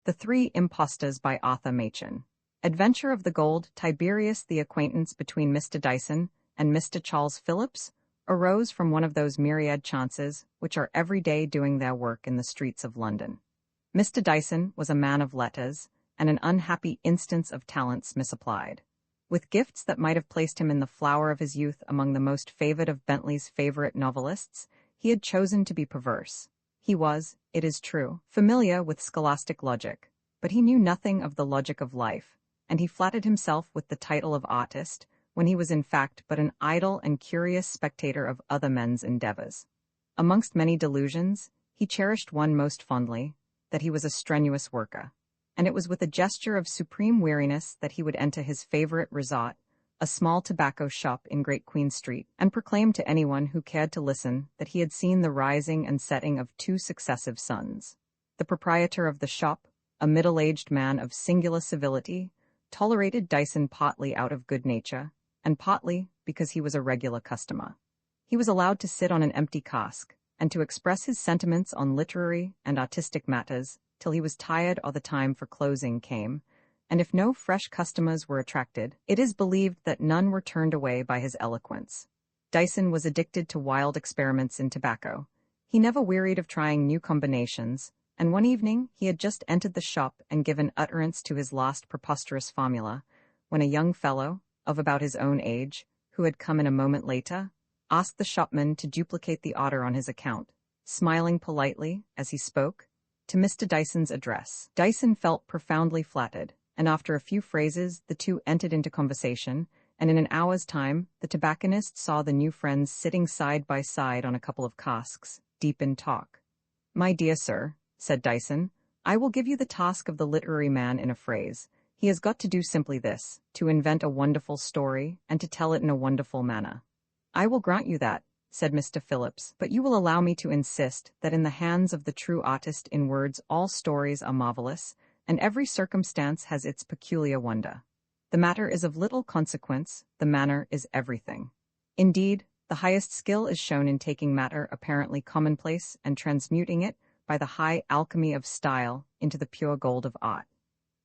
The Three Impostors by Arthur Machen. Adventure of the Gold. Tiberius. The acquaintance between Mr. Dyson and Mr. Charles Phillips arose from one of those myriad chances which are every day doing their work in the streets of London. Mr. Dyson was a man of letters, and an unhappy instance of talents misapplied. With gifts that might have placed him in the flower of his youth among the most favored of Bentley's favorite novelists, he had chosen to be perverse. He was, it is true, familiar with scholastic logic, but he knew nothing of the logic of life, and he flattered himself with the title of artist, when he was in fact but an idle and curious spectator of other men's endeavors. Amongst many delusions, he cherished one most fondly, that he was a strenuous worker, and it was with a gesture of supreme weariness that he would enter his favorite resort, a small tobacco shop in Great Queen Street, and proclaim to anyone who cared to listen that he had seen the rising and setting of two successive suns. The proprietor of the shop, a middle-aged man of singular civility, tolerated Dyson partly out of good nature, and partly because he was a regular customer. He was allowed to sit on an empty cask, and to express his sentiments on literary and artistic matters till he was tired or the time for closing came, and if no fresh customers were attracted, it is believed that none were turned away by his eloquence. Dyson was addicted to wild experiments in tobacco. He never wearied of trying new combinations, and one evening he had just entered the shop and given utterance to his last preposterous formula, when a young fellow, of about his own age, who had come in a moment later, asked the shopman to duplicate the order on his account, smiling politely, as he spoke, to Mr. Dyson's address. Dyson felt profoundly flattered, and after a few phrases the two entered into conversation, and in an hour's time the tobacconist saw the new friends sitting side by side on a couple of casks, deep in talk. "My dear sir," said Dyson, "I will give you the task of the literary man in a phrase. He has got to do simply this, to invent a wonderful story, and to tell it in a wonderful manner." "I will grant you that," said Mr. Phillips, "but you will allow me to insist that in the hands of the true artist in words all stories are marvelous, and every circumstance has its peculiar wonder. The matter is of little consequence, the manner is everything. Indeed, the highest skill is shown in taking matter apparently commonplace and transmuting it, by the high alchemy of style, into the pure gold of art.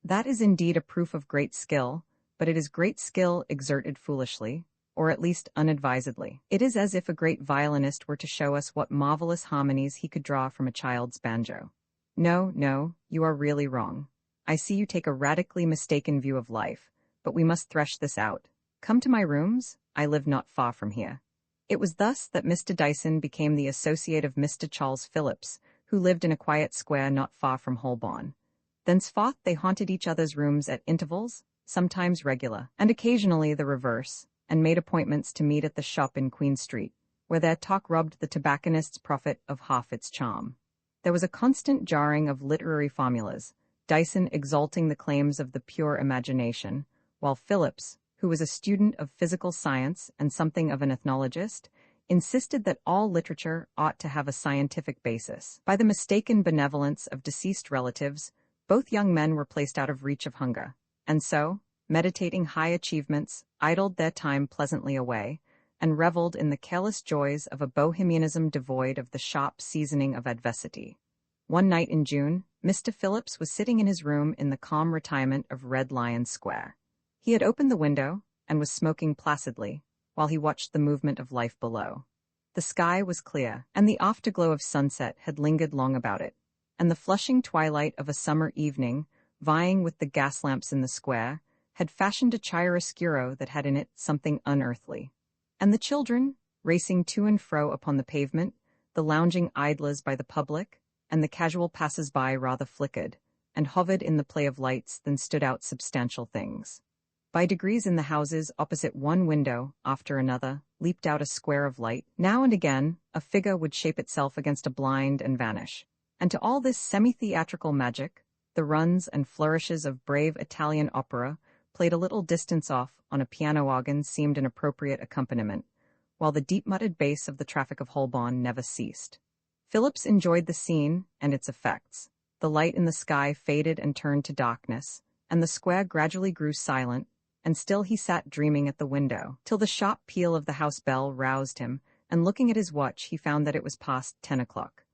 That is indeed a proof of great skill, but it is great skill exerted foolishly, or at least unadvisedly. It is as if a great violinist were to show us what marvelous harmonies he could draw from a child's banjo. No, no, you are really wrong. I see you take a radically mistaken view of life, but we must thresh this out. Come to my rooms, I live not far from here." It was thus that Mr. Dyson became the associate of Mr. Charles Phillips, who lived in a quiet square not far from Holborn. Thenceforth they haunted each other's rooms at intervals, sometimes regular, and occasionally the reverse, and made appointments to meet at the shop in Queen Street, where their talk robbed the tobacconist's profit of half its charm. There was a constant jarring of literary formulas, Dyson exalting the claims of the pure imagination, while Phillips, who was a student of physical science and something of an ethnologist, insisted that all literature ought to have a scientific basis. By the mistaken benevolence of deceased relatives, both young men were placed out of reach of hunger, and so, meditating high achievements, idled their time pleasantly away, and reveled in the careless joys of a bohemianism devoid of the sharp seasoning of adversity. One night in June, Mr. Phillips was sitting in his room in the calm retirement of Red Lion Square. He had opened the window, and was smoking placidly, while he watched the movement of life below. The sky was clear, and the afterglow of sunset had lingered long about it, and the flushing twilight of a summer evening, vying with the gas lamps in the square, had fashioned a chiaroscuro that had in it something unearthly. And the children, racing to and fro upon the pavement, the lounging idlers by the public, and the casual passers-by rather flickered, and hovered in the play of lights than stood out substantial things. By degrees in the houses opposite one window, after another, leaped out a square of light. Now and again, a figure would shape itself against a blind and vanish. And to all this semi-theatrical magic, the runs and flourishes of brave Italian opera, played a little distance off on a piano organ, seemed an appropriate accompaniment, while the deep-muttered bass of the traffic of Holborn never ceased. Phillips enjoyed the scene and its effects. The light in the sky faded and turned to darkness, and the square gradually grew silent, and still he sat dreaming at the window, till the sharp peal of the house bell roused him, and looking at his watch he found that it was past 10 o'clock.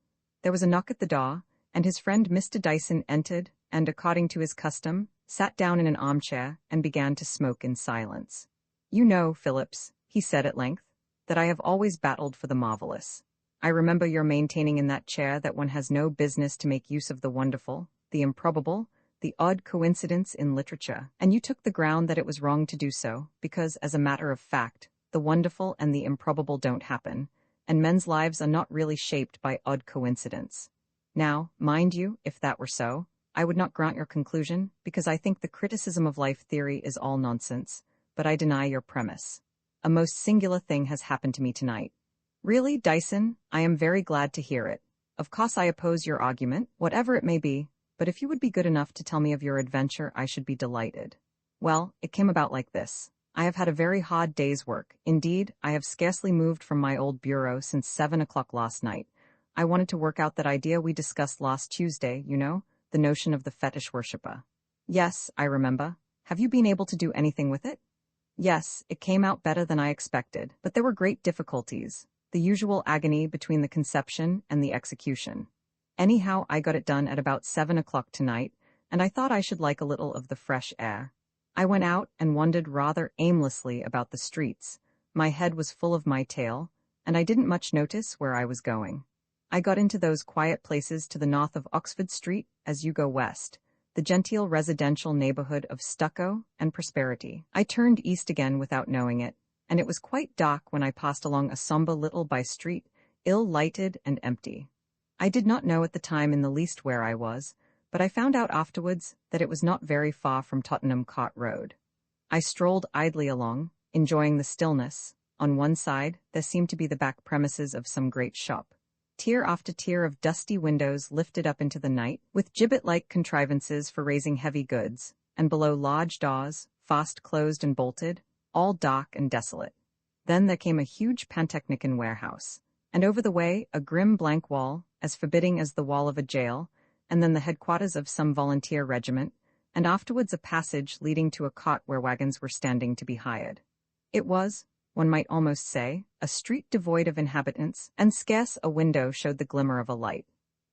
There was a knock at the door, and his friend Mr. Dyson entered and, according to his custom, sat down in an armchair and began to smoke in silence. "You know, Phillips," he said at length, "that I have always battled for the marvelous. I remember your maintaining in that chair that one has no business to make use of the wonderful, the improbable, the odd coincidence in literature, and you took the ground that it was wrong to do so, because, as a matter of fact, the wonderful and the improbable don't happen, and men's lives are not really shaped by odd coincidence. Now, mind you, if that were so, I would not grant your conclusion, because I think the criticism of life theory is all nonsense, but I deny your premise. A most singular thing has happened to me tonight." "Really, Dyson, I am very glad to hear it. Of course I oppose your argument, whatever it may be, but if you would be good enough to tell me of your adventure, I should be delighted." "Well, it came about like this. I have had a very hard day's work. Indeed, I have scarcely moved from my old bureau since 7 o'clock last night. I wanted to work out that idea we discussed last Tuesday, you know, the notion of the fetish worshipper." "Yes, I remember. Have you been able to do anything with it?" "Yes, it came out better than I expected, but there were great difficulties. The usual agony between the conception and the execution. Anyhow, I got it done at about 7 o'clock tonight, and I thought I should like a little of the fresh air. I went out and wandered rather aimlessly about the streets. My head was full of my tale, and I didn't much notice where I was going. I got into those quiet places to the north of Oxford Street as you go west, the genteel residential neighborhood of stucco and prosperity. I turned east again without knowing it, and it was quite dark when I passed along a sombre little by-street, ill-lighted and empty. I did not know at the time in the least where I was, but I found out afterwards that it was not very far from Tottenham Court Road. I strolled idly along, enjoying the stillness. On one side, there seemed to be the back premises of some great shop. Tier after tier of dusty windows lifted up into the night, with gibbet-like contrivances for raising heavy goods, and below large doors, fast closed and bolted, all dark and desolate. Then there came a huge pantechnicon warehouse, and over the way a grim blank wall, as forbidding as the wall of a jail, and then the headquarters of some volunteer regiment, and afterwards a passage leading to a cot where wagons were standing to be hired. It was, one might almost say, a street devoid of inhabitants, and scarce a window showed the glimmer of a light.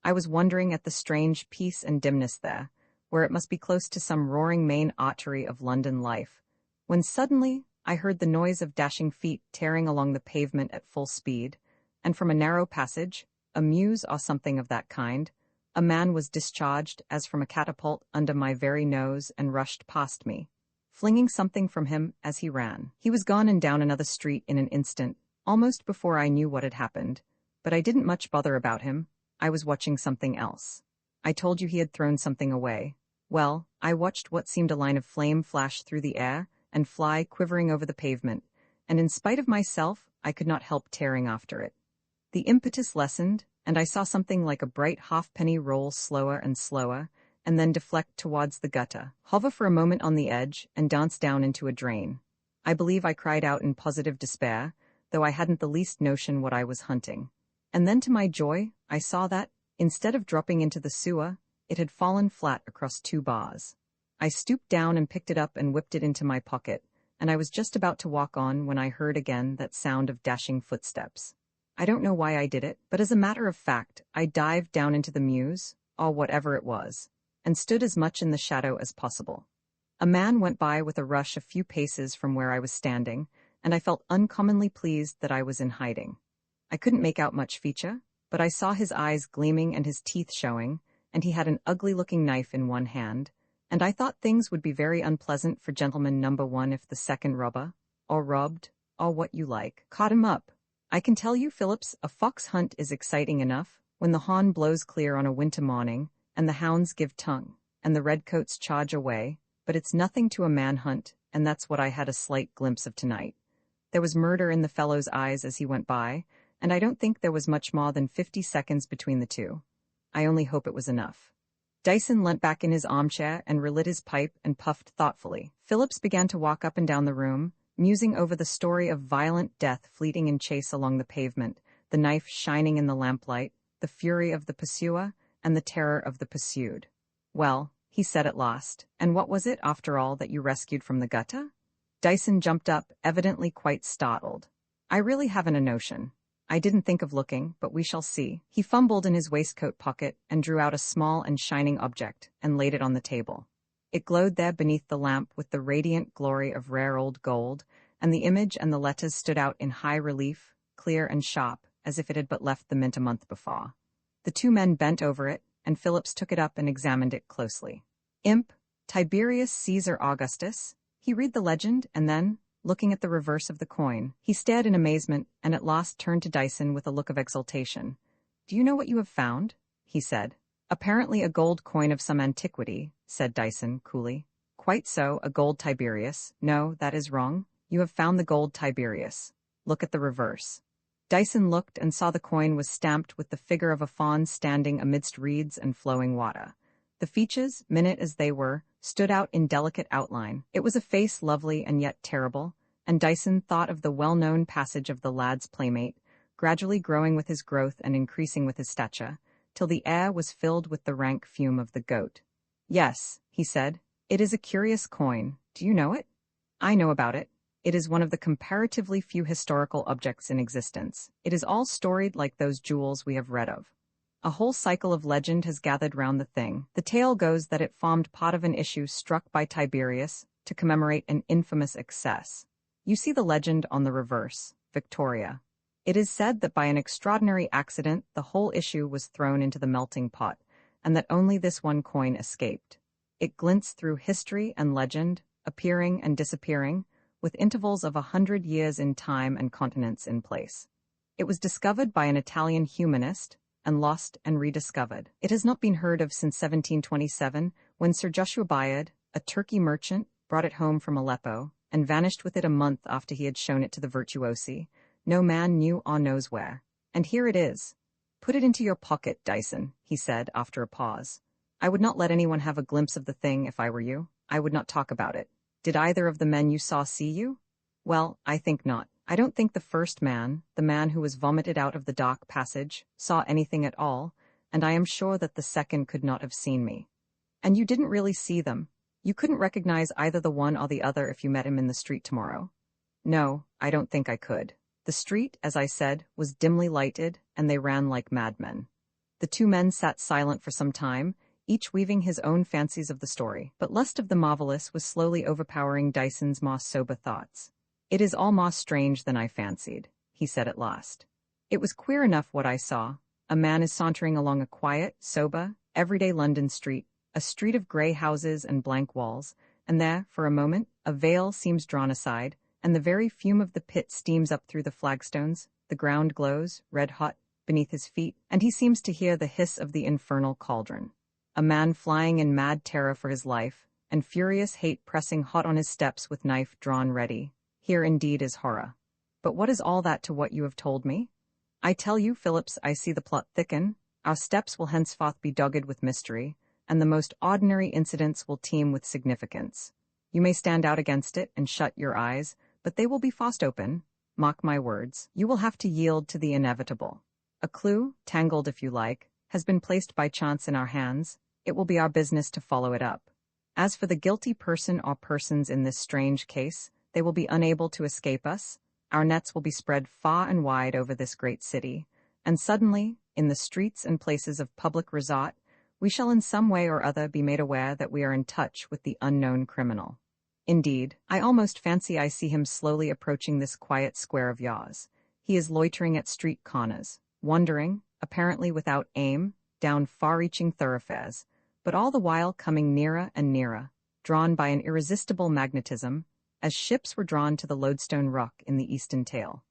I was wondering at the strange peace and dimness there, where it must be close to some roaring main artery of London life, when suddenly I heard the noise of dashing feet tearing along the pavement at full speed, and from a narrow passage, a mews or something of that kind, a man was discharged as from a catapult under my very nose and rushed past me, flinging something from him as he ran. He was gone and down another street in an instant, almost before I knew what had happened, but I didn't much bother about him. I was watching something else. I told you he had thrown something away. Well, I watched what seemed a line of flame flash through the air and fly quivering over the pavement, and in spite of myself, I could not help tearing after it. The impetus lessened, and I saw something like a bright halfpenny roll slower and slower, and then deflect towards the gutter, hover for a moment on the edge, and dance down into a drain. I believe I cried out in positive despair, though I hadn't the least notion what I was hunting. And then to my joy, I saw that, instead of dropping into the sewer, it had fallen flat across 2 bars. I stooped down and picked it up and whipped it into my pocket, and I was just about to walk on when I heard again that sound of dashing footsteps. I don't know why I did it, but as a matter of fact, I dived down into the mews, or whatever it was, and stood as much in the shadow as possible. A man went by with a rush a few paces from where I was standing, and I felt uncommonly pleased that I was in hiding. I couldn't make out much feature, but I saw his eyes gleaming and his teeth showing, and he had an ugly-looking knife in one hand, and I thought things would be very unpleasant for gentleman number 1 if the second robber, or robbed, or what you like, caught him up. I can tell you, Phillips, a fox hunt is exciting enough, when the horn blows clear on a winter morning, and the hounds give tongue, and the redcoats charge away, but it's nothing to a man-hunt, and that's what I had a slight glimpse of tonight. There was murder in the fellow's eyes as he went by, and I don't think there was much more than 50 seconds between the two. I only hope it was enough. Dyson leant back in his armchair and relit his pipe and puffed thoughtfully. Phillips began to walk up and down the room, musing over the story of violent death fleeting in chase along the pavement, the knife shining in the lamplight, the fury of the pursuer, and the terror of the pursued. "Well," he said at last, "and what was it, after all, that you rescued from the gutter?" Dyson jumped up, evidently quite startled. "I really haven't a notion. I didn't think of looking, but we shall see. He fumbled in his waistcoat pocket and drew out a small and shining object and laid it on the table. It glowed there beneath the lamp with the radiant glory of rare old gold, and the image and the letters stood out in high relief, clear and sharp, as if it had but left the mint a month before. The two men bent over it, and Phillips took it up and examined it closely. Imp, Tiberius Caesar Augustus. He read the legend, and then, looking at the reverse of the coin, he stared in amazement and at last turned to Dyson with a look of exultation. "Do you know what you have found?" he said. "Apparently a gold coin of some antiquity," said Dyson coolly. "Quite so, a gold Tiberius. No, that is wrong. You have found the gold Tiberius. Look at the reverse." Dyson looked and saw the coin was stamped with the figure of a faun standing amidst reeds and flowing water. The features, minute as they were, stood out in delicate outline. It was a face lovely and yet terrible, and Dyson thought of the well-known passage of the lad's playmate, gradually growing with his growth and increasing with his stature, till the air was filled with the rank fume of the goat. "Yes," he said, "it is a curious coin. Do you know it?" "I know about it. It is one of the comparatively few historical objects in existence. It is all storied like those jewels we have read of. A whole cycle of legend has gathered round the thing. The tale goes that it formed part of an issue struck by Tiberius to commemorate an infamous excess. You see the legend on the reverse, Victoria. It is said that by an extraordinary accident the whole issue was thrown into the melting pot, and that only this one coin escaped. It glints through history and legend, appearing and disappearing, with intervals of 100 years in time and continents in place. It was discovered by an Italian humanist, and lost and rediscovered. It has not been heard of since 1727, when Sir Joshua Bayard, a Turkey merchant, brought it home from Aleppo, and vanished with it a month after he had shown it to the virtuosi. No man knew or knows where. And here it is. "Put it into your pocket, Dyson," he said after a pause. "I would not let anyone have a glimpse of the thing if I were you. I would not talk about it. Did either of the men you saw see you?" "Well, I think not. I don't think the first man, the man who was vomited out of the dark passage, saw anything at all, and I am sure that the second could not have seen me." "And you didn't really see them? You couldn't recognize either the one or the other if you met him in the street tomorrow?" "No, I don't think I could. The street, as I said, was dimly lighted, and they ran like madmen." The two men sat silent for some time, each weaving his own fancies of the story, but lust of the marvelous was slowly overpowering Dyson's more sober thoughts. "It is all more strange than I fancied," he said at last. "It was queer enough what I saw. A man is sauntering along a quiet, sober, everyday London street, a street of grey houses and blank walls, and there, for a moment, a veil seems drawn aside, and the very fume of the pit steams up through the flagstones, the ground glows, red-hot, beneath his feet, and he seems to hear the hiss of the infernal cauldron. A man flying in mad terror for his life, and furious hate pressing hot on his steps with knife drawn ready. Here indeed is horror. But what is all that to what you have told me? I tell you, Phillips, I see the plot thicken. Our steps will henceforth be dogged with mystery, and the most ordinary incidents will teem with significance. You may stand out against it and shut your eyes, but they will be forced open. Mark my words, you will have to yield to the inevitable. A clue, tangled if you like, has been placed by chance in our hands. It will be our business to follow it up. As for the guilty person or persons in this strange case, they will be unable to escape us. Our nets will be spread far and wide over this great city, and suddenly, in the streets and places of public resort, we shall in some way or other be made aware that we are in touch with the unknown criminal. Indeed, I almost fancy I see him slowly approaching this quiet square of yours. He is loitering at street corners, wandering, apparently without aim, down far-reaching thoroughfares, but all the while coming nearer and nearer, drawn by an irresistible magnetism, as ships were drawn to the lodestone rock in the Easton tale.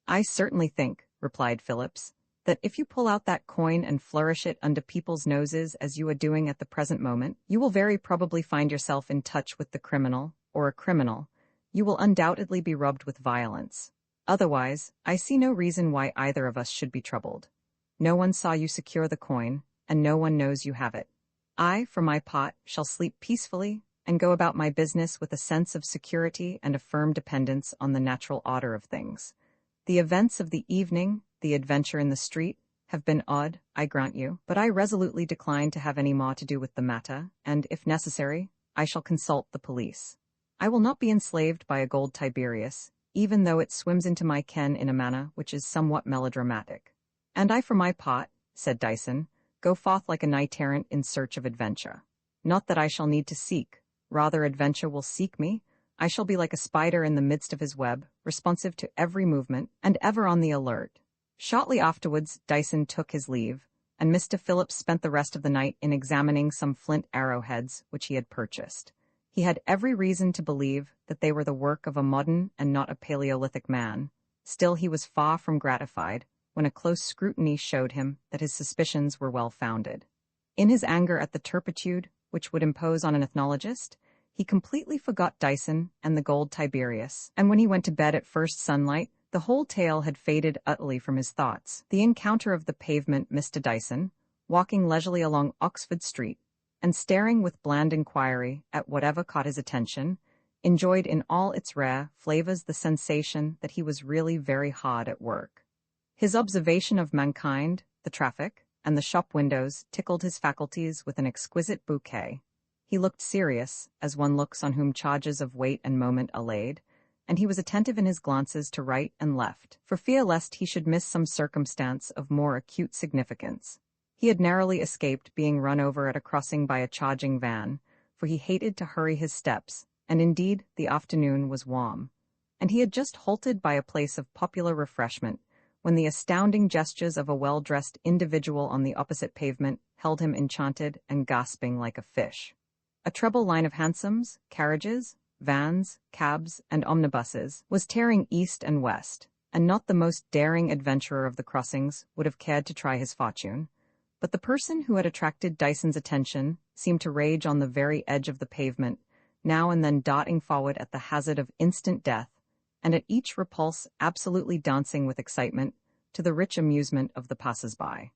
I certainly think, replied Phillips, that if you pull out that coin and flourish it under people's noses as you are doing at the present moment, you will very probably find yourself in touch with the criminal, or a criminal. You will undoubtedly be rubbed with violence. Otherwise, I see no reason why either of us should be troubled. No one saw you secure the coin, and no one knows you have it. I, for my part, shall sleep peacefully, and go about my business with a sense of security and a firm dependence on the natural order of things. The events of the evening, the adventure in the street, have been odd, I grant you, but I resolutely decline to have any more to do with the matter, and, if necessary, I shall consult the police. I will not be enslaved by a gold Tiberius, even though it swims into my ken in a manner which is somewhat melodramatic. And I for my part, said Dyson, go forth like a knight-errant in search of adventure. Not that I shall need to seek, rather adventure will seek me. I shall be like a spider in the midst of his web, responsive to every movement, and ever on the alert. Shortly afterwards, Dyson took his leave, and Mr. Phillips spent the rest of the night in examining some flint arrowheads which he had purchased. He had every reason to believe that they were the work of a modern and not a Paleolithic man. Still he was far from gratified when a close scrutiny showed him that his suspicions were well-founded. In his anger at the turpitude which would impose on an ethnologist, he completely forgot Dyson and the gold Tiberius, and when he went to bed at first sunlight, the whole tale had faded utterly from his thoughts. The encounter of the pavement Mr. Dyson, walking leisurely along Oxford Street, and staring with bland inquiry at whatever caught his attention, enjoyed in all its rare flavors the sensation that he was really very hard at work. His observation of mankind, the traffic, and the shop windows tickled his faculties with an exquisite bouquet. He looked serious, as one looks on whom charges of weight and moment are laid, and he was attentive in his glances to right and left, for fear lest he should miss some circumstance of more acute significance. He had narrowly escaped being run over at a crossing by a charging van, for he hated to hurry his steps, and indeed the afternoon was warm, and he had just halted by a place of popular refreshment, when the astounding gestures of a well-dressed individual on the opposite pavement held him enchanted and gasping like a fish. A treble line of hansoms, carriages, vans, cabs, and omnibuses was tearing east and west, and not the most daring adventurer of the crossings would have cared to try his fortune. But the person who had attracted Dyson's attention seemed to rage on the very edge of the pavement, now and then darting forward at the hazard of instant death, and at each repulse absolutely dancing with excitement, to the rich amusement of the passers-by.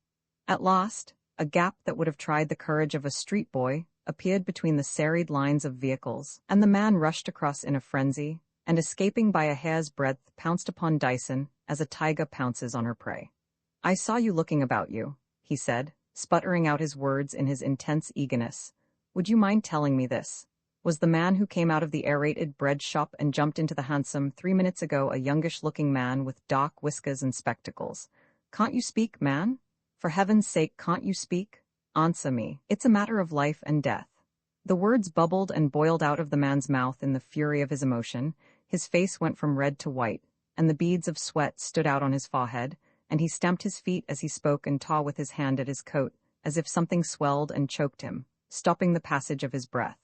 At last, a gap that would have tried the courage of a street boy appeared between the serried lines of vehicles, and the man rushed across in a frenzy, and escaping by a hair's breadth pounced upon Dyson as a tiger pounces on her prey. "I saw you looking about you," he said, sputtering out his words in his intense eagerness. "Would you mind telling me this? Was the man who came out of the aerated bread shop and jumped into the hansom 3 minutes ago a youngish-looking man with dark whiskers and spectacles? Can't you speak, man? For heaven's sake, can't you speak? Answer me. It's a matter of life and death." The words bubbled and boiled out of the man's mouth in the fury of his emotion. His face went from red to white, and the beads of sweat stood out on his forehead, and he stamped his feet as he spoke and tore with his hand at his coat, as if something swelled and choked him, stopping the passage of his breath.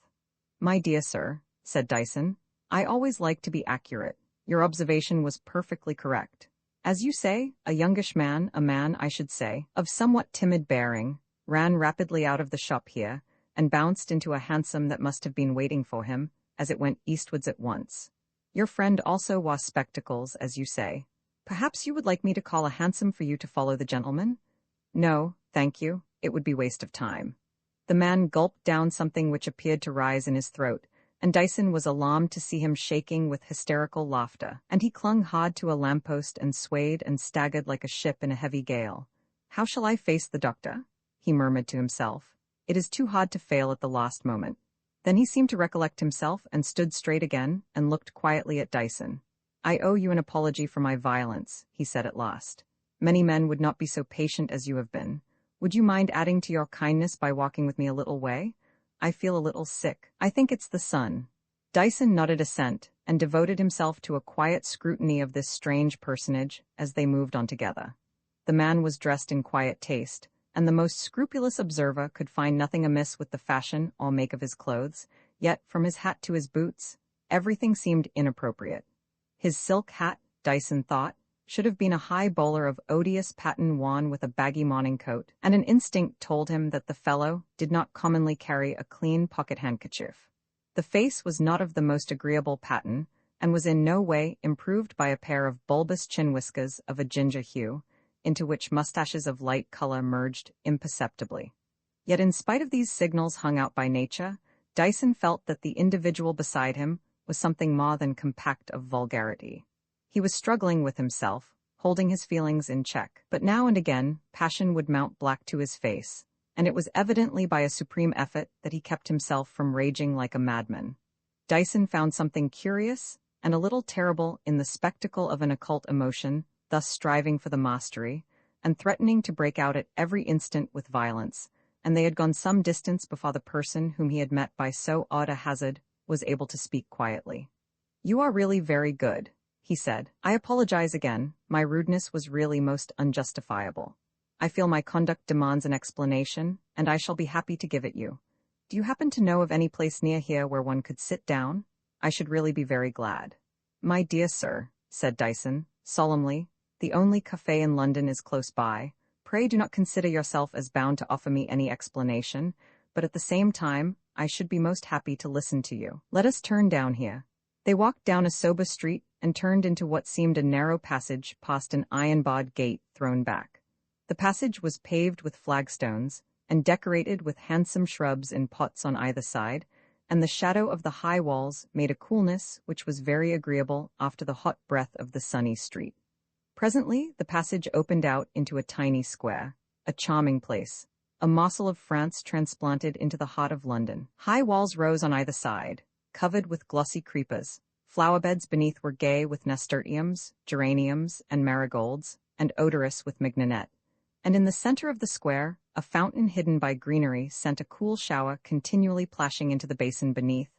"My dear sir," said Dyson, "I always like to be accurate. Your observation was perfectly correct. As you say, a youngish man, a man, I should say, of somewhat timid bearing, ran rapidly out of the shop here, and bounced into a hansom that must have been waiting for him, as it went eastwards at once. Your friend also wore spectacles, as you say. Perhaps you would like me to call a hansom for you to follow the gentleman?" "No, thank you, it would be waste of time." The man gulped down something which appeared to rise in his throat, and Dyson was alarmed to see him shaking with hysterical laughter, and he clung hard to a lamppost and swayed and staggered like a ship in a heavy gale. "How shall I face the doctor?" he murmured to himself. "It is too hard to fail at the last moment." Then he seemed to recollect himself and stood straight again and looked quietly at Dyson. "I owe you an apology for my violence," he said at last. "Many men would not be so patient as you have been. Would you mind adding to your kindness by walking with me a little way? I feel a little sick. I think it's the sun." Dyson nodded assent, and devoted himself to a quiet scrutiny of this strange personage as they moved on together. The man was dressed in quiet taste, and the most scrupulous observer could find nothing amiss with the fashion or make of his clothes, yet, from his hat to his boots, everything seemed inappropriate. His silk hat, Dyson thought, should have been a high bowler of odious pattern worn with a baggy morning coat, and an instinct told him that the fellow did not commonly carry a clean pocket handkerchief. The face was not of the most agreeable pattern, and was in no way improved by a pair of bulbous chin whiskers of a ginger hue, into which mustaches of light color merged imperceptibly. Yet in spite of these signals hung out by nature, Dyson felt that the individual beside him was something more than compact of vulgarity. He was struggling with himself, holding his feelings in check, but now and again passion would mount black to his face, and it was evidently by a supreme effort that he kept himself from raging like a madman. Dyson found something curious and a little terrible in the spectacle of an occult emotion, thus striving for the mastery, and threatening to break out at every instant with violence, and they had gone some distance before the person whom he had met by so odd a hazard was able to speak quietly. "You are really very good," he said. "I apologize again, my rudeness was really most unjustifiable. I feel my conduct demands an explanation, and I shall be happy to give it you. Do you happen to know of any place near here where one could sit down? I should really be very glad." "My dear sir," said Dyson, solemnly, "the only café in London is close by. Pray do not consider yourself as bound to offer me any explanation, but at the same time, I should be most happy to listen to you. Let us turn down here." They walked down a sober street and turned into what seemed a narrow passage past an iron-barred gate thrown back. The passage was paved with flagstones and decorated with handsome shrubs in pots on either side, and the shadow of the high walls made a coolness which was very agreeable after the hot breath of the sunny street. Presently, the passage opened out into a tiny square, a charming place, a morsel of France transplanted into the heart of London. High walls rose on either side, covered with glossy creepers. Flower beds beneath were gay with nasturtiums, geraniums, and marigolds, and odorous with mignonette. And in the center of the square, a fountain hidden by greenery sent a cool shower continually plashing into the basin beneath,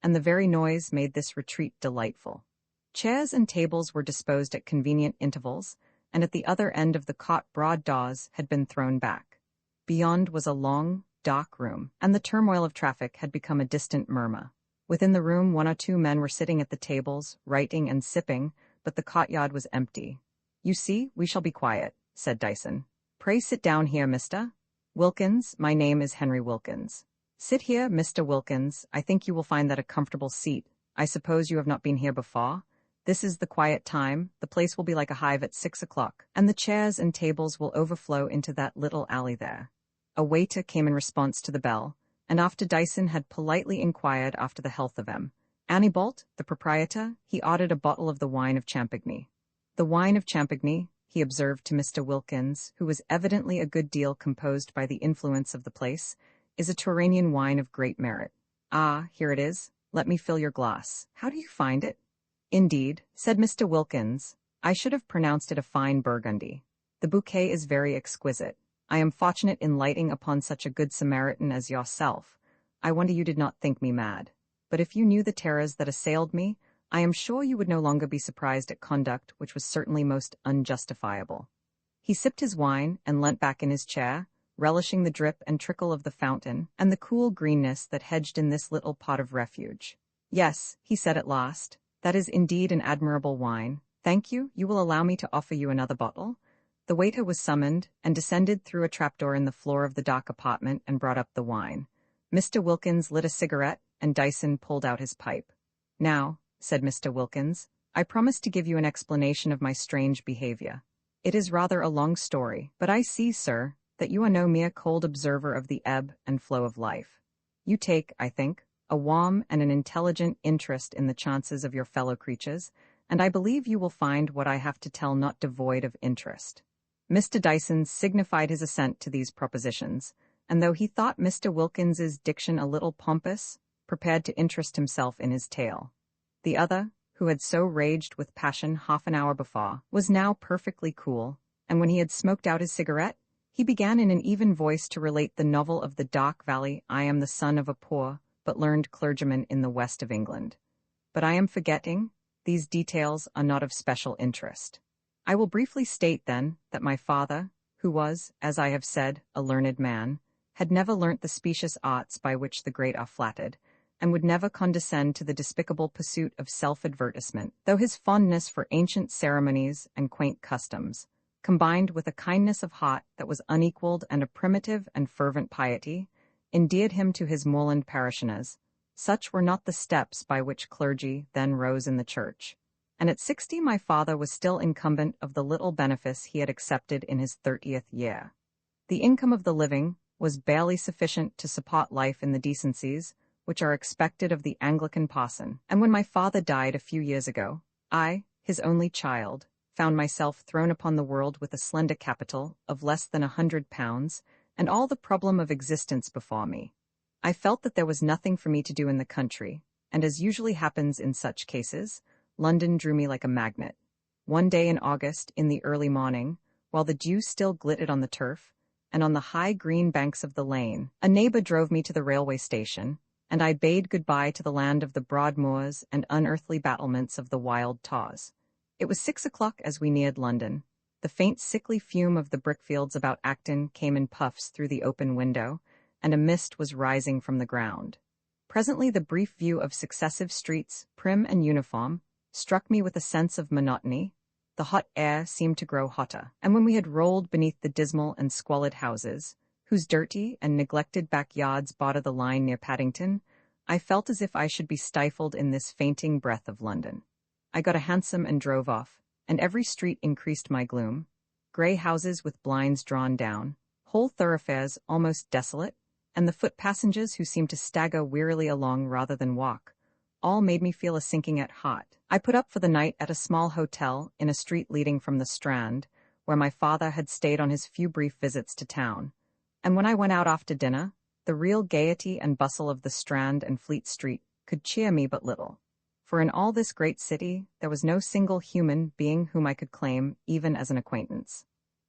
and the very noise made this retreat delightful. Chairs and tables were disposed at convenient intervals, and at the other end of the cot broad doors had been thrown back. Beyond was a long, dark room, and the turmoil of traffic had become a distant murmur. Within the room 1 or 2 men were sitting at the tables, writing and sipping, but the courtyard was empty. "You see, we shall be quiet," said Dyson. "Pray sit down here, Mr. Wilkins. My name is Henry Wilkins. Sit here, Mr. Wilkins. I think you will find that a comfortable seat. I suppose you have not been here before? This is the quiet time. The place will be like a hive at 6 o'clock, and the chairs and tables will overflow into that little alley there." A waiter came in response to the bell, and after Dyson had politely inquired after the health of Annibalt, the proprietor, he ordered a bottle of the wine of Champagny. "The wine of Champagny," he observed to Mr. Wilkins, who was evidently a good deal composed by the influence of the place, "is a Touranian wine of great merit. Ah, here it is. Let me fill your glass. How do you find it?" "Indeed," said Mr. Wilkins, "I should have pronounced it a fine Burgundy. The bouquet is very exquisite. I am fortunate in lighting upon such a good Samaritan as yourself. I wonder you did not think me mad. But if you knew the terrors that assailed me, I am sure you would no longer be surprised at conduct which was certainly most unjustifiable." He sipped his wine and leant back in his chair, relishing the drip and trickle of the fountain and the cool greenness that hedged in this little pot of refuge. "Yes," he said at last, "that is indeed an admirable wine. Thank you. You will allow me to offer you another bottle?" The waiter was summoned and descended through a trapdoor in the floor of the dark apartment and brought up the wine. Mr. Wilkins lit a cigarette, and Dyson pulled out his pipe. "Now," said Mr. Wilkins, "I promise to give you an explanation of my strange behavior. It is rather a long story, but I see, sir, that you are no mere cold observer of the ebb and flow of life. You take, I think, a warm and an intelligent interest in the chances of your fellow creatures, and I believe you will find what I have to tell not devoid of interest." Mr. Dyson signified his assent to these propositions, and though he thought Mr. Wilkins's diction a little pompous, prepared to interest himself in his tale. The other, who had so raged with passion half an hour before, was now perfectly cool, and when he had smoked out his cigarette, he began in an even voice to relate the novel of the Dark Valley. "I am the son of a poor but learned clergyman in the west of England. But I am forgetting, these details are not of special interest. I will briefly state, then, that my father, who was, as I have said, a learned man, had never learnt the specious arts by which the great are flattered, and would never condescend to the despicable pursuit of self-advertisement, though his fondness for ancient ceremonies and quaint customs, combined with a kindness of heart that was unequalled and a primitive and fervent piety, endeared him to his moorland parishioners. Such were not the steps by which clergy then rose in the church. And at 60 my father was still incumbent of the little benefice he had accepted in his 30th year. The income of the living was barely sufficient to support life in the decencies which are expected of the Anglican parson, and when my father died a few years ago, I, his only child, found myself thrown upon the world with a slender capital of less than £100, and all the problem of existence before me. I felt that there was nothing for me to do in the country, and as usually happens in such cases, London drew me like a magnet. One day in August, in the early morning, while the dew still glittered on the turf, and on the high green banks of the lane, a neighbour drove me to the railway station, and I bade goodbye to the land of the broad moors and unearthly battlements of the wild taws. It was 6 o'clock as we neared London. The faint sickly fume of the brickfields about Acton came in puffs through the open window, and a mist was rising from the ground. Presently the brief view of successive streets, prim and uniform, struck me with a sense of monotony. The hot air seemed to grow hotter, and when we had rolled beneath the dismal and squalid houses, whose dirty and neglected backyards border the line near Paddington, I felt as if I should be stifled in this fainting breath of London. I got a hansom and drove off, and every street increased my gloom. Grey houses with blinds drawn down, whole thoroughfares almost desolate, and the foot passengers who seemed to stagger wearily along rather than walk, all made me feel a sinking at heart. I put up for the night at a small hotel in a street leading from the Strand, where my father had stayed on his few brief visits to town. And when I went out after dinner, the real gaiety and bustle of the Strand and Fleet Street could cheer me but little. For in all this great city, there was no single human being whom I could claim even as an acquaintance.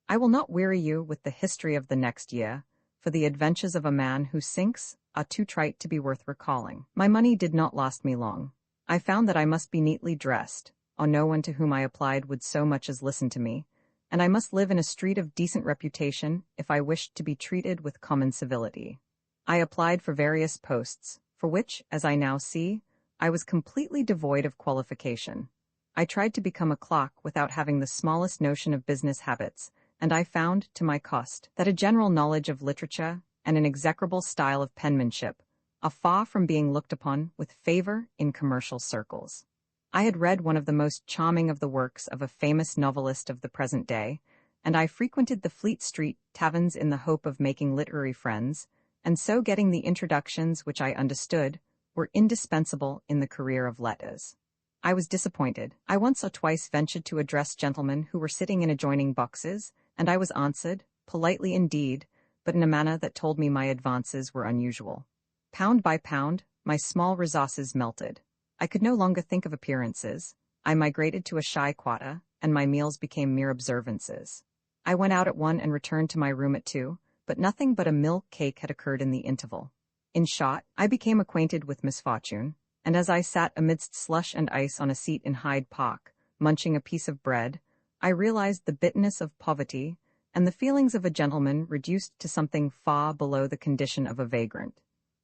I will not weary you with the history of the next year, for the adventures of a man who sinks are too trite to be worth recalling. My money did not last me long. I found that I must be neatly dressed, or no one to whom I applied would so much as listen to me, and I must live in a street of decent reputation if I wished to be treated with common civility. I applied for various posts, for which, as I now see, I was completely devoid of qualification. I tried to become a clerk without having the smallest notion of business habits, and I found, to my cost, that a general knowledge of literature and an execrable style of penmanship are far from being looked upon with favor in commercial circles. I had read one of the most charming of the works of a famous novelist of the present day, and I frequented the Fleet Street taverns in the hope of making literary friends, and so getting the introductions which I understood were indispensable in the career of letters. I was disappointed. I once or twice ventured to address gentlemen who were sitting in adjoining boxes, and I was answered, politely indeed, but in a manner that told me my advances were unusual. Pound by pound, my small resources melted. I could no longer think of appearances. I migrated to a shy quarter, and my meals became mere observances. I went out at 1 and returned to my room at 2, but nothing but a milk cake had occurred in the interval. In short, I became acquainted with misfortune, and as I sat amidst slush and ice on a seat in Hyde Park, munching a piece of bread, I realized the bitterness of poverty and the feelings of a gentleman reduced to something far below the condition of a vagrant.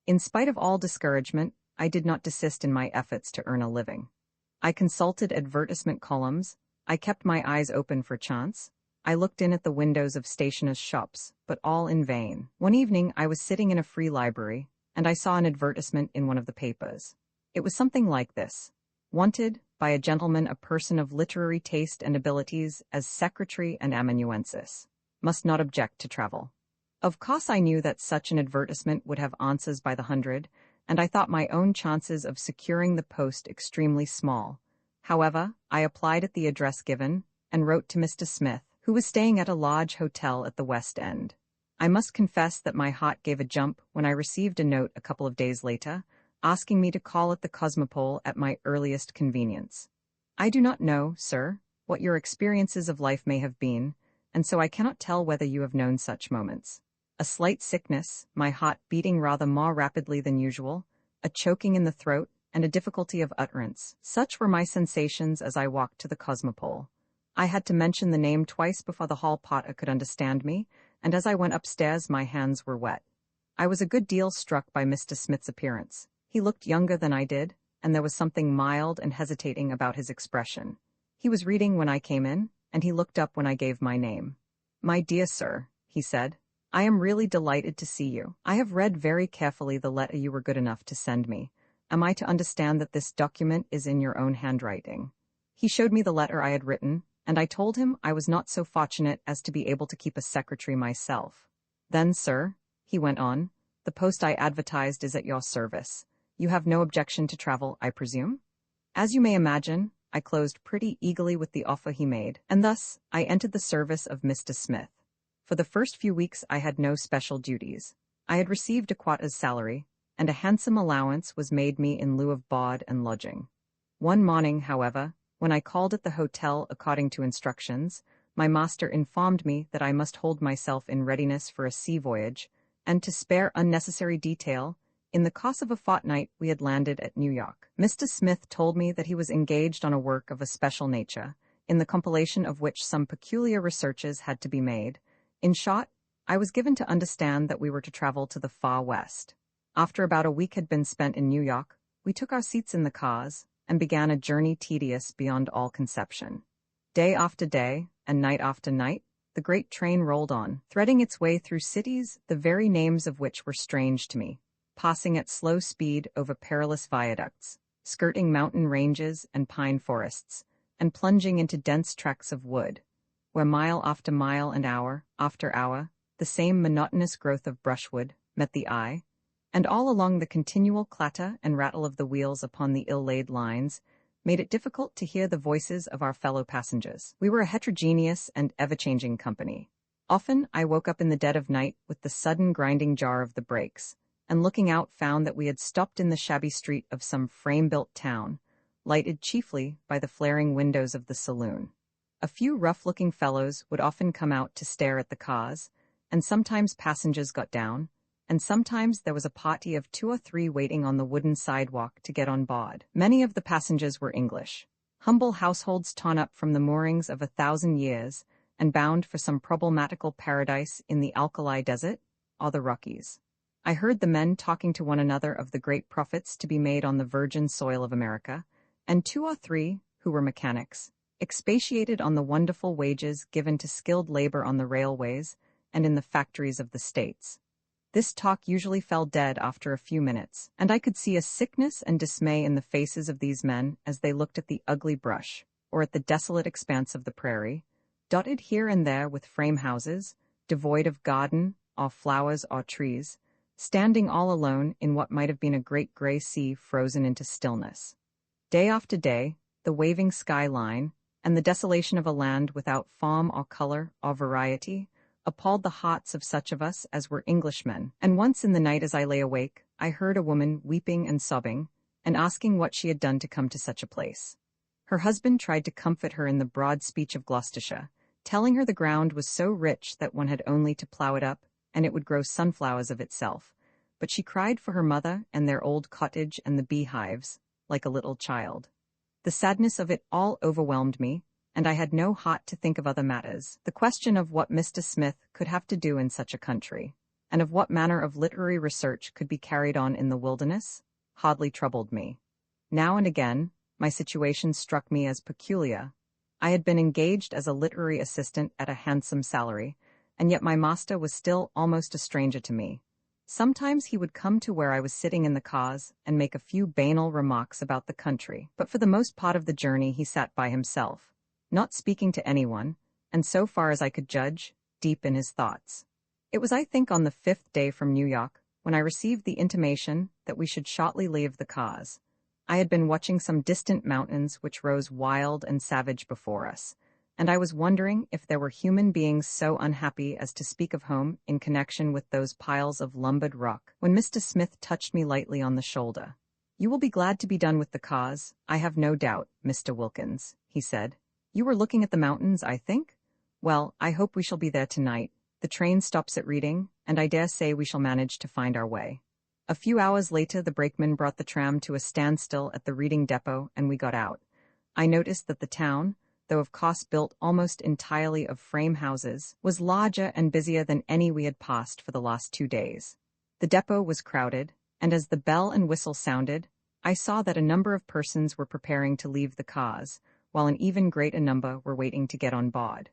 In spite of all discouragement, I did not desist in my efforts to earn a living. I consulted advertisement columns, I kept my eyes open for chance, I looked in at the windows of stationers' shops, but all in vain. One evening I was sitting in a free library, and I saw an advertisement in one of the papers. It was something like this: wanted, by a gentleman, a person of literary taste and abilities, as secretary and amanuensis. Must not object to travel. Of course I knew that such an advertisement would have answers by the hundred, and I thought my own chances of securing the post extremely small. However, I applied at the address given, and wrote to Mr. Smith, who was staying at a large hotel at the West End. I must confess that my heart gave a jump when I received a note a couple of days later, asking me to call at the Cosmopole at my earliest convenience. I do not know, sir, what your experiences of life may have been, and so I cannot tell whether you have known such moments. A slight sickness, my heart beating rather more rapidly than usual, a choking in the throat, and a difficulty of utterance. Such were my sensations as I walked to the Cosmopole. I had to mention the name twice before the hall porter could understand me, and as I went upstairs my hands were wet. I was a good deal struck by Mr. Smith's appearance. He looked younger than I did, and there was something mild and hesitating about his expression. He was reading when I came in, and he looked up when I gave my name. "My dear sir," he said, "I am really delighted to see you. I have read very carefully the letter you were good enough to send me. Am I to understand that this document is in your own handwriting?" He showed me the letter I had written, and I told him I was not so fortunate as to be able to keep a secretary myself. "Then, sir," he went on, "the post I advertised is at your service. You have no objection to travel, I presume?" As you may imagine, I closed pretty eagerly with the offer he made, and thus I entered the service of Mr. Smith. For the first few weeks I had no special duties. I had received a quarter's salary, and a handsome allowance was made me in lieu of board and lodging. One morning, however, when I called at the hotel according to instructions, my master informed me that I must hold myself in readiness for a sea voyage, and to spare unnecessary detail, in the course of a fortnight we had landed at New York. Mr. Smith told me that he was engaged on a work of a special nature, in the compilation of which some peculiar researches had to be made. In short, I was given to understand that we were to travel to the far west. After about a week had been spent in New York, we took our seats in the cars, and began a journey tedious beyond all conception. Day after day, and night after night, the great train rolled on, threading its way through cities the very names of which were strange to me, passing at slow speed over perilous viaducts, skirting mountain ranges and pine forests, and plunging into dense tracts of wood, where mile after mile and hour after hour, the same monotonous growth of brushwood met the eye, and all along the continual clatter and rattle of the wheels upon the ill-laid lines made it difficult to hear the voices of our fellow passengers. We were a heterogeneous and ever-changing company. Often I woke up in the dead of night with the sudden grinding jar of the brakes, and looking out found that we had stopped in the shabby street of some frame-built town, lighted chiefly by the flaring windows of the saloon. A few rough-looking fellows would often come out to stare at the cars, and sometimes passengers got down, and sometimes there was a party of 2 or 3 waiting on the wooden sidewalk to get on board. Many of the passengers were English, humble households torn up from the moorings of 1,000 years and bound for some problematical paradise in the Alkali Desert or the Rockies. I heard the men talking to one another of the great profits to be made on the virgin soil of America, and 2 or 3, who were mechanics, expatiated on the wonderful wages given to skilled labor on the railways and in the factories of the States. This talk usually fell dead after a few minutes, and I could see a sickness and dismay in the faces of these men as they looked at the ugly brush, or at the desolate expanse of the prairie, dotted here and there with frame houses, devoid of garden, or flowers or trees, standing all alone in what might have been a great gray sea frozen into stillness. Day after day, the waving skyline, and the desolation of a land without form or color or variety, appalled the hearts of such of us as were Englishmen, and once in the night as I lay awake, I heard a woman weeping and sobbing, and asking what she had done to come to such a place. Her husband tried to comfort her in the broad speech of Gloucestershire, telling her the ground was so rich that one had only to plough it up, and it would grow sunflowers of itself, but she cried for her mother and their old cottage and the beehives, like a little child. The sadness of it all overwhelmed me, and I had no heart to think of other matters. The question of what Mr. Smith could have to do in such a country, and of what manner of literary research could be carried on in the wilderness, hardly troubled me. Now and again, my situation struck me as peculiar. I had been engaged as a literary assistant at a handsome salary, and yet my master was still almost a stranger to me. Sometimes he would come to where I was sitting in the cars and make a few banal remarks about the country, but for the most part of the journey he sat by himself, not speaking to anyone, and so far as I could judge, deep in his thoughts. It was, I think, on the 5th day from New York, when I received the intimation that we should shortly leave the cars. I had been watching some distant mountains which rose wild and savage before us, and I was wondering if there were human beings so unhappy as to speak of home in connection with those piles of lumbered rock, when Mr. Smith touched me lightly on the shoulder. "You will be glad to be done with the cars, I have no doubt, Mr. Wilkins," he said. "You were looking at the mountains, I think? Well, I hope we shall be there tonight. The train stops at Reading, and I dare say we shall manage to find our way." A few hours later the brakeman brought the tram to a standstill at the Reading depot, and we got out. I noticed that the town, though of course built almost entirely of frame houses, was larger and busier than any we had passed for the last 2 days. The depot was crowded, and as the bell and whistle sounded, I saw that a number of persons were preparing to leave the cars, while an even greater number were waiting to get on board.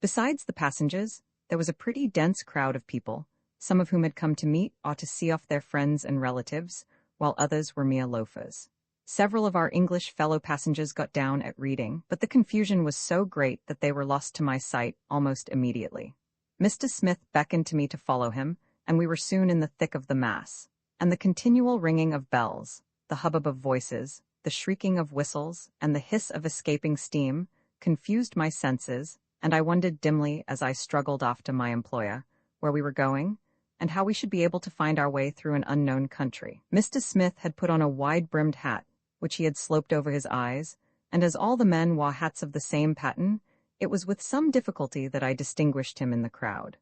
Besides the passengers, there was a pretty dense crowd of people, some of whom had come to meet or to see off their friends and relatives, while others were mere loafers. Several of our English fellow passengers got down at Reading, but the confusion was so great that they were lost to my sight almost immediately. Mr. Smith beckoned to me to follow him, and we were soon in the thick of the mass, and the continual ringing of bells, the hubbub of voices, the shrieking of whistles, and the hiss of escaping steam, confused my senses, and I wondered dimly as I struggled after my employer, where we were going, and how we should be able to find our way through an unknown country. Mr. Smith had put on a wide-brimmed hat, which he had sloped over his eyes, and as all the men wore hats of the same pattern, it was with some difficulty that I distinguished him in the crowd.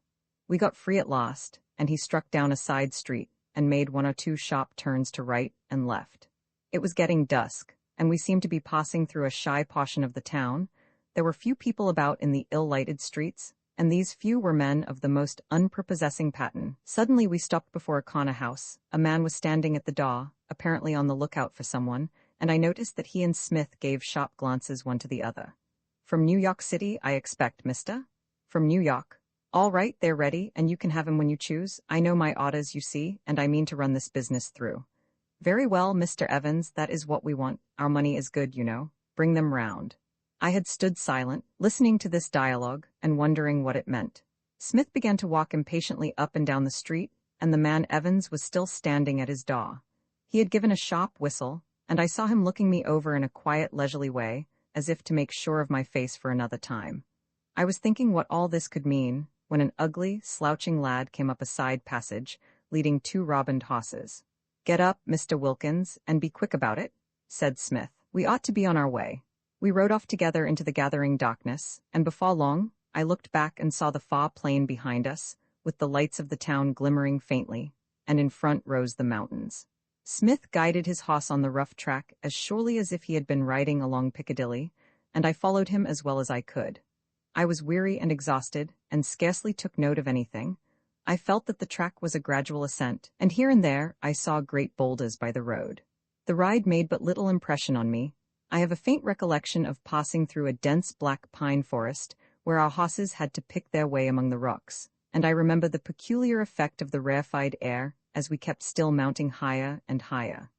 We got free at last, and he struck down a side street and made one or two sharp turns to right and left. It was getting dusk, and we seemed to be passing through a shy portion of the town. There were few people about in the ill-lighted streets, and these few were men of the most unprepossessing pattern. Suddenly we stopped before a corner house. A man was standing at the door, apparently on the lookout for someone, and I noticed that he and Smith gave sharp glances one to the other. "From New York City, I expect, mister?" "From New York." "All right, they're ready, and you can have him when you choose. I know my orders, you see, and I mean to run this business through." "Very well, Mr. Evans, that is what we want. Our money is good, you know. Bring them round." I had stood silent, listening to this dialogue, and wondering what it meant. Smith began to walk impatiently up and down the street, and the man Evans was still standing at his door. He had given a sharp whistle, and I saw him looking me over in a quiet, leisurely way, as if to make sure of my face for another time. I was thinking what all this could mean, when an ugly, slouching lad came up a side passage, leading 2 robined horses. "Get up, Mr. Wilkins, and be quick about it," said Smith. "We ought to be on our way." We rode off together into the gathering darkness, and before long, I looked back and saw the far plain behind us, with the lights of the town glimmering faintly, and in front rose the mountains. Smith guided his horse on the rough track as surely as if he had been riding along Piccadilly, and I followed him as well as I could. I was weary and exhausted, and scarcely took note of anything. I felt that the track was a gradual ascent, and here and there I saw great boulders by the road. The ride made but little impression on me. I have a faint recollection of passing through a dense black pine forest, where our horses had to pick their way among the rocks, and I remember the peculiar effect of the rarefied air as we kept still mounting higher and higher.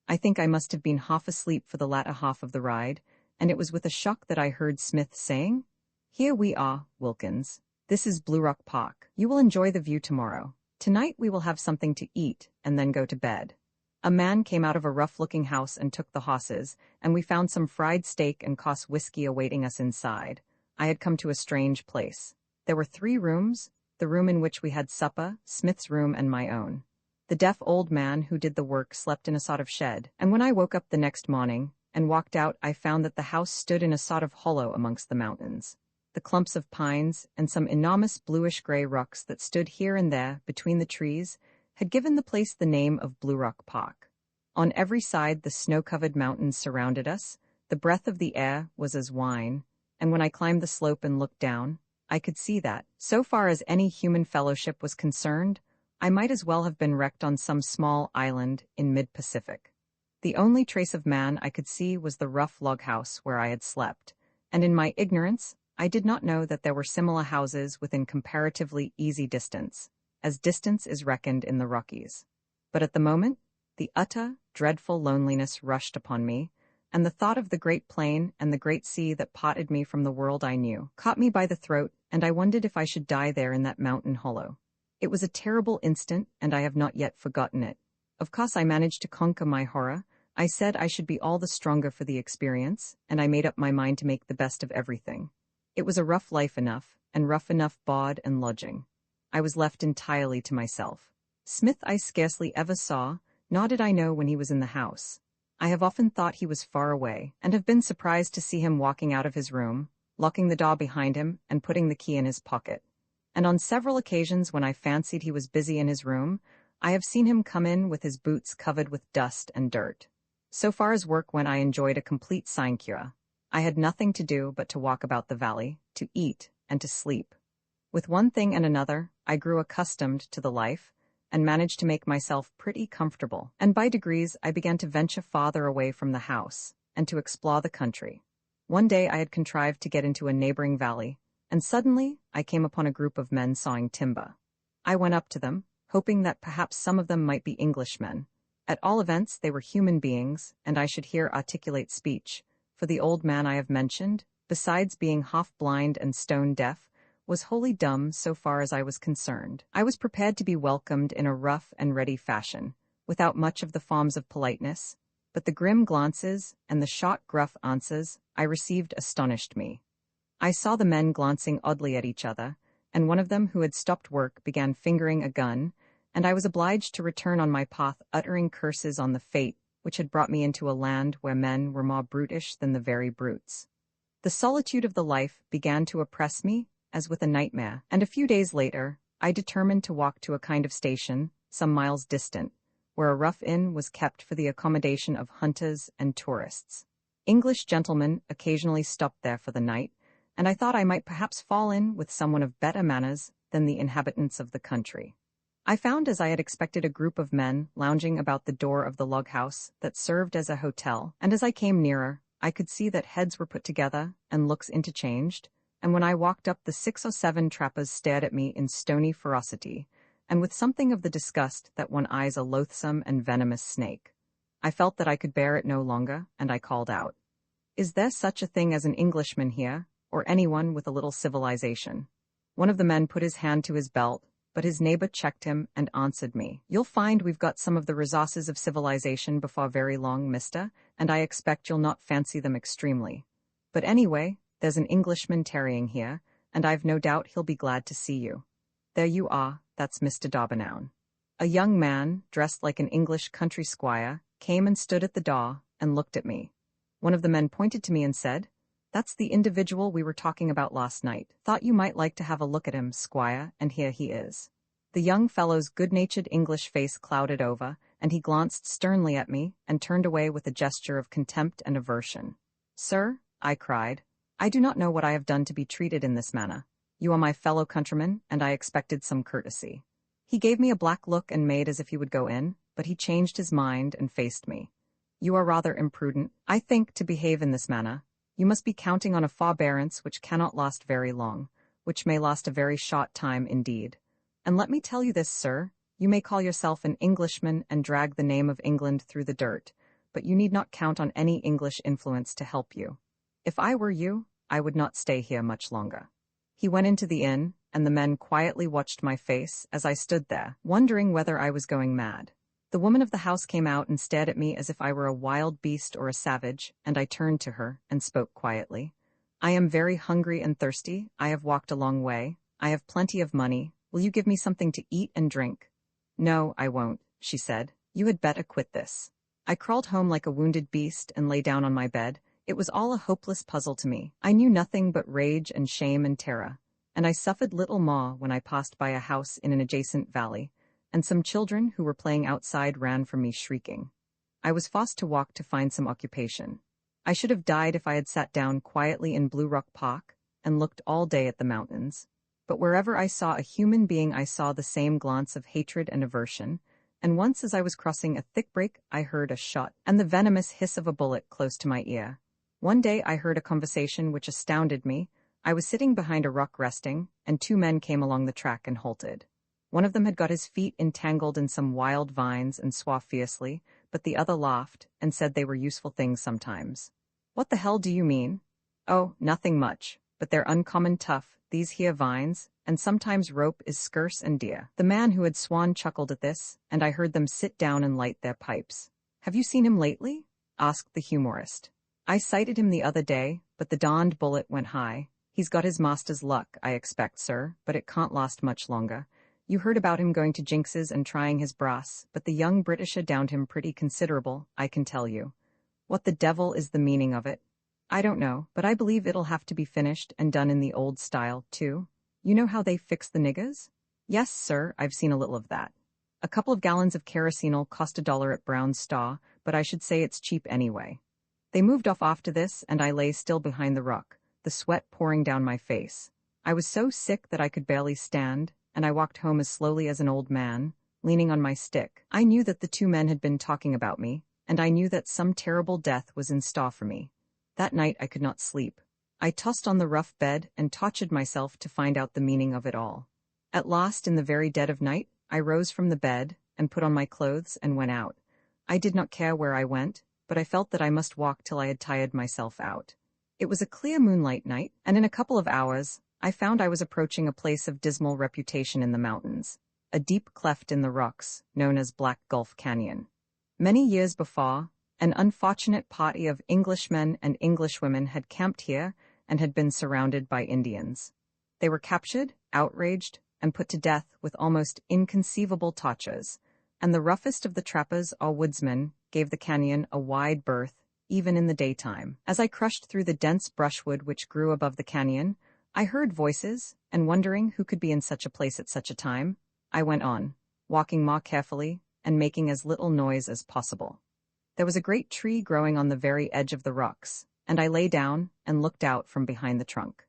I think I must have been half asleep for the latter half of the ride, and it was with a shock that I heard Smith saying, "Here we are, Wilkins. This is Blue Rock Park. You will enjoy the view tomorrow. Tonight we will have something to eat, and then go to bed." A man came out of a rough-looking house and took the horses, and we found some fried steak and Kos whiskey awaiting us inside. I had come to a strange place. There were 3 rooms, the room in which we had supper, Smith's room, and my own. The deaf old man who did the work slept in a sort of shed, and when I woke up the next morning and walked out, I found that the house stood in a sort of hollow amongst the mountains. The clumps of pines and some enormous bluish-gray rocks that stood here and there between the trees had given the place the name of Blue Rock Park. On every side the snow-covered mountains surrounded us, the breath of the air was as wine, and when I climbed the slope and looked down, I could see that, so far as any human fellowship was concerned, I might as well have been wrecked on some small island in mid-Pacific. The only trace of man I could see was the rough log house where I had slept, and in my ignorance, I did not know that there were similar houses within comparatively easy distance, as distance is reckoned in the Rockies. But at the moment, the utter, dreadful loneliness rushed upon me, and the thought of the great plain and the great sea that parted me from the world I knew caught me by the throat, and I wondered if I should die there in that mountain hollow. It was a terrible instant, and I have not yet forgotten it. Of course I managed to conquer my horror. I said I should be all the stronger for the experience, and I made up my mind to make the best of everything. It was a rough life enough, and rough enough board and lodging. I was left entirely to myself. Smith I scarcely ever saw, nor did I know when he was in the house. I have often thought he was far away, and have been surprised to see him walking out of his room, locking the door behind him and putting the key in his pocket. And on several occasions when I fancied he was busy in his room, I have seen him come in with his boots covered with dust and dirt. So far as work went, I enjoyed a complete sinecure. I had nothing to do but to walk about the valley, to eat, and to sleep. With one thing and another, I grew accustomed to the life, and managed to make myself pretty comfortable, and by degrees I began to venture farther away from the house, and to explore the country. One day I had contrived to get into a neighboring valley, and suddenly I came upon a group of men sawing timber. I went up to them, hoping that perhaps some of them might be Englishmen. At all events, they were human beings, and I should hear articulate speech, for the old man I have mentioned, besides being half-blind and stone-deaf, was wholly dumb so far as I was concerned. I was prepared to be welcomed in a rough and ready fashion, without much of the forms of politeness, but the grim glances and the short, gruff answers I received astonished me. I saw the men glancing oddly at each other, and one of them who had stopped work began fingering a gun, and I was obliged to return on my path uttering curses on the fate which had brought me into a land where men were more brutish than the very brutes. The solitude of the life began to oppress me, as with a nightmare, and a few days later, I determined to walk to a kind of station, some miles distant, where a rough inn was kept for the accommodation of hunters and tourists. English gentlemen occasionally stopped there for the night, and I thought I might perhaps fall in with someone of better manners than the inhabitants of the country. I found, as I had expected, a group of men lounging about the door of the log house that served as a hotel, and as I came nearer, I could see that heads were put together and looks interchanged, and when I walked up, the 6 or 7 trappers stared at me in stony ferocity, and with something of the disgust that one eyes a loathsome and venomous snake. I felt that I could bear it no longer, and I called out, "Is there such a thing as an Englishman here, or anyone with a little civilization?" One of the men put his hand to his belt, but his neighbor checked him and answered me, "You'll find we've got some of the resources of civilization before very long, mister, and I expect you'll not fancy them extremely. But anyway, there's an Englishman tarrying here, and I've no doubt he'll be glad to see you. There you are, that's Mr. Darbonown." A young man, dressed like an English country squire, came and stood at the door and looked at me. One of the men pointed to me and said, "That's the individual we were talking about last night. Thought you might like to have a look at him, squire, and here he is." The young fellow's good-natured English face clouded over, and he glanced sternly at me and turned away with a gesture of contempt and aversion. "Sir," I cried, "I do not know what I have done to be treated in this manner. You are my fellow countryman, and I expected some courtesy." He gave me a black look and made as if he would go in, but he changed his mind and faced me. "You are rather imprudent, I think, to behave in this manner. You must be counting on a forbearance which cannot last very long, which may last a very short time indeed. And let me tell you this, sir, you may call yourself an Englishman and drag the name of England through the dirt, but you need not count on any English influence to help you. If I were you, I would not stay here much longer." He went into the inn, and the men quietly watched my face as I stood there, wondering whether I was going mad. The woman of the house came out and stared at me as if I were a wild beast or a savage, and I turned to her and spoke quietly. "I am very hungry and thirsty. I have walked a long way. I have plenty of money. Will you give me something to eat and drink?" "No, I won't," she said. "You had better quit this." I crawled home like a wounded beast and lay down on my bed. It was all a hopeless puzzle to me. I knew nothing but rage and shame and terror, and I suffered little more when I passed by a house in an adjacent valley, and some children who were playing outside ran from me shrieking. I was forced to walk to find some occupation. I should have died if I had sat down quietly in Blue Rock Park and looked all day at the mountains. But wherever I saw a human being, I saw the same glance of hatred and aversion, and once as I was crossing a thick brake, I heard a shot and the venomous hiss of a bullet close to my ear. One day I heard a conversation which astounded me. I was sitting behind a rock resting, and 2 men came along the track and halted. One of them had got his feet entangled in some wild vines and swore fiercely, but the other laughed and said they were useful things sometimes. "What the hell do you mean?" "Oh, nothing much, but they're uncommon tough, these here vines, and sometimes rope is scarce and dear." The man who had sworn chuckled at this, and I heard them sit down and light their pipes. "Have you seen him lately?" asked the humorist. "I sighted him the other day, but the darned bullet went high. He's got his master's luck, I expect, sir, but it can't last much longer. You heard about him going to Jinx's and trying his brass, but the young Britisher downed him pretty considerable, I can tell you. What the devil is the meaning of it? I don't know, but I believe it'll have to be finished and done in the old style, too. You know how they fix the niggers?" "Yes, sir, I've seen a little of that. A couple of gallons of kerosene'll cost $1 at Brown's Staw, but I should say it's cheap anyway." They moved off after this, and I lay still behind the rock, the sweat pouring down my face. I was so sick that I could barely stand, and I walked home as slowly as an old man, leaning on my stick. I knew that the 2 men had been talking about me, and I knew that some terrible death was in store for me. That night I could not sleep. I tossed on the rough bed and tortured myself to find out the meaning of it all. At last, in the very dead of night, I rose from the bed and put on my clothes and went out. I did not care where I went, but I felt that I must walk till I had tired myself out. It was a clear moonlight night, and in a couple of hours, I found I was approaching a place of dismal reputation in the mountains, a deep cleft in the rocks, known as Black Gulf Canyon. Many years before, an unfortunate party of Englishmen and Englishwomen had camped here and had been surrounded by Indians. They were captured, outraged, and put to death with almost inconceivable tortures, and the roughest of the trappers or woodsmen gave the canyon a wide berth, even in the daytime. As I crushed through the dense brushwood which grew above the canyon, I heard voices, and wondering who could be in such a place at such a time, I went on, walking more carefully and making as little noise as possible. There was a great tree growing on the very edge of the rocks, and I lay down and looked out from behind the trunk.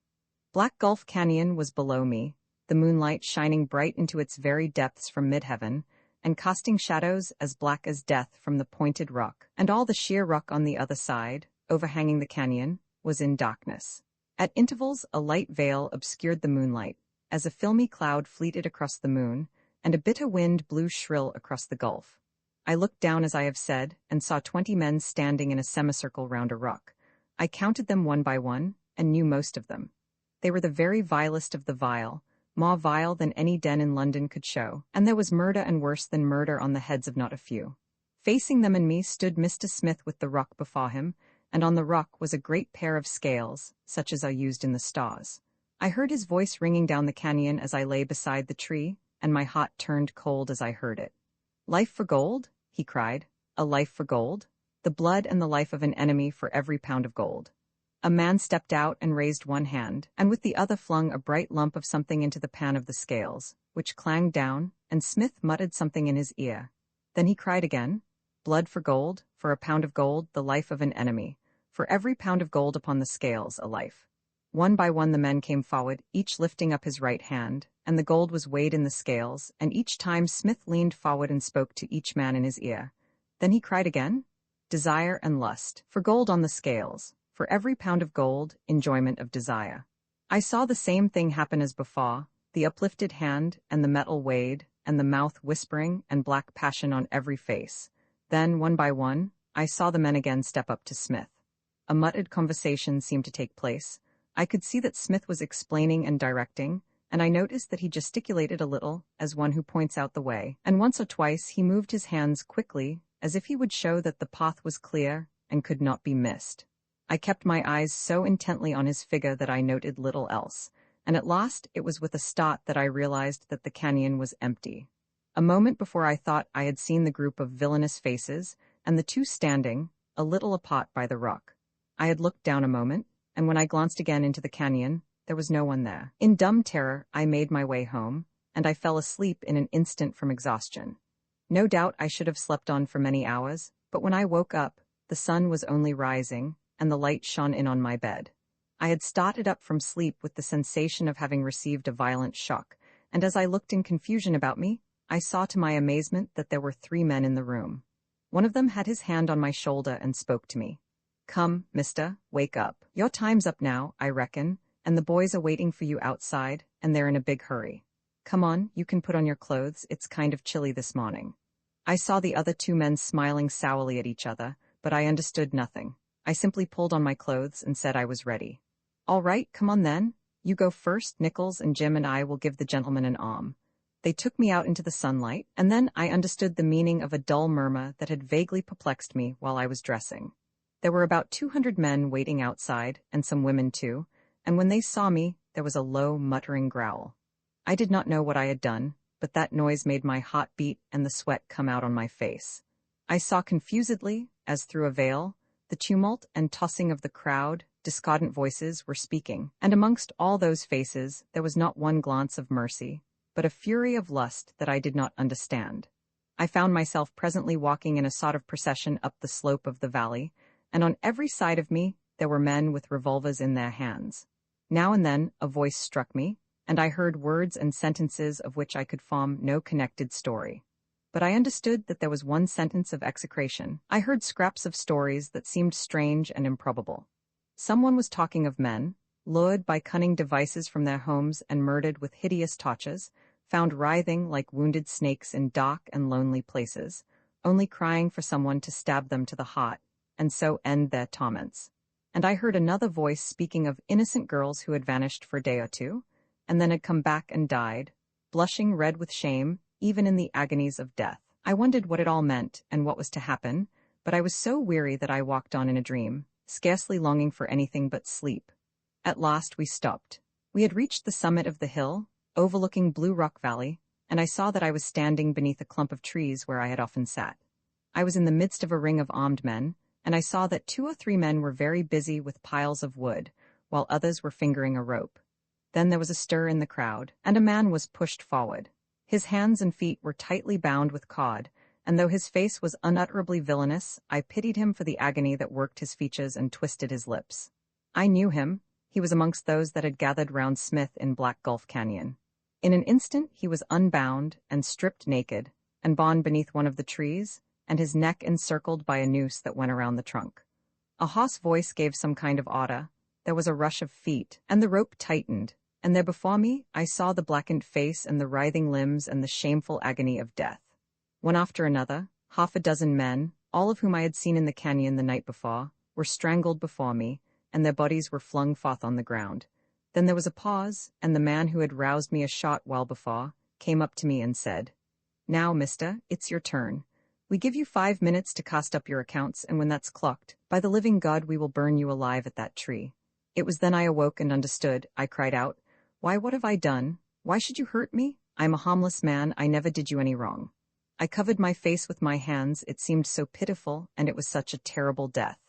Black Gulf Canyon was below me, the moonlight shining bright into its very depths from mid-heaven, and casting shadows as black as death from the pointed rock, and all the sheer rock on the other side, overhanging the canyon, was in darkness. At intervals a light veil obscured the moonlight, as a filmy cloud fleeted across the moon, and a bitter wind blew shrill across the gulf. I looked down as I have said, and saw 20 men standing in a semicircle round a rock. I counted them one by one, and knew most of them. They were the very vilest of the vile, more vile than any den in London could show, and there was murder and worse than murder on the heads of not a few. Facing them and me stood Mr. Smith with the rock before him, and on the rock was a great pair of scales, such as are used in the stars. I heard his voice ringing down the canyon as I lay beside the tree, and my heart turned cold as I heard it. "Life for gold?" he cried. "A life for gold? The blood and the life of an enemy for every pound of gold." A man stepped out and raised one hand, and with the other flung a bright lump of something into the pan of the scales, which clanged down, and Smith muttered something in his ear. Then he cried again, "Blood for gold, for a pound of gold, the life of an enemy. For every pound of gold upon the scales, a life." One by one the men came forward, each lifting up his right hand, and the gold was weighed in the scales, and each time Smith leaned forward and spoke to each man in his ear. Then he cried again, "Desire and lust, for gold on the scales. For every pound of gold, enjoyment of desire." I saw the same thing happen as before, the uplifted hand and the metal weighed, and the mouth whispering and black passion on every face. Then, one by one, I saw the men again step up to Smith. A muttered conversation seemed to take place. I could see that Smith was explaining and directing, and I noticed that he gesticulated a little, as one who points out the way, and once or twice he moved his hands quickly, as if he would show that the path was clear and could not be missed. I kept my eyes so intently on his figure that I noted little else, and at last it was with a start that I realized that the canyon was empty. A moment before I thought I had seen the group of villainous faces, and the two standing, a little apart by the rock. I had looked down a moment, and when I glanced again into the canyon, there was no one there. In dumb terror, I made my way home, and I fell asleep in an instant from exhaustion. No doubt I should have slept on for many hours, but when I woke up, the sun was only rising, and the light shone in on my bed. I had started up from sleep with the sensation of having received a violent shock, and as I looked in confusion about me, I saw to my amazement that there were 3 men in the room. One of them had his hand on my shoulder and spoke to me. "Come, mister, wake up. Your time's up now, I reckon, and the boys are waiting for you outside, and they're in a big hurry. Come on, you can put on your clothes, it's kind of chilly this morning." I saw the other 2 men smiling sourly at each other, but I understood nothing. I simply pulled on my clothes and said I was ready. "All right, come on then. You go first, Nichols, and Jim and I will give the gentleman an arm." They took me out into the sunlight, and then I understood the meaning of a dull murmur that had vaguely perplexed me while I was dressing. There were about 200 men waiting outside, and some women too, and when they saw me, there was a low, muttering growl. I did not know what I had done, but that noise made my heart beat and the sweat come out on my face. I saw confusedly, as through a veil, the tumult and tossing of the crowd, discordant voices were speaking, and amongst all those faces there was not one glance of mercy, but a fury of lust that I did not understand. I found myself presently walking in a sort of procession up the slope of the valley, and on every side of me there were men with revolvers in their hands. Now and then a voice struck me, and I heard words and sentences of which I could form no connected story. But I understood that there was one sentence of execration. I heard scraps of stories that seemed strange and improbable. Someone was talking of men, lured by cunning devices from their homes and murdered with hideous tortures, found writhing like wounded snakes in dark and lonely places, only crying for someone to stab them to the heart, and so end their torments. And I heard another voice speaking of innocent girls who had vanished for a day or two, and then had come back and died, blushing red with shame, even in the agonies of death. I wondered what it all meant and what was to happen, but I was so weary that I walked on in a dream, scarcely longing for anything but sleep. At last we stopped. We had reached the summit of the hill, overlooking Blue Rock Valley, and I saw that I was standing beneath a clump of trees where I had often sat. I was in the midst of a ring of armed men, and I saw that 2 or 3 men were very busy with piles of wood, while others were fingering a rope. Then there was a stir in the crowd, and a man was pushed forward. His hands and feet were tightly bound with cord, and though his face was unutterably villainous, I pitied him for the agony that worked his features and twisted his lips. I knew him. He was amongst those that had gathered round Smith in Black Gulf Canyon. In an instant he was unbound and stripped naked, and bound beneath one of the trees, and his neck encircled by a noose that went around the trunk. A hoarse voice gave some kind of order. There was a rush of feet, and the rope tightened, and there before me I saw the blackened face and the writhing limbs and the shameful agony of death. One after another, 6 men, all of whom I had seen in the canyon the night before, were strangled before me, and their bodies were flung forth on the ground. Then there was a pause, and the man who had roused me a shot while before came up to me and said, "Now, mister, it's your turn. We give you 5 minutes to cast up your accounts, and when that's clocked, by the living God we will burn you alive at that tree." It was then I awoke and understood. I cried out, "Why, what have I done? Why should you hurt me? I'm a harmless man, I never did you any wrong." I covered my face with my hands, it seemed so pitiful, and it was such a terrible death.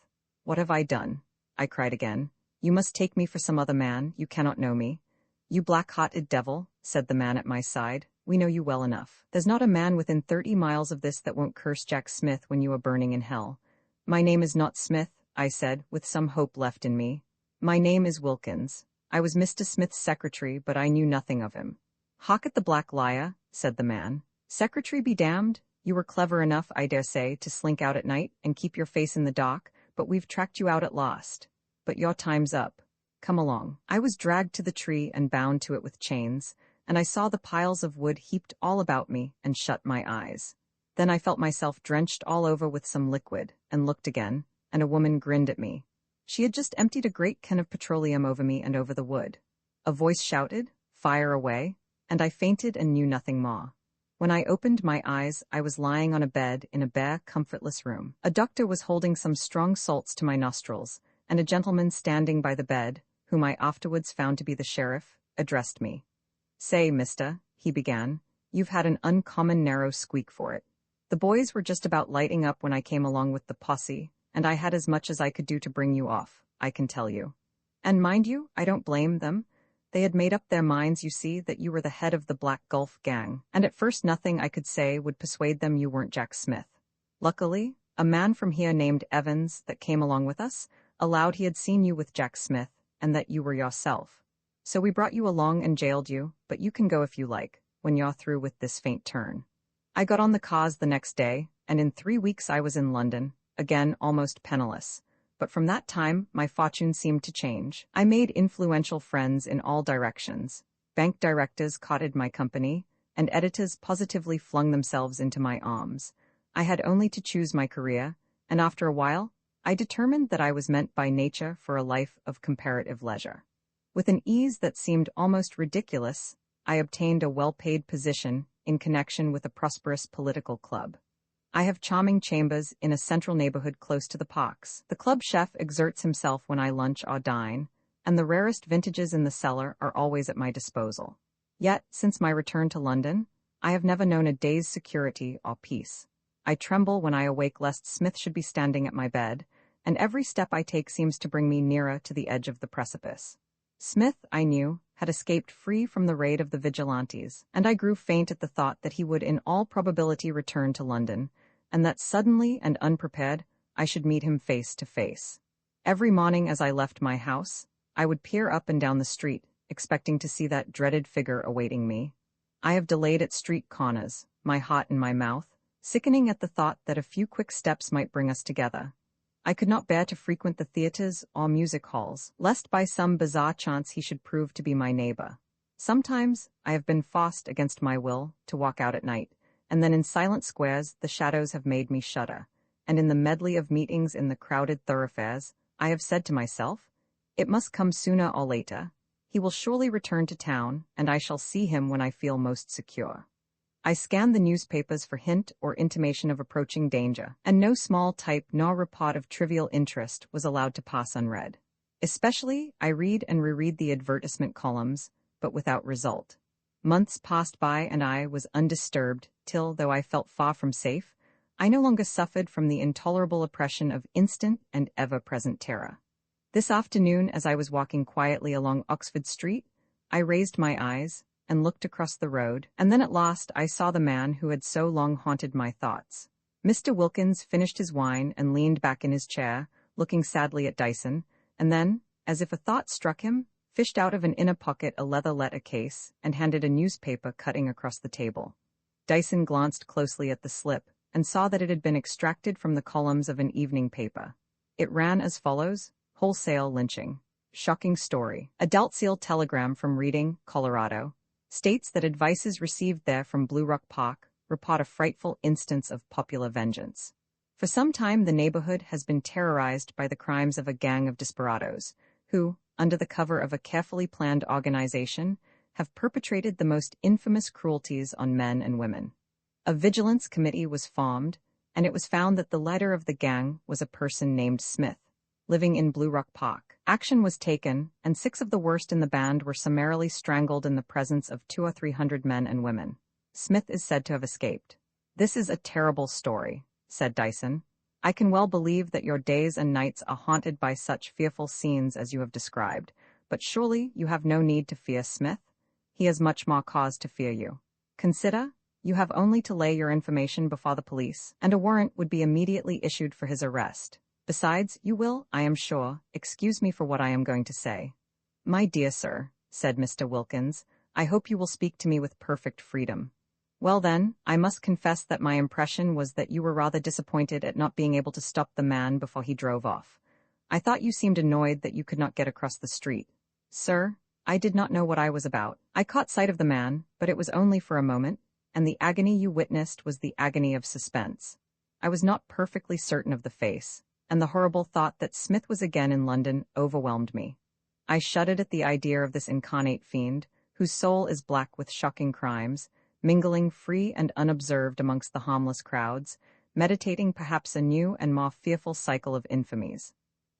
"What have I done?" I cried again. "You must take me for some other man, you cannot know me." "You black-hearted devil," said the man at my side, "we know you well enough. There's not a man within 30 miles of this that won't curse Jack Smith when you are burning in hell." "My name is not Smith," I said, with some hope left in me. "My name is Wilkins. I was Mr. Smith's secretary, but I knew nothing of him." "Hark at the black liar," said the man. "Secretary be damned. You were clever enough, I dare say, to slink out at night and keep your face in the dark, but we've tracked you out at last. But your time's up. Come along." I was dragged to the tree and bound to it with chains, and I saw the piles of wood heaped all about me and shut my eyes. Then I felt myself drenched all over with some liquid, and looked again, and a woman grinned at me. She had just emptied a great can of petroleum over me and over the wood. A voice shouted, "Fire away," and I fainted and knew nothing more. When I opened my eyes, I was lying on a bed in a bare, comfortless room. A doctor was holding some strong salts to my nostrils, and a gentleman standing by the bed, whom I afterwards found to be the sheriff, addressed me. "Say, mister," he began, "you've had an uncommon narrow squeak for it. The boys were just about lighting up when I came along with the posse, and I had as much as I could do to bring you off, I can tell you. And mind you, I don't blame them. They had made up their minds, you see, that you were the head of the Black Gulf gang, and at first nothing I could say would persuade them you weren't Jack Smith. Luckily, a man from here named Evans that came along with us allowed he had seen you with Jack Smith, and that you were yourself. So we brought you along and jailed you, but you can go if you like, when you're through with this faint turn." I got on the cars the next day, and in 3 weeks I was in London, again almost penniless. But from that time, my fortune seemed to change. I made influential friends in all directions. Bank directors courted my company, and editors positively flung themselves into my arms. I had only to choose my career, and after a while, I determined that I was meant by nature for a life of comparative leisure. With an ease that seemed almost ridiculous, I obtained a well-paid position in connection with a prosperous political club. I have charming chambers in a central neighborhood close to the parks. The club chef exerts himself when I lunch or dine, and the rarest vintages in the cellar are always at my disposal. Yet, since my return to London, I have never known a day's security or peace. I tremble when I awake lest Smith should be standing at my bed, and every step I take seems to bring me nearer to the edge of the precipice. Smith, I knew, had escaped free from the raid of the vigilantes, and I grew faint at the thought that he would in all probability return to London, and that suddenly and unprepared I should meet him face to face. Every morning as I left my house, I would peer up and down the street, expecting to see that dreaded figure awaiting me. I have delayed at street corners, my heart in my mouth, sickening at the thought that a few quick steps might bring us together. I could not bear to frequent the theaters or music halls, lest by some bizarre chance he should prove to be my neighbor. Sometimes I have been forced against my will to walk out at night, and then in silent squares the shadows have made me shudder, and in the medley of meetings in the crowded thoroughfares, I have said to myself, "It must come sooner or later. He will surely return to town, and I shall see him when I feel most secure." I scanned the newspapers for hint or intimation of approaching danger, and no small type nor report of trivial interest was allowed to pass unread. Especially, I read and reread the advertisement columns, but without result. Months passed by and I was undisturbed, till, though I felt far from safe, I no longer suffered from the intolerable oppression of instant and ever-present terror. This afternoon, as I was walking quietly along Oxford Street, I raised my eyes and looked across the road, and then at last I saw the man who had so long haunted my thoughts. Mr. Wilkins finished his wine and leaned back in his chair, looking sadly at Dyson, and then, as if a thought struck him, fished out of an inner pocket a leather letter case and handed a newspaper cutting across the table. Dyson glanced closely at the slip and saw that it had been extracted from the columns of an evening paper. It ran as follows: wholesale lynching. Shocking story. Adult sealed telegram from Reading, Colorado, states that advices received there from Blue Rock Park report a frightful instance of popular vengeance. For some time the neighborhood has been terrorized by the crimes of a gang of desperados, who, under the cover of a carefully planned organization, have perpetrated the most infamous cruelties on men and women. A vigilance committee was formed, and it was found that the leader of the gang was a person named Smith, living in Blue Rock Park. Action was taken, and 6 of the worst in the band were summarily strangled in the presence of 200 or 300 men and women. Smith is said to have escaped. "This is a terrible story," said Dyson. "I can well believe that your days and nights are haunted by such fearful scenes as you have described, but surely you have no need to fear Smith. He has much more cause to fear you. Consider, you have only to lay your information before the police, and a warrant would be immediately issued for his arrest. Besides, you will, I am sure, excuse me for what I am going to say." "My dear sir," said Mr. Wilkins, "I hope you will speak to me with perfect freedom." "Well then, I must confess that my impression was that you were rather disappointed at not being able to stop the man before he drove off. I thought you seemed annoyed that you could not get across the street." "Sir, I did not know what I was about. I caught sight of the man, but it was only for a moment, and the agony you witnessed was the agony of suspense. I was not perfectly certain of the face, and the horrible thought that Smith was again in London overwhelmed me. I shuddered at the idea of this incarnate fiend, whose soul is black with shocking crimes, mingling free and unobserved amongst the harmless crowds, meditating perhaps a new and more fearful cycle of infamies.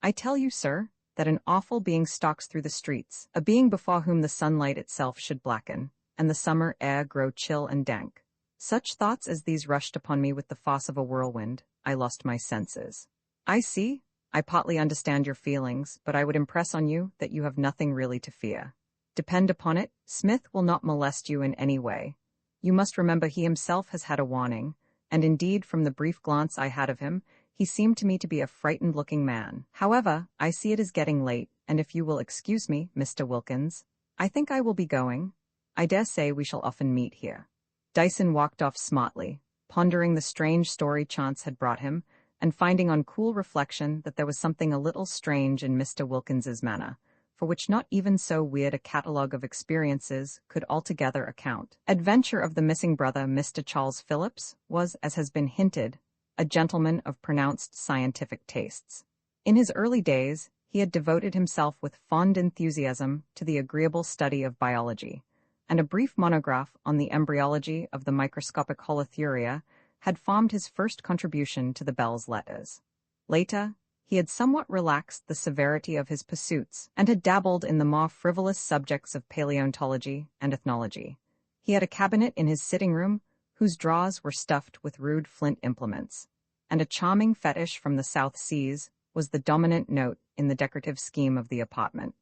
I tell you, sir, that an awful being stalks through the streets, a being before whom the sunlight itself should blacken, and the summer air grow chill and dank. Such thoughts as these rushed upon me with the force of a whirlwind. I lost my senses. I see, I partly understand your feelings, but I would impress on you that you have nothing really to fear. Depend upon it, Smith will not molest you in any way. You must remember he himself has had a warning, and indeed from the brief glance I had of him, he seemed to me to be a frightened-looking man. However, I see it is getting late, and if you will excuse me, Mr. Wilkins, I think I will be going. I dare say we shall often meet here." Dyson walked off smartly, pondering the strange story chance had brought him, and finding on cool reflection that there was something a little strange in Mr. Wilkins's manner, for which not even so weird a catalogue of experiences could altogether account. Adventure of the missing brother, Mr. Charles Phillips, was, as has been hinted, a gentleman of pronounced scientific tastes. In his early days, he had devoted himself with fond enthusiasm to the agreeable study of biology, and a brief monograph on the embryology of the microscopic holothuriea had formed his first contribution to the Bell's letters. Later, he had somewhat relaxed the severity of his pursuits and had dabbled in the more frivolous subjects of paleontology and ethnology. He had a cabinet in his sitting room whose drawers were stuffed with rude flint implements, and a charming fetish from the South Seas was the dominant note in the decorative scheme of the apartment.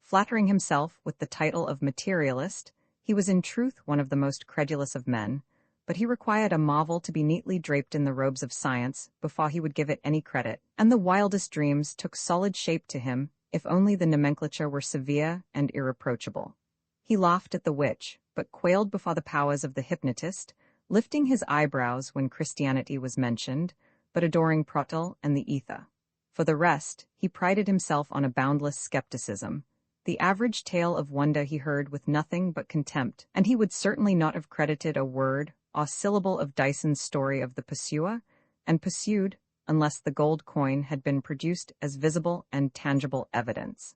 Flattering himself with the title of materialist, he was in truth one of the most credulous of men, but he required a marvel to be neatly draped in the robes of science before he would give it any credit, and the wildest dreams took solid shape to him if only the nomenclature were severe and irreproachable. He laughed at the witch, but quailed before the powers of the hypnotist, lifting his eyebrows when Christianity was mentioned, but adoring Protel and the ether. For the rest, he prided himself on a boundless skepticism. The average tale of wonder he heard with nothing but contempt, and he would certainly not have credited a word or syllable of Dyson's story of the pursuer, and pursued, unless the gold coin had been produced as visible and tangible evidence.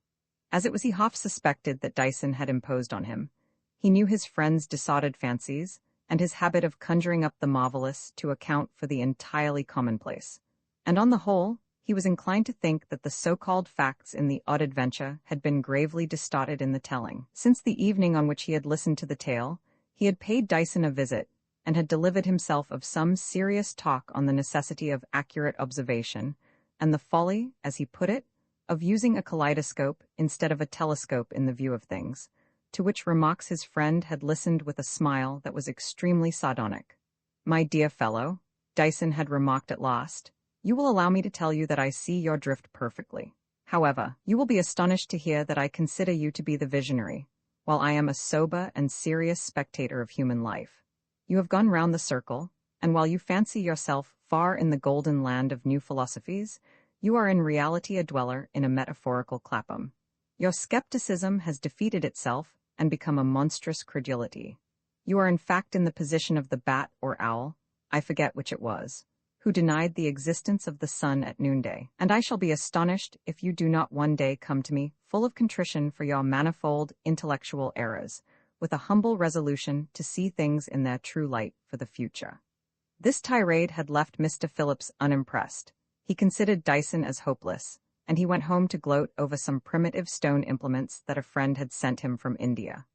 As it was he half suspected that Dyson had imposed on him. He knew his friend's disordered fancies, and his habit of conjuring up the marvelous to account for the entirely commonplace. And on the whole, he was inclined to think that the so-called facts in the odd adventure had been gravely distorted in the telling. Since the evening on which he had listened to the tale, He had paid Dyson a visit, and had delivered himself of some serious talk on the necessity of accurate observation, and the folly, as he put it, of using a kaleidoscope instead of a telescope in the view of things, to which remarks his friend had listened with a smile that was extremely sardonic. "My dear fellow," Dyson had remarked at last, "you will allow me to tell you that I see your drift perfectly. However, you will be astonished to hear that I consider you to be the visionary, while I am a sober and serious spectator of human life. You have gone round the circle, and while you fancy yourself far in the golden land of new philosophies, you are in reality a dweller in a metaphorical Clapham. Your skepticism has defeated itself and become a monstrous credulity. You are in fact in the position of the bat or owl, I forget which it was, who denied the existence of the sun at noonday, and I shall be astonished if you do not one day come to me full of contrition for your manifold intellectual errors, with a humble resolution to see things in their true light for the future." This tirade had left Mr. Phillips unimpressed. He considered Dyson as hopeless, and he went home to gloat over some primitive stone implements that a friend had sent him from India.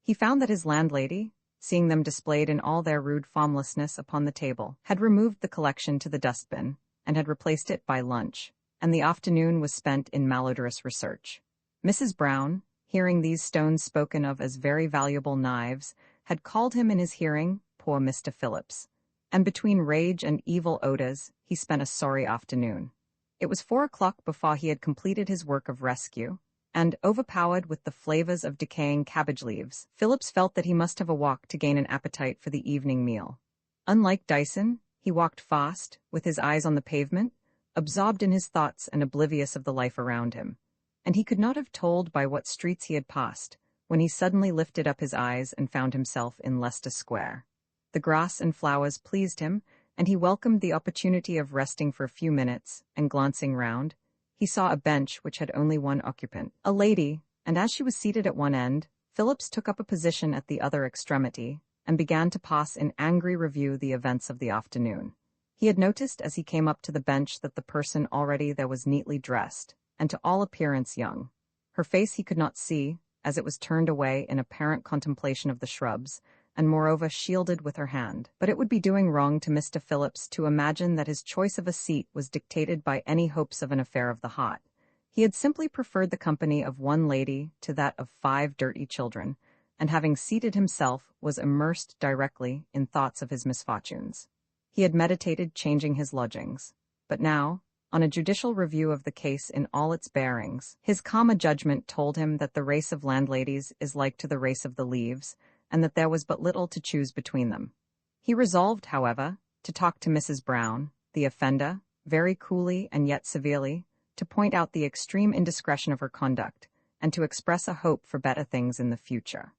He found that his landlady, seeing them displayed in all their rude formlessness upon the table, had removed the collection to the dustbin, and had replaced it by lunch, and the afternoon was spent in malodorous research. Mrs. Brown, hearing these stones spoken of as very valuable knives, had called him in his hearing poor Mr. Phillips, and between rage and evil odors he spent a sorry afternoon. It was 4 o'clock before he had completed his work of rescue, and, overpowered with the flavors of decaying cabbage leaves, Phillips felt that he must have a walk to gain an appetite for the evening meal. Unlike Dyson, he walked fast, with his eyes on the pavement, absorbed in his thoughts and oblivious of the life around him, and he could not have told by what streets he had passed, when he suddenly lifted up his eyes and found himself in Leicester Square. The grass and flowers pleased him, and he welcomed the opportunity of resting for a few minutes, and glancing round, he saw a bench which had only one occupant, a lady, and as she was seated at one end, Phillips took up a position at the other extremity, and began to pass in angry review the events of the afternoon. He had noticed as he came up to the bench that the person already there was neatly dressed, and to all appearance young. Her face he could not see, as it was turned away in apparent contemplation of the shrubs, and moreover shielded with her hand. But it would be doing wrong to Mr. Phillips to imagine that his choice of a seat was dictated by any hopes of an affair of the heart. He had simply preferred the company of one lady to that of 5 dirty children, and having seated himself was immersed directly in thoughts of his misfortunes. He had meditated changing his lodgings, but now, on a judicial review of the case in all its bearings, his calmer judgment told him that the race of landladies is like to the race of the leaves, and that there was but little to choose between them. He resolved, however, to talk to Mrs. Brown, the offender, very coolly and yet severely, to point out the extreme indiscretion of her conduct, and to express a hope for better things in the future.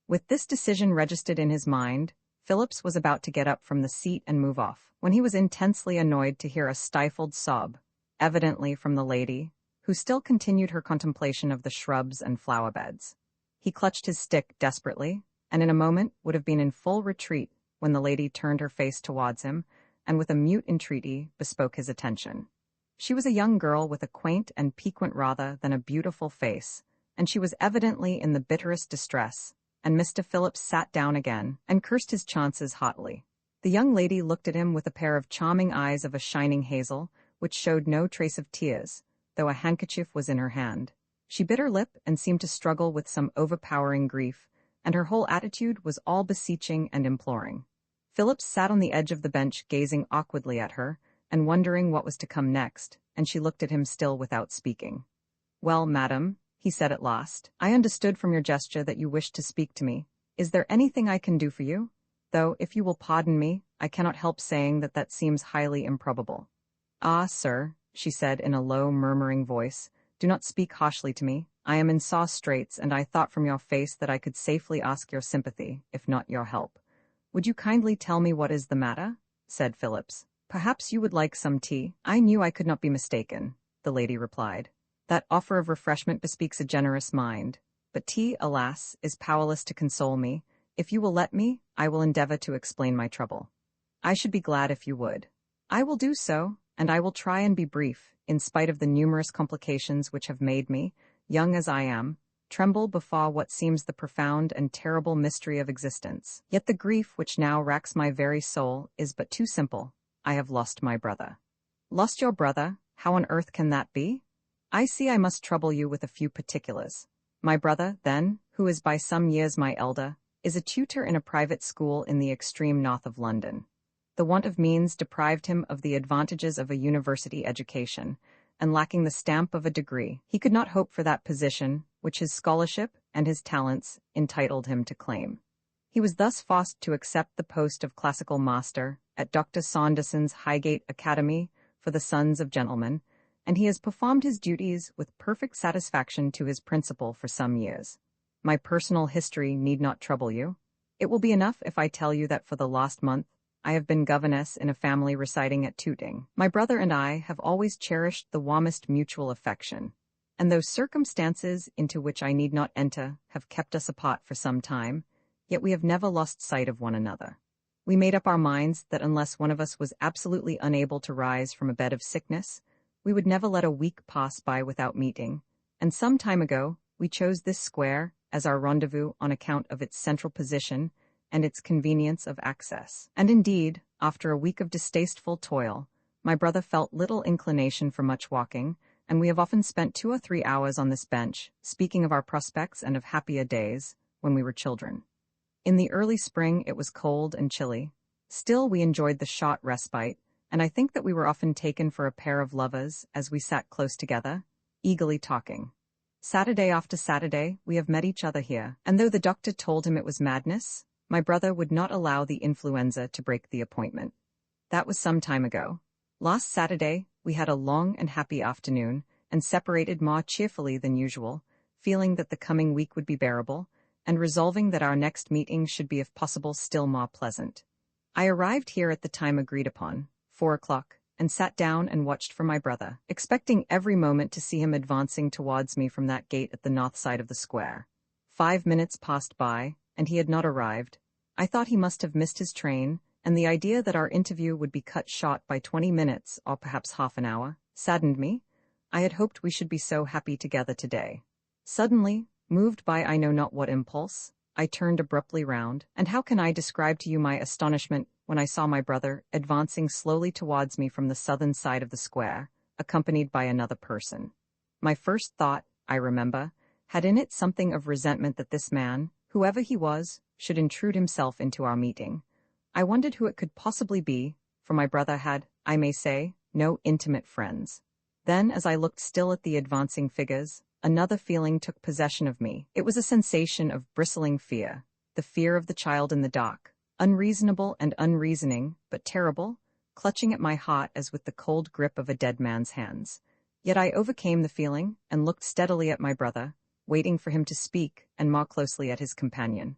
With this decision registered in his mind, Phillips was about to get up from the seat and move off, when he was intensely annoyed to hear a stifled sob, evidently from the lady, who still continued her contemplation of the shrubs and flower beds. He clutched his stick desperately, and in a moment would have been in full retreat when the lady turned her face towards him, and with a mute entreaty bespoke his attention. She was a young girl with a quaint and piquant rather than a beautiful face, and she was evidently in the bitterest distress, and Mr. Phillips sat down again and cursed his chances hotly. The young lady looked at him with a pair of charming eyes of a shining hazel, which showed no trace of tears, though a handkerchief was in her hand. She bit her lip and seemed to struggle with some overpowering grief, and her whole attitude was all beseeching and imploring. Phillips sat on the edge of the bench gazing awkwardly at her, and wondering what was to come next, and she looked at him still without speaking. "Well, madam," he said at last, "I understood from your gesture that you wished to speak to me. Is there anything I can do for you? Though, if you will pardon me, I cannot help saying that that seems highly improbable." "Ah, sir," she said in a low, murmuring voice, "do not speak harshly to me. I am in sore straits, and I thought from your face that I could safely ask your sympathy, if not your help." "Would you kindly tell me what is the matter?" said Phillips. "Perhaps you would like some tea." "I knew I could not be mistaken," the lady replied. "That offer of refreshment bespeaks a generous mind. But tea, alas, is powerless to console me. If you will let me, I will endeavor to explain my trouble." "I should be glad if you would." "I will do so, and I will try and be brief, in spite of the numerous complications which have made me, young as I am, tremble before what seems the profound and terrible mystery of existence. Yet the grief which now racks my very soul is but too simple. I have lost my brother. Lost your brother? How on earth can that be? I see I must trouble you with a few particulars. My brother, then, who is by some years my elder, is a tutor in a private school in the extreme north of London. The want of means deprived him of the advantages of a university education, and lacking the stamp of a degree, he could not hope for that position which his scholarship and his talents entitled him to claim. He was thus forced to accept the post of classical master at Dr. Saunderson's Highgate Academy for the Sons of Gentlemen, and he has performed his duties with perfect satisfaction to his principal for some years. My personal history need not trouble you. It will be enough if I tell you that for the last month, I have been governess in a family residing at Tooting. My brother and I have always cherished the warmest mutual affection, and those circumstances into which I need not enter have kept us apart for some time, yet we have never lost sight of one another. We made up our minds that unless one of us was absolutely unable to rise from a bed of sickness, we would never let a week pass by without meeting, and some time ago we chose this square as our rendezvous on account of its central position and its convenience of access. And indeed, after a week of distasteful toil, my brother felt little inclination for much walking, and we have often spent 2 or 3 hours on this bench, speaking of our prospects and of happier days when we were children. In the early spring it was cold and chilly. Still we enjoyed the short respite, and I think that we were often taken for a pair of lovers as we sat close together, eagerly talking. Saturday after Saturday we have met each other here, and though the doctor told him it was madness, my brother would not allow the influenza to break the appointment. That was some time ago. Last Saturday we had a long and happy afternoon, and separated more cheerfully than usual, feeling that the coming week would be bearable, and resolving that our next meeting should be if possible still more pleasant. I arrived here at the time agreed upon, 4 o'clock, and sat down and watched for my brother, expecting every moment to see him advancing towards me from that gate at the north side of the square. 5 minutes passed by, and he had not arrived. I thought he must have missed his train, and the idea that our interview would be cut short by 20 minutes or perhaps half an hour saddened me. I had hoped we should be so happy together today. Suddenly, moved by I know not what impulse, I turned abruptly round, and how can I describe to you my astonishment when I saw my brother advancing slowly towards me from the southern side of the square, accompanied by another person. My first thought, I remember, had in it something of resentment that this man, whoever he was, should intrude himself into our meeting. I wondered who it could possibly be, for my brother had, I may say, no intimate friends. Then, as I looked still at the advancing figures, another feeling took possession of me. It was a sensation of bristling fear, the fear of the child in the dark, unreasonable and unreasoning, but terrible, clutching at my heart as with the cold grip of a dead man's hands. Yet I overcame the feeling and looked steadily at my brother, waiting for him to speak, and more closely at his companion.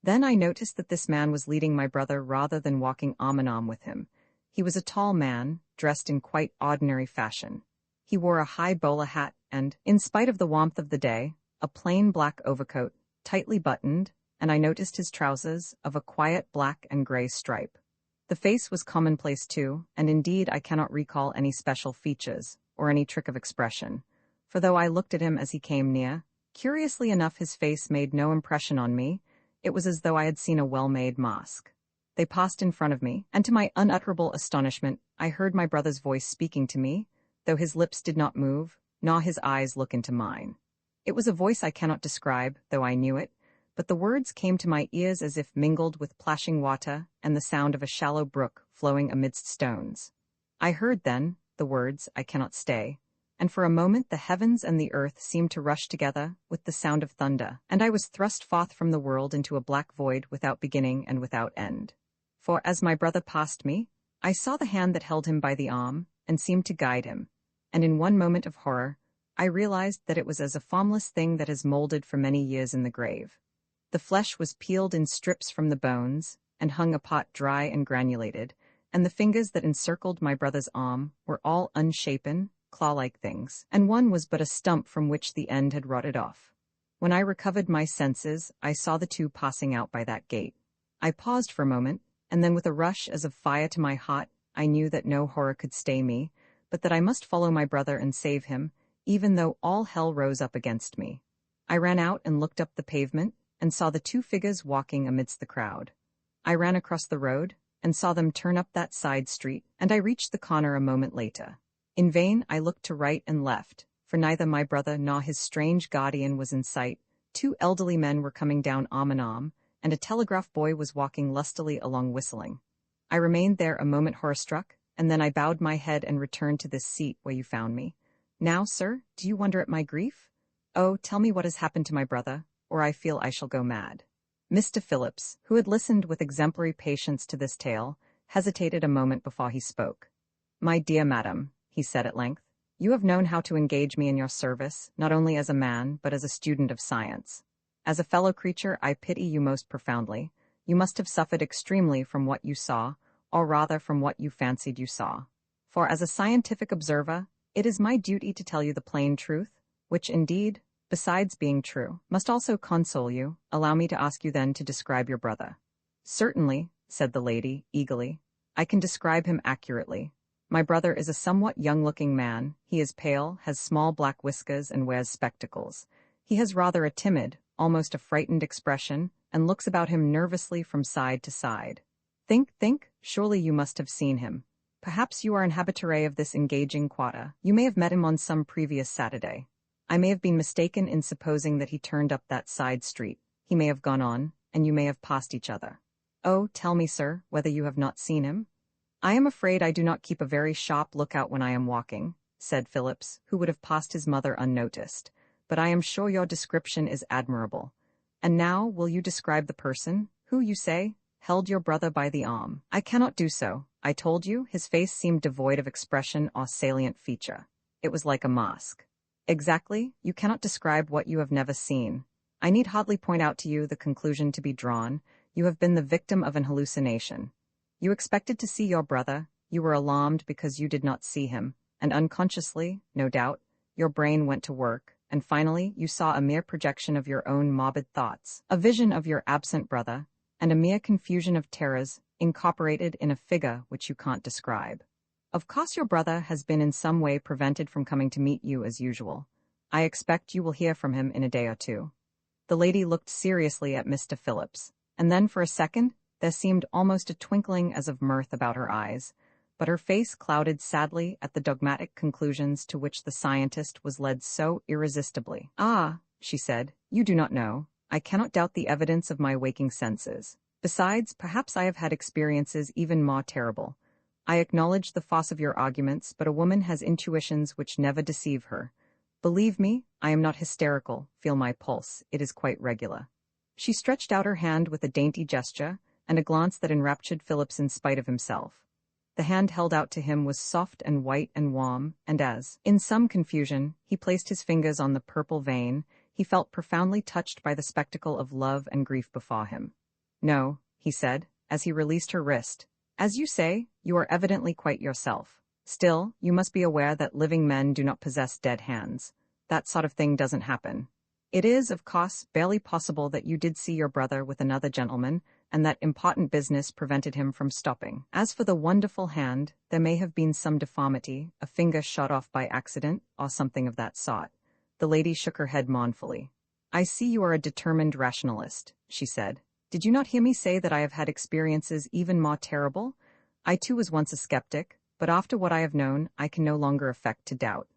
Then I noticed that this man was leading my brother rather than walking arm in arm with him. He was a tall man, dressed in quite ordinary fashion. He wore a high bowler hat and, in spite of the warmth of the day, a plain black overcoat, tightly buttoned, and I noticed his trousers of a quiet black and gray stripe. The face was commonplace too, and indeed I cannot recall any special features or any trick of expression, for though I looked at him as he came near, curiously enough his face made no impression on me. It was as though I had seen a well-made mask. They passed in front of me, and to my unutterable astonishment, I heard my brother's voice speaking to me, though his lips did not move, nor his eyes look into mine. It was a voice I cannot describe, though I knew it, but the words came to my ears as if mingled with plashing water and the sound of a shallow brook flowing amidst stones. I heard then the words, "I cannot stay," and for a moment the heavens and the earth seemed to rush together with the sound of thunder, and I was thrust forth from the world into a black void without beginning and without end. For as my brother passed me, I saw the hand that held him by the arm and seemed to guide him, and in one moment of horror, I realized that it was as a formless thing that has molded for many years in the grave. The flesh was peeled in strips from the bones and hung apart dry and granulated, and the fingers that encircled my brother's arm were all unshapen, claw-like things, and one was but a stump from which the end had rotted off. When I recovered my senses, I saw the two passing out by that gate. I paused for a moment, and then with a rush as of fire to my heart, I knew that no horror could stay me, but that I must follow my brother and save him, even though all hell rose up against me. I ran out and looked up the pavement, and saw the two figures walking amidst the crowd. I ran across the road, and saw them turn up that side street, and I reached the corner a moment later. In vain I looked to right and left, for neither my brother nor his strange guardian was in sight. Two elderly men were coming down arm in arm, and a telegraph boy was walking lustily along whistling. I remained there a moment horror-struck, and then I bowed my head and returned to this seat where you found me. Now, sir, do you wonder at my grief? Oh, tell me what has happened to my brother, or I feel I shall go mad. Mr. Phillips, who had listened with exemplary patience to this tale, hesitated a moment before he spoke. My dear madam, he said at length, you have known how to engage me in your service, not only as a man, but as a student of science. As a fellow creature, I pity you most profoundly. You must have suffered extremely from what you saw, or rather from what you fancied you saw. For as a scientific observer, it is my duty to tell you the plain truth, which indeed, besides being true, must also console you. Allow me to ask you then to describe your brother. Certainly, said the lady, eagerly. I can describe him accurately. My brother is a somewhat young-looking man. He is pale, has small black whiskers, and wears spectacles. He has rather a timid, almost a frightened expression, and looks about him nervously from side to side. Think, surely you must have seen him. Perhaps you are an habitué of this engaging quarter. You may have met him on some previous Saturday. I may have been mistaken in supposing that he turned up that side street. He may have gone on, and you may have passed each other. Oh, tell me, sir, whether you have not seen him? I am afraid I do not keep a very sharp lookout when I am walking, said Phillips, who would have passed his mother unnoticed. But I am sure your description is admirable. And now will you describe the person, who, you say, held your brother by the arm? I cannot do so. I told you, his face seemed devoid of expression or salient feature. It was like a mask. Exactly, you cannot describe what you have never seen. I need hardly point out to you the conclusion to be drawn. You have been the victim of an hallucination. You expected to see your brother, you were alarmed because you did not see him, and unconsciously, no doubt, your brain went to work, and finally you saw a mere projection of your own morbid thoughts, a vision of your absent brother, and a mere confusion of terrors incorporated in a figure which you can't describe. Of course your brother has been in some way prevented from coming to meet you as usual. I expect you will hear from him in a day or two. The lady looked seriously at Mr. Phillips, and then for a second there seemed almost a twinkling as of mirth about her eyes, but her face clouded sadly at the dogmatic conclusions to which the scientist was led so irresistibly. Ah, she said, you do not know. I cannot doubt the evidence of my waking senses. Besides, perhaps I have had experiences even more terrible. I acknowledge the force of your arguments, but a woman has intuitions which never deceive her. Believe me, I am not hysterical. Feel my pulse. It is quite regular. She stretched out her hand with a dainty gesture, and a glance that enraptured Phillips in spite of himself. The hand held out to him was soft and white and warm, and as, in some confusion, he placed his fingers on the purple vein, he felt profoundly touched by the spectacle of love and grief before him. No, he said, as he released her wrist. As you say, you are evidently quite yourself. Still, you must be aware that living men do not possess dead hands. That sort of thing doesn't happen. It is, of course, barely possible that you did see your brother with another gentleman, and that important business prevented him from stopping. As for the wonderful hand, there may have been some deformity, a finger shot off by accident, or something of that sort. The lady shook her head mournfully. I see you are a determined rationalist, she said. Did you not hear me say that I have had experiences even more terrible? I too was once a skeptic, but after what I have known, I can no longer affect to doubt.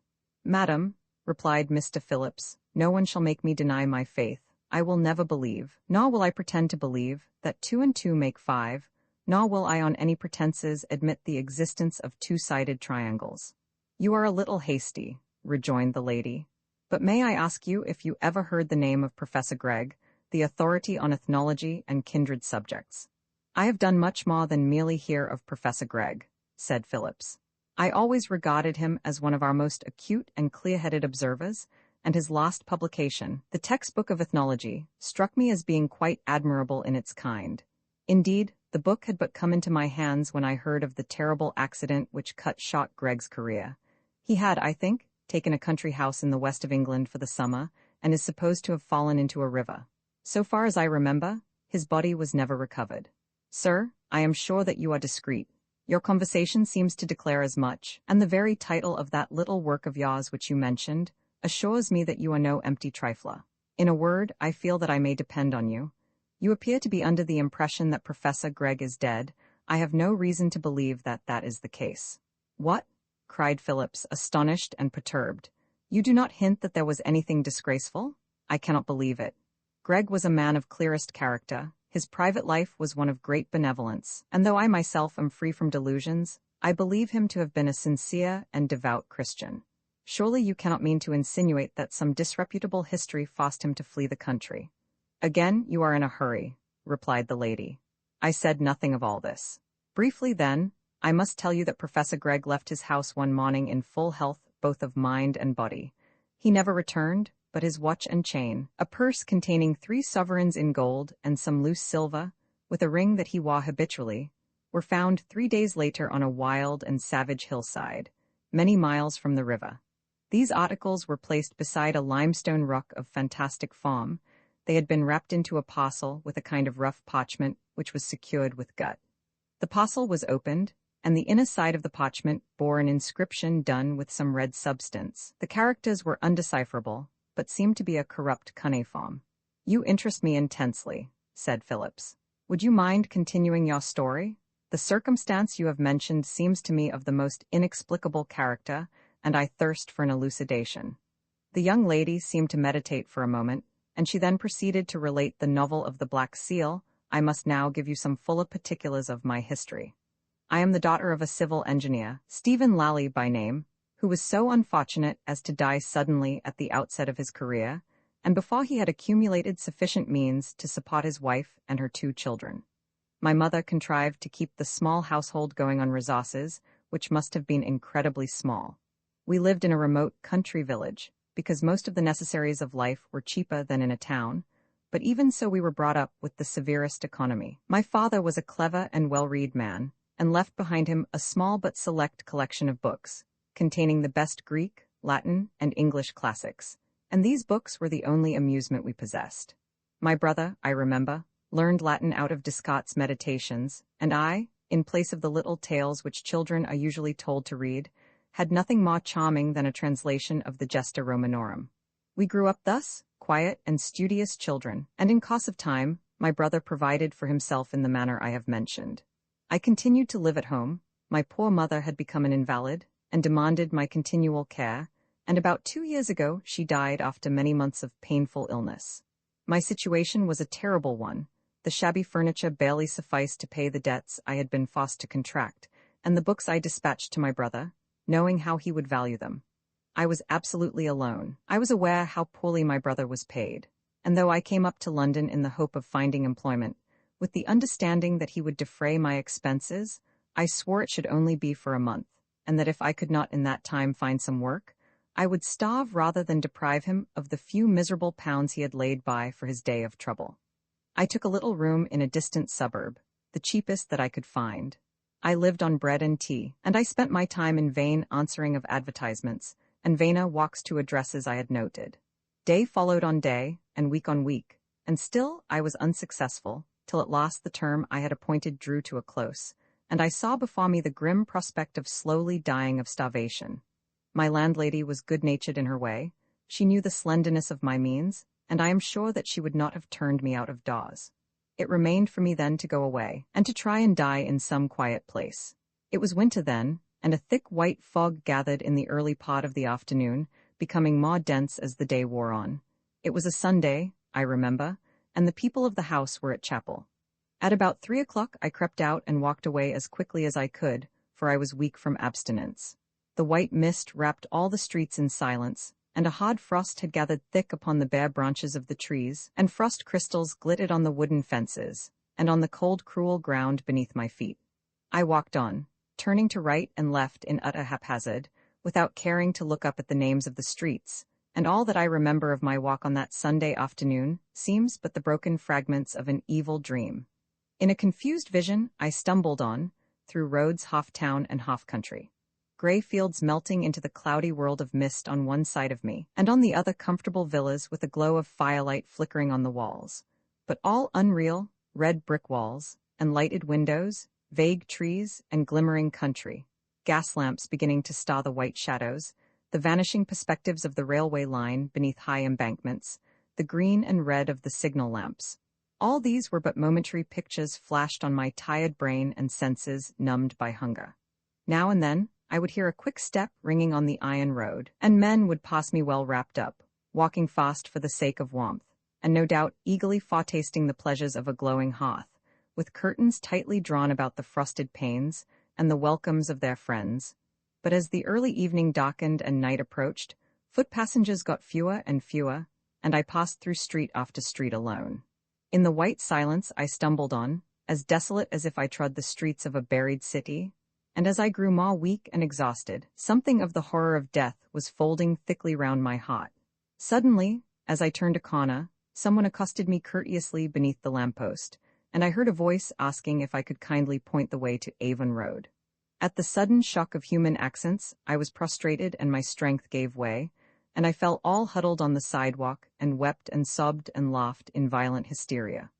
Madam, replied Mr. Phillips, no one shall make me deny my faith. I will never believe, nor will I pretend to believe, that 2 and 2 make 5, nor will I on any pretenses admit the existence of two-sided triangles. You are a little hasty, rejoined the lady. But may I ask you if you ever heard the name of Professor Gregg, the authority on ethnology and kindred subjects? I have done much more than merely hear of Professor Gregg, said Phillips. I always regarded him as one of our most acute and clear-headed observers, and his last publication, the Textbook of Ethnology, struck me as being quite admirable in its kind. Indeed, the book had but come into my hands when I heard of the terrible accident which cut short Gregg's career. He had, I think, taken a country house in the west of England for the summer, and is supposed to have fallen into a river. So far as I remember, his body was never recovered. Sir, I am sure that you are discreet. Your conversation seems to declare as much, and the very title of that little work of yours which you mentioned assures me that you are no empty trifler. In a word, I feel that I may depend on you. You appear to be under the impression that Professor Gregg is dead. I have no reason to believe that that is the case." "What?" cried Phillips, astonished and perturbed. "You do not hint that there was anything disgraceful? I cannot believe it. Gregg was a man of clearest character. His private life was one of great benevolence, and though I myself am free from delusions, I believe him to have been a sincere and devout Christian. Surely you cannot mean to insinuate that some disreputable history forced him to flee the country." "Again, you are in a hurry," replied the lady. "I said nothing of all this. Briefly, then, I must tell you that Professor Gregg left his house one morning in full health both of mind and body. He never returned, but his watch and chain, a purse containing 3 sovereigns in gold and some loose silver, with a ring that he wore habitually, were found 3 days later on a wild and savage hillside, many miles from the river. These articles were placed beside a limestone rock of fantastic form. They had been wrapped into a parcel with a kind of rough parchment which was secured with gut. The parcel was opened, and the inner side of the parchment bore an inscription done with some red substance. The characters were undecipherable, but seemed to be a corrupt cuneiform. "You interest me intensely," said Phillips. "Would you mind continuing your story? The circumstance you have mentioned seems to me of the most inexplicable character, and I thirst for an elucidation." The young lady seemed to meditate for a moment, and she then proceeded to relate the novel of the Black Seal. "I must now give you some fuller particulars of my history. I am the daughter of a civil engineer, Stephen Lally by name, who was so unfortunate as to die suddenly at the outset of his career, and before he had accumulated sufficient means to support his wife and her 2 children. My mother contrived to keep the small household going on resources, which must have been incredibly small. We lived in a remote country village, because most of the necessaries of life were cheaper than in a town, but even so we were brought up with the severest economy. My father was a clever and well-read man, and left behind him a small but select collection of books, containing the best Greek, Latin, and English classics, and these books were the only amusement we possessed. My brother, I remember, learned Latin out of Descartes' Meditations, and I, in place of the little tales which children are usually told to read, had nothing more charming than a translation of the Gesta Romanorum. We grew up thus, quiet and studious children, and in course of time, my brother provided for himself in the manner I have mentioned. I continued to live at home. My poor mother had become an invalid, and demanded my continual care, and about 2 years ago she died after many months of painful illness. My situation was a terrible one. The shabby furniture barely sufficed to pay the debts I had been forced to contract, and the books I dispatched to my brother, knowing how he would value them. I was absolutely alone. I was aware how poorly my brother was paid, and though I came up to London in the hope of finding employment, with the understanding that he would defray my expenses, I swore it should only be for a month, and that if I could not in that time find some work, I would starve rather than deprive him of the few miserable pounds he had laid by for his day of trouble. I took a little room in a distant suburb, the cheapest that I could find. I lived on bread and tea, and I spent my time in vain answering of advertisements, and vainer walks to addresses I had noted. Day followed on day, and week on week, and still I was unsuccessful, till at last the term I had appointed drew to a close, and I saw before me the grim prospect of slowly dying of starvation. My landlady was good-natured in her way. She knew the slenderness of my means, and I am sure that she would not have turned me out of doors. It remained for me then to go away, and to try and die in some quiet place. It was winter then, and a thick white fog gathered in the early part of the afternoon, becoming more dense as the day wore on. It was a Sunday, I remember, and the people of the house were at chapel. At about 3 o'clock I crept out and walked away as quickly as I could, for I was weak from abstinence. The white mist wrapped all the streets in silence, and a hard frost had gathered thick upon the bare branches of the trees, and frost crystals glittered on the wooden fences, and on the cold, cruel ground beneath my feet. I walked on, turning to right and left in utter haphazard, without caring to look up at the names of the streets, and all that I remember of my walk on that Sunday afternoon seems but the broken fragments of an evil dream. In a confused vision, I stumbled on, through roads half town and half country. Grey fields melting into the cloudy world of mist on one side of me, and on the other comfortable villas with a glow of firelight flickering on the walls. But all unreal, red brick walls, and lighted windows, vague trees, and glimmering country, gas lamps beginning to star the white shadows, the vanishing perspectives of the railway line beneath high embankments, the green and red of the signal lamps. All these were but momentary pictures flashed on my tired brain and senses numbed by hunger. Now and then, I would hear a quick step ringing on the iron road, and men would pass me well wrapped up, walking fast for the sake of warmth, and no doubt eagerly foretasting the pleasures of a glowing hearth, with curtains tightly drawn about the frosted panes, and the welcomes of their friends. But as the early evening darkened and night approached, foot passengers got fewer and fewer, and I passed through street after street alone. In the white silence I stumbled on, as desolate as if I trod the streets of a buried city, and as I grew more weak and exhausted, something of the horror of death was folding thickly round my heart. Suddenly, as I turned a corner, someone accosted me courteously beneath the lamppost, and I heard a voice asking if I could kindly point the way to Avon Road. At the sudden shock of human accents, I was prostrated and my strength gave way, and I fell all huddled on the sidewalk and wept and sobbed and laughed in violent hysteria.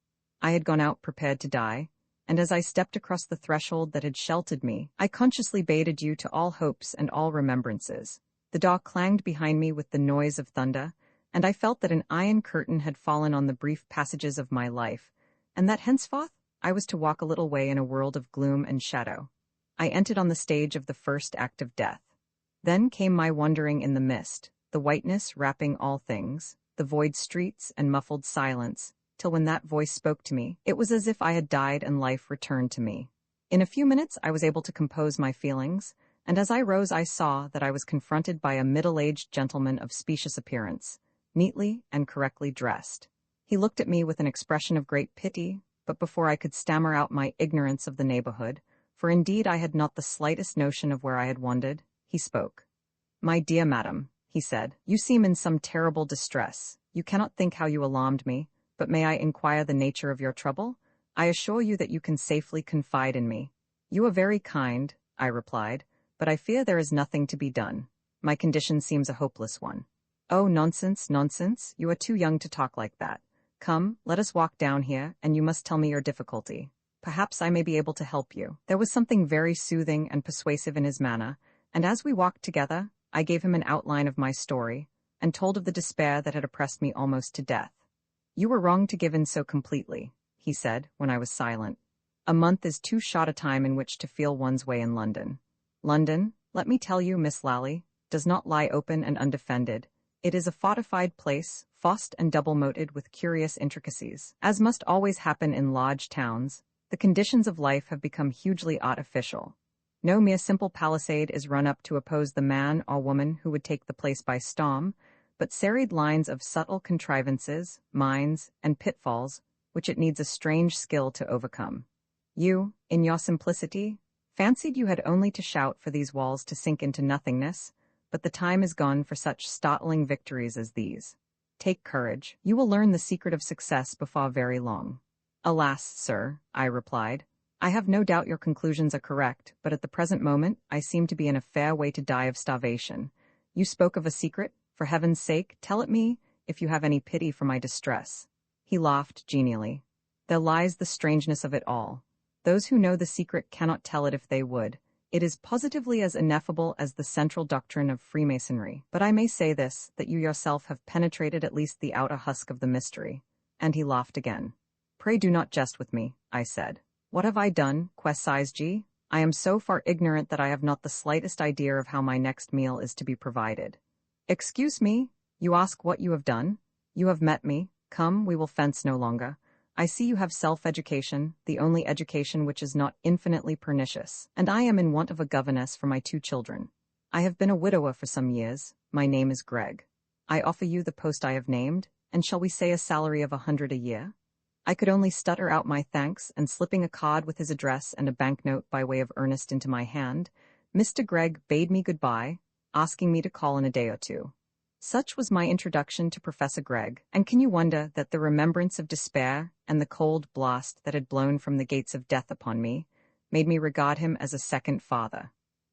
I had gone out prepared to die, and as I stepped across the threshold that had sheltered me, I consciously bade adieu to all hopes and all remembrances. The door clanged behind me with the noise of thunder, and I felt that an iron curtain had fallen on the brief passages of my life, and that henceforth I was to walk a little way in a world of gloom and shadow. I entered on the stage of the first act of death. Then came my wandering in the mist, the whiteness wrapping all things, the void streets and muffled silence, till when that voice spoke to me, it was as if I had died and life returned to me. In a few minutes I was able to compose my feelings, and as I rose I saw that I was confronted by a middle-aged gentleman of specious appearance, neatly and correctly dressed. He looked at me with an expression of great pity, but before I could stammer out my ignorance of the neighborhood, for indeed I had not the slightest notion of where I had wandered, he spoke. "My dear madam," he said, "you seem in some terrible distress. You cannot think how you alarmed me, but may I inquire the nature of your trouble? I assure you that you can safely confide in me." "You are very kind," I replied, "but I fear there is nothing to be done. My condition seems a hopeless one." "Oh, nonsense, nonsense, you are too young to talk like that. Come, let us walk down here, and you must tell me your difficulty. Perhaps I may be able to help you." There was something very soothing and persuasive in his manner, and as we walked together, I gave him an outline of my story, and told of the despair that had oppressed me almost to death. "You were wrong to give in so completely," he said, when I was silent. "A month is too short a time in which to feel one's way in London. London, let me tell you, Miss Lally, does not lie open and undefended. It is a fortified place, fossed and double-moated with curious intricacies. As must always happen in large towns, the conditions of life have become hugely artificial. No mere simple palisade is run up to oppose the man or woman who would take the place by storm, but serried lines of subtle contrivances, mines, and pitfalls, which it needs a strange skill to overcome. You, in your simplicity, fancied you had only to shout for these walls to sink into nothingness, but the time is gone for such startling victories as these. Take courage. You will learn the secret of success before very long." "Alas, sir," I replied, "I have no doubt your conclusions are correct, but at the present moment I seem to be in a fair way to die of starvation. You spoke of a secret. For heaven's sake, tell it me, if you have any pity for my distress." He laughed genially. "There lies the strangeness of it all. Those who know the secret cannot tell it if they would. It is positively as ineffable as the central doctrine of Freemasonry. But I may say this, that you yourself have penetrated at least the outer husk of the mystery." And he laughed again. "Pray do not jest with me," I said. "What have I done, quaesise G? I am so far ignorant that I have not the slightest idea of how my next meal is to be provided." "Excuse me, you ask what you have done? You have met me. Come, we will fence no longer. I see you have self-education, the only education which is not infinitely pernicious, and I am in want of a governess for my 2 children. I have been a widower for some years. My name is Gregg. I offer you the post I have named, and shall we say a salary of 100 a year?" I could only stutter out my thanks, and slipping a card with his address and a banknote by way of earnest into my hand, Mr. Gregg bade me goodbye, asking me to call in a day or 2. Such was my introduction to Professor Gregg, and can you wonder that the remembrance of despair and the cold blast that had blown from the gates of death upon me made me regard him as a second father?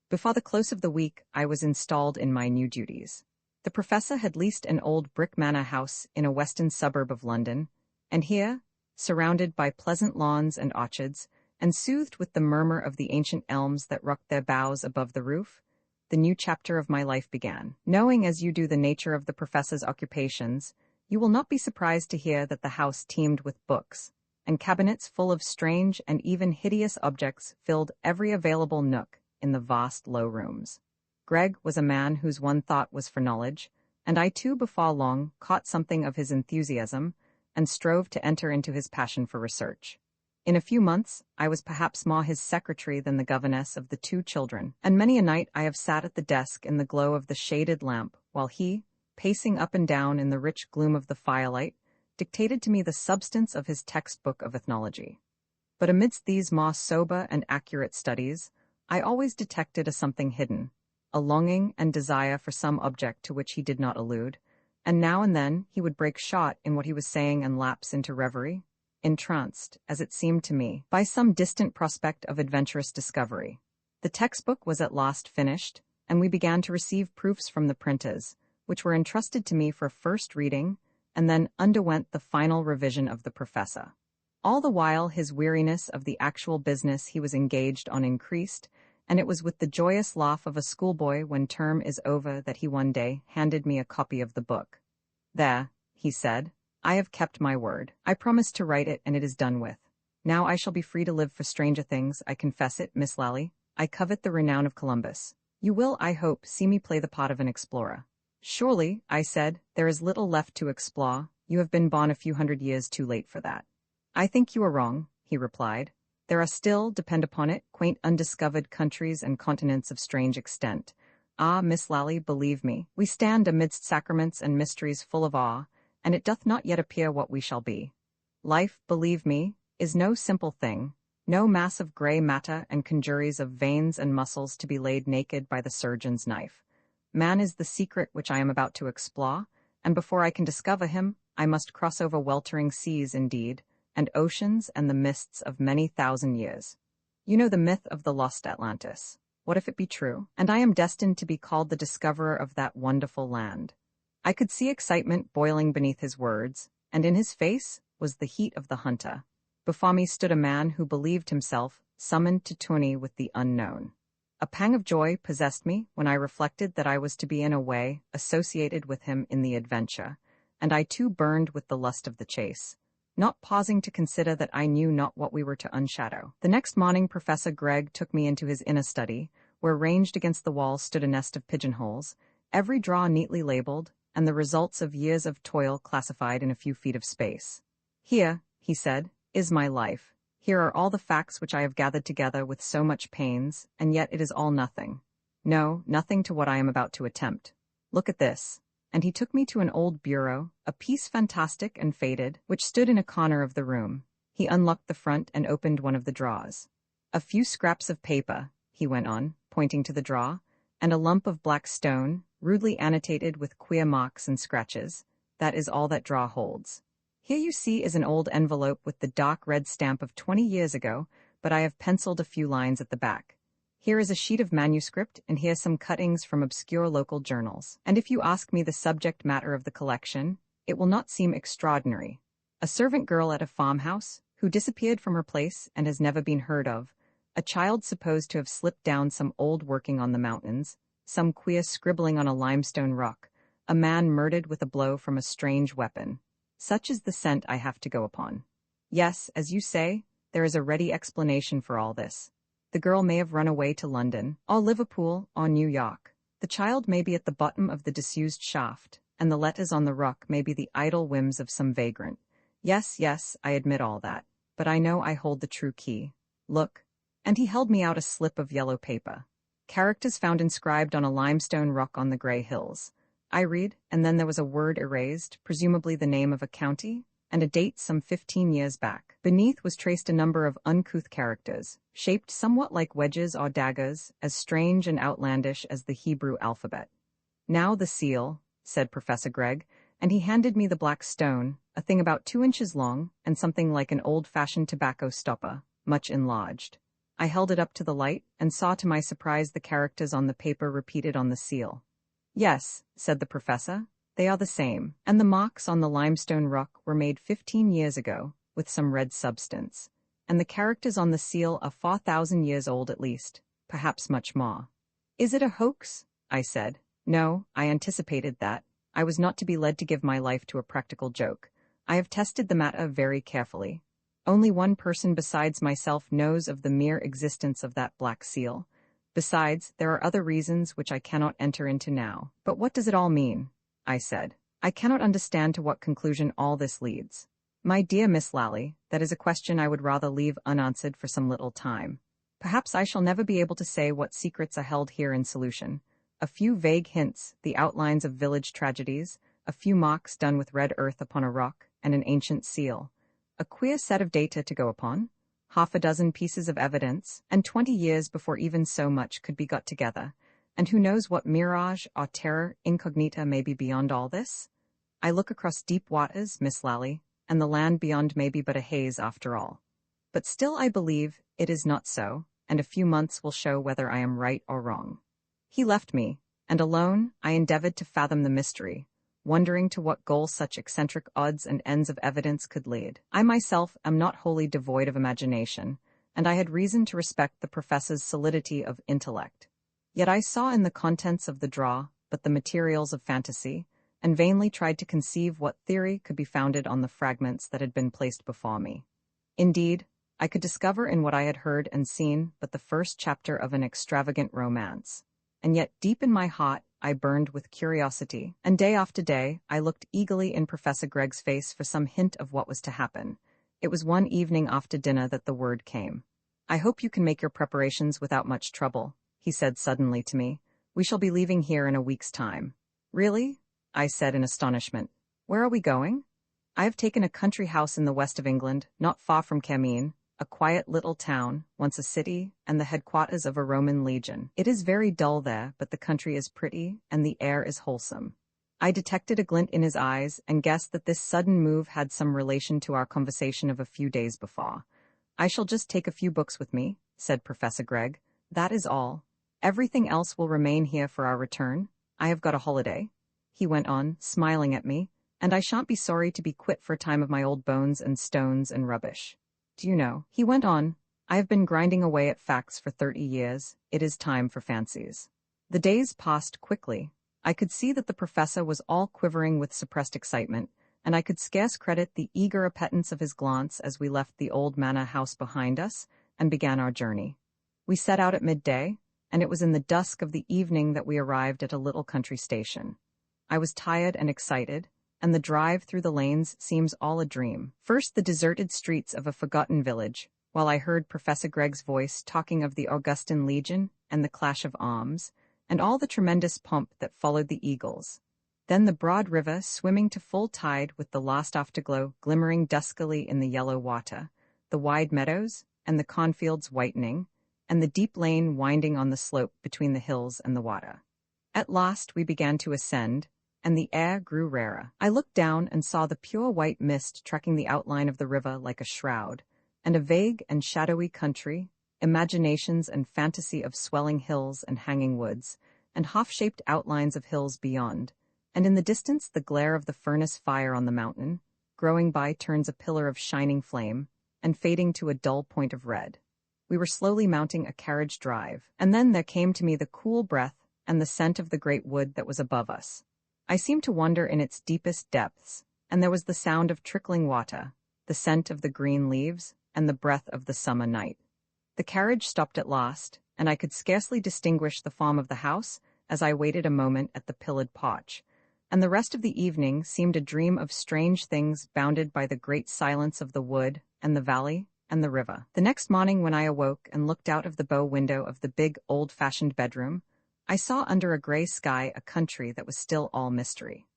Before the close of the week, I was installed in my new duties. The professor had leased an old brick manor house in a western suburb of London, and here, surrounded by pleasant lawns and orchards, and soothed with the murmur of the ancient elms that rocked their boughs above the roof, the new chapter of my life began. Knowing as you do the nature of the professor's occupations, You will not be surprised to hear that the house teemed with books, and cabinets full of strange and even hideous objects filled every available nook in the vast low rooms. Greg was a man whose one thought was for knowledge, and I too before long caught something of his enthusiasm and strove to enter into his passion for research. In a few months, I was perhaps more his secretary than the governess of the two children, and many a night I have sat at the desk in the glow of the shaded lamp, while he, pacing up and down in the rich gloom of the firelight, dictated to me the substance of his textbook of ethnology. But amidst these more sober and accurate studies, I always detected a something hidden, a longing and desire for some object to which he did not allude, and now and then he would break short in what he was saying and lapse into reverie, entranced, as it seemed to me, by some distant prospect of adventurous discovery. The textbook was at last finished, and we began to receive proofs from the printers, which were entrusted to me for first reading, and then underwent the final revision of the professor. All the while his weariness of the actual business he was engaged on increased, and it was with the joyous laugh of a schoolboy when term is over that he one day handed me a copy of the book. "There," he said, "I have kept my word. I promised to write it, and it is done with. Now I shall be free to live for stranger things, I confess it, Miss Lally. I covet the renown of Columbus. You will, I hope, see me play the part of an explorer." "Surely," I said, "there is little left to explore. You have been born a few hundred years too late for that." "I think you are wrong," he replied. "There are still, depend upon it, quaint undiscovered countries and continents of strange extent. Ah, Miss Lally, believe me, we stand amidst sacraments and mysteries full of awe, and it doth not yet appear what we shall be. Life, believe me, is no simple thing, no mass of grey matter and congeries of veins and muscles to be laid naked by the surgeon's knife. Man is the secret which I am about to explore, and before I can discover him, I must cross over weltering seas indeed, and oceans and the mists of many thousand years. You know the myth of the lost Atlantis. What if it be true, and I am destined to be called the discoverer of that wonderful land?" I could see excitement boiling beneath his words, and in his face was the heat of the hunter. Before me stood a man who believed himself summoned to tourney with the unknown. A pang of joy possessed me when I reflected that I was to be in a way associated with him in the adventure, and I too burned with the lust of the chase, not pausing to consider that I knew not what we were to unshadow. The next morning Professor Gregg took me into his inner study, where ranged against the wall stood a nest of pigeonholes, every drawer neatly labeled, and the results of years of toil classified in a few feet of space. "Here," he said, "is my life. Here are all the facts which I have gathered together with so much pains, and yet it is all nothing. No, nothing to what I am about to attempt. Look at this." And he took me to an old bureau, a piece fantastic and faded, which stood in a corner of the room. He unlocked the front and opened one of the drawers. "A few scraps of paper," he went on, pointing to the drawer, "and a lump of black stone, rudely annotated with queer marks and scratches. That is all that drawer holds. Here you see is an old envelope with the dark red stamp of 20 years ago, but I have penciled a few lines at the back. Here is a sheet of manuscript, and here some cuttings from obscure local journals. And if you ask me the subject matter of the collection, it will not seem extraordinary. A servant girl at a farmhouse, who disappeared from her place and has never been heard of, a child supposed to have slipped down some old working on the mountains, some queer scribbling on a limestone rock, a man murdered with a blow from a strange weapon. Such is the scent I have to go upon. Yes, as you say, there is a ready explanation for all this. The girl may have run away to London, or Liverpool, or New York. The child may be at the bottom of the disused shaft, and the letters on the rock may be the idle whims of some vagrant. Yes, yes, I admit all that, but I know I hold the true key. Look." And he held me out a slip of yellow paper. "Characters found inscribed on a limestone rock on the Grey Hills." I read, and then there was a word erased, presumably the name of a county, and a date some 15 years back. Beneath was traced a number of uncouth characters, shaped somewhat like wedges or daggers, as strange and outlandish as the Hebrew alphabet. "Now the seal," said Professor Gregg, and he handed me the black stone, a thing about 2 inches long, and something like an old-fashioned tobacco stopper, much enlarged. I held it up to the light, and saw to my surprise the characters on the paper repeated on the seal. "Yes," said the professor, "they are the same, and the marks on the limestone rock were made 15 years ago, with some red substance, and the characters on the seal are 4,000 years old at least, perhaps much more." "Is it a hoax?" I said. "No, I anticipated that. I was not to be led to give my life to a practical joke. I have tested the matter very carefully. Only one person besides myself knows of the mere existence of that black seal. Besides, there are other reasons which I cannot enter into now. But what does it all mean? I said. I cannot understand to what conclusion all this leads. My dear Miss Lally, that is a question I would rather leave unanswered for some little time. Perhaps I shall never be able to say what secrets are held here in solution. A few vague hints, the outlines of village tragedies, a few marks done with red earth upon a rock, and an ancient seal. A queer set of data to go upon, half a dozen pieces of evidence, and 20 years before even so much could be got together, and who knows what mirage or terror incognita may be beyond all this? I look across deep waters, Miss Lally, and the land beyond may be but a haze after all. But still I believe it is not so, and a few months will show whether I am right or wrong. He left me, and alone I endeavored to fathom the mystery, wondering to what goal such eccentric odds and ends of evidence could lead. I myself am not wholly devoid of imagination, and I had reason to respect the professor's solidity of intellect. Yet I saw in the contents of the drawer but the materials of fantasy, and vainly tried to conceive what theory could be founded on the fragments that had been placed before me. Indeed, I could discover in what I had heard and seen but the first chapter of an extravagant romance. And yet deep in my heart I burned with curiosity, and day after day I looked eagerly in Professor Gregg's face for some hint of what was to happen. It was one evening after dinner that the word came. "I hope you can make your preparations without much trouble," he said suddenly to me. "We shall be leaving here in a week's time." "Really?" I said in astonishment. "Where are we going?" "I have taken a country house in the west of England, not far from Camin, a quiet little town, once a city, and the headquarters of a Roman legion. It is very dull there, but the country is pretty, and the air is wholesome." I detected a glint in his eyes, and guessed that this sudden move had some relation to our conversation of a few days before. "I shall just take a few books with me," said Professor Gregg. "That is all. Everything else will remain here for our return. I have got a holiday," he went on, smiling at me, "and I shan't be sorry to be quit for a time of my old bones and stones and rubbish. Do you know," he went on, "I have been grinding away at facts for 30 years. It is time for fancies." The days passed quickly. I could see that the professor was all quivering with suppressed excitement, and I could scarce credit the eager appetence of his glance as we left the old manor house behind us and began our journey. We set out at midday, and it was in the dusk of the evening that we arrived at a little country station. I was tired and excited, and the drive through the lanes seems all a dream. First the deserted streets of a forgotten village, while I heard Professor Gregg's voice talking of the Augustan Legion and the clash of arms, and all the tremendous pomp that followed the eagles. Then the broad river swimming to full tide with the last afterglow glimmering duskily in the yellow water, the wide meadows, and the cornfields whitening, and the deep lane winding on the slope between the hills and the water. At last we began to ascend, and the air grew rarer. I looked down and saw the pure white mist tracking the outline of the river like a shroud, and a vague and shadowy country, imaginations and fantasy of swelling hills and hanging woods, and half-shaped outlines of hills beyond, and in the distance the glare of the furnace fire on the mountain, growing by turns a pillar of shining flame, and fading to a dull point of red. We were slowly mounting a carriage drive, and then there came to me the cool breath and the scent of the great wood that was above us. I seemed to wander in its deepest depths, and there was the sound of trickling water, the scent of the green leaves, and the breath of the summer night. The carriage stopped at last, and I could scarcely distinguish the form of the house as I waited a moment at the pillared porch, and the rest of the evening seemed a dream of strange things bounded by the great silence of the wood and the valley and the river. The next morning when I awoke and looked out of the bow window of the big old-fashioned bedroom, I saw under a gray sky a country that was still all mystery.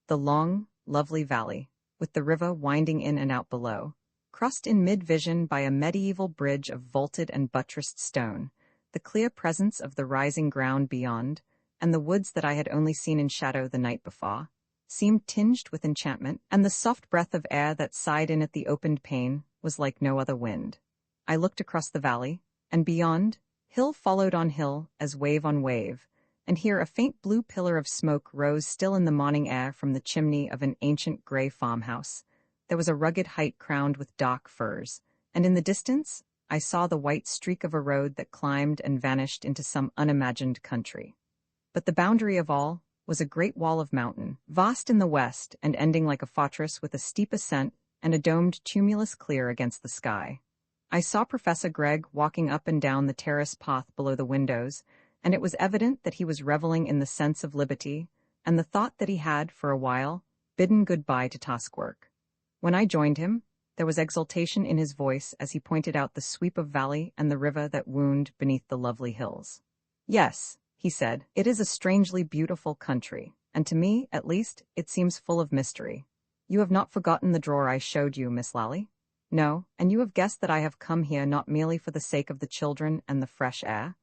The long, lovely valley, with the river winding in and out below, crossed in mid-vision by a medieval bridge of vaulted and buttressed stone, the clear presence of the rising ground beyond, and the woods that I had only seen in shadow the night before, seemed tinged with enchantment, and the soft breath of air that sighed in at the opened pane was like no other wind. I looked across the valley, and beyond, hill followed on hill as wave on wave, and here a faint blue pillar of smoke rose still in the morning air from the chimney of an ancient gray farmhouse. There was a rugged height crowned with dark firs, and in the distance I saw the white streak of a road that climbed and vanished into some unimagined country. But the boundary of all was a great wall of mountain, vast in the west and ending like a fortress with a steep ascent and a domed tumulus clear against the sky. I saw Professor Gregg walking up and down the terrace path below the windows, and it was evident that he was reveling in the sense of liberty and the thought that he had, for a while, bidden goodbye to taskwork. When I joined him, there was exultation in his voice as he pointed out the sweep of valley and the river that wound beneath the lovely hills. "Yes," he said, "it is a strangely beautiful country, and to me, at least, it seems full of mystery. You have not forgotten the drawer I showed you, Miss Lally? No, and you have guessed that I have come here not merely for the sake of the children and the fresh air?"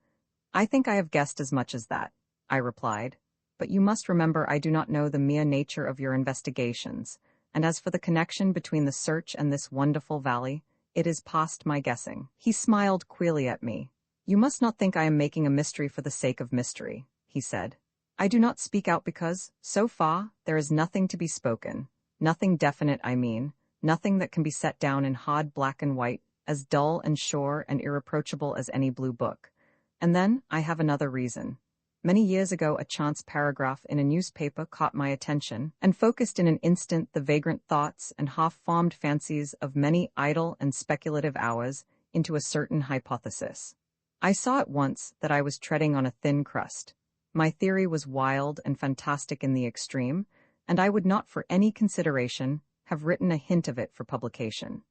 "I think I have guessed as much as that," I replied. "But you must remember I do not know the mere nature of your investigations, and as for the connection between the search and this wonderful valley, it is past my guessing." He smiled queerly at me. "You must not think I am making a mystery for the sake of mystery," he said. "I do not speak out because, so far, there is nothing to be spoken. Nothing definite, I mean, nothing that can be set down in hard black and white, as dull and sure and irreproachable as any blue book. And then, I have another reason. Many years ago a chance paragraph in a newspaper caught my attention, and focused in an instant the vagrant thoughts and half-formed fancies of many idle and speculative hours into a certain hypothesis. I saw at once that I was treading on a thin crust. My theory was wild and fantastic in the extreme, and I would not for any consideration have written a hint of it for publication.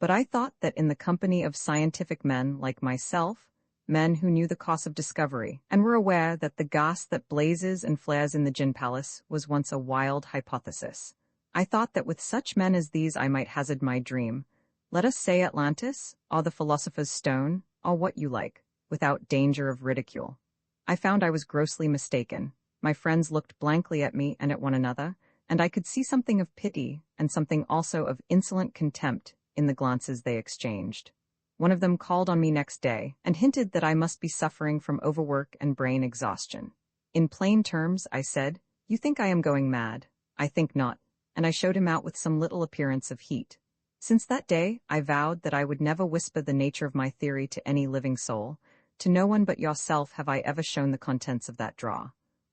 But I thought that in the company of scientific men like myself, men who knew the cost of discovery, and were aware that the gas that blazes and flares in the gin palace was once a wild hypothesis, I thought that with such men as these I might hazard my dream, let us say Atlantis, or the Philosopher's Stone, or what you like, without danger of ridicule. I found I was grossly mistaken. My friends looked blankly at me and at one another, and I could see something of pity and something also of insolent contempt in the glances they exchanged. One of them called on me next day and hinted that I must be suffering from overwork and brain exhaustion. "In plain terms," I said, "you think I am going mad. I think not," and I showed him out with some little appearance of heat. Since that day, I vowed that I would never whisper the nature of my theory to any living soul. To no one but yourself have I ever shown the contents of that drawer.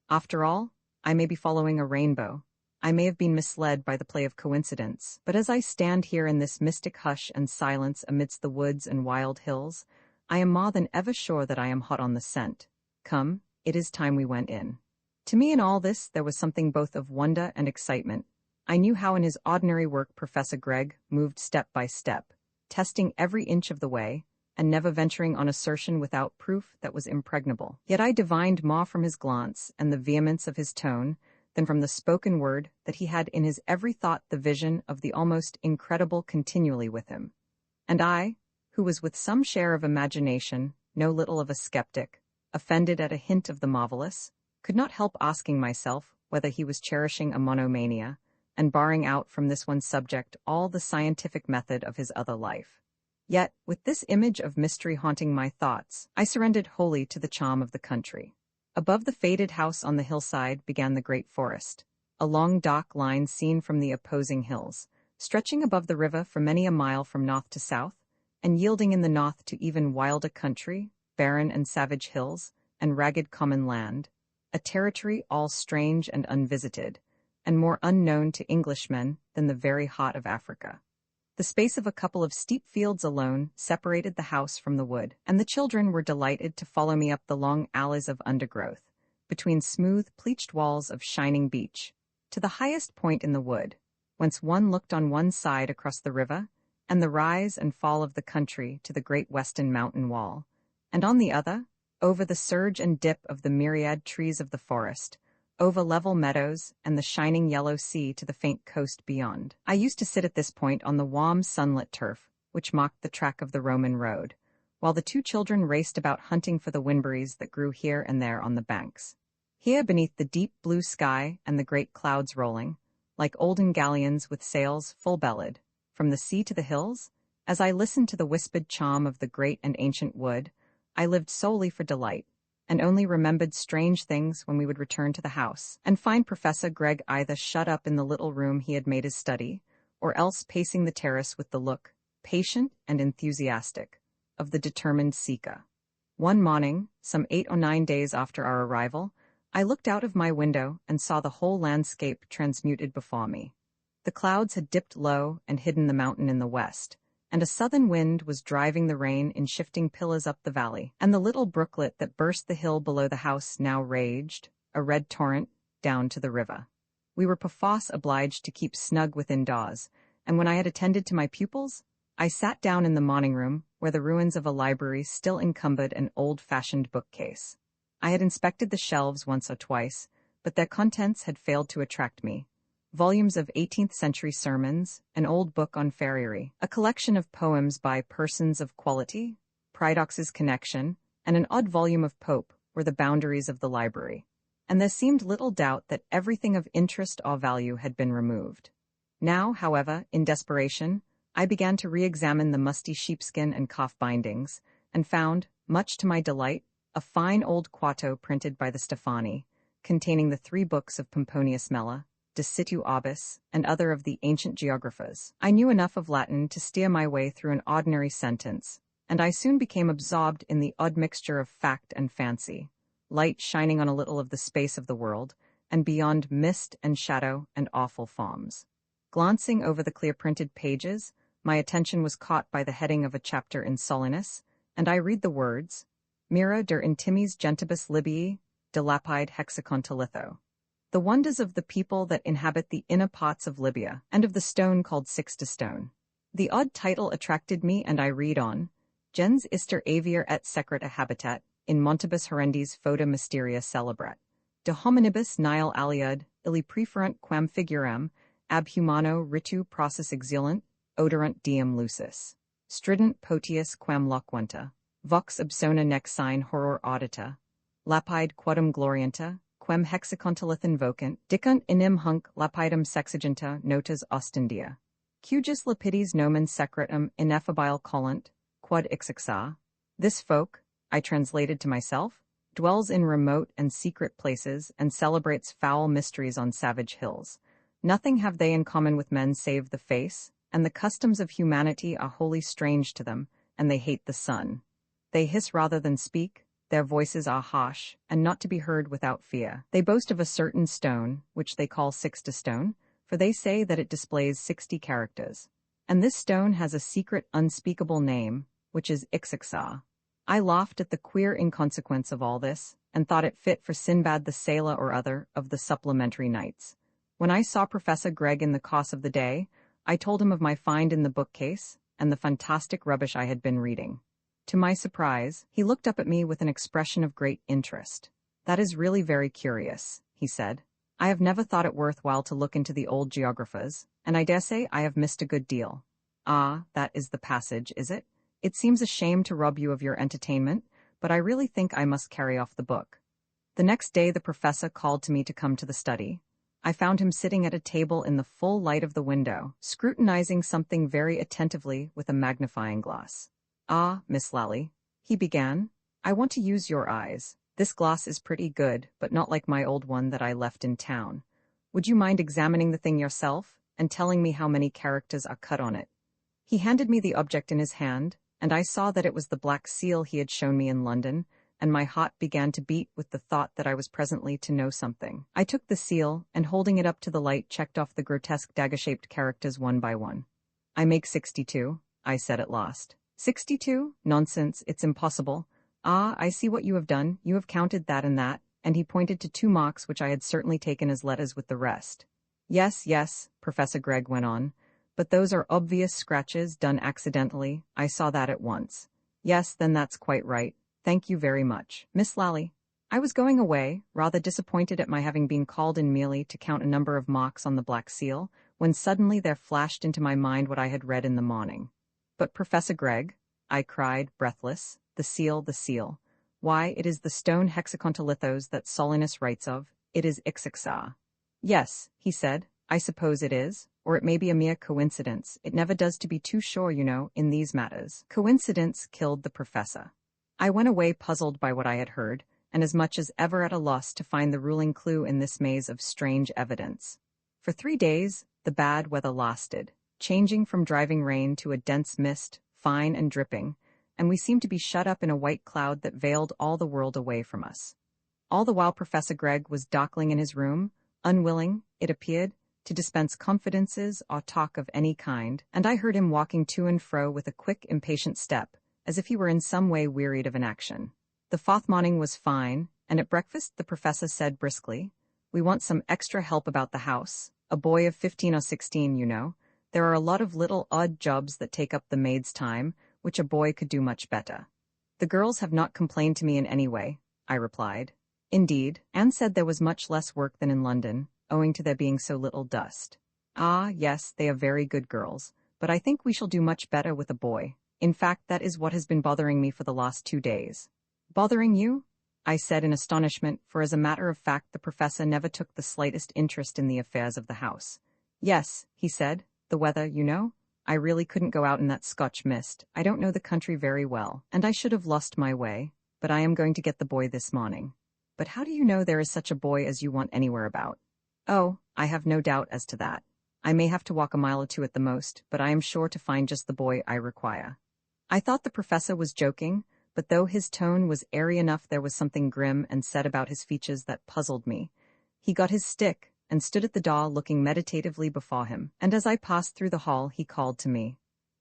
After all, I may be following a rainbow. I may have been misled by the play of coincidence, but as I stand here in this mystic hush and silence amidst the woods and wild hills, I am more than ever sure that I am hot on the scent. Come, it is time we went in. To me in all this there was something both of wonder and excitement. I knew how in his ordinary work Professor Gregg moved step by step, testing every inch of the way, and never venturing on assertion without proof that was impregnable. Yet I divined more from his glance and the vehemence of his tone than from the spoken word that he had in his every thought the vision of the almost incredible continually with him. And I, who was with some share of imagination, no little of a skeptic, offended at a hint of the marvelous, could not help asking myself whether he was cherishing a monomania, and barring out from this one subject all the scientific method of his other life. Yet, with this image of mystery haunting my thoughts, I surrendered wholly to the charm of the country. Above the faded house on the hillside began the great forest, a long dark line seen from the opposing hills, stretching above the river for many a mile from north to south, and yielding in the north to even wilder country, barren and savage hills, and ragged common land, a territory all strange and unvisited, and more unknown to Englishmen than the very heart of Africa. The space of a couple of steep fields alone separated the house from the wood, and the children were delighted to follow me up the long alleys of undergrowth, between smooth, pleached walls of shining beech, to the highest point in the wood, whence one looked on one side across the river, and the rise and fall of the country to the great western mountain wall, and on the other, over the surge and dip of the myriad trees of the forest, over level meadows and the shining yellow sea to the faint coast beyond. I used to sit at this point on the warm sunlit turf, which mocked the track of the Roman road, while the two children raced about hunting for the windberries that grew here and there on the banks. Here beneath the deep blue sky and the great clouds rolling, like olden galleons with sails full-bellied, from the sea to the hills, as I listened to the whispered charm of the great and ancient wood, I lived solely for delight, and only remembered strange things when we would return to the house, and find Professor Gregg either shut up in the little room he had made his study, or else pacing the terrace with the look, patient and enthusiastic, of the determined seeker. One morning, some 8 or 9 days after our arrival, I looked out of my window and saw the whole landscape transmuted before me. The clouds had dipped low and hidden the mountain in the west, and a southern wind was driving the rain in shifting pillars up the valley, and the little brooklet that burst the hill below the house now raged, a red torrent, down to the river. We were perforce obliged to keep snug within doors, and when I had attended to my pupils, I sat down in the morning room, where the ruins of a library still encumbered an old-fashioned bookcase. I had inspected the shelves once or twice, but their contents had failed to attract me. Volumes of 18th-century sermons, an old book on farriery, a collection of poems by persons of quality, Pridox's Connection, and an odd volume of Pope were the boundaries of the library, and there seemed little doubt that everything of interest or value had been removed. Now, however, in desperation, I began to re-examine the musty sheepskin and calf bindings, and found, much to my delight, a fine old quarto printed by the Stefani, containing the 3 books of Pomponius Mela, De Situ Orbis, and other of the ancient geographers. I knew enough of Latin to steer my way through an ordinary sentence, and I soon became absorbed in the odd mixture of fact and fancy, light shining on a little of the space of the world, and beyond mist and shadow and awful forms. Glancing over the clear-printed pages, my attention was caught by the heading of a chapter in Solinus, and I read the words, Mira der intimis gentibus Libii, de lapide hexacontolitho. The wonders of the people that inhabit the inner parts of Libya, and of the stone called Sixta stone. The odd title attracted me, and I read on, Gens ister avier et secreta habitat, in montibus horrendis foeda mysteria celebrat. De hominibus nihil aliud, illi preferent quam figurem, ab humano ritu process exulant, odorant diem lucis. Strident potius quam loquenta, vox obsona nec sine horror audita, lapide quodum glorienta, quem hexacontolithan vocant, dicunt inim hunc lapidem sexagenta notas ostendia. Cujus lapidis nomen secretum ineffabile collant, quod ixaxa. This folk, I translated to myself, dwells in remote and secret places and celebrates foul mysteries on savage hills. Nothing have they in common with men save the face, and the customs of humanity are wholly strange to them, and they hate the sun. They hiss rather than speak, their voices are harsh, and not to be heard without fear. They boast of a certain stone, which they call Sixta stone, for they say that it displays 60 characters. And this stone has a secret unspeakable name, which is Ixaxa. I laughed at the queer inconsequence of all this, and thought it fit for Sinbad the sailor or other of the supplementary nights. When I saw Professor Gregg in the course of the day, I told him of my find in the bookcase, and the fantastic rubbish I had been reading. To my surprise, he looked up at me with an expression of great interest. That is really very curious, he said. I have never thought it worthwhile to look into the old geographers, and I dare say I have missed a good deal. Ah, that is the passage, is it? It seems a shame to rob you of your entertainment, but I really think I must carry off the book. The next day the professor called to me to come to the study. I found him sitting at a table in the full light of the window, scrutinizing something very attentively with a magnifying glass. Ah, Miss Lally, he began, I want to use your eyes. This glass is pretty good, but not like my old one that I left in town. Would you mind examining the thing yourself, and telling me how many characters are cut on it? He handed me the object in his hand, and I saw that it was the black seal he had shown me in London, and my heart began to beat with the thought that I was presently to know something. I took the seal, and holding it up to the light checked off the grotesque dagger-shaped characters one by one. I make 62, I said at last. 62? Nonsense, it's impossible. Ah, I see what you have done, you have counted that and that, and he pointed to 2 marks which I had certainly taken as letters with the rest. Yes, yes, Professor Gregg went on, but those are obvious scratches done accidentally, I saw that at once. Yes, then that's quite right. Thank you very much, Miss Lally. I was going away, rather disappointed at my having been called in merely to count a number of marks on the black seal, when suddenly there flashed into my mind what I had read in the morning. But Professor Gregg, I cried, breathless, the seal. Why, it is the stone hexacontolithos that Solinus writes of. It is Ixaxa. Yes, he said, I suppose it is, or it may be a mere coincidence. It never does to be too sure, you know, in these matters. Coincidence killed the professor. I went away puzzled by what I had heard, and as much as ever at a loss to find the ruling clue in this maze of strange evidence. For 3 days, the bad weather lasted, changing from driving rain to a dense mist, fine and dripping, and we seemed to be shut up in a white cloud that veiled all the world away from us. All the while Professor Gregg was dawdling in his room, unwilling, it appeared, to dispense confidences or talk of any kind, and I heard him walking to and fro with a quick, impatient step, as if he were in some way wearied of inaction. The fourth morning was fine, and at breakfast the professor said briskly, "We want some extra help about the house. A boy of 15 or 16, you know. There are a lot of little odd jobs that take up the maid's time, which a boy could do much better." "The girls have not complained to me in any way," I replied. "Indeed, Anne said there was much less work than in London, owing to there being so little dust." "Ah, yes, they are very good girls, but I think we shall do much better with a boy. In fact, that is what has been bothering me for the last 2 days." "Bothering you?" I said in astonishment, for as a matter of fact the professor never took the slightest interest in the affairs of the house. "Yes," he said, "the weather, you know. I really couldn't go out in that Scotch mist. I don't know the country very well, and I should have lost my way, but I am going to get the boy this morning." "But how do you know there is such a boy as you want anywhere about?" "Oh, I have no doubt as to that. I may have to walk a mile or 2 at the most, but I am sure to find just the boy I require." I thought the professor was joking, but though his tone was airy enough there was something grim and set about his features that puzzled me. He got his stick and stood at the door looking meditatively before him, and as I passed through the hall he called to me.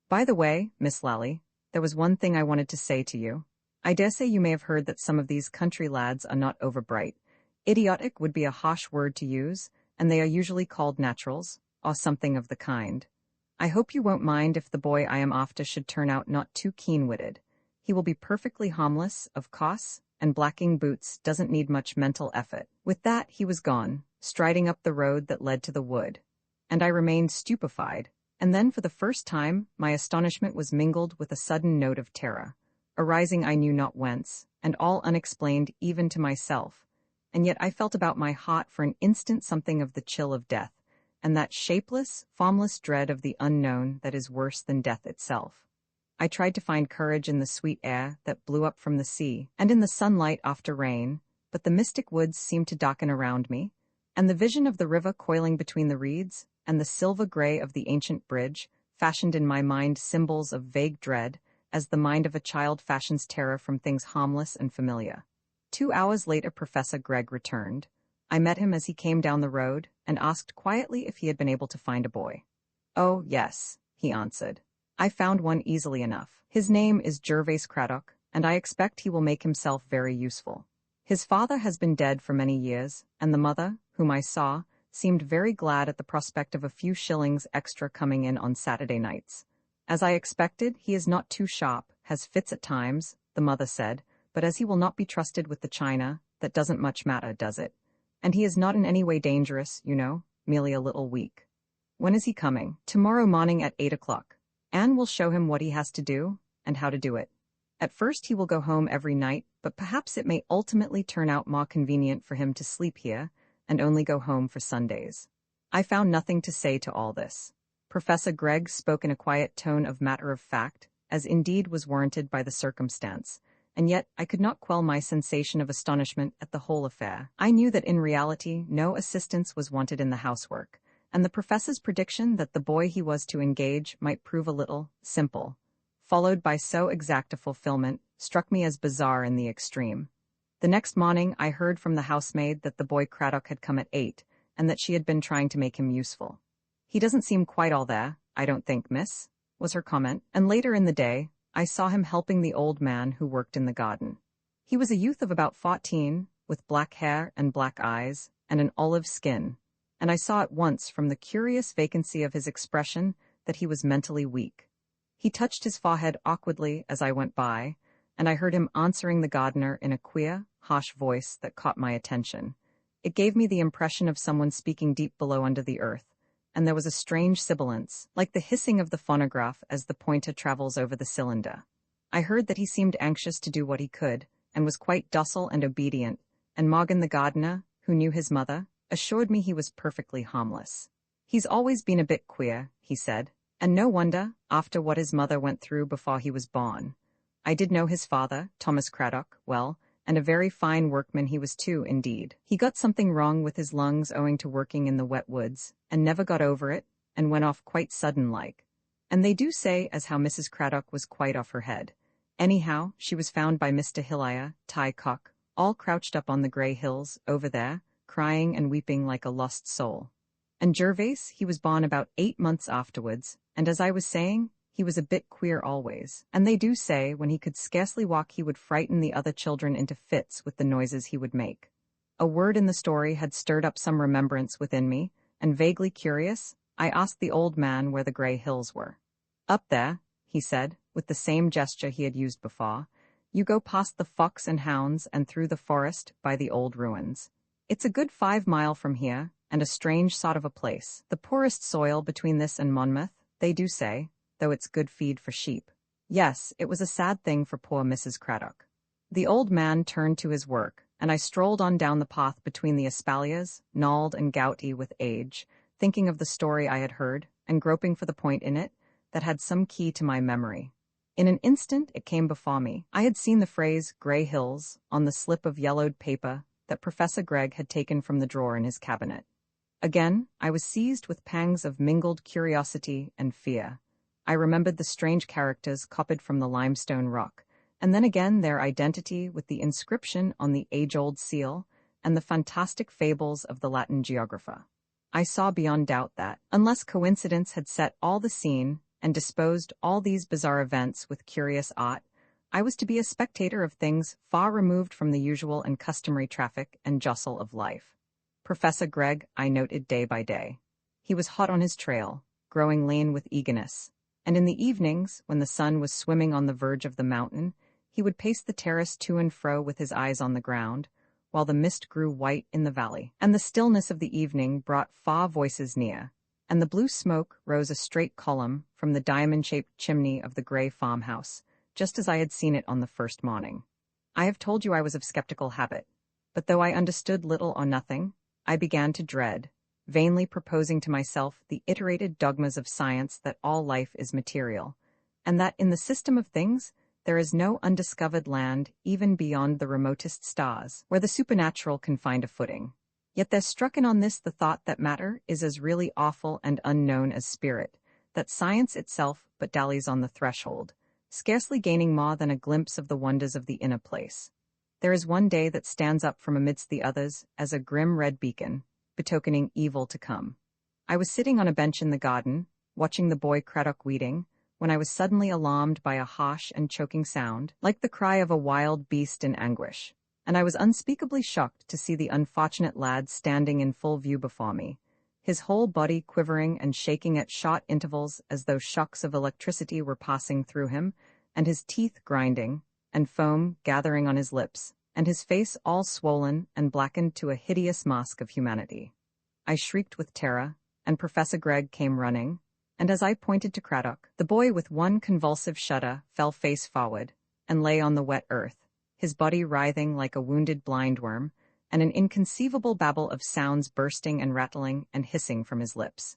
"By the way, Miss Lally, there was one thing I wanted to say to you. I dare say you may have heard that some of these country lads are not over-bright. Idiotic would be a harsh word to use, and they are usually called naturals, or something of the kind. I hope you won't mind if the boy I am after should turn out not too keen-witted. He will be perfectly harmless, of course, and blacking boots doesn't need much mental effort." With that he was gone, striding up the road that led to the wood. And I remained stupefied, and then for the first time my astonishment was mingled with a sudden note of terror, arising I knew not whence, and all unexplained even to myself. And yet I felt about my heart for an instant something of the chill of death, and that shapeless, formless dread of the unknown that is worse than death itself. I tried to find courage in the sweet air that blew up from the sea, and in the sunlight after rain, but the mystic woods seemed to darken around me, and the vision of the river coiling between the reeds, and the silver gray of the ancient bridge, fashioned in my mind symbols of vague dread, as the mind of a child fashions terror from things harmless and familiar. 2 hours later Professor Gregg returned. I met him as he came down the road, and asked quietly if he had been able to find a boy. "Oh, yes," he answered. "I found one easily enough. His name is Gervase Craddock, and I expect he will make himself very useful. His father has been dead for many years, and the mother, whom I saw, seemed very glad at the prospect of a few shillings extra coming in on Saturday nights. As I expected, he is not too sharp, has fits at times, the mother said, but as he will not be trusted with the china, that doesn't much matter, does it? And he is not in any way dangerous, you know, merely a little weak." "When is he coming?" "Tomorrow morning at 8 o'clock. Anne will show him what he has to do, and how to do it. At first he will go home every night, but perhaps it may ultimately turn out more convenient for him to sleep here, and only go home for Sundays." I found nothing to say to all this. Professor Gregg spoke in a quiet tone of matter-of-fact, as indeed was warranted by the circumstance, and yet I could not quell my sensation of astonishment at the whole affair. I knew that in reality no assistance was wanted in the housework, and the professor's prediction that the boy he was to engage might prove a little simple, followed by so exact a fulfillment, struck me as bizarre in the extreme. The next morning I heard from the housemaid that the boy Craddock had come at 8, and that she had been trying to make him useful. "He doesn't seem quite all there, I don't think, miss," was her comment, and later in the day I saw him helping the old man who worked in the garden. He was a youth of about 14, with black hair and black eyes, and an olive skin, and I saw at once from the curious vacancy of his expression that he was mentally weak. He touched his forehead awkwardly as I went by, and I heard him answering the gardener in a queer, harsh voice that caught my attention. It gave me the impression of someone speaking deep below under the earth, and there was a strange sibilance, like the hissing of the phonograph as the pointer travels over the cylinder. I heard that he seemed anxious to do what he could, and was quite docile and obedient, and Machen the gardener, who knew his mother, assured me he was perfectly harmless. "He's always been a bit queer," he said, "and no wonder, after what his mother went through before he was born. I did know his father, Thomas Craddock, well, and a very fine workman he was too, indeed. He got something wrong with his lungs owing to working in the wet woods, and never got over it, and went off quite sudden-like. And they do say as how Mrs. Craddock was quite off her head. Anyhow, she was found by Mr. Hillier, Ty Cock, all crouched up on the grey hills, over there, crying and weeping like a lost soul. And Gervase, he was born about 8 months afterwards, and as I was saying, he was a bit queer always. And they do say, when he could scarcely walk he would frighten the other children into fits with the noises he would make. A word in the story had stirred up some remembrance within me, and vaguely curious, I asked the old man where the grey hills were. Up there, he said, with the same gesture he had used before. You go past the Fox and Hounds and through the forest by the old ruins. It's a good 5 mile from here, and a strange sort of a place. The poorest soil between this and Monmouth, they do say, though it's good feed for sheep. Yes, it was a sad thing for poor Mrs. Craddock. The old man turned to his work, and I strolled on down the path between the espaliers, gnarled and gouty with age, thinking of the story I had heard, and groping for the point in it that had some key to my memory. In an instant it came before me. I had seen the phrase "Grey Hills" on the slip of yellowed paper that Professor Gregg had taken from the drawer in his cabinet. Again, I was seized with pangs of mingled curiosity and fear. I remembered the strange characters copied from the limestone rock, and then again their identity with the inscription on the age-old seal and the fantastic fables of the Latin geographer. I saw beyond doubt that, unless coincidence had set all the scene and disposed all these bizarre events with curious art, I was to be a spectator of things far removed from the usual and customary traffic and jostle of life. Professor Gregg I noted day by day. He was hot on his trail, growing lean with eagerness, and in the evenings, when the sun was swimming on the verge of the mountain, he would pace the terrace to and fro with his eyes on the ground, while the mist grew white in the valley, and the stillness of the evening brought far voices near, and the blue smoke rose a straight column from the diamond-shaped chimney of the grey farmhouse, just as I had seen it on the first morning. I have told you I was of skeptical habit, but though I understood little or nothing, I began to dread, vainly proposing to myself the iterated dogmas of science that all life is material, and that in the system of things there is no undiscovered land even beyond the remotest stars, where the supernatural can find a footing. Yet there struck in on this the thought that matter is as really awful and unknown as spirit, that science itself but dallies on the threshold, scarcely gaining more than a glimpse of the wonders of the inner place. There is one day that stands up from amidst the others as a grim red beacon, betokening evil to come. I was sitting on a bench in the garden, watching the boy Craddock weeding, when I was suddenly alarmed by a harsh and choking sound, like the cry of a wild beast in anguish, and I was unspeakably shocked to see the unfortunate lad standing in full view before me, his whole body quivering and shaking at short intervals as though shocks of electricity were passing through him, and his teeth grinding, and foam gathering on his lips, and his face all swollen and blackened to a hideous mask of humanity. I shrieked with terror, and Professor Gregg came running, and as I pointed to Craddock, the boy with one convulsive shudder fell face forward, and lay on the wet earth, his body writhing like a wounded blindworm, and an inconceivable babble of sounds bursting and rattling and hissing from his lips.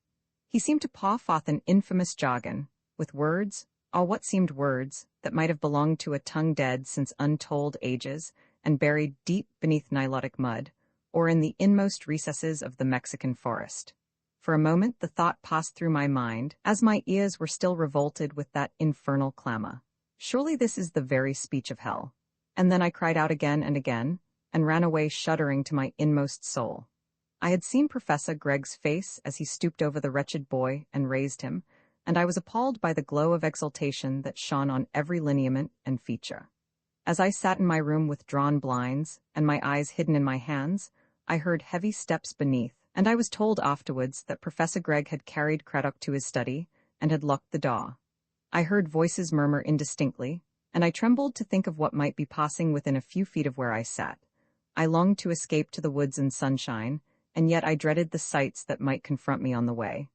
He seemed to paw forth an infamous jargon, with words, or what seemed words, that might have belonged to a tongue dead since untold ages, and buried deep beneath Nilotic mud, or in the inmost recesses of the Mexican forest. For a moment the thought passed through my mind, as my ears were still revolted with that infernal clamor. Surely this is the very speech of hell. And then I cried out again and again, and ran away shuddering to my inmost soul. I had seen Professor Gregg's face as he stooped over the wretched boy and raised him, and I was appalled by the glow of exultation that shone on every lineament and feature. As I sat in my room with drawn blinds, and my eyes hidden in my hands, I heard heavy steps beneath, and I was told afterwards that Professor Gregg had carried Craddock to his study and had locked the door. I heard voices murmur indistinctly, and I trembled to think of what might be passing within a few feet of where I sat. I longed to escape to the woods and sunshine, and yet I dreaded the sights that might confront me on the way.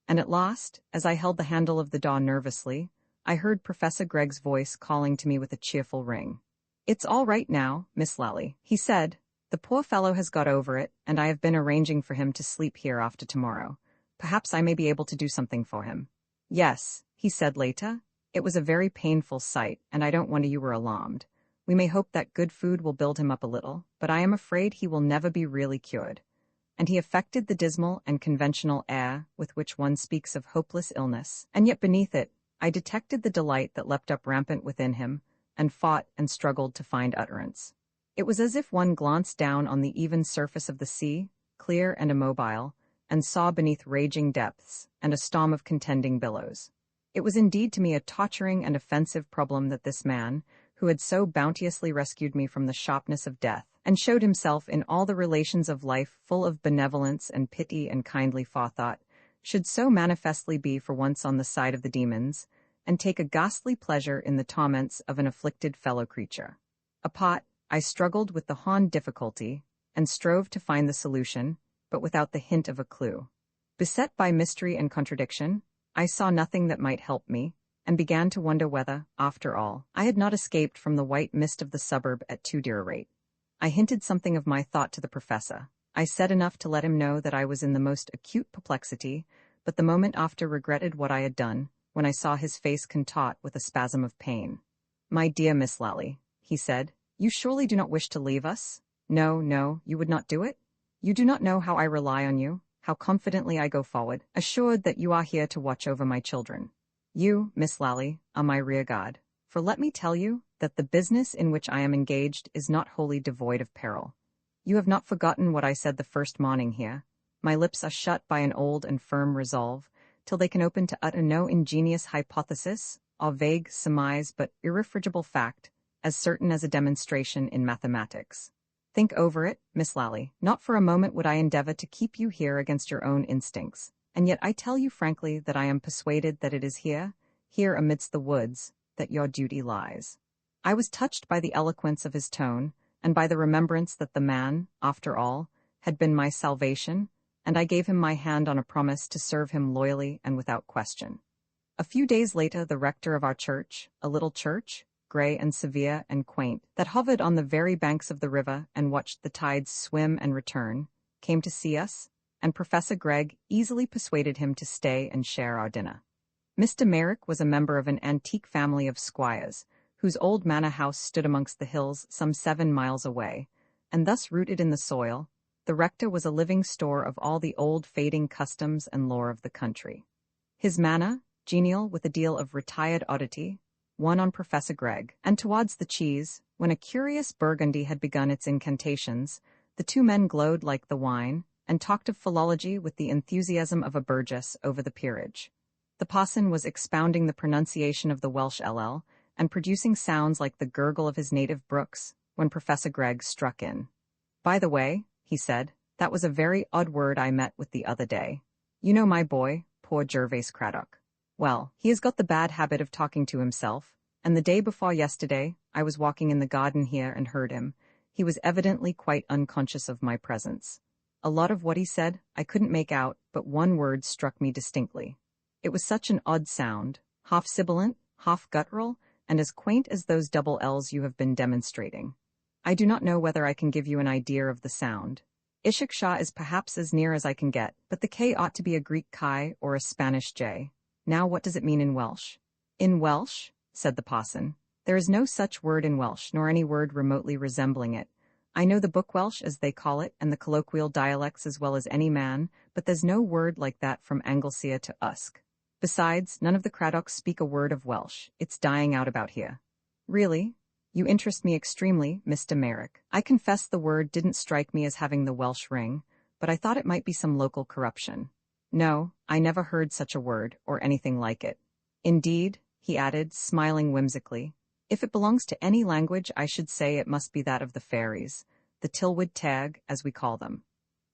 And at last, as I held the handle of the door nervously, I heard Professor Gregg's voice calling to me with a cheerful ring. "It's all right now, Miss Lally," he said. "The poor fellow has got over it, and I have been arranging for him to sleep here after tomorrow. Perhaps I may be able to do something for him." "Yes," he said later, "it was a very painful sight, and I don't wonder you were alarmed. We may hope that good food will build him up a little, but I am afraid he will never be really cured." And he affected the dismal and conventional air with which one speaks of hopeless illness, and yet beneath it, I detected the delight that leapt up rampant within him, and fought and struggled to find utterance. It was as if one glanced down on the even surface of the sea, clear and immobile, and saw beneath raging depths and a storm of contending billows. It was indeed to me a torturing and offensive problem that this man, who had so bounteously rescued me from the sharpness of death, and showed himself in all the relations of life full of benevolence and pity and kindly forethought, should so manifestly be for once on the side of the demons, and take a ghastly pleasure in the torments of an afflicted fellow-creature. Apart, I struggled with the haunted difficulty, and strove to find the solution, but without the hint of a clue. Beset by mystery and contradiction, I saw nothing that might help me, and began to wonder whether, after all, I had not escaped from the white mist of the suburb at too dear a rate. I hinted something of my thought to the professor. I said enough to let him know that I was in the most acute perplexity, but the moment after regretted what I had done, when I saw his face contort with a spasm of pain. "My dear Miss Lally," he said, "you surely do not wish to leave us? No, no, you would not do it? You do not know how I rely on you, how confidently I go forward, assured that you are here to watch over my children. You, Miss Lally, are my rear guard, for let me tell you that the business in which I am engaged is not wholly devoid of peril. You have not forgotten what I said the first morning here. My lips are shut by an old and firm resolve, till they can open to utter no ingenious hypothesis, or vague surmise but irrefragable fact, as certain as a demonstration in mathematics. Think over it, Miss Lally. Not for a moment would I endeavor to keep you here against your own instincts, and yet I tell you frankly that I am persuaded that it is here amidst the woods, that your duty lies." I was touched by the eloquence of his tone, and by the remembrance that the man, after all, had been my salvation, and I gave him my hand on a promise to serve him loyally and without question. A few days later the rector of our church, a little church, grey and severe and quaint, that hovered on the very banks of the river and watched the tides swim and return, came to see us, and Professor Gregg easily persuaded him to stay and share our dinner. Mr. Merrick was a member of an antique family of squires, whose old manor house stood amongst the hills some 7 miles away, and thus rooted in the soil, the rector was a living store of all the old fading customs and lore of the country. His manner, genial with a deal of retired oddity, won on Professor Gregg, and towards the cheese, when a curious Burgundy had begun its incantations, the two men glowed like the wine, and talked of philology with the enthusiasm of a burgess over the peerage. The parson was expounding the pronunciation of the Welsh ll, and producing sounds like the gurgle of his native brooks, when Professor Gregg struck in. "By the way," he said, "that was a very odd word I met with the other day. You know my boy, poor Gervase Craddock. Well, he has got the bad habit of talking to himself, and the day before yesterday, I was walking in the garden here and heard him. He was evidently quite unconscious of my presence. A lot of what he said I couldn't make out, but one word struck me distinctly. It was such an odd sound, half sibilant, half guttural, and as quaint as those double L's you have been demonstrating. I do not know whether I can give you an idea of the sound. Ishiksha is perhaps as near as I can get, but the K ought to be a Greek chi or a Spanish J. Now what does it mean in Welsh?" "In Welsh," said the parson, "there is no such word in Welsh, nor any word remotely resembling it. I know the book Welsh, as they call it, and the colloquial dialects as well as any man, but there's no word like that from Anglesea to Usk. Besides, none of the Craddocks speak a word of Welsh. It's dying out about here." "Really? You interest me extremely, Mr. Merrick. I confess the word didn't strike me as having the Welsh ring, but I thought it might be some local corruption. No, I never heard such a word, or anything like it. Indeed," he added, smiling whimsically, "if it belongs to any language, I should say it must be that of the fairies, the Tylwyth Teg, as we call them."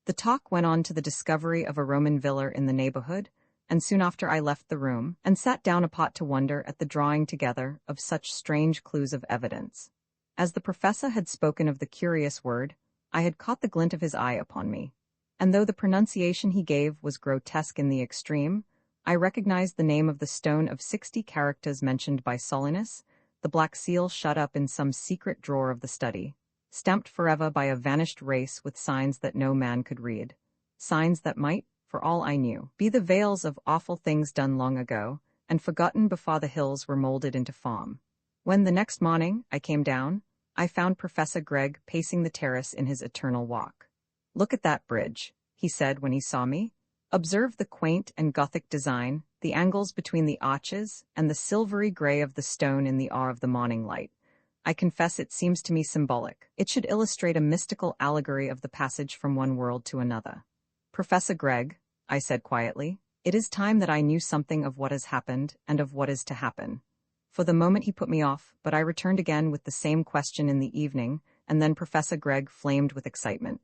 The talk went on to the discovery of a Roman villa in the neighborhood, and soon after I left the room, and sat down apart to wonder at the drawing together of such strange clues of evidence. As the professor had spoken of the curious word, I had caught the glint of his eye upon me, and though the pronunciation he gave was grotesque in the extreme, I recognized the name of the stone of 60 characters mentioned by Solinus, the black seal shut up in some secret drawer of the study, stamped forever by a vanished race with signs that no man could read, signs that might, for all I knew, be the veils of awful things done long ago, and forgotten before the hills were molded into foam. When the next morning I came down, I found Professor Gregg pacing the terrace in his eternal walk. "Look at that bridge," he said when he saw me. "Observe the quaint and Gothic design, the angles between the arches, and the silvery gray of the stone in the awe of the morning light. I confess it seems to me symbolic. It should illustrate a mystical allegory of the passage from one world to another. Professor Gregg, I said quietly, it is time that I knew something of what has happened and of what is to happen. For the moment he put me off, but I returned again with the same question in the evening, and then Professor Gregg flamed with excitement.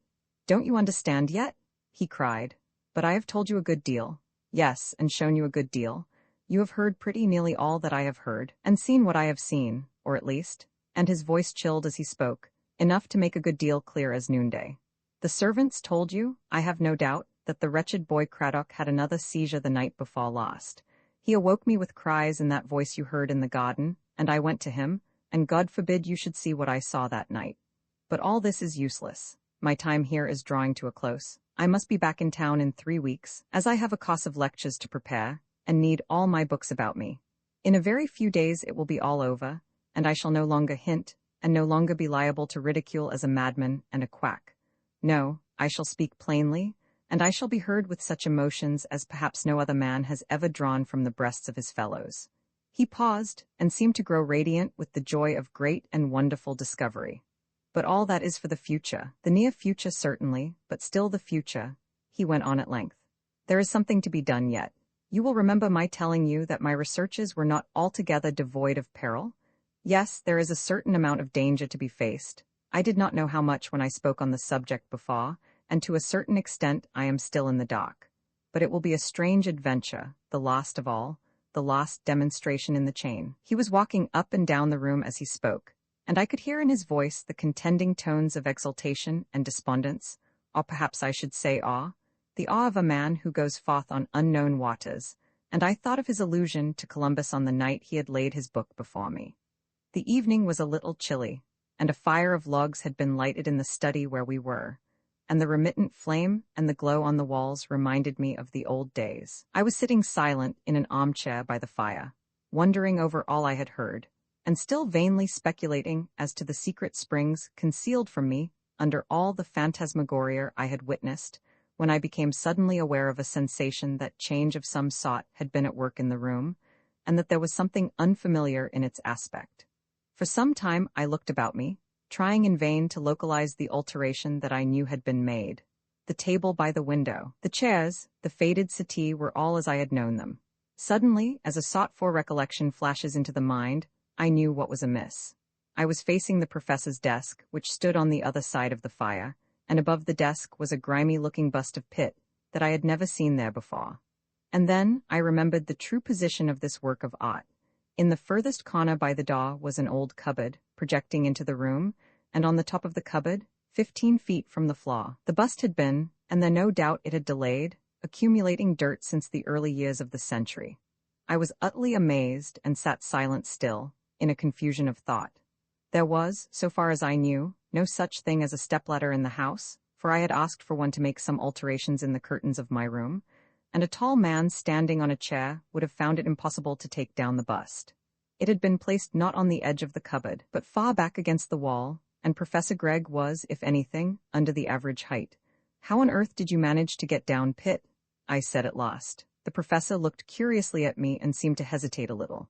Don't you understand yet? He cried. But I have told you a good deal. Yes, and shown you a good deal. You have heard pretty nearly all that I have heard, and seen what I have seen, or at least, and his voice chilled as he spoke, enough to make a good deal clear as noonday. The servants told you, I have no doubt, that the wretched boy Craddock had another seizure the night before last. He awoke me with cries in that voice you heard in the garden, and I went to him, and God forbid you should see what I saw that night. But all this is useless. My time here is drawing to a close. I must be back in town in 3 weeks, as I have a course of lectures to prepare, and need all my books about me. In a very few days it will be all over, and I shall no longer hint, and no longer be liable to ridicule as a madman and a quack. No, I shall speak plainly, and I shall be heard with such emotions as perhaps no other man has ever drawn from the breasts of his fellows. He paused, and seemed to grow radiant with the joy of great and wonderful discovery. But all that is for the future, the near future certainly, but still the future, he went on at length. There is something to be done yet. You will remember my telling you that my researches were not altogether devoid of peril. Yes, there is a certain amount of danger to be faced. I did not know how much when I spoke on the subject before, and to a certain extent I am still in the dark. But it will be a strange adventure, the last of all, the last demonstration in the chain. He was walking up and down the room as he spoke, and I could hear in his voice the contending tones of exultation and despondence, or perhaps I should say awe, the awe of a man who goes forth on unknown waters, and I thought of his allusion to Columbus on the night he had laid his book before me. The evening was a little chilly, and a fire of logs had been lighted in the study where we were, and the remittent flame and the glow on the walls reminded me of the old days. I was sitting silent in an armchair by the fire, wondering over all I had heard, and still vainly speculating as to the secret springs concealed from me under all the phantasmagoria I had witnessed, when I became suddenly aware of a sensation that change of some sort had been at work in the room, and that there was something unfamiliar in its aspect. For some time I looked about me, trying in vain to localize the alteration that I knew had been made. The table by the window, the chairs, the faded settee were all as I had known them. Suddenly, as a sought-for recollection flashes into the mind, I knew what was amiss. I was facing the professor's desk, which stood on the other side of the fire, and above the desk was a grimy-looking bust of Pitt that I had never seen there before. And then I remembered the true position of this work of art. In the furthest corner by the door was an old cupboard, projecting into the room, and on the top of the cupboard, 15 feet from the floor, the bust had been, and there no doubt it had delayed, accumulating dirt since the early years of the century. I was utterly amazed and sat silent still, in a confusion of thought. There was, so far as I knew, no such thing as a stepladder in the house, for I had asked for one to make some alterations in the curtains of my room, and a tall man standing on a chair would have found it impossible to take down the bust. It had been placed not on the edge of the cupboard, but far back against the wall, and Professor Gregg was, if anything, under the average height. "How on earth did you manage to get down, Pitt?" I said at last. The professor looked curiously at me and seemed to hesitate a little.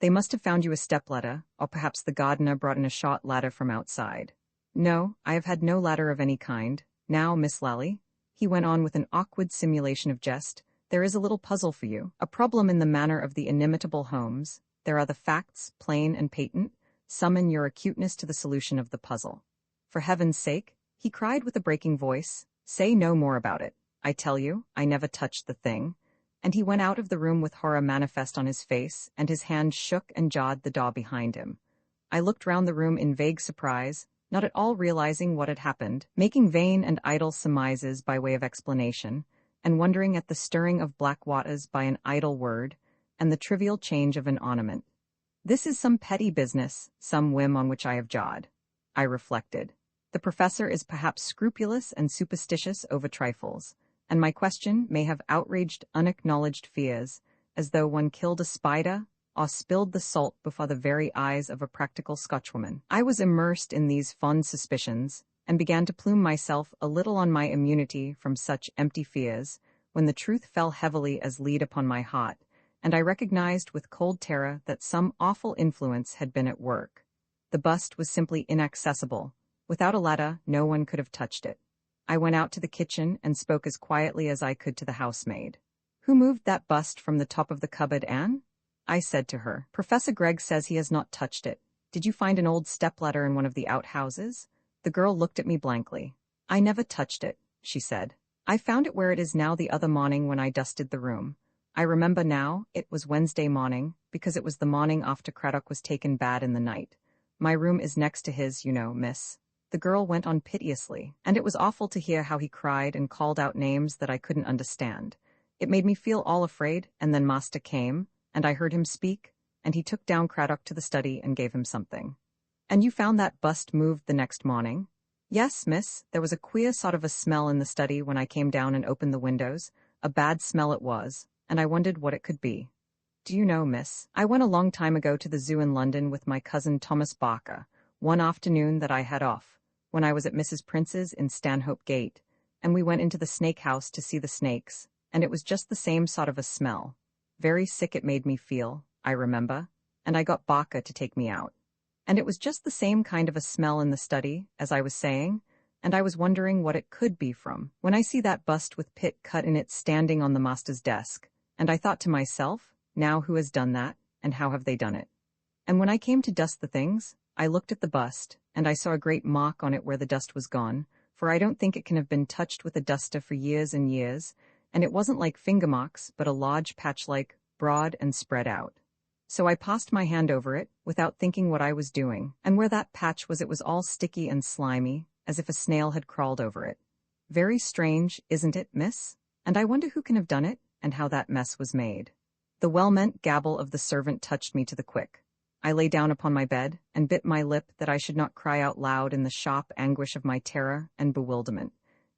"They must have found you a step-ladder, or perhaps the gardener brought in a short ladder from outside." "No, I have had no ladder of any kind. Now, Miss Lally," he went on with an awkward simulation of jest, "there is a little puzzle for you, a problem in the manner of the inimitable Holmes. There are the facts, plain and patent. Summon your acuteness to the solution of the puzzle. For heaven's sake," he cried with a breaking voice, "say no more about it. I tell you, I never touched the thing." And he went out of the room with horror manifest on his face, and his hand shook and jarred the door behind him. I looked round the room in vague surprise, not at all realizing what had happened, making vain and idle surmises by way of explanation, and wondering at the stirring of black waters by an idle word, and the trivial change of an ornament. This is some petty business, some whim on which I have jawed, I reflected. The professor is perhaps scrupulous and superstitious over trifles, and my question may have outraged unacknowledged fears, as though one killed a spider or spilled the salt before the very eyes of a practical Scotchwoman. I was immersed in these fond suspicions, and began to plume myself a little on my immunity from such empty fears, when the truth fell heavily as lead upon my heart, and I recognized with cold terror that some awful influence had been at work. The bust was simply inaccessible. Without a ladder, no one could have touched it. I went out to the kitchen and spoke as quietly as I could to the housemaid. "Who moved that bust from the top of the cupboard, Anne?" I said to her. "Professor Gregg says he has not touched it. Did you find an old stepladder in one of the outhouses?" The girl looked at me blankly. "I never touched it," she said. "I found it where it is now the other morning when I dusted the room. I remember now, it was Wednesday morning, because it was the morning after Craddock was taken bad in the night. My room is next to his, you know, miss." The girl went on piteously, and it was awful to hear how he cried and called out names that I couldn't understand. It made me feel all afraid, and then Master came, and I heard him speak, and he took down Craddock to the study and gave him something. "And you found that bust moved the next morning?" "Yes, miss, there was a queer sort of a smell in the study when I came down and opened the windows. A bad smell it was, and I wondered what it could be. Do you know, miss, I went a long time ago to the zoo in London with my cousin Thomas Barker, one afternoon that I had off, when I was at Mrs. Prince's in Stanhope Gate, and we went into the snake house to see the snakes, and it was just the same sort of a smell. Very sick it made me feel, I remember, and I got Barker to take me out. And it was just the same kind of a smell in the study, as I was saying, and I was wondering what it could be from, when I see that bust with pit cut in it standing on the master's desk, and I thought to myself, now who has done that, and how have they done it? And when I came to dust the things, I looked at the bust, and I saw a great mark on it where the dust was gone, for I don't think it can have been touched with a duster for years and years, and it wasn't like finger marks, but a large patch like, broad and spread out. So I passed my hand over it, without thinking what I was doing, and where that patch was it was all sticky and slimy, as if a snail had crawled over it. Very strange, isn't it, miss? And I wonder who can have done it, and how that mess was made. The well-meant gabble of the servant touched me to the quick. I lay down upon my bed, and bit my lip that I should not cry out loud in the sharp anguish of my terror and bewilderment.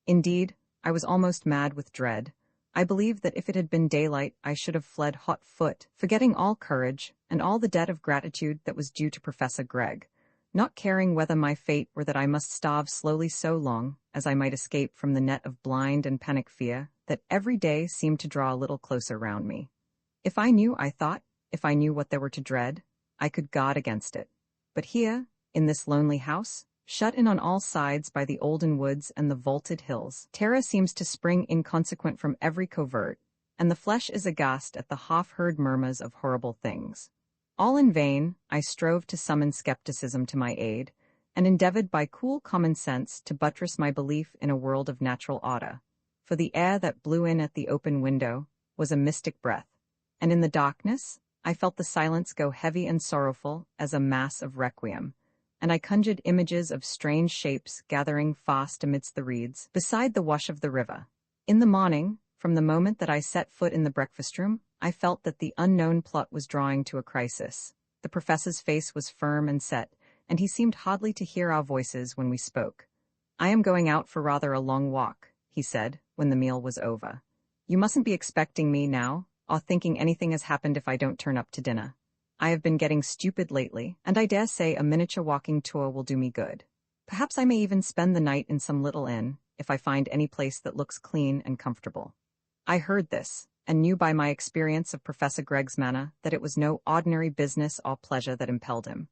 Indeed, I was almost mad with dread. I believe that if it had been daylight I should have fled hot foot, forgetting all courage, and all the debt of gratitude that was due to Professor Gregg, not caring whether my fate were that I must starve slowly so long, as I might escape from the net of blind and panic fear that every day seemed to draw a little closer round me. If I knew, I thought, if I knew what there were to dread, I could guard against it. But here, in this lonely house, shut in on all sides by the olden woods and the vaulted hills, terror seems to spring inconsequent from every covert, and the flesh is aghast at the half-heard murmurs of horrible things. All in vain, I strove to summon skepticism to my aid, and endeavored by cool common sense to buttress my belief in a world of natural order, for the air that blew in at the open window was a mystic breath, and in the darkness, I felt the silence go heavy and sorrowful as a mass of requiem, and I conjured images of strange shapes gathering fast amidst the reeds, beside the wash of the river. In the morning, from the moment that I set foot in the breakfast room, I felt that the unknown plot was drawing to a crisis. The professor's face was firm and set, and he seemed hardly to hear our voices when we spoke. "I am going out for rather a long walk," he said, when the meal was over. "You mustn't be expecting me now, or thinking anything has happened if I don't turn up to dinner. I have been getting stupid lately, and I dare say a miniature walking tour will do me good. Perhaps I may even spend the night in some little inn, if I find any place that looks clean and comfortable." I heard this, and knew by my experience of Professor Gregg's manner that it was no ordinary business or pleasure that impelled him.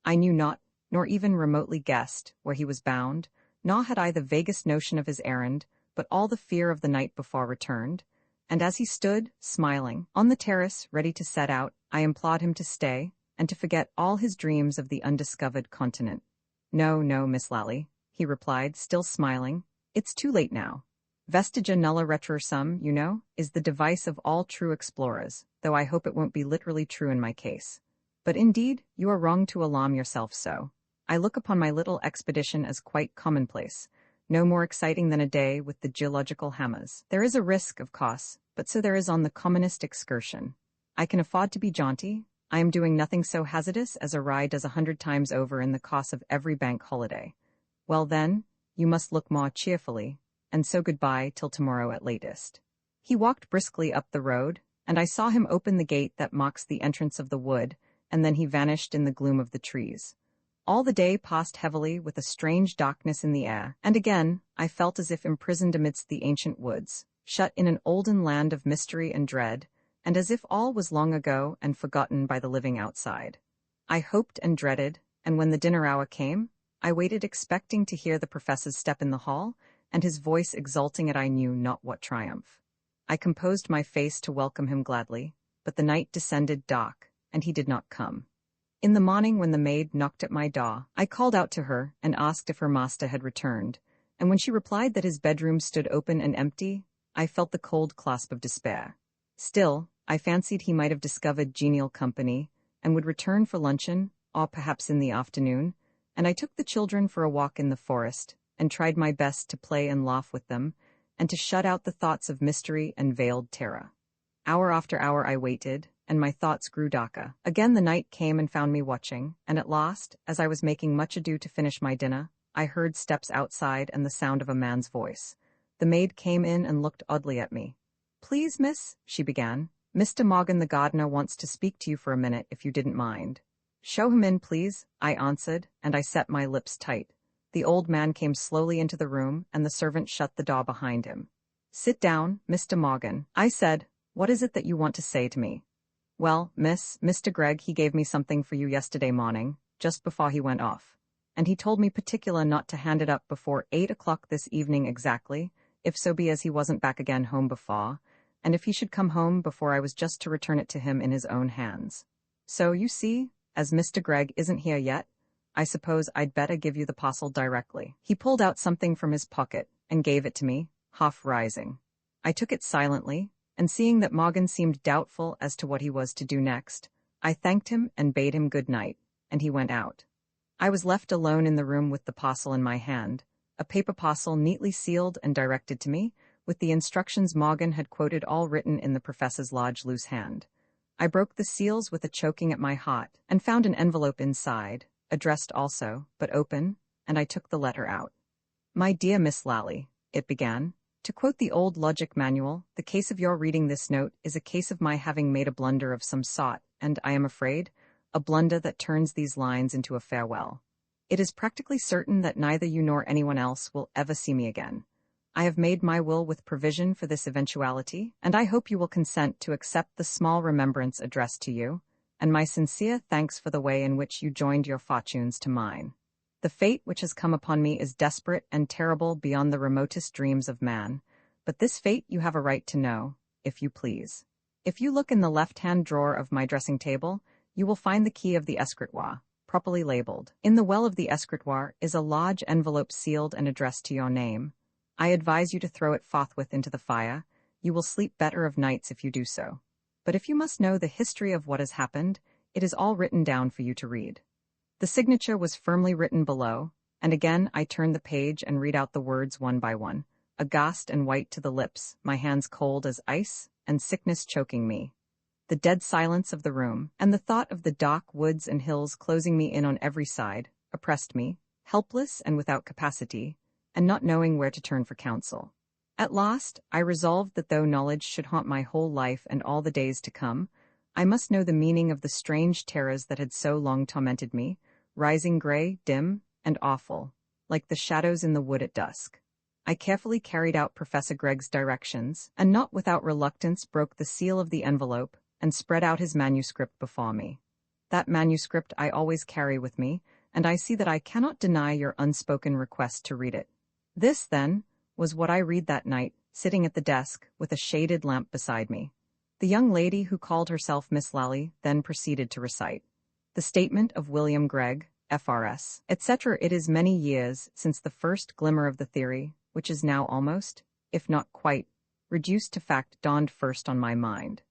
I knew not, nor even remotely guessed, where he was bound, nor had I the vaguest notion of his errand, but all the fear of the night before returned, and as he stood, smiling, on the terrace, ready to set out, I implored him to stay, and to forget all his dreams of the undiscovered continent. "No, no, Miss Lally," he replied, still smiling. "It's too late now. Vestigia nulla retrorsum, you know, is the device of all true explorers, though I hope it won't be literally true in my case. But indeed, you are wrong to alarm yourself so. I look upon my little expedition as quite commonplace, no more exciting than a day with the geological hammers. There is a risk, of course, but so there is on the commonest excursion. I can afford to be jaunty. I am doing nothing so hazardous as a ride does 100 times over in the course of every bank holiday. Well then, you must look more cheerfully, and so goodbye till tomorrow at latest." He walked briskly up the road, and I saw him open the gate that marks the entrance of the wood, and then he vanished in the gloom of the trees. All the day passed heavily with a strange darkness in the air, and again I felt as if imprisoned amidst the ancient woods, shut in an olden land of mystery and dread, and as if all was long ago and forgotten by the living outside. I hoped and dreaded, and when the dinner hour came, I waited expecting to hear the professor's step in the hall, and his voice exulting at I knew not what triumph. I composed my face to welcome him gladly, but the night descended dark, and he did not come. In the morning when the maid knocked at my door, I called out to her and asked if her master had returned, and when she replied that his bedroom stood open and empty, I felt the cold clasp of despair. Still, I fancied he might have discovered genial company, and would return for luncheon, or perhaps in the afternoon, and I took the children for a walk in the forest, and tried my best to play and laugh with them, and to shut out the thoughts of mystery and veiled terror. Hour after hour I waited, and my thoughts grew darker. Again the night came and found me watching, and at last, as I was making much ado to finish my dinner, I heard steps outside and the sound of a man's voice. The maid came in and looked oddly at me. "Please, miss," she began, "Mr. Machen the gardener wants to speak to you for a minute if you didn't mind." "Show him in, please," I answered, and I set my lips tight. The old man came slowly into the room, and the servant shut the door behind him. "Sit down, Mr. Machen," I said. "What is it that you want to say to me?" "Well, miss, Mr. Gregg he gave me something for you yesterday morning, just before he went off. And he told me particular not to hand it up before 8 o'clock this evening exactly, if so be as he wasn't back again home before, and if he should come home before I was just to return it to him in his own hands. So, you see, as Mr. Gregg isn't here yet, I suppose I'd better give you the parcel directly." He pulled out something from his pocket and gave it to me, half rising. I took it silently, and seeing that Machen seemed doubtful as to what he was to do next, I thanked him and bade him good night, and he went out. I was left alone in the room with the parcel in my hand, a paper parcel neatly sealed and directed to me, with the instructions Machen had quoted all written in the professor's large loose hand. I broke the seals with a choking at my heart, and found an envelope inside, addressed also, but open, and I took the letter out. "My dear Miss Lally," it began, "to quote the old logic manual, the case of your reading this note is a case of my having made a blunder of some sort, and, I am afraid, a blunder that turns these lines into a farewell. It is practically certain that neither you nor anyone else will ever see me again. I have made my will with provision for this eventuality, and I hope you will consent to accept the small remembrance addressed to you, and my sincere thanks for the way in which you joined your fortunes to mine. The fate which has come upon me is desperate and terrible beyond the remotest dreams of man, but this fate you have a right to know, if you please. If you look in the left-hand drawer of my dressing-table, you will find the key of the escritoire, properly labeled. In the well of the escritoire is a large envelope sealed and addressed to your name. I advise you to throw it forthwith into the fire. You will sleep better of nights if you do so. But if you must know the history of what has happened, it is all written down for you to read." The signature was firmly written below, and again I turned the page and read out the words one by one, aghast and white to the lips, my hands cold as ice, and sickness choking me. The dead silence of the room, and the thought of the dark woods and hills closing me in on every side, oppressed me, helpless and without capacity, and not knowing where to turn for counsel. At last, I resolved that though knowledge should haunt my whole life and all the days to come, I must know the meaning of the strange terrors that had so long tormented me, rising gray, dim, and awful, like the shadows in the wood at dusk. I carefully carried out Professor Gregg's directions, and not without reluctance broke the seal of the envelope, and spread out his manuscript before me. That manuscript I always carry with me, and I see that I cannot deny your unspoken request to read it. This, then, was what I read that night, sitting at the desk, with a shaded lamp beside me. The young lady who called herself Miss Lally then proceeded to recite. The statement of William Gregg, F.R.S., etc. It is many years since the first glimmer of the theory, which is now almost, if not quite, reduced to fact, dawned first on my mind.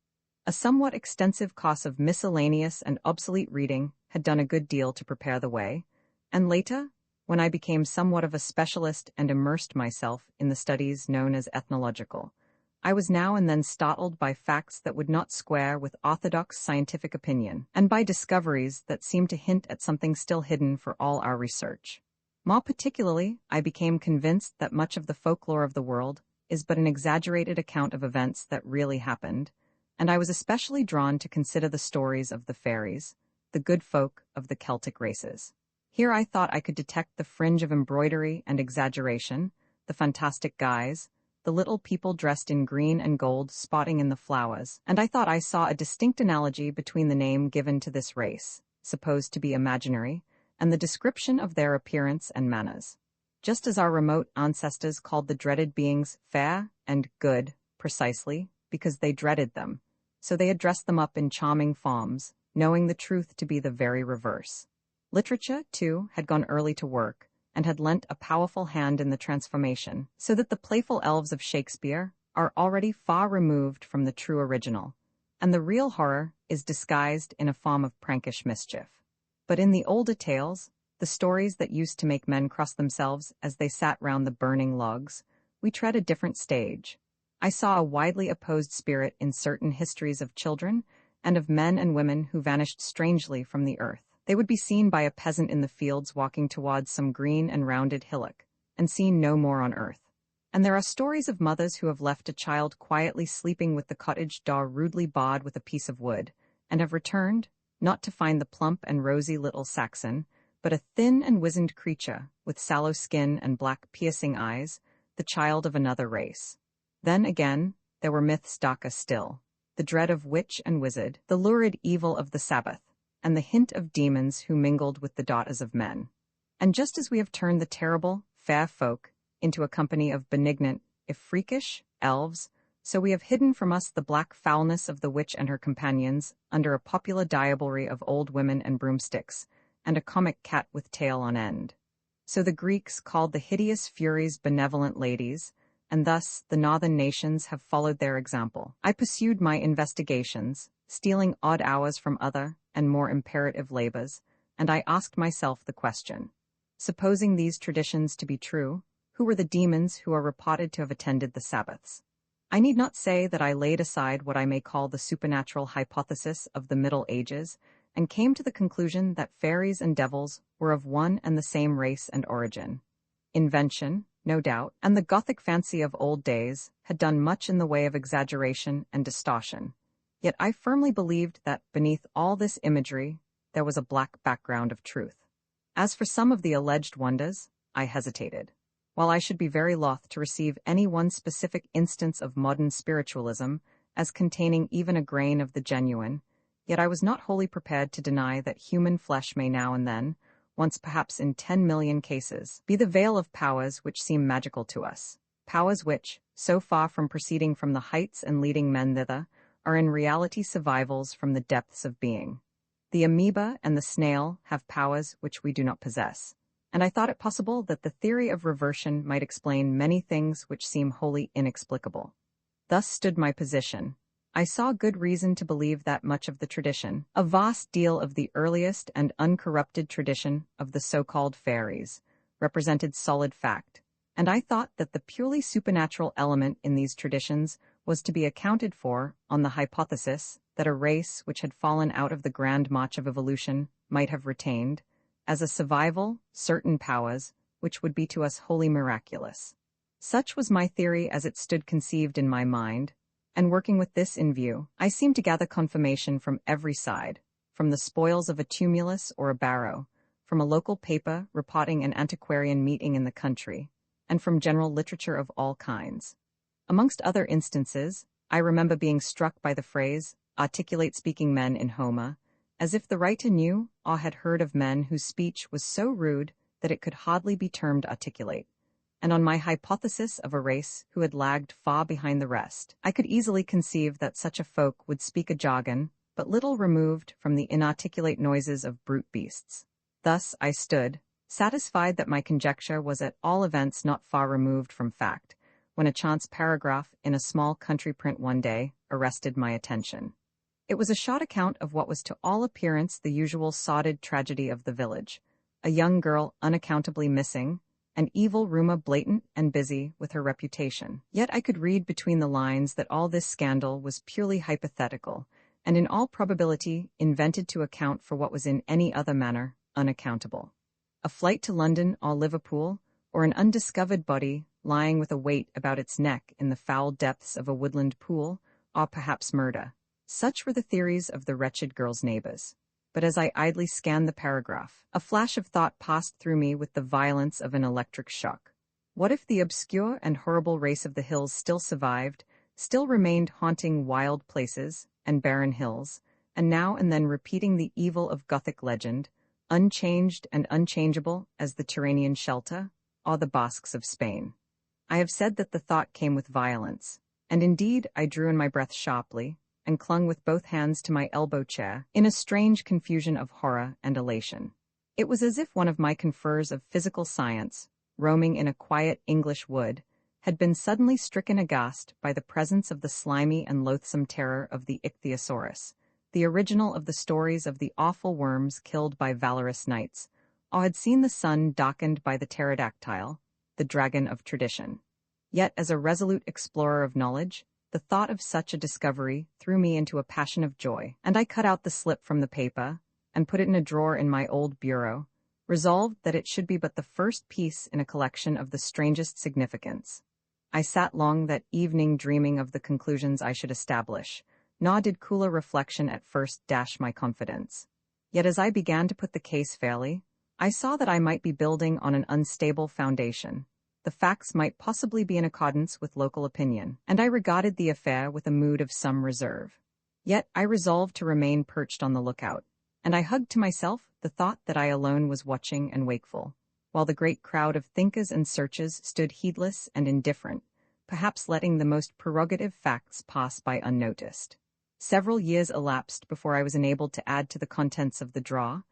A somewhat extensive course of miscellaneous and obsolete reading had done a good deal to prepare the way, and later, when I became somewhat of a specialist and immersed myself in the studies known as ethnological, I was now and then startled by facts that would not square with orthodox scientific opinion, and by discoveries that seemed to hint at something still hidden for all our research. More particularly, I became convinced that much of the folklore of the world is but an exaggerated account of events that really happened, and I was especially drawn to consider the stories of the fairies, the good folk of the Celtic races. Here I thought I could detect the fringe of embroidery and exaggeration, the fantastic guise, the little people dressed in green and gold spotting in the flowers, and I thought I saw a distinct analogy between the name given to this race, supposed to be imaginary, and the description of their appearance and manners. Just as our remote ancestors called the dreaded beings fair and good, precisely because they dreaded them, so they had dressed them up in charming forms, knowing the truth to be the very reverse. Literature, too, had gone early to work, and had lent a powerful hand in the transformation, so that the playful elves of Shakespeare are already far removed from the true original, and the real horror is disguised in a form of prankish mischief. But in the older tales, the stories that used to make men cross themselves as they sat round the burning logs, we tread a different stage. I saw a widely opposed spirit in certain histories of children and of men and women who vanished strangely from the earth. They would be seen by a peasant in the fields walking towards some green and rounded hillock, and seen no more on earth. And there are stories of mothers who have left a child quietly sleeping with the cottage door rudely barred with a piece of wood, and have returned, not to find the plump and rosy little Saxon, but a thin and wizened creature, with sallow skin and black piercing eyes, the child of another race. Then again, there were myths darker still, the dread of witch and wizard, the lurid evil of the Sabbath, and the hint of demons who mingled with the daughters of men. And just as we have turned the terrible, fair folk into a company of benignant, if freakish, elves, so we have hidden from us the black foulness of the witch and her companions under a popular diabolry of old women and broomsticks, and a comic cat with tail on end. So the Greeks called the hideous furies benevolent ladies, and thus the northern nations have followed their example. I pursued my investigations, stealing odd hours from other and more imperative labors, and I asked myself the question: supposing these traditions to be true, who were the demons who are reported to have attended the Sabbaths? I need not say that I laid aside what I may call the supernatural hypothesis of the Middle Ages, and came to the conclusion that fairies and devils were of one and the same race and origin. Invention, no doubt, and the Gothic fancy of old days had done much in the way of exaggeration and distortion. Yet I firmly believed that beneath all this imagery there was a black background of truth. As for some of the alleged wonders, I hesitated. While I should be very loth to receive any one specific instance of modern spiritualism as containing even a grain of the genuine, yet I was not wholly prepared to deny that human flesh may now and then, once perhaps in 10 million cases, be the veil of powers which seem magical to us, powers which, so far from proceeding from the heights and leading men thither, are in reality survivals from the depths of being. The amoeba and the snail have powers which we do not possess, and I thought it possible that the theory of reversion might explain many things which seem wholly inexplicable. Thus stood my position. I saw good reason to believe that much of the tradition, a vast deal of the earliest and uncorrupted tradition of the so-called fairies, represented solid fact, and I thought that the purely supernatural element in these traditions was to be accounted for on the hypothesis that a race which had fallen out of the grand march of evolution might have retained, as a survival, certain powers which would be to us wholly miraculous. Such was my theory as it stood conceived in my mind, and working with this in view, I seemed to gather confirmation from every side, from the spoils of a tumulus or a barrow, from a local paper reporting an antiquarian meeting in the country, and from general literature of all kinds. Amongst other instances, I remember being struck by the phrase, articulate speaking men in Homer, as if the writer knew or had heard of men whose speech was so rude that it could hardly be termed articulate. And on my hypothesis of a race who had lagged far behind the rest, I could easily conceive that such a folk would speak a jargon, but little removed from the inarticulate noises of brute beasts. Thus I stood, satisfied that my conjecture was at all events not far removed from fact, when a chance paragraph in a small country print one day arrested my attention. It was a short account of what was to all appearance the usual sordid tragedy of the village: a young girl unaccountably missing, an evil rumor blatant and busy with her reputation. Yet I could read between the lines that all this scandal was purely hypothetical, and in all probability invented to account for what was in any other manner unaccountable. A flight to London or Liverpool, or an undiscovered body lying with a weight about its neck in the foul depths of a woodland pool, or perhaps murder. Such were the theories of the wretched girl's neighbors. But as I idly scanned the paragraph, a flash of thought passed through me with the violence of an electric shock. What if the obscure and horrible race of the hills still survived, still remained haunting wild places and barren hills, and now and then repeating the evil of Gothic legend, unchanged and unchangeable as the Tyrrhenian shelter, or the Basques of Spain. I have said that the thought came with violence, and indeed I drew in my breath sharply, and clung with both hands to my elbow chair, in a strange confusion of horror and elation. It was as if one of my conferers of physical science, roaming in a quiet English wood, had been suddenly stricken aghast by the presence of the slimy and loathsome terror of the ichthyosaurus, the original of the stories of the awful worms killed by valorous knights, or had seen the sun darkened by the pterodactyl, the dragon of tradition. Yet, as a resolute explorer of knowledge, the thought of such a discovery threw me into a passion of joy, and I cut out the slip from the paper and put it in a drawer in my old bureau, resolved that it should be but the first piece in a collection of the strangest significance. I sat long that evening dreaming of the conclusions I should establish, nor did cooler reflection at first dash my confidence. Yet as I began to put the case fairly, I saw that I might be building on an unstable foundation. The facts might possibly be in accordance with local opinion, and I regarded the affair with a mood of some reserve. Yet I resolved to remain perched on the lookout, and I hugged to myself the thought that I alone was watching and wakeful, while the great crowd of thinkers and searchers stood heedless and indifferent, perhaps letting the most prerogative facts pass by unnoticed. Several years elapsed before I was enabled to add to the contents of the drawer,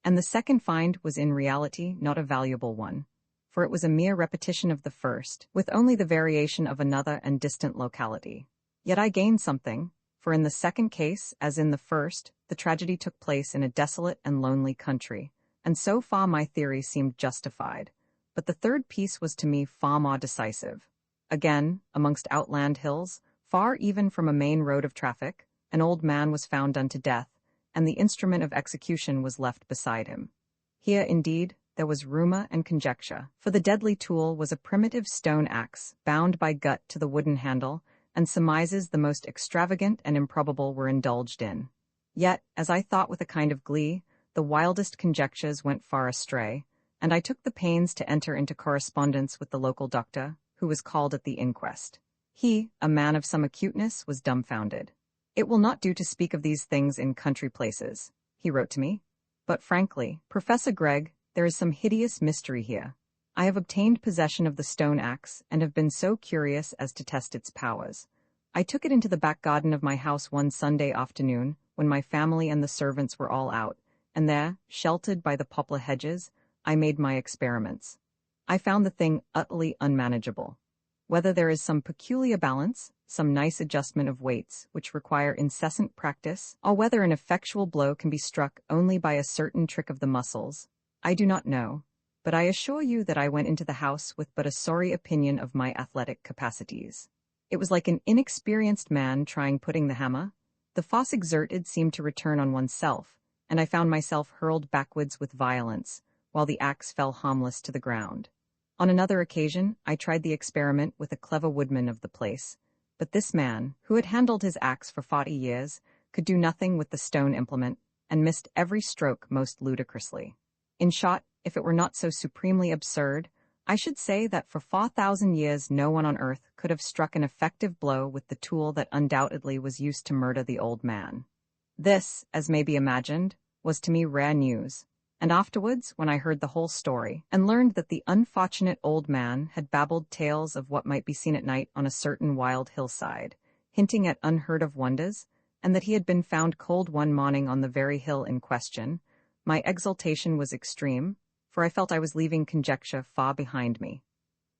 and the second find was in reality not a valuable one, for it was a mere repetition of the first, with only the variation of another and distant locality. Yet I gained something, for in the second case, as in the first, the tragedy took place in a desolate and lonely country, and so far my theory seemed justified. But the third piece was to me far more decisive. Again, amongst outland hills, far even from a main road of traffic, an old man was found done to death, and the instrument of execution was left beside him. Here, indeed, there was rumor and conjecture, for the deadly tool was a primitive stone axe, bound by gut to the wooden handle, and surmises the most extravagant and improbable were indulged in. Yet, as I thought with a kind of glee, the wildest conjectures went far astray, and I took the pains to enter into correspondence with the local doctor, who was called at the inquest. He, a man of some acuteness, was dumbfounded. "It will not do to speak of these things in country places," he wrote to me. "But frankly, Professor Gregg, there is some hideous mystery here. I have obtained possession of the stone axe and have been so curious as to test its powers. I took it into the back garden of my house one Sunday afternoon when my family and the servants were all out, and there, sheltered by the poplar hedges, I made my experiments. I found the thing utterly unmanageable. Whether there is some peculiar balance, some nice adjustment of weights which require incessant practice, or whether an effectual blow can be struck only by a certain trick of the muscles, I do not know, but I assure you that I went into the house with but a sorry opinion of my athletic capacities. It was like an inexperienced man trying putting the hammer. The force exerted seemed to return on oneself, and I found myself hurled backwards with violence, while the axe fell harmless to the ground. On another occasion, I tried the experiment with a clever woodman of the place, but this man, who had handled his axe for 40 years, could do nothing with the stone implement, and missed every stroke most ludicrously. In short, if it were not so supremely absurd, I should say that for 4,000 years no one on earth could have struck an effective blow with the tool that undoubtedly was used to murder the old man. This, as may be imagined, was to me rare news, and afterwards, when I heard the whole story, and learned that the unfortunate old man had babbled tales of what might be seen at night on a certain wild hillside, hinting at unheard-of wonders, and that he had been found cold one morning on the very hill in question, my exultation was extreme, for I felt I was leaving conjecture far behind me.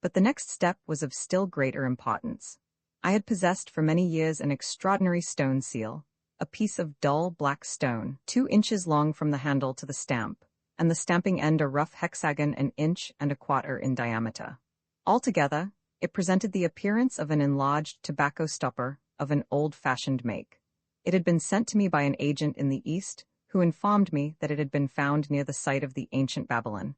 But the next step was of still greater importance. I had possessed for many years an extraordinary stone seal, a piece of dull black stone, 2 inches long from the handle to the stamp, and the stamping end a rough hexagon 1 inch and a quarter in diameter. Altogether, it presented the appearance of an enlarged tobacco stopper of an old-fashioned make. It had been sent to me by an agent in the East, who informed me that it had been found near the site of the ancient Babylon,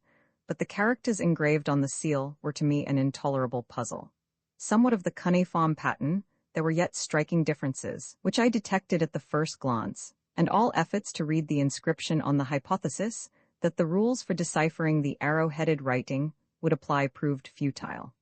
but the characters engraved on the seal were to me an intolerable puzzle. Somewhat of the cuneiform pattern, there were yet striking differences, which I detected at the first glance, and all efforts to read the inscription on the hypothesis that the rules for deciphering the arrow-headed writing would apply proved futile.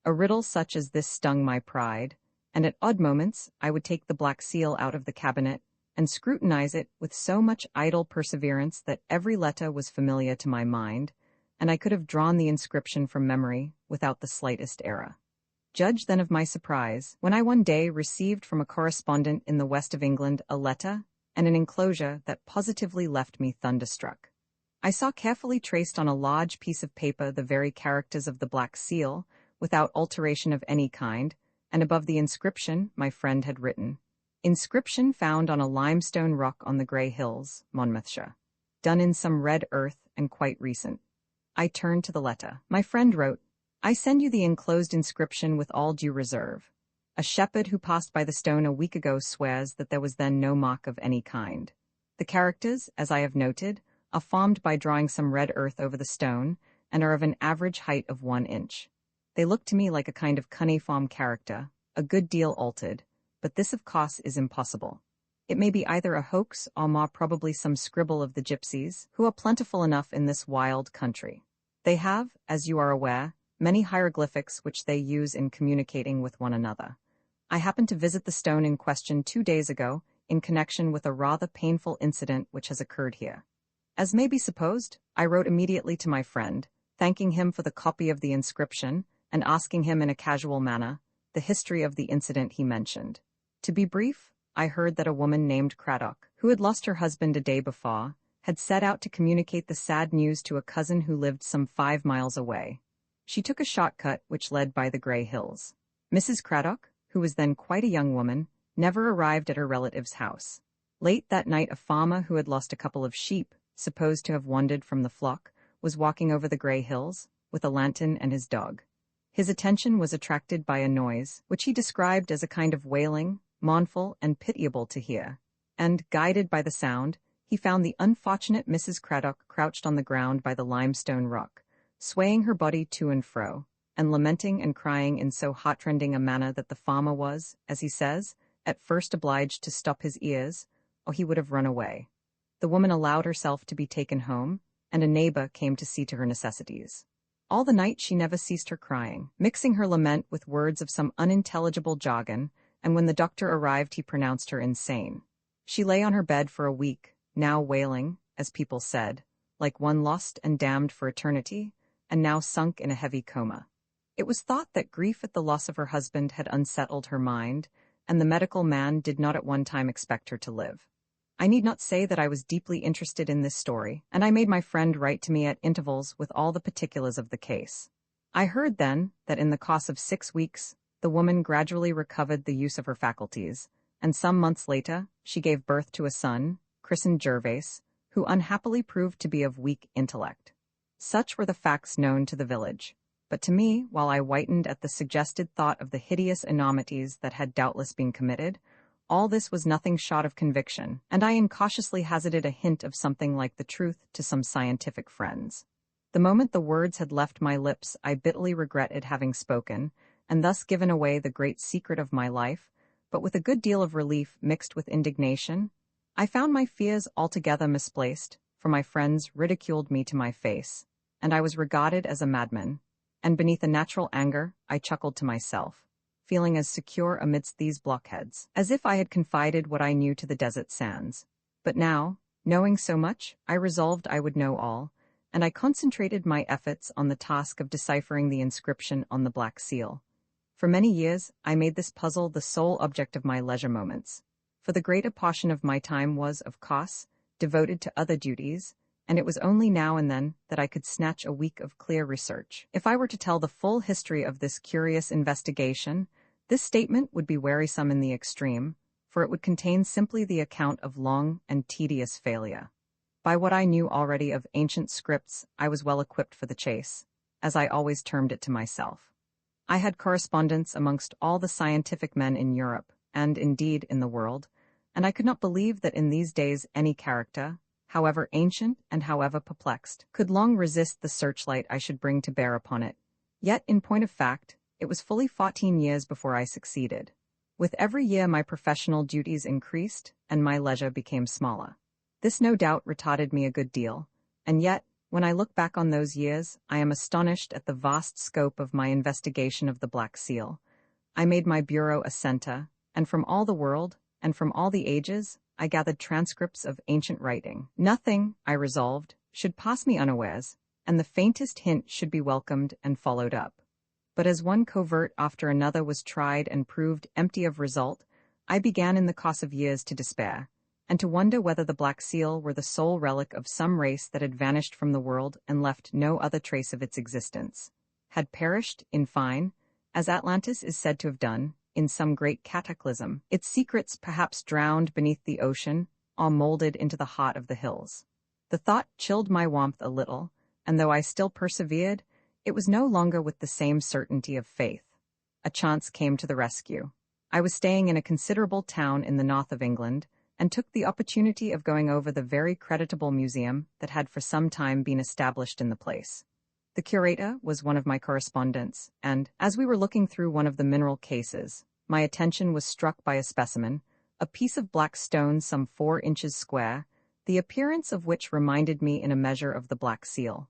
A riddle such as this stung my pride, and at odd moments I would take the black seal out of the cabinet and scrutinize it with so much idle perseverance that every letter was familiar to my mind, and I could have drawn the inscription from memory without the slightest error. Judge then of my surprise when I one day received from a correspondent in the west of England a letter and an enclosure that positively left me thunderstruck. I saw carefully traced on a large piece of paper the very characters of the Black Seal, without alteration of any kind, and above the inscription my friend had written, "Inscription found on a limestone rock on the Grey Hills, Monmouthshire. Done in some red earth and quite recent." I turned to the letter. My friend wrote, "I send you the enclosed inscription with all due reserve. A shepherd who passed by the stone a week ago swears that there was then no mark of any kind. The characters, as I have noted, are formed by drawing some red earth over the stone and are of an average height of 1 inch. They look to me like a kind of cuneiform character, a good deal altered, but this of course is impossible. It may be either a hoax or more probably some scribble of the gypsies, who are plentiful enough in this wild country. They have, as you are aware, many hieroglyphics which they use in communicating with one another. I happened to visit the stone in question 2 days ago in connection with a rather painful incident which has occurred here. As may be supposed, I wrote immediately to my friend, thanking him for the copy of the inscription and asking him in a casual manner the history of the incident he mentioned. To be brief, I heard that a woman named Craddock, who had lost her husband a day before, had set out to communicate the sad news to a cousin who lived some 5 miles away. She took a shortcut which led by the Grey Hills. Mrs. Craddock, who was then quite a young woman, never arrived at her relative's house. Late that night a farmer who had lost a couple of sheep, supposed to have wandered from the flock, was walking over the Grey Hills, with a lantern and his dog. His attention was attracted by a noise, which he described as a kind of wailing, mournful and pitiable to hear, and, guided by the sound, he found the unfortunate Mrs. Craddock crouched on the ground by the limestone rock, swaying her body to and fro, and lamenting and crying in so heartrending a manner that the farmer was, as he says, at first obliged to stop his ears, or he would have run away. The woman allowed herself to be taken home, and a neighbor came to see to her necessities. All the night she never ceased her crying, mixing her lament with words of some unintelligible jargon, and when the doctor arrived he pronounced her insane. She lay on her bed for a week, now wailing, as people said, like one lost and damned for eternity, and now sunk in a heavy coma. It was thought that grief at the loss of her husband had unsettled her mind, and the medical man did not at one time expect her to live. I need not say that I was deeply interested in this story, and I made my friend write to me at intervals with all the particulars of the case. I heard then that in the course of 6 weeks, the woman gradually recovered the use of her faculties, and some months later, she gave birth to a son, christened Gervase, who unhappily proved to be of weak intellect. Such were the facts known to the village. But to me, while I whitened at the suggested thought of the hideous enormities that had doubtless been committed, all this was nothing short of conviction, and I incautiously hazarded a hint of something like the truth to some scientific friends. The moment the words had left my lips, I bitterly regretted having spoken, and thus given away the great secret of my life, but with a good deal of relief mixed with indignation. I found my fears altogether misplaced, for my friends ridiculed me to my face, and I was regarded as a madman, and beneath a natural anger, I chuckled to myself, feeling as secure amidst these blockheads, as if I had confided what I knew to the desert sands. But now, knowing so much, I resolved I would know all, and I concentrated my efforts on the task of deciphering the inscription on the Black Seal. For many years, I made this puzzle the sole object of my leisure moments, for the greater portion of my time was, of course, devoted to other duties, and it was only now and then that I could snatch a week of clear research. If I were to tell the full history of this curious investigation, this statement would be wearisome in the extreme, for it would contain simply the account of long and tedious failure. By what I knew already of ancient scripts, I was well equipped for the chase, as I always termed it to myself. I had correspondence amongst all the scientific men in Europe, and indeed in the world, and I could not believe that in these days any character, however ancient and however perplexed, could long resist the searchlight I should bring to bear upon it. Yet, in point of fact, it was fully 14 years before I succeeded. With every year my professional duties increased, and my leisure became smaller. This no doubt retarded me a good deal, and yet, when I look back on those years, I am astonished at the vast scope of my investigation of the Black Seal. I made my bureau a center, and from all the world, and from all the ages, I gathered transcripts of ancient writing. Nothing, I resolved, should pass me unawares, and the faintest hint should be welcomed and followed up. But as one covert after another was tried and proved empty of result, I began in the course of years to despair, and to wonder whether the Black Seal were the sole relic of some race that had vanished from the world and left no other trace of its existence, had perished, in fine, as Atlantis is said to have done, in some great cataclysm, its secrets perhaps drowned beneath the ocean, or molded into the heart of the hills. The thought chilled my warmth a little, and though I still persevered, it was no longer with the same certainty of faith. A chance came to the rescue. I was staying in a considerable town in the north of England, and took the opportunity of going over the very creditable museum that had for some time been established in the place. The curator was one of my correspondents, and, as we were looking through one of the mineral cases, my attention was struck by a specimen, a piece of black stone some 4 inches square, the appearance of which reminded me in a measure of the Black Seal.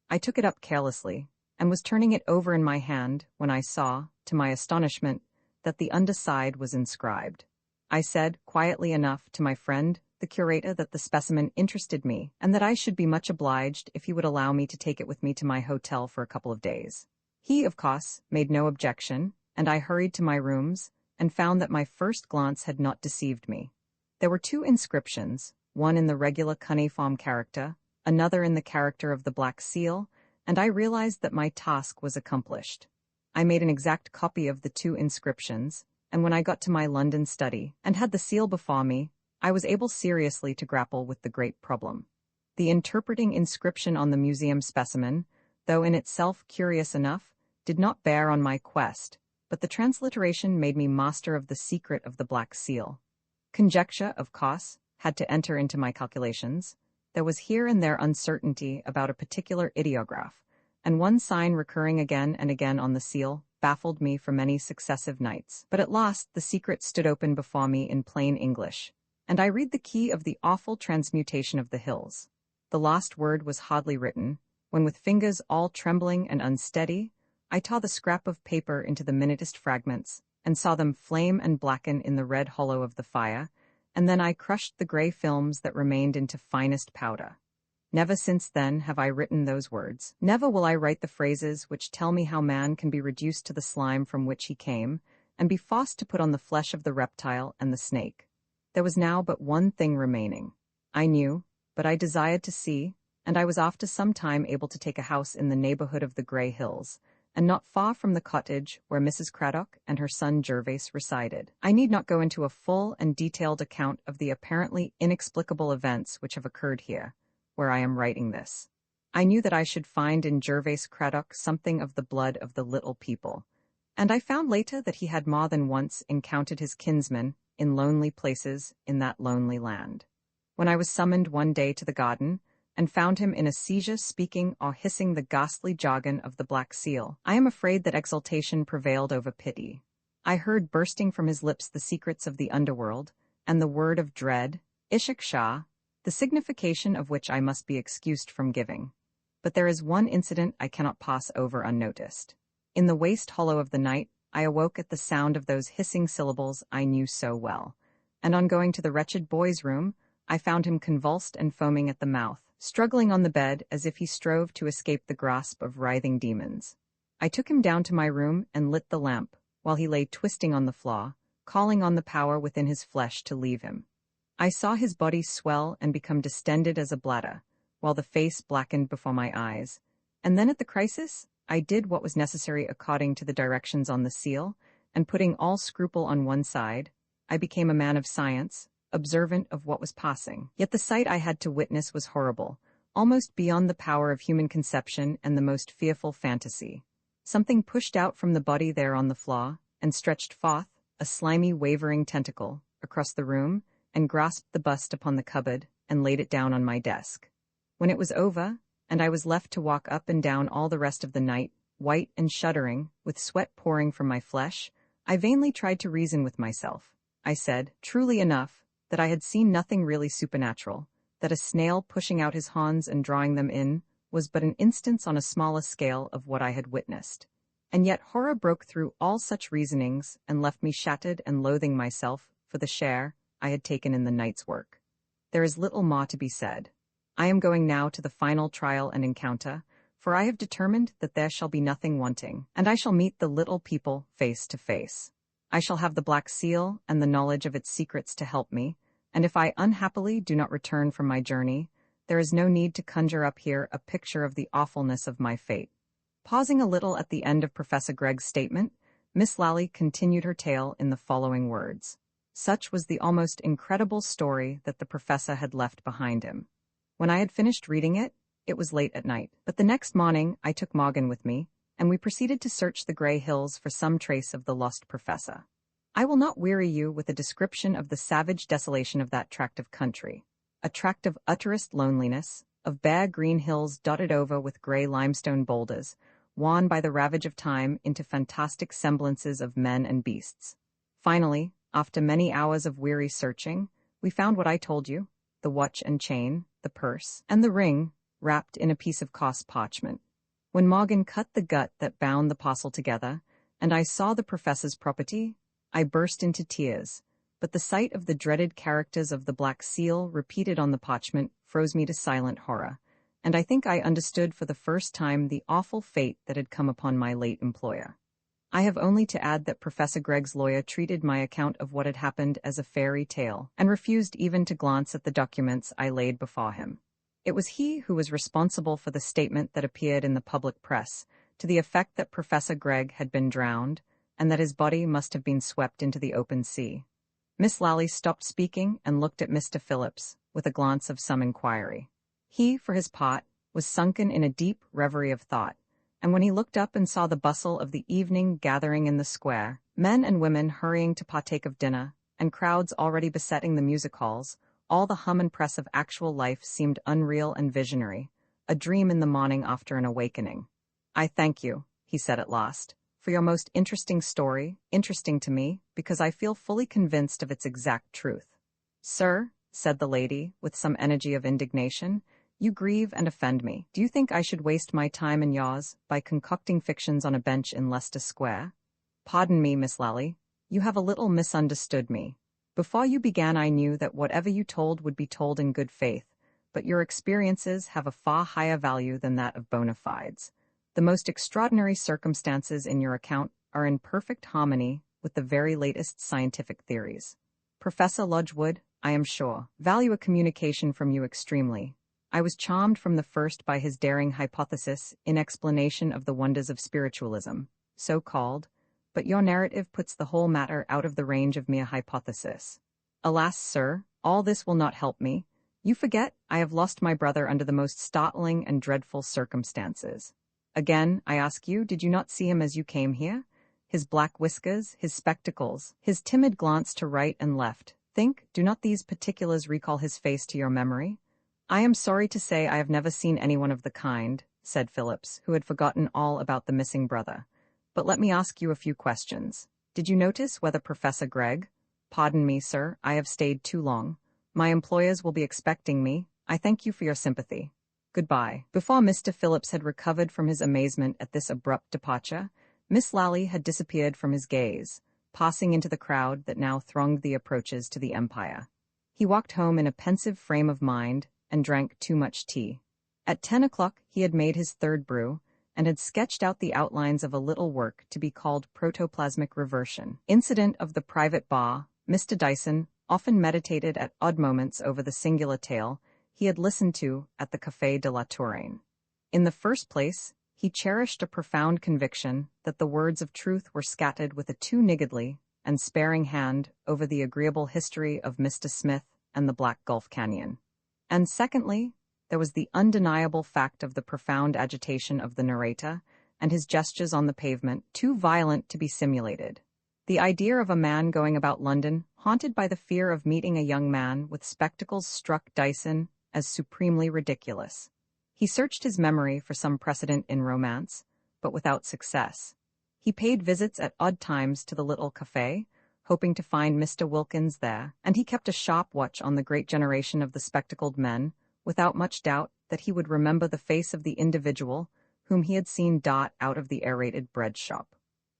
I took it up carelessly, and was turning it over in my hand when I saw, to my astonishment, that the underside was inscribed. I said, quietly enough, to my friend, the curator, that the specimen interested me, and that I should be much obliged if he would allow me to take it with me to my hotel for a couple of days. He, of course, made no objection, and I hurried to my rooms, and found that my first glance had not deceived me. There were 2 inscriptions, one in the regular cuneiform character, another in the character of the Black Seal, and I realized that my task was accomplished. I made an exact copy of the 2 inscriptions, and when I got to my London study, and had the seal before me, I was able seriously to grapple with the great problem. The interpreting inscription on the museum specimen, though in itself curious enough, did not bear on my quest, but the transliteration made me master of the secret of the Black Seal. Conjecture, of course, had to enter into my calculations. There was here and there uncertainty about a particular ideograph, and one sign recurring again and again on the seal baffled me for many successive nights. But at last the secret stood open before me in plain English, and I read the key of the awful transmutation of the hills. The last word was hardly written, when with fingers all trembling and unsteady, I tore the scrap of paper into the minutest fragments, and saw them flame and blacken in the red hollow of the fire, and then I crushed the grey films that remained into finest powder. Never since then have I written those words. Never will I write the phrases which tell me how man can be reduced to the slime from which he came, and be forced to put on the flesh of the reptile and the snake. There was now but one thing remaining. I knew, but I desired to see, and I was after some time able to take a house in the neighborhood of the Grey Hills, and not far from the cottage where Mrs. Craddock and her son Gervase resided. I need not go into a full and detailed account of the apparently inexplicable events which have occurred here, where I am writing this. I knew that I should find in Gervase Craddock something of the blood of the little people, and I found later that he had more than once encountered his kinsmen in lonely places in that lonely land. When I was summoned one day to the garden, and found him in a seizure speaking or hissing the ghastly jargon of the Black Seal, I am afraid that exultation prevailed over pity. I heard bursting from his lips the secrets of the underworld, and the word of dread, Ishak Shah, the signification of which I must be excused from giving. But there is one incident I cannot pass over unnoticed. In the waste hollow of the night, I awoke at the sound of those hissing syllables I knew so well, and on going to the wretched boy's room, I found him convulsed and foaming at the mouth, struggling on the bed as if he strove to escape the grasp of writhing demons. I took him down to my room and lit the lamp, while he lay twisting on the floor, calling on the power within his flesh to leave him. I saw his body swell and become distended as a bladder, while the face blackened before my eyes, and then at the crisis, I did what was necessary according to the directions on the seal, and putting all scruple on one side, I became a man of science, observant of what was passing. Yet the sight I had to witness was horrible, almost beyond the power of human conception and the most fearful fantasy. Something pushed out from the body there on the floor, and stretched forth, a slimy wavering tentacle, across the room, and grasped the bust upon the cupboard, and laid it down on my desk. When it was over, and I was left to walk up and down all the rest of the night, white and shuddering, with sweat pouring from my flesh, I vainly tried to reason with myself. I said, truly enough, that I had seen nothing really supernatural, that a snail pushing out his horns and drawing them in was but an instance on a smaller scale of what I had witnessed. And yet horror broke through all such reasonings and left me shattered and loathing myself for the share, I had taken in the night's work. There is little more to be said. I am going now to the final trial and encounter, for I have determined that there shall be nothing wanting, and I shall meet the little people face to face. I shall have the Black Seal and the knowledge of its secrets to help me, and if I unhappily do not return from my journey, there is no need to conjure up here a picture of the awfulness of my fate. Pausing a little at the end of Professor Gregg's statement, Miss Lally continued her tale in the following words. Such was the almost incredible story that the professor had left behind him. When I had finished reading it, it was late at night, but the next morning I took Machen with me, and we proceeded to search the Grey Hills for some trace of the lost professor. I will not weary you with a description of the savage desolation of that tract of country, a tract of utterest loneliness, of bare green hills dotted over with grey limestone boulders, worn by the ravage of time into fantastic semblances of men and beasts. Finally, after many hours of weary searching, we found what I told you, the watch and chain, the purse, and the ring, wrapped in a piece of coarse parchment. When Machen cut the gut that bound the parcel together, and I saw the professor's property, I burst into tears, but the sight of the dreaded characters of the Black Seal repeated on the parchment froze me to silent horror, and I think I understood for the first time the awful fate that had come upon my late employer. I have only to add that Professor Gregg's lawyer treated my account of what had happened as a fairy tale, and refused even to glance at the documents I laid before him. It was he who was responsible for the statement that appeared in the public press, to the effect that Professor Gregg had been drowned, and that his body must have been swept into the open sea. Miss Lally stopped speaking and looked at Mr. Phillips, with a glance of some inquiry. He, for his part, was sunken in a deep reverie of thought, and when he looked up and saw the bustle of the evening gathering in the square, men and women hurrying to partake of dinner, and crowds already besetting the music halls, all the hum and press of actual life seemed unreal and visionary, a dream in the morning after an awakening. "I thank you," he said at last, "for your most interesting story, interesting to me, because I feel fully convinced of its exact truth." "Sir," said the lady, with some energy of indignation, "you grieve and offend me. Do you think I should waste my time and yours by concocting fictions on a bench in Leicester Square? Pardon me, Miss Lally, you have a little misunderstood me. Before you began I knew that whatever you told would be told in good faith, but your experiences have a far higher value than that of bona fides. The most extraordinary circumstances in your account are in perfect harmony with the very latest scientific theories. Professor Lodgewood, I am sure, value a communication from you extremely. I was charmed from the first by his daring hypothesis in explanation of the wonders of spiritualism, so called, but your narrative puts the whole matter out of the range of mere hypothesis. Alas, sir, all this will not help me. You forget I have lost my brother under the most startling and dreadful circumstances. Again, I ask you, did you not see him as you came here? His black whiskers, his spectacles, his timid glance to right and left. Do not these particulars recall his face to your memory? "I am sorry to say I have never seen anyone of the kind," said Phillips, who had forgotten all about the missing brother. "But let me ask you a few questions. Did you notice whether Professor Gregg— Pardon me, sir, I have stayed too long. My employers will be expecting me. I thank you for your sympathy. Goodbye." Before Mr. Phillips had recovered from his amazement at this abrupt departure, Miss Lally had disappeared from his gaze, passing into the crowd that now thronged the approaches to the Empire. He walked home in a pensive frame of mind, and drank too much tea. At 10 o'clock he had made his third brew, and had sketched out the outlines of a little work to be called Protoplasmic Reversion. Incident of the private bar, Mr. Dyson often meditated at odd moments over the singular tale he had listened to at the Café de la Touraine. In the first place, he cherished a profound conviction that the words of truth were scattered with a too niggardly and sparing hand over the agreeable history of Mr. Smith and the Black Gulf Canyon. And secondly, there was the undeniable fact of the profound agitation of the narrator and his gestures on the pavement, too violent to be simulated. The idea of a man going about London, haunted by the fear of meeting a young man with spectacles, struck Dyson as supremely ridiculous. He searched his memory for some precedent in romance, but without success. He paid visits at odd times to the little café, hoping to find Mr. Wilkins there, and he kept a sharp watch on the great generation of the spectacled men, without much doubt that he would remember the face of the individual whom he had seen dart out of the aerated bread shop.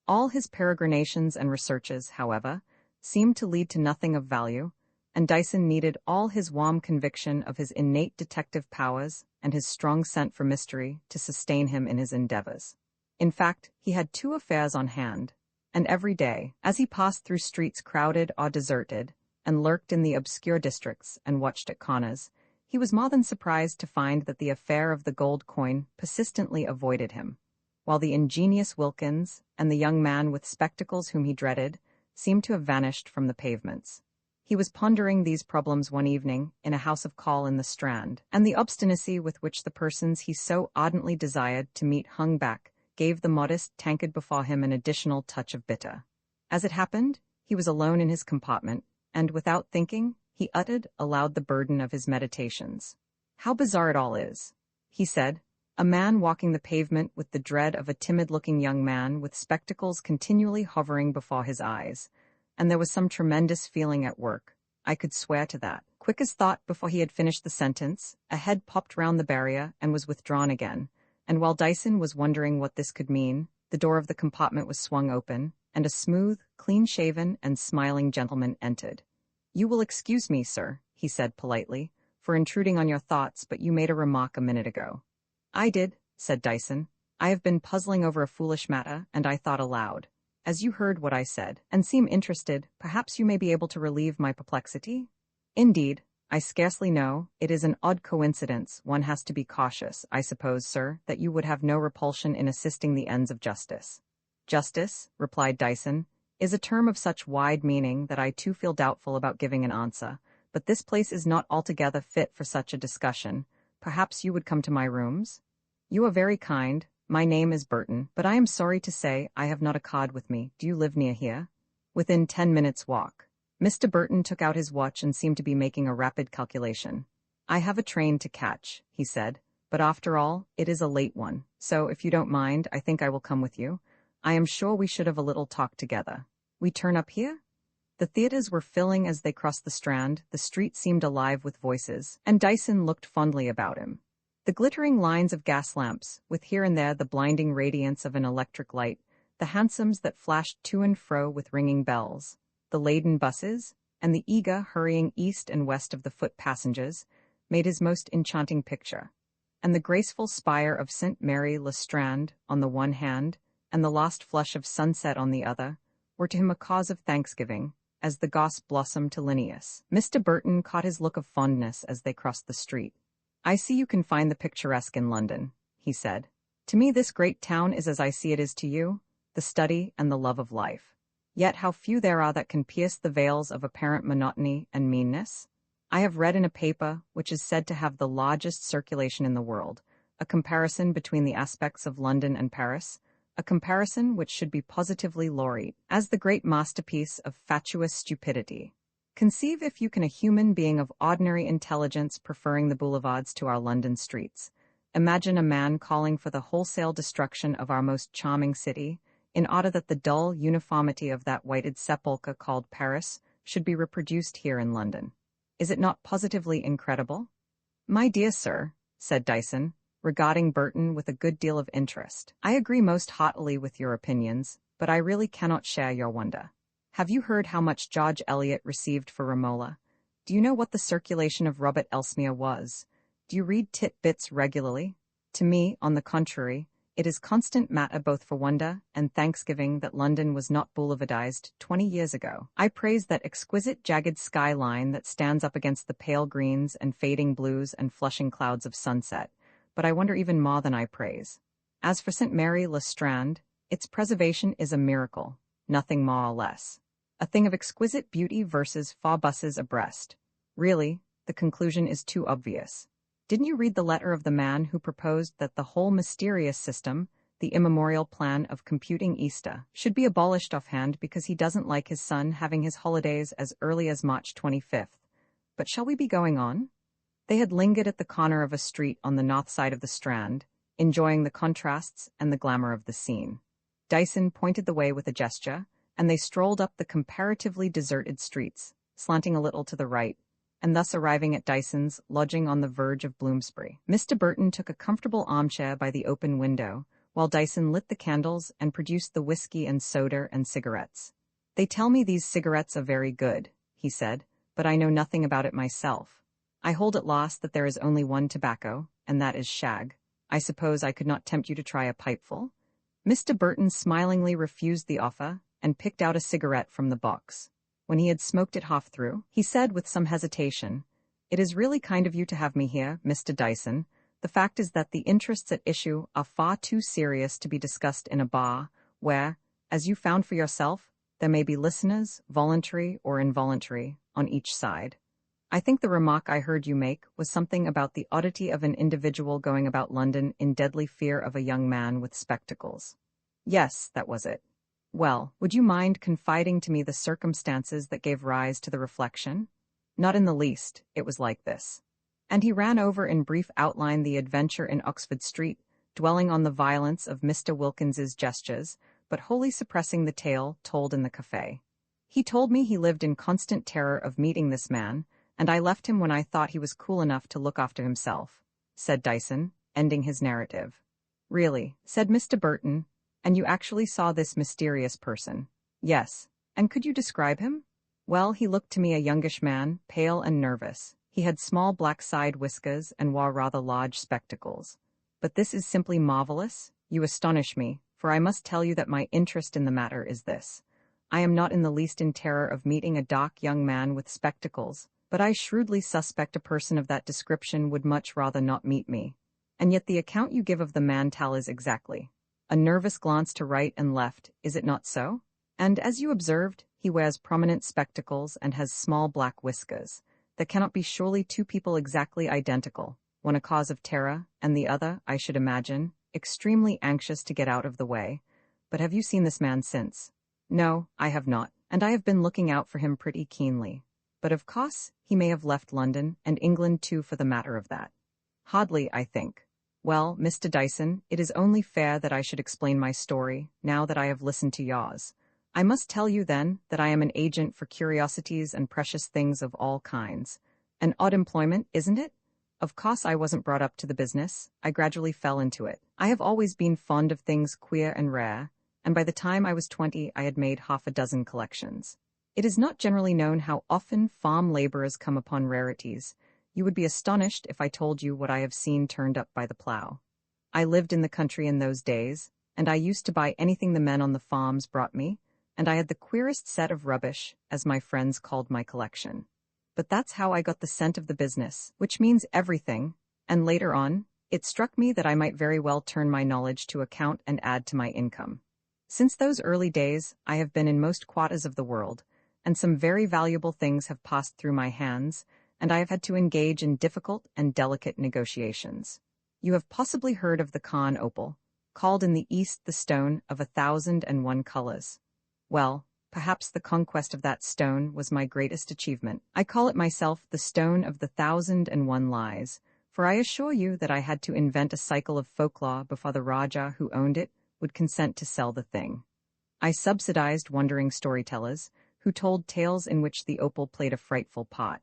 All his peregrinations and researches, however, seemed to lead to nothing of value, and Dyson needed all his warm conviction of his innate detective powers and his strong scent for mystery to sustain him in his endeavors. In fact, he had two affairs on hand, and every day, as he passed through streets crowded or deserted, and lurked in the obscure districts and watched at corners, he was more than surprised to find that the affair of the gold coin persistently avoided him, while the ingenious Wilkins and the young man with spectacles whom he dreaded seemed to have vanished from the pavements. He was pondering these problems one evening in a house of call in the Strand, and the obstinacy with which the persons he so ardently desired to meet hung back gave the modest tankard before him an additional touch of bitter. As it happened, he was alone in his compartment, and without thinking, he uttered aloud the burden of his meditations. "How bizarre it all is," he said, a man walking the pavement with the dread of a timid-looking young man with spectacles continually hovering before his eyes. And there was some tremendous feeling at work. I could swear to that. Quick as thought, before he had finished the sentence, a head popped round the barrier and was withdrawn again, and while Dyson was wondering what this could mean, the door of the compartment was swung open, and a smooth, clean-shaven, and smiling gentleman entered. "You will excuse me, sir," he said politely, "for intruding on your thoughts, but you made a remark a minute ago." "I did," said Dyson. "I have been puzzling over a foolish matter, and I thought aloud. As you heard what I said, and seem interested, perhaps you may be able to relieve my perplexity?" "Indeed, I scarcely know. It is an odd coincidence. One has to be cautious, I suppose, sir, that you would have no repulsion in assisting the ends of justice." "Justice," replied Dyson, "is a term of such wide meaning that I too feel doubtful about giving an answer, but this place is not altogether fit for such a discussion. Perhaps you would come to my rooms?" "You are very kind. My name is Burton, but I am sorry to say I have not a card with me. Do you live near here?" "Within 10 minutes' walk." Mr. Burton took out his watch and seemed to be making a rapid calculation. "I have a train to catch," he said, "but after all, it is a late one, so if you don't mind, I think I will come with you. I am sure we should have a little talk together. We turn up here?" The theaters were filling as they crossed the Strand, the street seemed alive with voices, and Dyson looked fondly about him. The glittering lines of gas lamps, with here and there the blinding radiance of an electric light, the hansoms that flashed to and fro with ringing bells, the laden buses, and the eager hurrying east and west of the foot passengers, made his most enchanting picture. And the graceful spire of St. Mary le Strand on the one hand, and the last flush of sunset on the other, were to him a cause of thanksgiving, as the goss blossomed to Linnaeus. Mr. Burton caught his look of fondness as they crossed the street. "I see you can find the picturesque in London," he said. "To me this great town is as I see it is to you, the study and the love of life. Yet how few there are that can pierce the veils of apparent monotony and meanness. I have read in a paper, which is said to have the largest circulation in the world, a comparison between the aspects of London and Paris, a comparison which should be positively lauded as the great masterpiece of fatuous stupidity. Conceive, if you can, a human being of ordinary intelligence preferring the boulevards to our London streets. Imagine a man calling for the wholesale destruction of our most charming city, in order that the dull uniformity of that whited sepulchre called Paris should be reproduced here in London. Is it not positively incredible?" "My dear sir," said Dyson, regarding Burton with a good deal of interest, "I agree most heartily with your opinions, but I really cannot share your wonder. Have you heard how much George Eliot received for Romola? Do you know what the circulation of Robert Elsmere was? Do you read tit-bits regularly? To me, on the contrary, it is constant matter both for wonder and thanksgiving that London was not boulevardized 20 years ago. I praise that exquisite jagged skyline that stands up against the pale greens and fading blues and flushing clouds of sunset, but I wonder even more than I praise. As for St. Mary le Strand, its preservation is a miracle, nothing more or less. A thing of exquisite beauty versus 4 buses abreast. Really, the conclusion is too obvious. Didn't you read the letter of the man who proposed that the whole mysterious system, the immemorial plan of computing Easter, should be abolished offhand because he doesn't like his son having his holidays as early as March 25th? But shall we be going on?" They had lingered at the corner of a street on the north side of the Strand, enjoying the contrasts and the glamour of the scene. Dyson pointed the way with a gesture, and they strolled up the comparatively deserted streets, slanting a little to the right, and thus arriving at Dyson's lodging on the verge of Bloomsbury. Mr. Burton took a comfortable armchair by the open window, while Dyson lit the candles and produced the whiskey and soda and cigarettes. "They tell me these cigarettes are very good," he said, but I know nothing about it myself. I hold at last that there is only one tobacco, and that is shag. I suppose I could not tempt you to try a pipeful?" Mr. Burton smilingly refused the offer and picked out a cigarette from the box. When he had smoked it half through, he said with some hesitation, "It is really kind of you to have me here, Mr. Dyson. The fact is that the interests at issue are far too serious to be discussed in a bar, where, as you found for yourself, there may be listeners, voluntary or involuntary, on each side. I think the remark I heard you make was something about the oddity of an individual going about London in deadly fear of a young man with spectacles." "Yes, that was it." "Well, would you mind confiding to me the circumstances that gave rise to the reflection?" "Not in the least. It was like this." And he ran over in brief outline the adventure in Oxford Street, dwelling on the violence of Mr. Wilkins's gestures, but wholly suppressing the tale told in the café. "He told me he lived in constant terror of meeting this man, and I left him when I thought he was cool enough to look after himself," said Dyson, ending his narrative. "Really," said Mr. Burton, "and you actually saw this mysterious person?" "Yes. And could you describe him?" "Well, he looked to me a youngish man, pale and nervous. He had small black side whiskers and wore rather large spectacles. But this is simply marvelous. You astonish me, for I must tell you that my interest in the matter is this. I am not in the least in terror of meeting a dark young man with spectacles, but I shrewdly suspect a person of that description would much rather not meet me. And yet the account you give of the man tallies exactly. A nervous glance to right and left, is it not so? And as you observed, he wears prominent spectacles and has small black whiskers. There cannot be surely two people exactly identical, one a cause of terror, and the other, I should imagine, extremely anxious to get out of the way. But have you seen this man since?" "No, I have not, and I have been looking out for him pretty keenly. But of course, he may have left London, and England too for the matter of that." "Hardly, I think." "Well, Mr. Dyson, it is only fair that I should explain my story, now that I have listened to yours. I must tell you, then, that I am an agent for curiosities and precious things of all kinds. An odd employment, isn't it? Of course I wasn't brought up to the business. I gradually fell into it. I have always been fond of things queer and rare, and by the time I was 20 I had made half a dozen collections. It is not generally known how often farm laborers come upon rarities. You would be astonished if I told you what I have seen turned up by the plow. I lived in the country in those days, and I used to buy anything the men on the farms brought me, and I had the queerest set of rubbish, as my friends called my collection. But that's how I got the scent of the business, which means everything, and later on, it struck me that I might very well turn my knowledge to account and add to my income. Since those early days, I have been in most quarters of the world, and some very valuable things have passed through my hands, and I have had to engage in difficult and delicate negotiations. You have possibly heard of the Caen opal, called in the East the stone of 1,001 colors. Well, perhaps the conquest of that stone was my greatest achievement. I call it myself the stone of the 1,001 lies, for I assure you that I had to invent a cycle of folklore before the Rajah who owned it would consent to sell the thing. I subsidized wandering storytellers, who told tales in which the opal played a frightful part.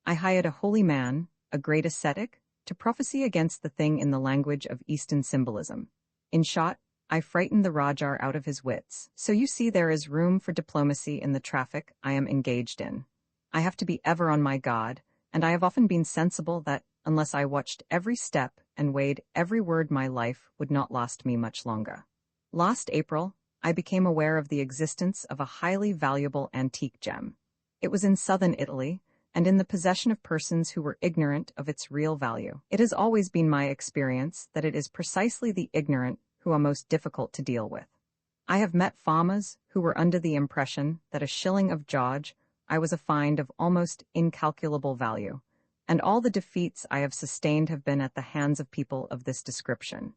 I hired a holy man, a great ascetic, to prophesy against the thing in the language of Eastern symbolism. In short, I frightened the Rajah out of his wits. So you see there is room for diplomacy in the traffic I am engaged in. I have to be ever on my guard, and I have often been sensible that, unless I watched every step and weighed every word, my life would not last me much longer. Last April, I became aware of the existence of a highly valuable antique gem. It was in southern Italy, and in the possession of persons who were ignorant of its real value. It has always been my experience that it is precisely the ignorant who are most difficult to deal with. I have met farmers who were under the impression that a shilling of George I was a find of almost incalculable value, and all the defeats I have sustained have been at the hands of people of this description.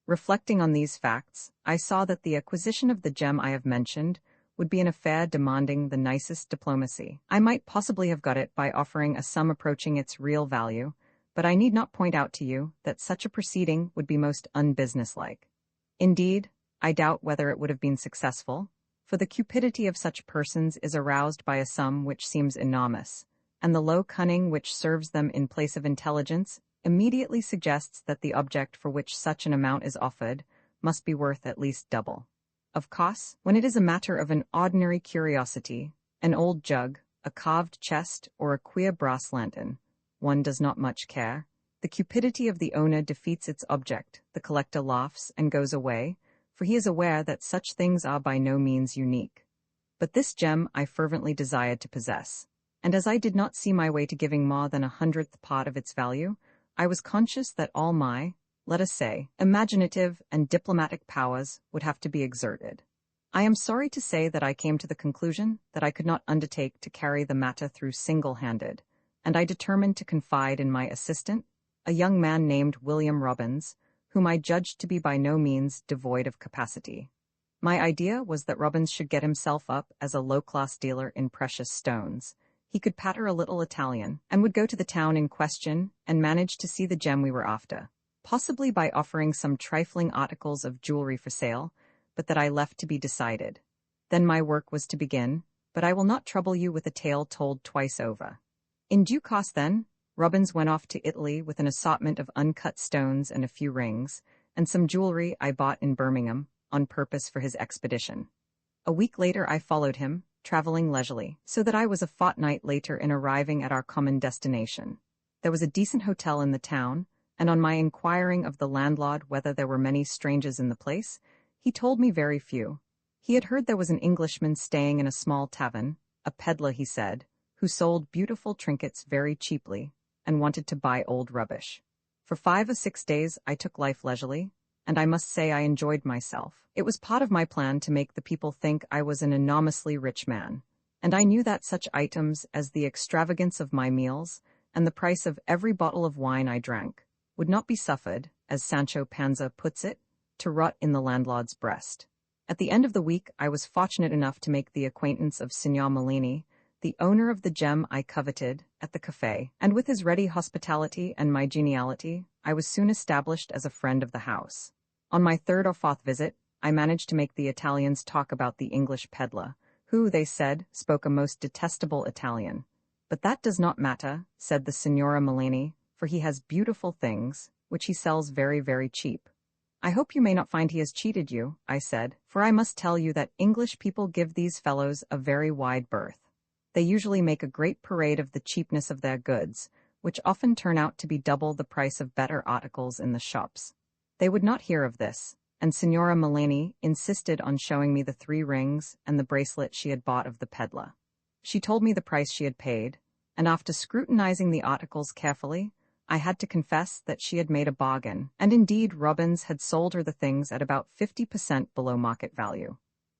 Reflecting on these facts, I saw that the acquisition of the gem I have mentioned would be an affair demanding the nicest diplomacy. I might possibly have got it by offering a sum approaching its real value, but I need not point out to you that such a proceeding would be most unbusinesslike. Indeed, I doubt whether it would have been successful, for the cupidity of such persons is aroused by a sum which seems enormous, and the low cunning which serves them in place of intelligence immediately suggests that the object for which such an amount is offered must be worth at least double. Of course, when it is a matter of an ordinary curiosity, an old jug, a carved chest, or a queer brass lantern. One does not much care. The cupidity of the owner defeats its object. The collector laughs and goes away, for he is aware that such things are by no means unique. But this gem I fervently desired to possess, and as I did not see my way to giving more than 100th part of its value, I was conscious that all my, let us say, imaginative and diplomatic powers would have to be exerted. I am sorry to say that I came to the conclusion that I could not undertake to carry the matter through single-handed, and I determined to confide in my assistant, a young man named William Robbins, whom I judged to be by no means devoid of capacity. My idea was that Robbins should get himself up as a low-class dealer in precious stones. He could patter a little Italian, and would go to the town in question and manage to see the gem we were after, possibly by offering some trifling articles of jewelry for sale, but that I left to be decided. Then my work was to begin, but I will not trouble you with a tale told twice over. In due course then, Robbins went off to Italy with an assortment of uncut stones and a few rings, and some jewelry I bought in Birmingham, on purpose for his expedition. A week later I followed him, traveling leisurely, so that I was a fortnight later in arriving at our common destination. There was a decent hotel in the town, and on my inquiring of the landlord whether there were many strangers in the place, he told me very few. He had heard there was an Englishman staying in a small tavern, a peddler he said, who sold beautiful trinkets very cheaply, and wanted to buy old rubbish. For 5 or 6 days I took life leisurely, and I must say I enjoyed myself. It was part of my plan to make the people think I was an enormously rich man, and I knew that such items as the extravagance of my meals and the price of every bottle of wine I drank would not be suffered, as Sancho Panza puts it, to rot in the landlord's breast. At the end of the week I was fortunate enough to make the acquaintance of Signor Mellini, the owner of the gem I coveted, at the café, and with his ready hospitality and my geniality, I was soon established as a friend of the house. On my 3rd or 4th visit, I managed to make the Italians talk about the English peddler, who, they said, spoke a most detestable Italian. But that does not matter, said the Signora Mellini, for he has beautiful things, which he sells very, very cheap. I hope you may not find he has cheated you, I said, for I must tell you that English people give these fellows a very wide berth. They usually make a great parade of the cheapness of their goods, which often turn out to be double the price of better articles in the shops. They would not hear of this, and Signora Mellini insisted on showing me the 3 rings and the bracelet she had bought of the peddler. She told me the price she had paid, and after scrutinizing the articles carefully, I had to confess that she had made a bargain, and indeed Robbins had sold her the things at about 50% below market value.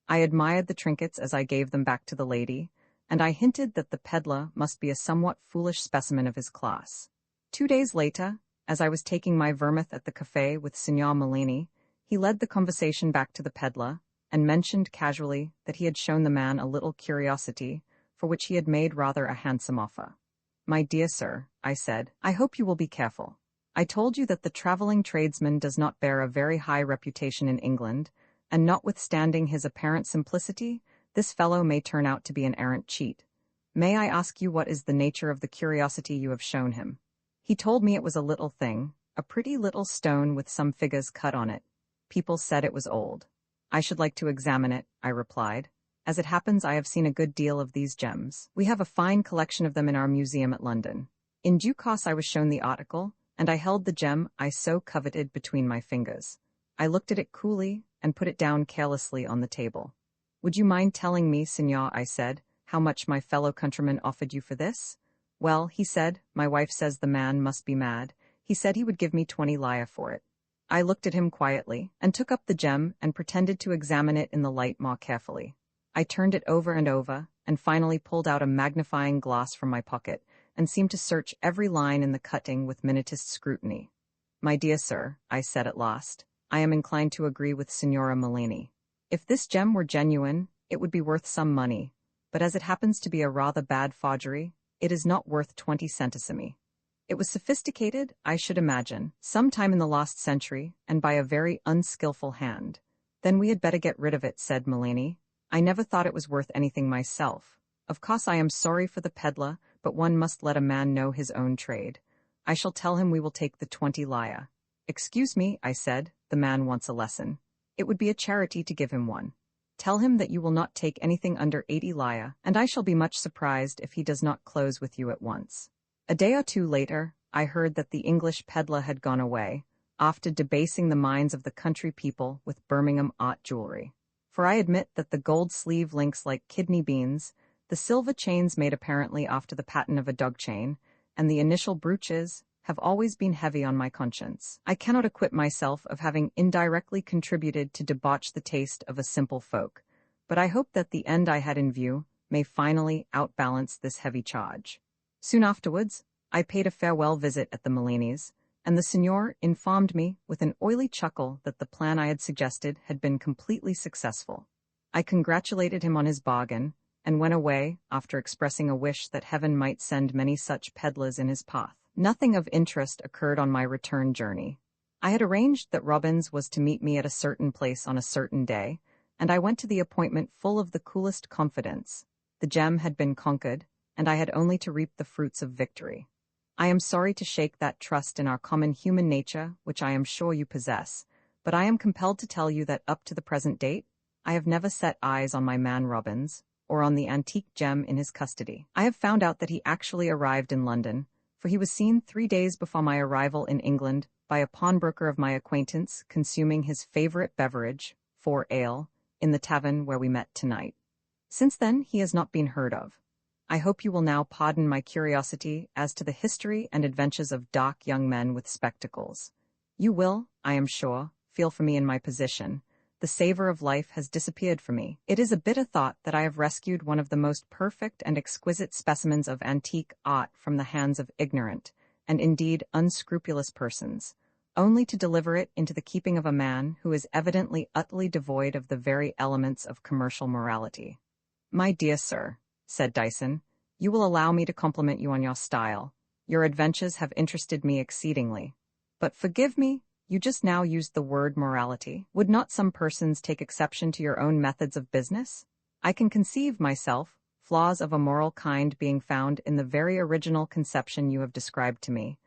I admired the trinkets as I gave them back to the lady, and I hinted that the peddler must be a somewhat foolish specimen of his class. 2 days later, as I was taking my vermouth at the café with Signor Mellini, he led the conversation back to the peddler, and mentioned casually that he had shown the man a little curiosity, for which he had made rather a handsome offer. My dear sir, I said, I hope you will be careful. I told you that the traveling tradesman does not bear a very high reputation in England, and notwithstanding his apparent simplicity, this fellow may turn out to be an arrant cheat. May I ask you what is the nature of the curiosity you have shown him? He told me it was a little thing, a pretty little stone with some figures cut on it. People said it was old. I should like to examine it, I replied. As it happens, I have seen a good deal of these gems. We have a fine collection of them in our museum at London. In due course I was shown the article, and I held the gem I so coveted between my fingers. I looked at it coolly and put it down carelessly on the table. Would you mind telling me, Signor, I said, how much my fellow countryman offered you for this? Well, he said, my wife says the man must be mad. He said he would give me 20 lire for it. I looked at him quietly, and took up the gem and pretended to examine it in the light more carefully. I turned it over and over, and finally pulled out a magnifying glass from my pocket, and seemed to search every line in the cutting with minutest scrutiny. My dear sir, I said at last, I am inclined to agree with Signora Mellini. If this gem were genuine, it would be worth some money, but as it happens to be a rather bad forgery, it is not worth 20 centesimi. It was sophisticated, I should imagine, some time in the last century, and by a very unskillful hand. Then we had better get rid of it, said Mellini. I never thought it was worth anything myself. Of course I am sorry for the peddler, but one must let a man know his own trade. I shall tell him we will take the 20 lire. Excuse me, I said, the man wants a lesson. It would be a charity to give him one. Tell him that you will not take anything under 80 laya, and I shall be much surprised if he does not close with you at once. A day or two later, I heard that the English peddler had gone away, after debasing the minds of the country people with Birmingham art jewelry. For I admit that the gold sleeve links like kidney beans, the silver chains made apparently after the pattern of a dog chain, and the initial brooches, have always been heavy on my conscience. I cannot acquit myself of having indirectly contributed to debauch the taste of a simple folk, but I hope that the end I had in view may finally outbalance this heavy charge. Soon afterwards, I paid a farewell visit at the Malinis, and the signor informed me with an oily chuckle that the plan I had suggested had been completely successful. I congratulated him on his bargain, and went away after expressing a wish that heaven might send many such peddlers in his path. Nothing of interest occurred on my return journey. I had arranged that Robbins was to meet me at a certain place on a certain day, and I went to the appointment full of the coolest confidence. The gem had been conquered, and I had only to reap the fruits of victory. I am sorry to shake that trust in our common human nature, which I am sure you possess, but I am compelled to tell you that up to the present date, I have never set eyes on my man Robbins, or on the antique gem in his custody. I have found out that he actually arrived in London, for he was seen 3 days before my arrival in England by a pawnbroker of my acquaintance consuming his favorite beverage, 4 ale, in the tavern where we met tonight. Since then he has not been heard of. I hope you will now pardon my curiosity as to the history and adventures of dark young men with spectacles. You will, I am sure, feel for me in my position. The savor of life has disappeared from me. It is a bitter thought that I have rescued one of the most perfect and exquisite specimens of antique art from the hands of ignorant, and indeed unscrupulous persons, only to deliver it into the keeping of a man who is evidently utterly devoid of the very elements of commercial morality. My dear sir, said Dyson, you will allow me to compliment you on your style. Your adventures have interested me exceedingly. But forgive me, you just now used the word morality. Would not some persons take exception to your own methods of business? I can conceive, myself, flaws of a moral kind being found in the very original conception you have described to me.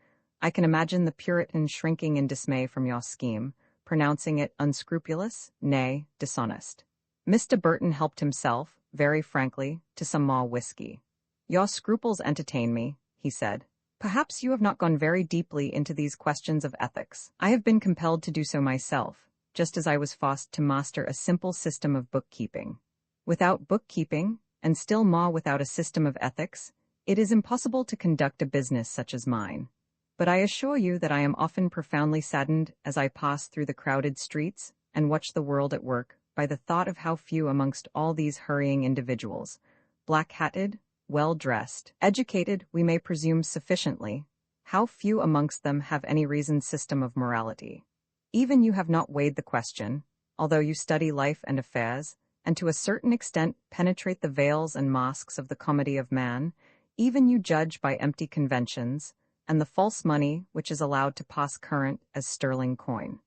I can imagine the Puritan shrinking in dismay from your scheme, pronouncing it unscrupulous, nay, dishonest. Mr. Burton helped himself, very frankly, to some more whiskey. Your scruples entertain me, he said. Perhaps you have not gone very deeply into these questions of ethics. I have been compelled to do so myself, just as I was forced to master a simple system of bookkeeping. Without bookkeeping, and still more without a system of ethics, it is impossible to conduct a business such as mine. But I assure you that I am often profoundly saddened as I pass through the crowded streets and watch the world at work by the thought of how few amongst all these hurrying individuals, black-hatted, well-dressed, educated, we may presume sufficiently, how few amongst them have any reasoned system of morality. Even you have not weighed the question, although you study life and affairs, and to a certain extent penetrate the veils and masks of the comedy of man, even you judge by empty conventions, and the false money which is allowed to pass current as sterling coin.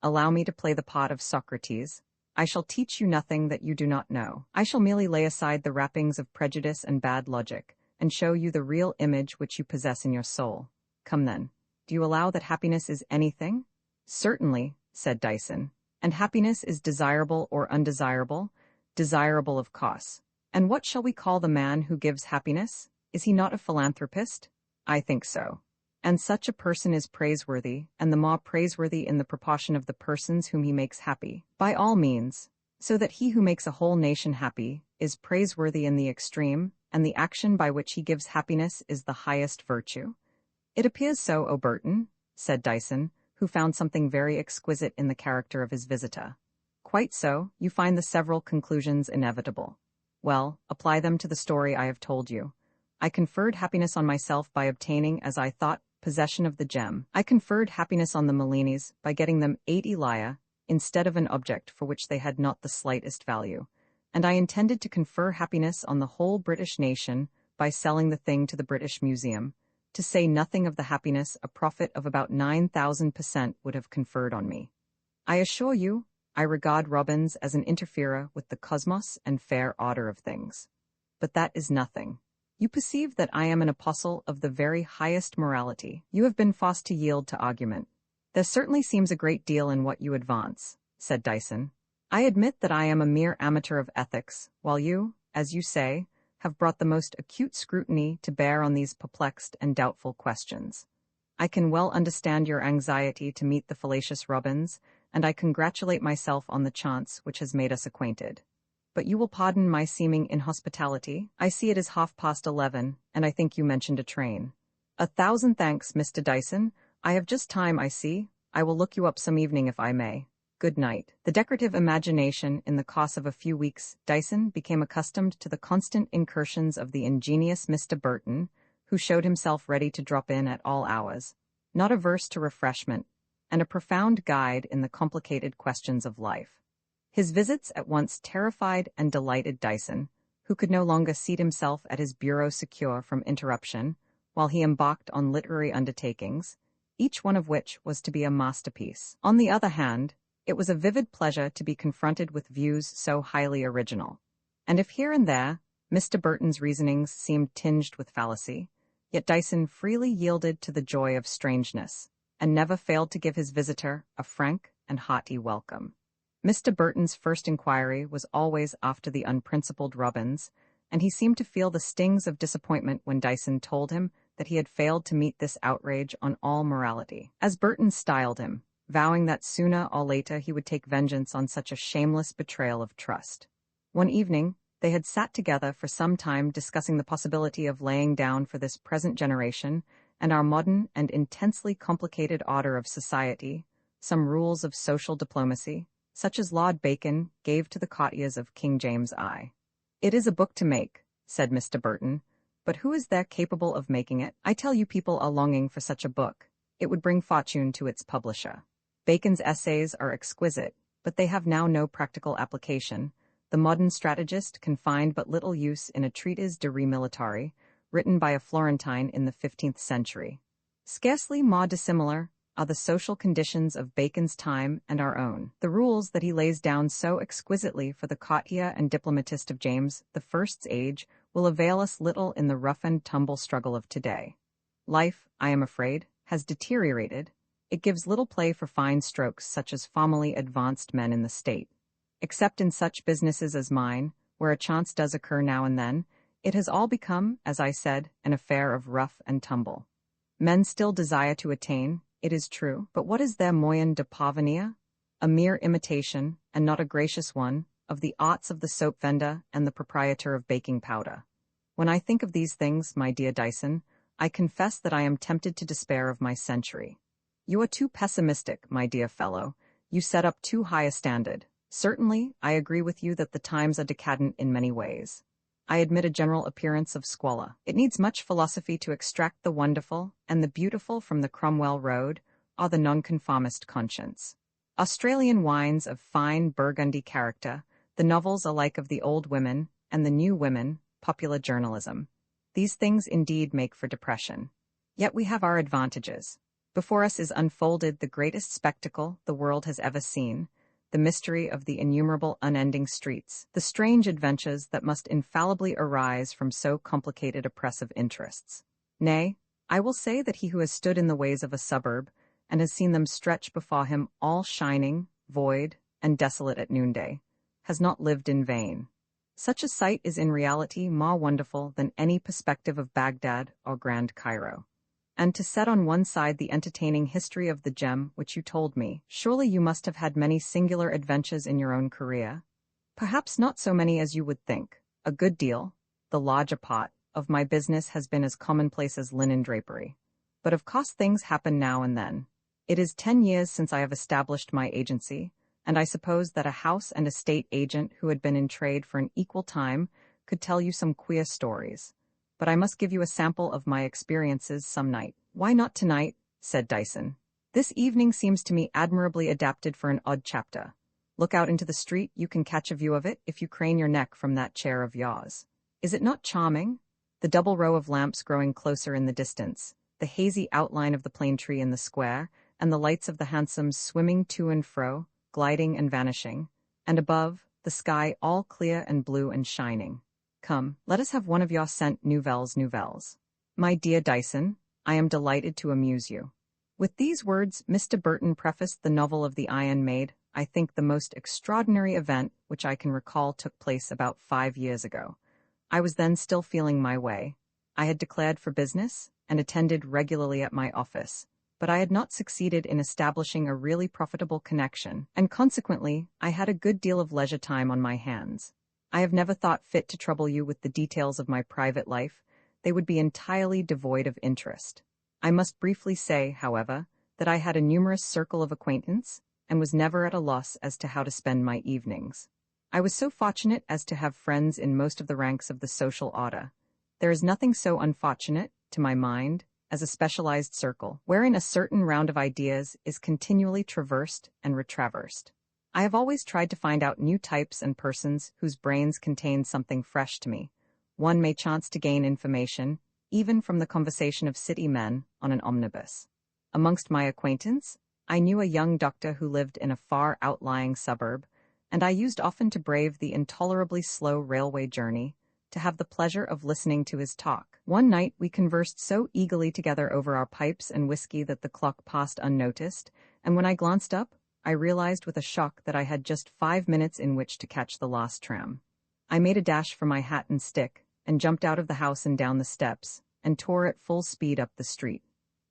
Allow me to play the part of Socrates. I shall teach you nothing that you do not know. I shall merely lay aside the wrappings of prejudice and bad logic, and show you the real image which you possess in your soul. Come then, do you allow that happiness is anything? Certainly, said Dyson. And happiness is desirable or undesirable? Desirable, of course. And what shall we call the man who gives happiness? Is he not a philanthropist? I think so. And such a person is praiseworthy, and the more praiseworthy in the proportion of the persons whom he makes happy, by all means, so that he who makes a whole nation happy is praiseworthy in the extreme, and the action by which he gives happiness is the highest virtue. It appears so, O Burton, said Dyson, who found something very exquisite in the character of his visitor. Quite so, you find the several conclusions inevitable. Well, apply them to the story I have told you. I conferred happiness on myself by obtaining, as I thought, possession of the gem. I conferred happiness on the Malinis by getting them 80 laya, instead of an object for which they had not the slightest value, and I intended to confer happiness on the whole British nation by selling the thing to the British Museum, to say nothing of the happiness a profit of about 9,000% would have conferred on me. I assure you, I regard Robbins as an interferer with the cosmos and fair order of things. But that is nothing. You perceive that I am an apostle of the very highest morality. You have been forced to yield to argument. There certainly seems a great deal in what you advance, said Dyson. I admit that I am a mere amateur of ethics, while you, as you say, have brought the most acute scrutiny to bear on these perplexed and doubtful questions. I can well understand your anxiety to meet the fallacious Robbins, and I congratulate myself on the chance which has made us acquainted. But you will pardon my seeming inhospitality. I see it is 11:30, and I think you mentioned a train. 1,000 thanks, Mr. Dyson. I have just time, I see. I will look you up some evening if I may. Good night. The decorative imagination. In the course of a few weeks, Dyson became accustomed to the constant incursions of the ingenious Mr. Burton, who showed himself ready to drop in at all hours, not averse to refreshment, and a profound guide in the complicated questions of life. His visits at once terrified and delighted Dyson, who could no longer seat himself at his bureau secure from interruption, while he embarked on literary undertakings, each one of which was to be a masterpiece. On the other hand, it was a vivid pleasure to be confronted with views so highly original. And if here and there, Mr. Burton's reasonings seemed tinged with fallacy, yet Dyson freely yielded to the joy of strangeness, and never failed to give his visitor a frank and hearty welcome. Mr. Burton's first inquiry was always after the unprincipled Robbins, and he seemed to feel the stings of disappointment when Dyson told him that he had failed to meet this outrage on all morality, as Burton styled him, vowing that sooner or later he would take vengeance on such a shameless betrayal of trust. One evening, they had sat together for some time discussing the possibility of laying down for this present generation and our modern and intensely complicated order of society some rules of social diplomacy, such as Lord Bacon gave to the courtiers of King James I. "It is a book to make," said Mr. Burton, "but who is there capable of making it? I tell you people are longing for such a book. It would bring fortune to its publisher. Bacon's essays are exquisite, but they have now no practical application. The modern strategist can find but little use in a treatise de re militari, written by a Florentine in the 15th century. Scarcely more dissimilar are the social conditions of Bacon's time and our own. The rules that he lays down so exquisitely for the courtier and diplomatist of James I's age will avail us little in the rough-and-tumble struggle of today. Life, I am afraid, has deteriorated. It gives little play for fine strokes such as formally advanced men in the state. Except in such businesses as mine, where a chance does occur now and then, it has all become, as I said, an affair of rough and tumble. Men still desire to attain, it is true, but what is their moyen de parvenir? A mere imitation, and not a gracious one, of the arts of the soap vendor and the proprietor of baking powder. When I think of these things, my dear Dyson, I confess that I am tempted to despair of my century. You are too pessimistic, my dear fellow. You set up too high a standard. Certainly, I agree with you that the times are decadent in many ways. I admit a general appearance of squalor. It needs much philosophy to extract the wonderful and the beautiful from the Cromwell Road or the nonconformist conscience. Australian wines of fine Burgundy character, the novels alike of the old women and the new women, popular journalism. These things indeed make for depression. Yet we have our advantages. Before us is unfolded the greatest spectacle the world has ever seen, the mystery of the innumerable unending streets, the strange adventures that must infallibly arise from so complicated a press of interests. Nay, I will say that he who has stood in the ways of a suburb, and has seen them stretch before him all shining, void, and desolate at noonday, has not lived in vain. Such a sight is in reality more wonderful than any perspective of Baghdad or Grand Cairo. And to set on one side the entertaining history of the gem which you told me, surely you must have had many singular adventures in your own career. Perhaps not so many as you would think. A good deal, the larger part, of my business has been as commonplace as linen drapery. But of course things happen now and then. It is 10 years since I have established my agency, and I suppose that a house and estate agent who had been in trade for an equal time could tell you some queer stories. But I must give you a sample of my experiences some night. Why not tonight? Said Dyson. This evening seems to me admirably adapted for an odd chapter. Look out into the street, you can catch a view of it if you crane your neck from that chair of yours. Is it not charming? The double row of lamps growing closer in the distance, the hazy outline of the plane tree in the square, and the lights of the hansoms swimming to and fro, gliding and vanishing, and above, the sky all clear and blue and shining. Come, let us have one of your scent nouvelles. My dear Dyson, I am delighted to amuse you. With these words, Mr. Burton prefaced the novel of the Iron Maid. I think the most extraordinary event which I can recall took place about 5 years ago. I was then still feeling my way. I had declared for business and attended regularly at my office, but I had not succeeded in establishing a really profitable connection, and consequently, I had a good deal of leisure time on my hands. I have never thought fit to trouble you with the details of my private life. They would be entirely devoid of interest. I must briefly say, however, that I had a numerous circle of acquaintance, and was never at a loss as to how to spend my evenings. I was so fortunate as to have friends in most of the ranks of the social order. There is nothing so unfortunate, to my mind, as a specialized circle, wherein a certain round of ideas is continually traversed and retraversed. I have always tried to find out new types and persons whose brains contain something fresh to me. One may chance to gain information, even from the conversation of city men on an omnibus. Amongst my acquaintance, I knew a young doctor who lived in a far outlying suburb, and I used often to brave the intolerably slow railway journey to have the pleasure of listening to his talk. One night we conversed so eagerly together over our pipes and whiskey that the clock passed unnoticed, and when I glanced up, I realized with a shock that I had just 5 minutes in which to catch the last tram. I made a dash for my hat and stick, and jumped out of the house and down the steps, and tore at full speed up the street.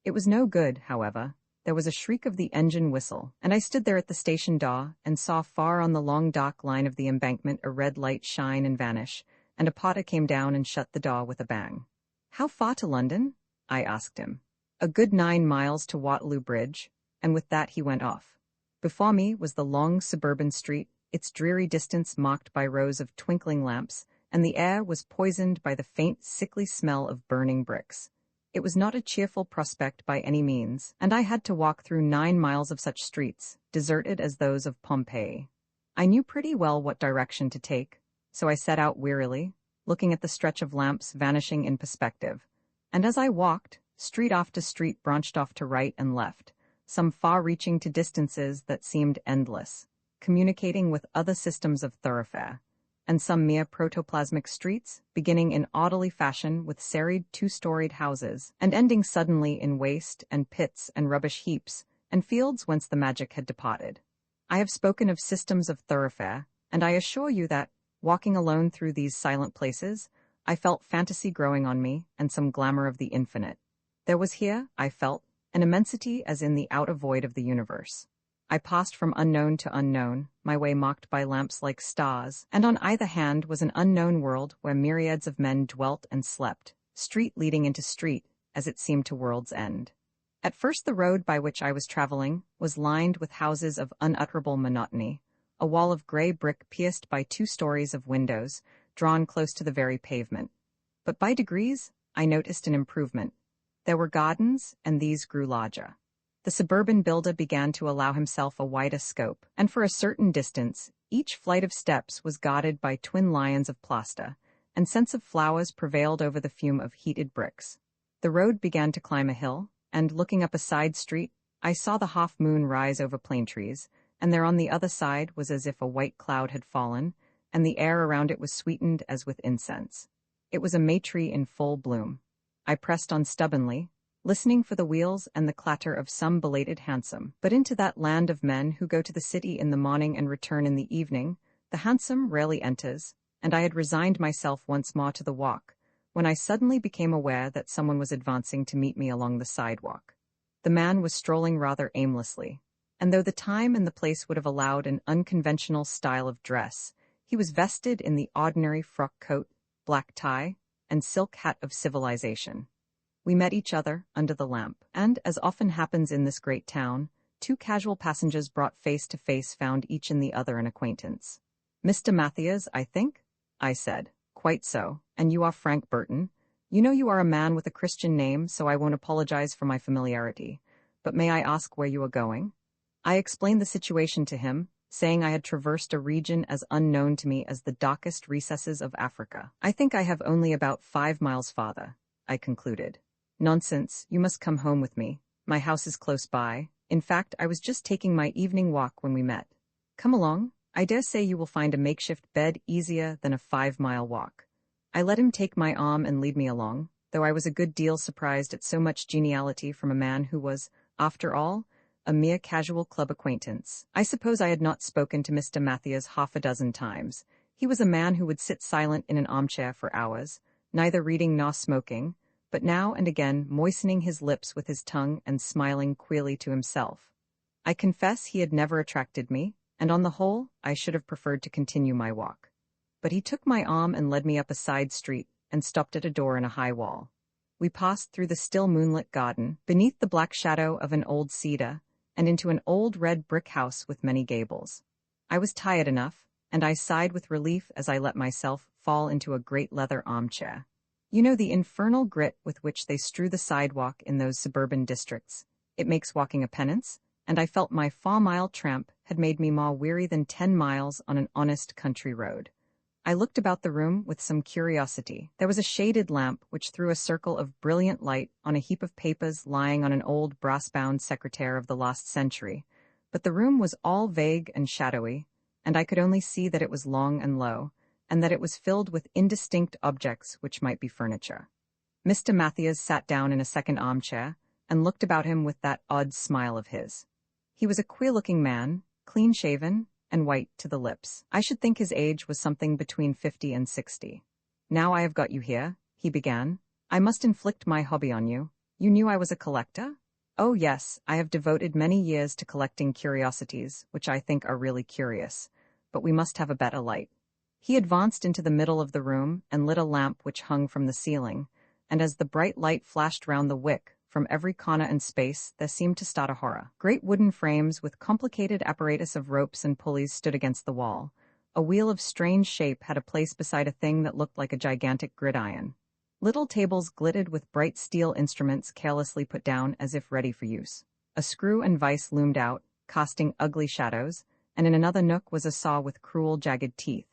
It was no good, however. There was a shriek of the engine whistle, and I stood there at the station door and saw far on the long dark line of the embankment a red light shine and vanish, and a porter came down and shut the door with a bang. "How far to London?" I asked him. "A good 9 miles to Waterloo Bridge," and with that he went off. Before me was the long suburban street, its dreary distance marked by rows of twinkling lamps, and the air was poisoned by the faint, sickly smell of burning bricks. It was not a cheerful prospect by any means, and I had to walk through 9 miles of such streets, deserted as those of Pompeii. I knew pretty well what direction to take, so I set out wearily, looking at the stretch of lamps vanishing in perspective, and as I walked, street after street branched off to right and left, some far-reaching to distances that seemed endless, communicating with other systems of thoroughfare, and some mere protoplasmic streets, beginning in orderly fashion with serried 2-storied houses, and ending suddenly in waste and pits and rubbish heaps, and fields whence the magic had departed. I have spoken of systems of thoroughfare, and I assure you that, walking alone through these silent places, I felt fantasy growing on me and some glamour of the infinite. There was here, I felt, an immensity as in the outer void of the universe. I passed from unknown to unknown, my way marked by lamps like stars, and on either hand was an unknown world where myriads of men dwelt and slept, street leading into street, as it seemed to world's end. At first the road by which I was traveling was lined with houses of unutterable monotony, a wall of gray brick pierced by 2 stories of windows, drawn close to the very pavement. But by degrees, I noticed an improvement. There were gardens, and these grew larger. The suburban builder began to allow himself a wider scope, and for a certain distance, each flight of steps was guarded by twin lions of plaster, and scents of flowers prevailed over the fume of heated bricks. The road began to climb a hill, and looking up a side street, I saw the half-moon rise over plane trees, and there on the other side was as if a white cloud had fallen, and the air around it was sweetened as with incense. It was a May tree in full bloom. I pressed on stubbornly, listening for the wheels and the clatter of some belated hansom. But into that land of men who go to the city in the morning and return in the evening, the hansom rarely enters, and I had resigned myself once more to the walk, when I suddenly became aware that someone was advancing to meet me along the sidewalk. The man was strolling rather aimlessly, and though the time and the place would have allowed an unconventional style of dress, he was vested in the ordinary frock coat, black tie, and silk hat of civilization. We met each other under the lamp, and, as often happens in this great town, 2 casual passengers brought face to face found each in the other an acquaintance. "Mr. Mathias, I think?" I said. "Quite so. And you are Frank Burton. You know you are a man with a Christian name, so I won't apologize for my familiarity. But may I ask where you are going?" I explained the situation to him, saying I had traversed a region as unknown to me as the darkest recesses of Africa. "I think I have only about 5 miles farther," I concluded. "Nonsense, you must come home with me. My house is close by. In fact, I was just taking my evening walk when we met. Come along. I dare say you will find a makeshift bed easier than a 5-mile walk." I let him take my arm and lead me along, though I was a good deal surprised at so much geniality from a man who was, After all, a mere casual club acquaintance. I suppose I had not spoken to Mr. Mathias half a dozen times. He was a man who would sit silent in an armchair for hours, neither reading nor smoking, but now and again moistening his lips with his tongue and smiling queerly to himself. I confess he had never attracted me, and on the whole, I should have preferred to continue my walk. But he took my arm and led me up a side street and stopped at a door in a high wall. We passed through the still moonlit garden, beneath the black shadow of an old cedar, and into an old red brick house with many gables. I was tired enough, and I sighed with relief as I let myself fall into a great leather armchair. You know the infernal grit with which they strew the sidewalk in those suburban districts. It makes walking a penance, and I felt my 4-mile tramp had made me more weary than 10 miles on an honest country road. I looked about the room with some curiosity. There was a shaded lamp which threw a circle of brilliant light on a heap of papers lying on an old brass-bound secretaire of the last century, but the room was all vague and shadowy, and I could only see that it was long and low, and that it was filled with indistinct objects which might be furniture. Mr. Mathias sat down in a second armchair and looked about him with that odd smile of his. He was a queer-looking man, clean-shaven, and white to the lips. I should think his age was something between 50 and 60. "Now I have got you here," he began, "I must inflict my hobby on you. You knew I was a collector?" "Oh yes, I have devoted many years to collecting curiosities, which I think are really curious, but we must have a better light." He advanced into the middle of the room and lit a lamp which hung from the ceiling, and as the bright light flashed round the wick, from every corner and space there seemed to start a horror. Great wooden frames with complicated apparatus of ropes and pulleys stood against the wall. A wheel of strange shape had a place beside a thing that looked like a gigantic gridiron. Little tables glittered with bright steel instruments carelessly put down as if ready for use. A screw and vise loomed out, casting ugly shadows, and in another nook was a saw with cruel, jagged teeth.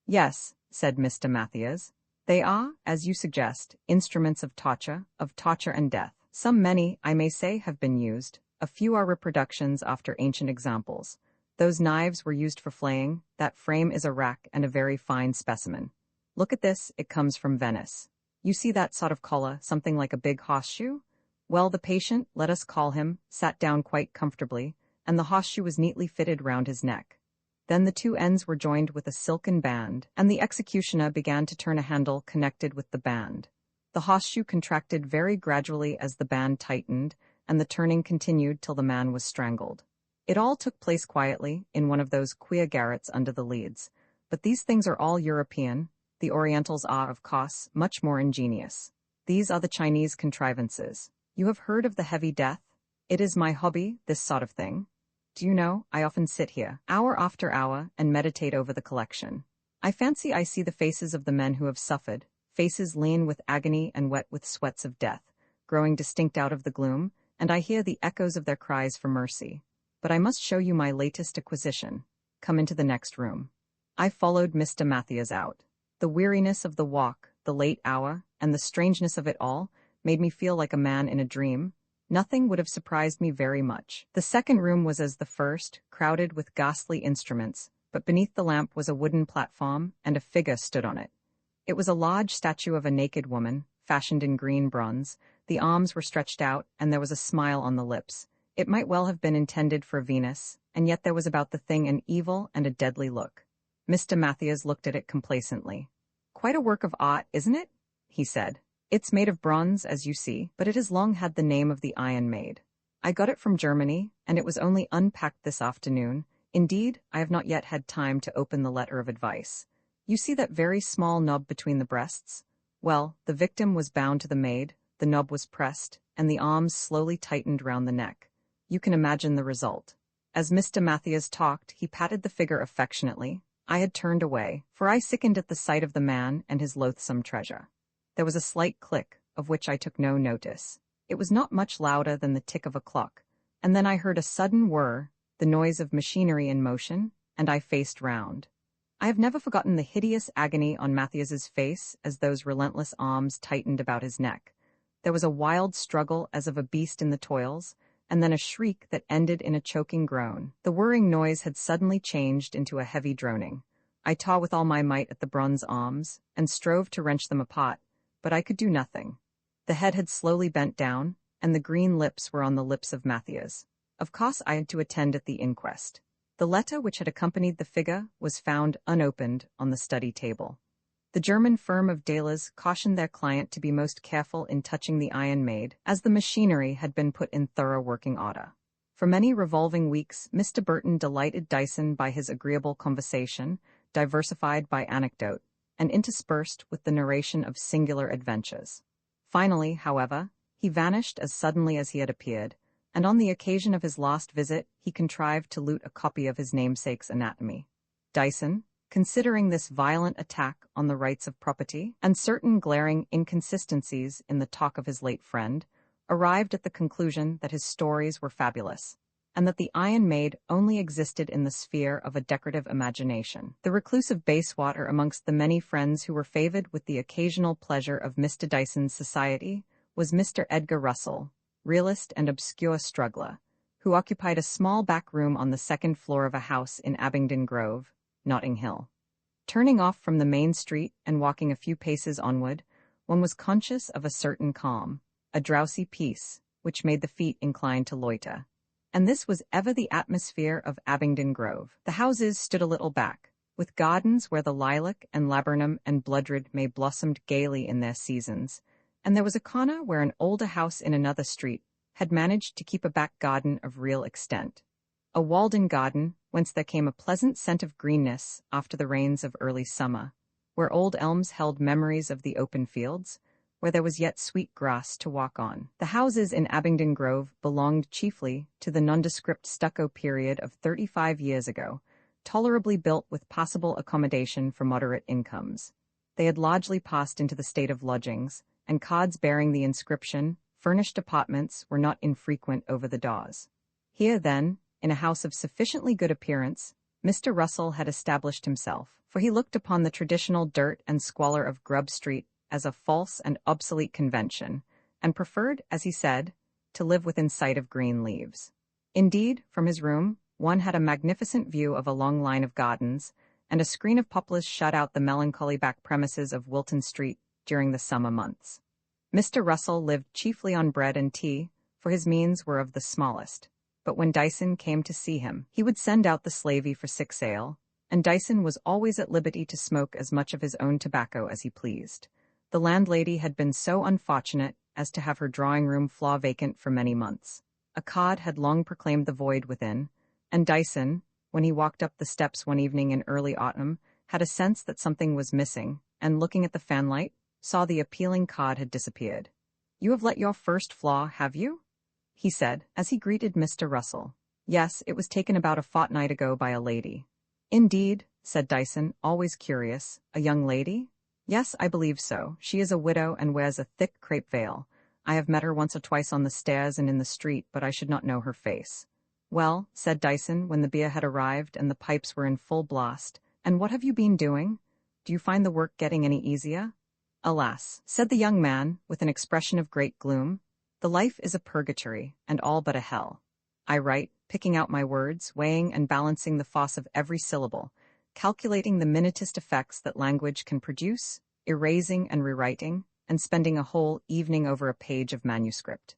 "Yes," said Mr. Mathias, "they are, as you suggest, instruments of torture and death. Many, I may say, have been used. A few are reproductions after ancient examples. Those knives were used for flaying. That frame is a rack and a very fine specimen. Look at this, it comes from Venice. You see that sort of collar, something like a big horseshoe? Well, the patient, let us call him, sat down quite comfortably, and the horseshoe was neatly fitted round his neck. Then the two ends were joined with a silken band, and the executioner began to turn a handle connected with the band. The horseshoe contracted very gradually as the band tightened, and the turning continued till the man was strangled. It all took place quietly, in one of those queer garrets under the leads. But these things are all European. The Orientals are, of course, much more ingenious. These are the Chinese contrivances. You have heard of the heavy death? It is my hobby, this sort of thing. Do you know, I often sit here, hour after hour, and meditate over the collection. I fancy I see the faces of the men who have suffered, faces lean with agony and wet with sweats of death, growing distinct out of the gloom, and I hear the echoes of their cries for mercy. But I must show you my latest acquisition. Come into the next room. I followed Mr. Mathias out. The weariness of the walk, the late hour, and the strangeness of it all made me feel like a man in a dream. Nothing would have surprised me very much. The second room was as the first, crowded with ghastly instruments, but beneath the lamp was a wooden platform, and a figure stood on it. It was a large statue of a naked woman, fashioned in green bronze. The arms were stretched out, and there was a smile on the lips. It might well have been intended for Venus, and yet there was about the thing an evil and a deadly look. Mr. Mathias looked at it complacently. "Quite a work of art, isn't it?" he said. "It's made of bronze, as you see, but it has long had the name of the Iron Maid. I got it from Germany, and it was only unpacked this afternoon. Indeed, I have not yet had time to open the letter of advice. You see that very small knob between the breasts? Well, the victim was bound to the maid, the knob was pressed, and the arms slowly tightened round the neck. You can imagine the result." As Mr. Mathias talked, he patted the figure affectionately. I had turned away, for I sickened at the sight of the man and his loathsome treasure. There was a slight click, of which I took no notice. It was not much louder than the tick of a clock, and then I heard a sudden whir, the noise of machinery in motion, and I faced round. I have never forgotten the hideous agony on Mathias's face as those relentless arms tightened about his neck. There was a wild struggle as of a beast in the toils, and then a shriek that ended in a choking groan. The whirring noise had suddenly changed into a heavy droning. I tore with all my might at the bronze arms, and strove to wrench them apart, but I could do nothing. The head had slowly bent down, and the green lips were on the lips of Matthias. Of course I had to attend at the inquest. The letter which had accompanied the figure was found unopened on the study table. The German firm of dealers cautioned their client to be most careful in touching the Iron Maid, as the machinery had been put in thorough working order. For many revolving weeks, Mr. Burton delighted Dyson by his agreeable conversation, diversified by anecdote, and interspersed with the narration of singular adventures. Finally, however, he vanished as suddenly as he had appeared, and on the occasion of his last visit he contrived to loot a copy of his namesake's anatomy. Dyson, considering this violent attack on the rights of property, and certain glaring inconsistencies in the talk of his late friend, arrived at the conclusion that his stories were fabulous, and that the Iron Maid only existed in the sphere of a decorative imagination. The reclusive Bayswater amongst the many friends who were favored with the occasional pleasure of Mr. Dyson's society was Mr. Edgar Russell, realist and obscure struggler, who occupied a small back room on the second floor of a house in Abingdon Grove, Notting Hill. Turning off from the main street and walking a few paces onward, one was conscious of a certain calm, a drowsy peace, which made the feet inclined to loiter. And this was ever the atmosphere of Abingdon Grove. The houses stood a little back, with gardens where the lilac and laburnum and bloodroot may blossomed gaily in their seasons, and there was a corner where an older house in another street had managed to keep a back garden of real extent. A walled-in garden, whence there came a pleasant scent of greenness after the rains of early summer, where old elms held memories of the open fields, where there was yet sweet grass to walk on. The houses in Abingdon Grove belonged chiefly to the nondescript stucco period of 35 years ago, tolerably built with possible accommodation for moderate incomes. They had largely passed into the state of lodgings, and cards bearing the inscription, "Furnished apartments," were not infrequent over the doors. Here, then, in a house of sufficiently good appearance, Mr. Russell had established himself, for he looked upon the traditional dirt and squalor of Grub Street as a false and obsolete convention, and preferred, as he said, to live within sight of green leaves. Indeed, from his room, one had a magnificent view of a long line of gardens, and a screen of poplars shut out the melancholy back premises of Wilton Street during the summer months. Mr. Russell lived chiefly on bread and tea, for his means were of the smallest. But when Dyson came to see him, he would send out the slavey for 6 ale, and Dyson was always at liberty to smoke as much of his own tobacco as he pleased. The landlady had been so unfortunate as to have her drawing-room floor vacant for many months. A cod had long proclaimed the void within, and Dyson, when he walked up the steps one evening in early autumn, had a sense that something was missing, and looking at the fanlight, saw the appealing cod had disappeared. "You have let your first flaw, have you?" he said, as he greeted Mr. Russell. "Yes, it was taken about a fortnight ago by a lady." "Indeed," said Dyson, always curious. "A young lady?" "Yes, I believe so. She is a widow and wears a thick crape veil. I have met her once or twice on the stairs and in the street, but I should not know her face." "Well," said Dyson, when the beer had arrived and the pipes were in full blast, "and what have you been doing? Do you find the work getting any easier?" "Alas," said the young man, with an expression of great gloom, "the life is a purgatory, and all but a hell. I write, picking out my words, weighing and balancing the force of every syllable, calculating the minutest effects that language can produce, erasing and rewriting, and spending a whole evening over a page of manuscript.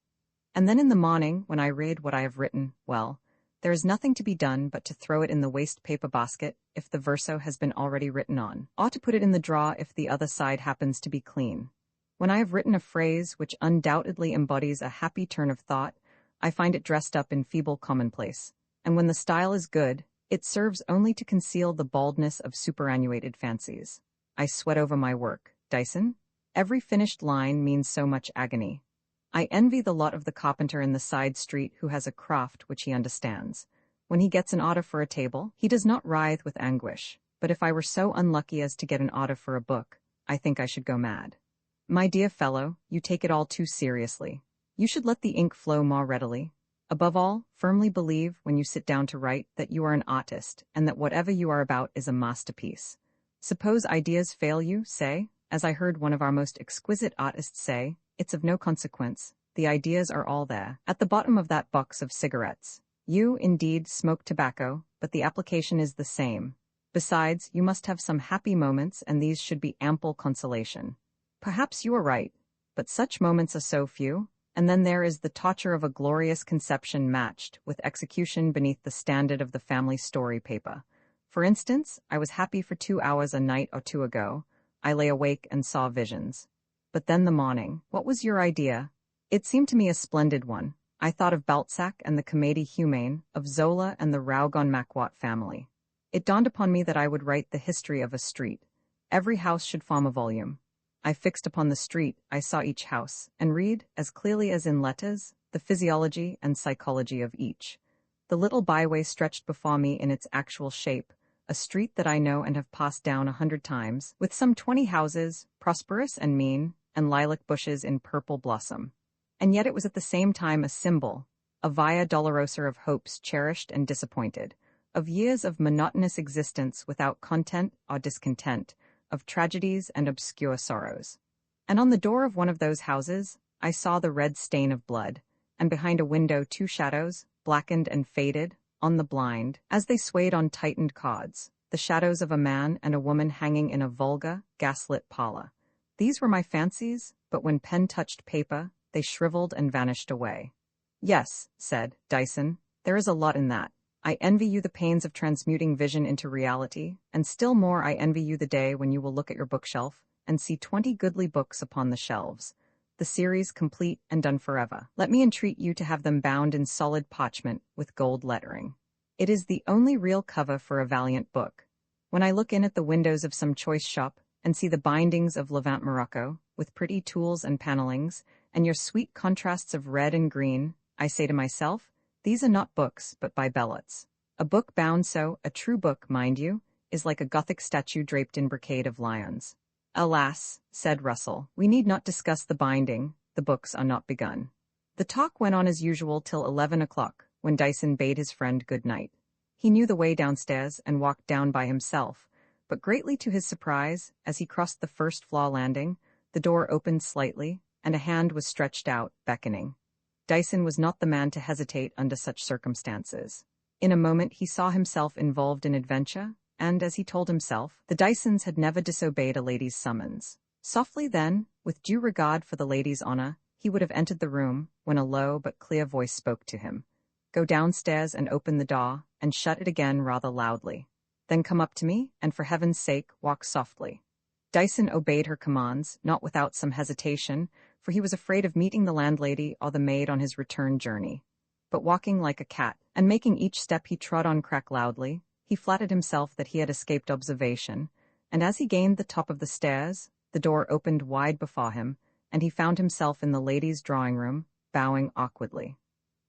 And then in the morning, when I read what I have written, well, there is nothing to be done but to throw it in the waste paper basket if the verso has been already written on, or to put it in the drawer if the other side happens to be clean. When I have written a phrase which undoubtedly embodies a happy turn of thought, I find it dressed up in feeble commonplace, and when the style is good, it serves only to conceal the baldness of superannuated fancies. I sweat over my work, Dyson. Every finished line means so much agony. I envy the lot of the carpenter in the side street who has a craft which he understands. When he gets an order for a table, he does not writhe with anguish, but if I were so unlucky as to get an order for a book, I think I should go mad. My dear fellow, you take it all too seriously. You should let the ink flow more readily. Above all, firmly believe, when you sit down to write, that you are an artist, and that whatever you are about is a masterpiece. Suppose ideas fail you, say, as I heard one of our most exquisite artists say, it's of no consequence, the ideas are all there, at the bottom of that box of cigarettes. You, indeed, smoke tobacco, but the application is the same. Besides, you must have some happy moments, and these should be ample consolation. Perhaps you are right, but such moments are so few. And then there is the torture of a glorious conception matched with execution beneath the standard of the family story paper. For instance, I was happy for 2 hours a night or two ago. I lay awake and saw visions. But then the morning, what was your idea? It seemed to me a splendid one. I thought of Balzac and the Comédie Humaine, of Zola and the Rougon-Macquart family. It dawned upon me that I would write the history of a street. Every house should form a volume. I fixed upon the street, I saw each house, and read, as clearly as in letters, the physiology and psychology of each. The little byway stretched before me in its actual shape, a street that I know and have passed down 100 times, with some 20 houses, prosperous and mean, and lilac bushes in purple blossom. And yet it was at the same time a symbol, a via dolorosa of hopes cherished and disappointed, of years of monotonous existence without content or discontent, of tragedies and obscure sorrows. And on the door of one of those houses, I saw the red stain of blood, and behind a window 2 shadows, blackened and faded, on the blind, as they swayed on tightened cords, the shadows of a man and a woman hanging in a vulgar, gaslit parlor. These were my fancies, but when pen touched paper, they shriveled and vanished away. Yes, said Dyson, there is a lot in that. I envy you the pains of transmuting vision into reality, and still more I envy you the day when you will look at your bookshelf and see 20 goodly books upon the shelves, the series complete and done forever. Let me entreat you to have them bound in solid parchment with gold lettering. It is the only real cover for a valiant book. When I look in at the windows of some choice shop and see the bindings of Levant Morocco, with pretty tools and panellings, and your sweet contrasts of red and green, I say to myself, these are not books, but bibelots. A book bound so, a true book, mind you, is like a Gothic statue draped in brocade of lions. Alas, said Russell, we need not discuss the binding, the books are not begun. The talk went on as usual till 11 o'clock, when Dyson bade his friend good night. He knew the way downstairs and walked down by himself, but greatly to his surprise, as he crossed the first-floor landing, the door opened slightly, and a hand was stretched out, beckoning. Dyson was not the man to hesitate under such circumstances. In a moment he saw himself involved in adventure, and, as he told himself, the Dysons had never disobeyed a lady's summons. Softly then, with due regard for the lady's honor, he would have entered the room, when a low but clear voice spoke to him. Go downstairs and open the door, and shut it again rather loudly. Then come up to me, and for heaven's sake, walk softly. Dyson obeyed her commands, not without some hesitation, for he was afraid of meeting the landlady or the maid on his return journey. But walking like a cat, and making each step he trod on crack loudly, he flattered himself that he had escaped observation, and as he gained the top of the stairs, the door opened wide before him, and he found himself in the lady's drawing-room, bowing awkwardly.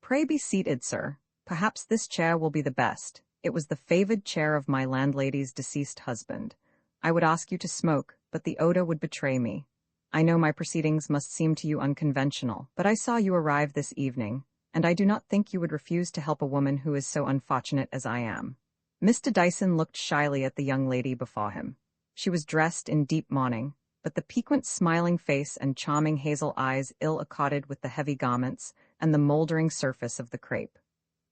Pray be seated, sir. Perhaps this chair will be the best. It was the favored chair of my landlady's deceased husband. I would ask you to smoke, but the odor would betray me. I know my proceedings must seem to you unconventional, but I saw you arrive this evening, and I do not think you would refuse to help a woman who is so unfortunate as I am. Mr. Dyson looked shyly at the young lady before him. She was dressed in deep mourning, but the piquant smiling face and charming hazel eyes ill-accorded with the heavy garments and the mouldering surface of the crepe.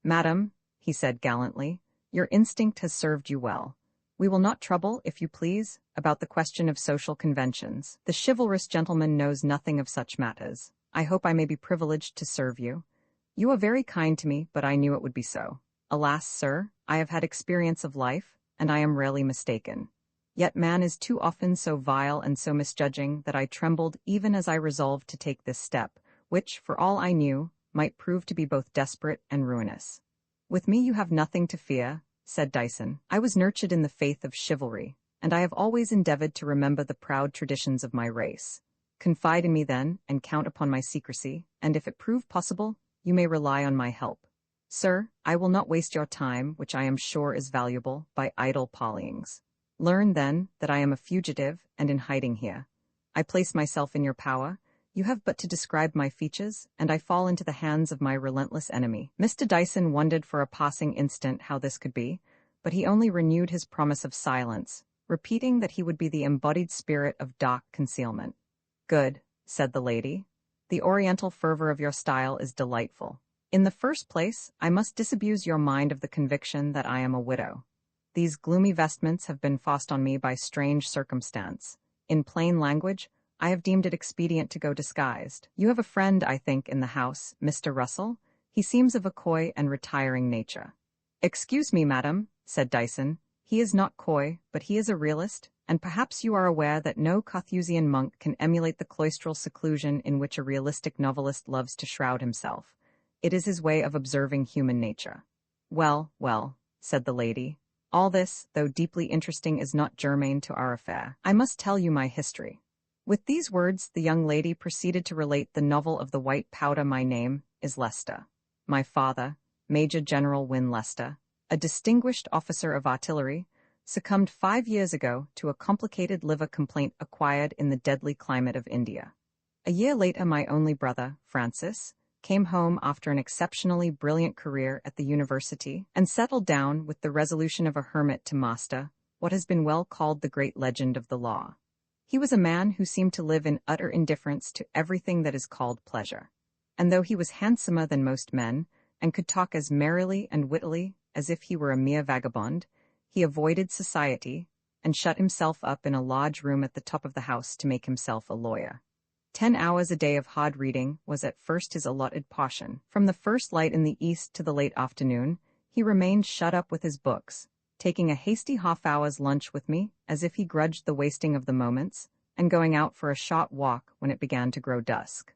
Madam, he said gallantly, your instinct has served you well. We will not trouble, if you please, about the question of social conventions. The chivalrous gentleman knows nothing of such matters. I hope I may be privileged to serve you. You are very kind to me, but I knew it would be so. Alas, sir, I have had experience of life, and I am rarely mistaken. Yet man is too often so vile and so misjudging that I trembled even as I resolved to take this step, which, for all I knew, might prove to be both desperate and ruinous. With me you have nothing to fear, said Dyson. I was nurtured in the faith of chivalry, and I have always endeavored to remember the proud traditions of my race. Confide in me then, and count upon my secrecy, and if it prove possible, you may rely on my help. Sir, I will not waste your time, which I am sure is valuable, by idle parleyings. Learn, then, that I am a fugitive, and in hiding here. I place myself in your power. You have but to describe my features, and I fall into the hands of my relentless enemy. Mr. Dyson wondered for a passing instant how this could be, but he only renewed his promise of silence, repeating that he would be the embodied spirit of dark concealment. Good, said the lady. The oriental fervor of your style is delightful. In the first place, I must disabuse your mind of the conviction that I am a widow. These gloomy vestments have been forced on me by strange circumstance. In plain language, I have deemed it expedient to go disguised. You have a friend, I think, in the house, Mr. Russell? He seems of a coy and retiring nature. Excuse me, madam, said Dyson. He is not coy, but he is a realist, and perhaps you are aware that no Carthusian monk can emulate the cloistral seclusion in which a realistic novelist loves to shroud himself. It is his way of observing human nature. Well, well, said the lady. All this, though deeply interesting, is not germane to our affair. I must tell you my history. With these words, the young lady proceeded to relate the novel of the white powder. My name is Leicester. My father, Major General Wynne Leicester, a distinguished officer of artillery, succumbed 5 years ago to a complicated liver complaint acquired in the deadly climate of India. A year later, my only brother, Francis, came home after an exceptionally brilliant career at the university and settled down with the resolution of a hermit to master what has been well called the great legend of the law. He was a man who seemed to live in utter indifference to everything that is called pleasure. And though he was handsomer than most men, and could talk as merrily and wittily as if he were a mere vagabond, he avoided society, and shut himself up in a large room at the top of the house to make himself a lawyer. 10 hours a day of hard reading was at first his allotted portion. From the first light in the east to the late afternoon, he remained shut up with his books, taking a hasty half-hour's lunch with me, as if he grudged the wasting of the moments, and going out for a short walk when it began to grow dusk.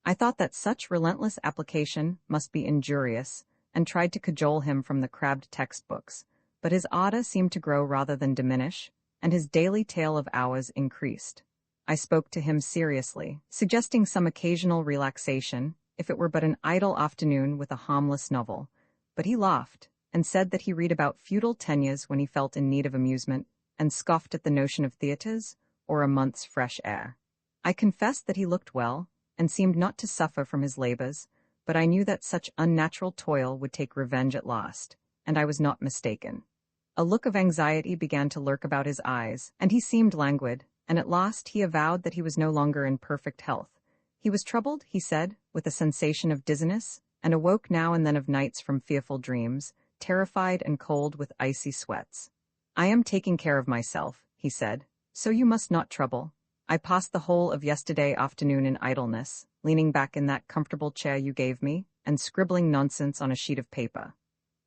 I thought that such relentless application must be injurious, and tried to cajole him from the crabbed textbooks, but his ardor seemed to grow rather than diminish, and his daily tale of hours increased. I spoke to him seriously, suggesting some occasional relaxation, if it were but an idle afternoon with a harmless novel, but he laughed, and said that he read about feudal tenures when he felt in need of amusement, and scoffed at the notion of theatres, or a month's fresh air. I confessed that he looked well, and seemed not to suffer from his labours, but I knew that such unnatural toil would take revenge at last, and I was not mistaken. A look of anxiety began to lurk about his eyes, and he seemed languid, and at last he avowed that he was no longer in perfect health. He was troubled, he said, with a sensation of dizziness, and awoke now and then of nights from fearful dreams, terrified and cold with icy sweats. I am taking care of myself, he said, so you must not trouble. I passed the whole of yesterday afternoon in idleness, leaning back in that comfortable chair you gave me, and scribbling nonsense on a sheet of paper.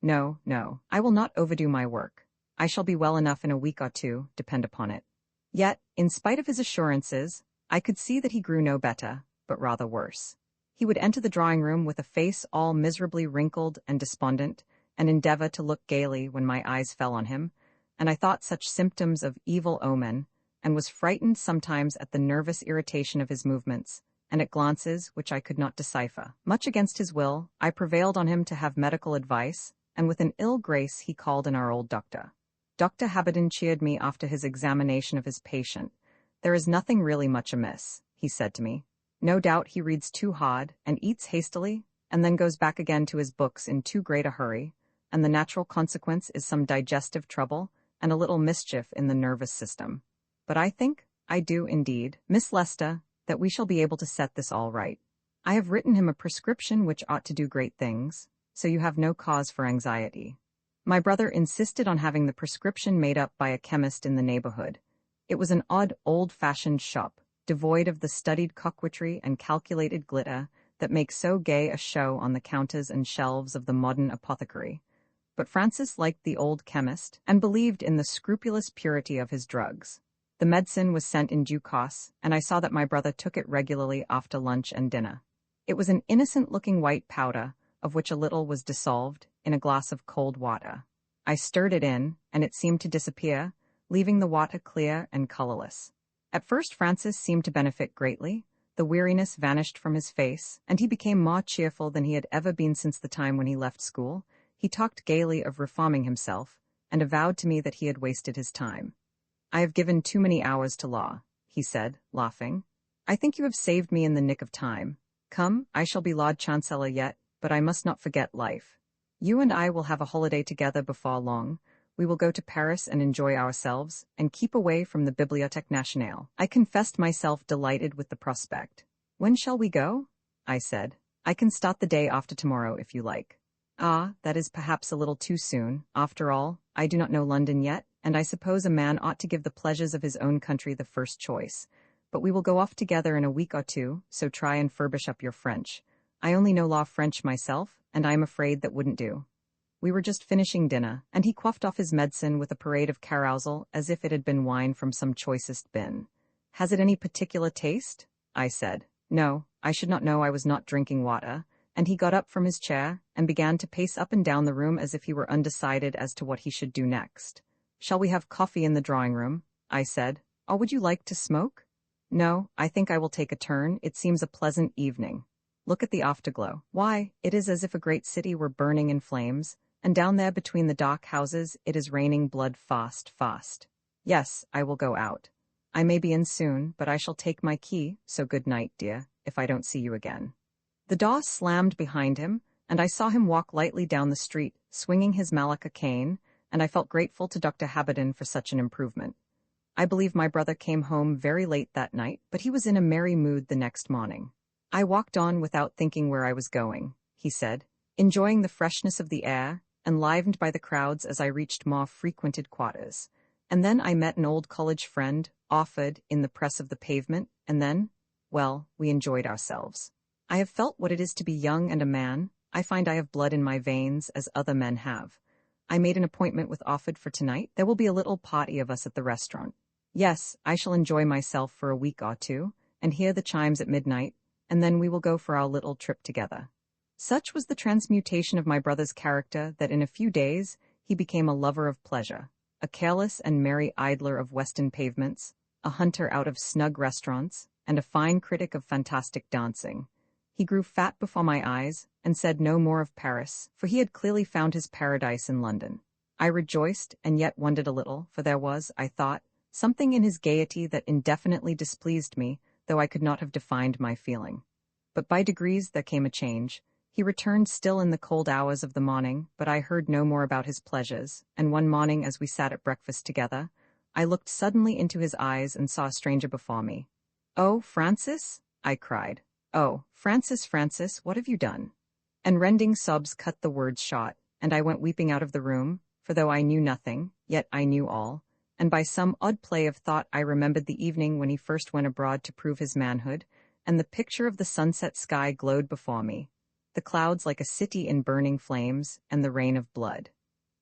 No, no, I will not overdo my work. I shall be well enough in a week or two, depend upon it. Yet, in spite of his assurances, I could see that he grew no better, but rather worse. He would enter the drawing-room with a face all miserably wrinkled and despondent, and endeavour to look gaily when my eyes fell on him, and I thought such symptoms of evil omen, and was frightened sometimes at the nervous irritation of his movements, and at glances which I could not decipher. Much against his will, I prevailed on him to have medical advice, and with an ill grace he called in our old doctor. Dr. Haberden cheered me after his examination of his patient. There is nothing really much amiss, he said to me. No doubt he reads too hard, and eats hastily, and then goes back again to his books in too great a hurry, and the natural consequence is some digestive trouble, and a little mischief in the nervous system. But I think, I do indeed, Miss Leicester, that we shall be able to set this all right. I have written him a prescription which ought to do great things, so you have no cause for anxiety. My brother insisted on having the prescription made up by a chemist in the neighborhood. It was an odd, old-fashioned shop, devoid of the studied coquetry and calculated glitter that make so gay a show on the counters and shelves of the modern apothecary. But Francis liked the old chemist, and believed in the scrupulous purity of his drugs. The medicine was sent in due course, and I saw that my brother took it regularly after lunch and dinner. It was an innocent-looking white powder, of which a little was dissolved in a glass of cold water. I stirred it in, and it seemed to disappear, leaving the water clear and colorless. At first Francis seemed to benefit greatly. The weariness vanished from his face, and he became more cheerful than he had ever been since the time when he left school. He talked gaily of reforming himself, and avowed to me that he had wasted his time. I have given too many hours to law, he said, laughing. I think you have saved me in the nick of time. Come, I shall be Lord Chancellor yet, but I must not forget life. You and I will have a holiday together before long. We will go to Paris and enjoy ourselves, and keep away from the Bibliothèque Nationale. I confessed myself delighted with the prospect. When shall we go? I said. I can start the day after tomorrow if you like. Ah, that is perhaps a little too soon. After all, I do not know London yet, and I suppose a man ought to give the pleasures of his own country the first choice. but we will go off together in a week or two, so try and furbish up your French. I only know law French myself, and I am afraid that wouldn't do. We were just finishing dinner, and he quaffed off his medicine with a parade of carousal as if it had been wine from some choicest bin. Has it any particular taste? I said. No, I should not know I was not drinking water, and he got up from his chair and began to pace up and down the room as if he were undecided as to what he should do next. Shall we have coffee in the drawing room? I said. Or would you like to smoke? No, I think I will take a turn. It seems a pleasant evening. Look at the afterglow. Why, it is as if a great city were burning in flames, and down there between the dark houses it is raining blood fast, fast. Yes, I will go out. I may be in soon, but I shall take my key, so good night, dear, if I don't see you again. The door slammed behind him, and I saw him walk lightly down the street, swinging his malacca cane, and I felt grateful to Dr. Habaden for such an improvement. I believe my brother came home very late that night, but he was in a merry mood the next morning. I walked on without thinking where I was going, he said, enjoying the freshness of the air, enlivened by the crowds as I reached more frequented quarters. And then I met an old college friend, offered in the press of the pavement, and then, well, we enjoyed ourselves. I have felt what it is to be young and a man. I find I have blood in my veins, as other men have. I made an appointment with Offord for tonight. There will be a little party of us at the restaurant. Yes, I shall enjoy myself for a week or two, and hear the chimes at midnight, and then we will go for our little trip together. Such was the transmutation of my brother's character that in a few days he became a lover of pleasure, a careless and merry idler of Western pavements, a hunter out of snug restaurants, and a fine critic of fantastic dancing. He grew fat before my eyes, and said no more of Paris, for he had clearly found his paradise in London. I rejoiced, and yet wondered a little, for there was, I thought, something in his gaiety that indefinitely displeased me, though I could not have defined my feeling. But by degrees there came a change. He returned still in the cold hours of the morning, but I heard no more about his pleasures, and one morning as we sat at breakfast together, I looked suddenly into his eyes and saw a stranger before me. "Oh, Francis?" I cried. "Oh, Francis, Francis, what have you done?" And rending sobs cut the words short, and I went weeping out of the room, for though I knew nothing, yet I knew all, and by some odd play of thought I remembered the evening when he first went abroad to prove his manhood, and the picture of the sunset sky glowed before me, the clouds like a city in burning flames, and the rain of blood.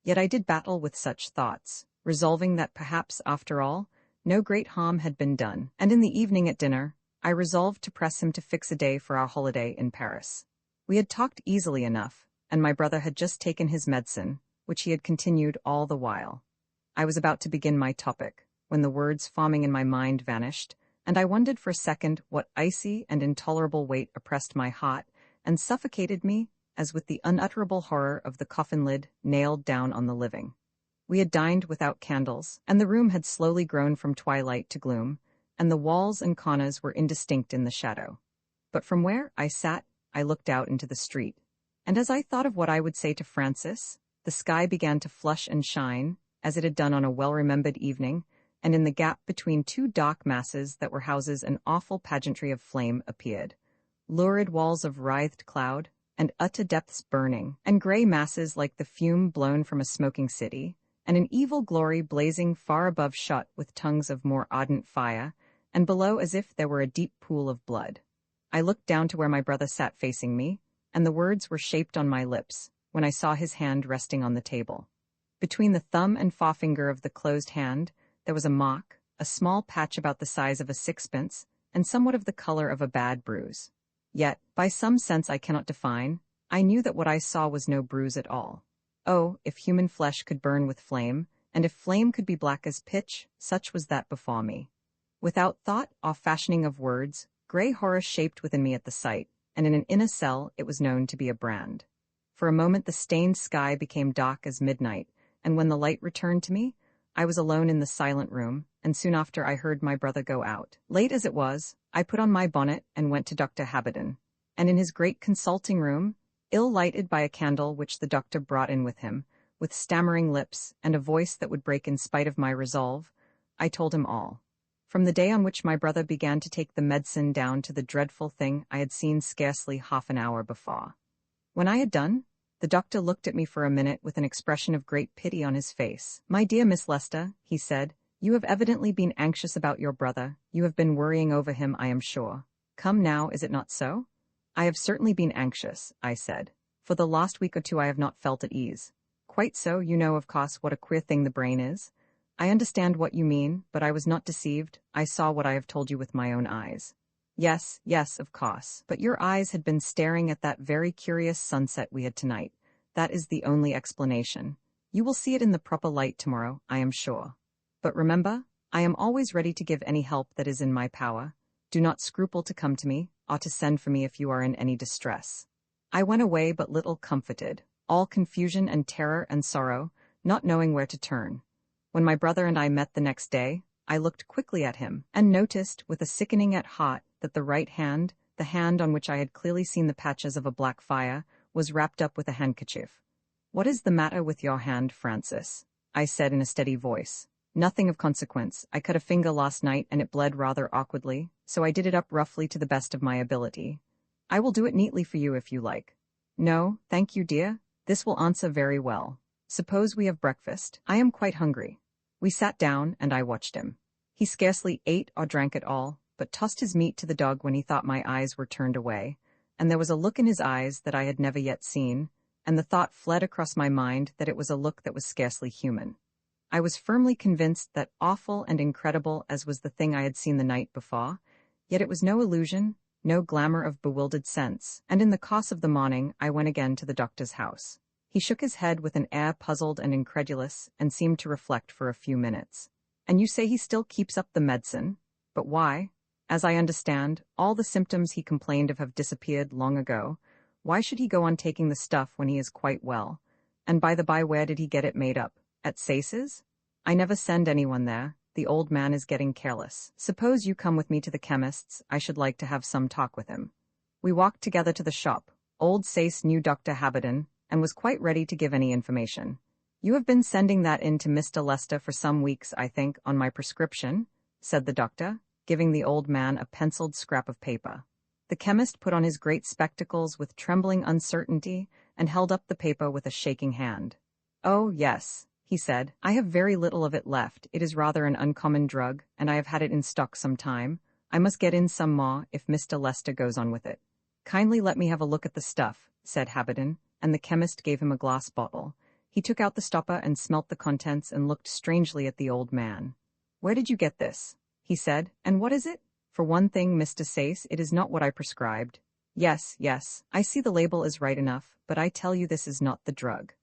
Yet I did battle with such thoughts, resolving that perhaps, after all, no great harm had been done, and in the evening at dinner, I resolved to press him to fix a day for our holiday in Paris. We had talked easily enough, and my brother had just taken his medicine, which he had continued all the while. I was about to begin my topic, when the words forming in my mind vanished, and I wondered for a second what icy and intolerable weight oppressed my heart and suffocated me, as with the unutterable horror of the coffin lid nailed down on the living. We had dined without candles, and the room had slowly grown from twilight to gloom, and the walls and corners were indistinct in the shadow. But from where I sat, I looked out into the street, and as I thought of what I would say to Francis, the sky began to flush and shine, as it had done on a well-remembered evening, and in the gap between two dark masses that were houses an awful pageantry of flame appeared. Lurid walls of writhed cloud, and utter depths burning, and grey masses like the fume blown from a smoking city, and an evil glory blazing far above shot with tongues of more ardent fire, and below as if there were a deep pool of blood. I looked down to where my brother sat facing me, and the words were shaped on my lips, when I saw his hand resting on the table. Between the thumb and forefinger of the closed hand, there was a mark, a small patch about the size of a sixpence, and somewhat of the color of a bad bruise. Yet, by some sense I cannot define, I knew that what I saw was no bruise at all. Oh, if human flesh could burn with flame, and if flame could be black as pitch, such was that before me. Without thought or fashioning of words, grey horror shaped within me at the sight, and in an inner cell it was known to be a brand. For a moment the stained sky became dark as midnight, and when the light returned to me, I was alone in the silent room, and soon after I heard my brother go out. Late as it was, I put on my bonnet and went to Dr. Habaden, and in his great consulting room, ill-lighted by a candle which the doctor brought in with him, with stammering lips and a voice that would break in spite of my resolve, I told him all. From the day on which my brother began to take the medicine down to the dreadful thing I had seen scarcely half an hour before. When I had done, the doctor looked at me for a minute with an expression of great pity on his face. "My dear Miss Lester," he said, You have evidently been anxious about your brother. You have been worrying over him, I am sure. Come now, is it not so? I have certainly been anxious, I said. For the last week or two I have not felt at ease. Quite so, you know of course what a queer thing the brain is. I understand what you mean, but I was not deceived. I saw what I have told you with my own eyes. Yes, yes, of course. But your eyes had been staring at that very curious sunset we had tonight. That is the only explanation. You will see it in the proper light tomorrow, I am sure. But remember, I am always ready to give any help that is in my power. Do not scruple to come to me, or to send for me if you are in any distress. I went away but little comforted, all confusion and terror and sorrow, not knowing where to turn. When my brother and I met the next day, I looked quickly at him, and noticed, with a sickening at heart, that the right hand, the hand on which I had clearly seen the patches of a black fire, was wrapped up with a handkerchief. "What is the matter with your hand, Francis?" I said in a steady voice. "Nothing of consequence. I cut a finger last night and it bled rather awkwardly, so I did it up roughly to the best of my ability. I will do it neatly for you if you like." "No, thank you, dear. This will answer very well. Suppose we have breakfast. I am quite hungry." We sat down, and I watched him. He scarcely ate or drank at all, but tossed his meat to the dog when he thought my eyes were turned away, and there was a look in his eyes that I had never yet seen, and the thought fled across my mind that it was a look that was scarcely human. I was firmly convinced that, awful and incredible as was the thing I had seen the night before, yet it was no illusion, no glamour of bewildered sense, and in the course of the morning I went again to the doctor's house. He shook his head with an air puzzled and incredulous, and seemed to reflect for a few minutes. "And you say he still keeps up the medicine? But why? As I understand, all the symptoms he complained of have disappeared long ago. Why should he go on taking the stuff when he is quite well? And by the by, where did he get it made up? At Sace's? I never send anyone there. The old man is getting careless. Suppose you come with me to the chemist's. I should like to have some talk with him." We walked together to the shop. Old Sace knew Dr. Haberden, and was quite ready to give any information. "You have been sending that in to Mr. Lester for some weeks, I think, on my prescription," said the doctor, giving the old man a penciled scrap of paper. The chemist put on his great spectacles with trembling uncertainty, and held up the paper with a shaking hand. "Oh, yes," he said. "I have very little of it left. It is rather an uncommon drug, and I have had it in stock some time. I must get in some more if Mr. Lester goes on with it." "Kindly let me have a look at the stuff," said Haberden, and the chemist gave him a glass bottle. He took out the stopper and smelt the contents and looked strangely at the old man. "Where did you get this?" he said. "And what is it?" "For one thing, Mr. Sace, it is not what I prescribed." Yes, I see the label is right enough, but I tell you this is not the drug."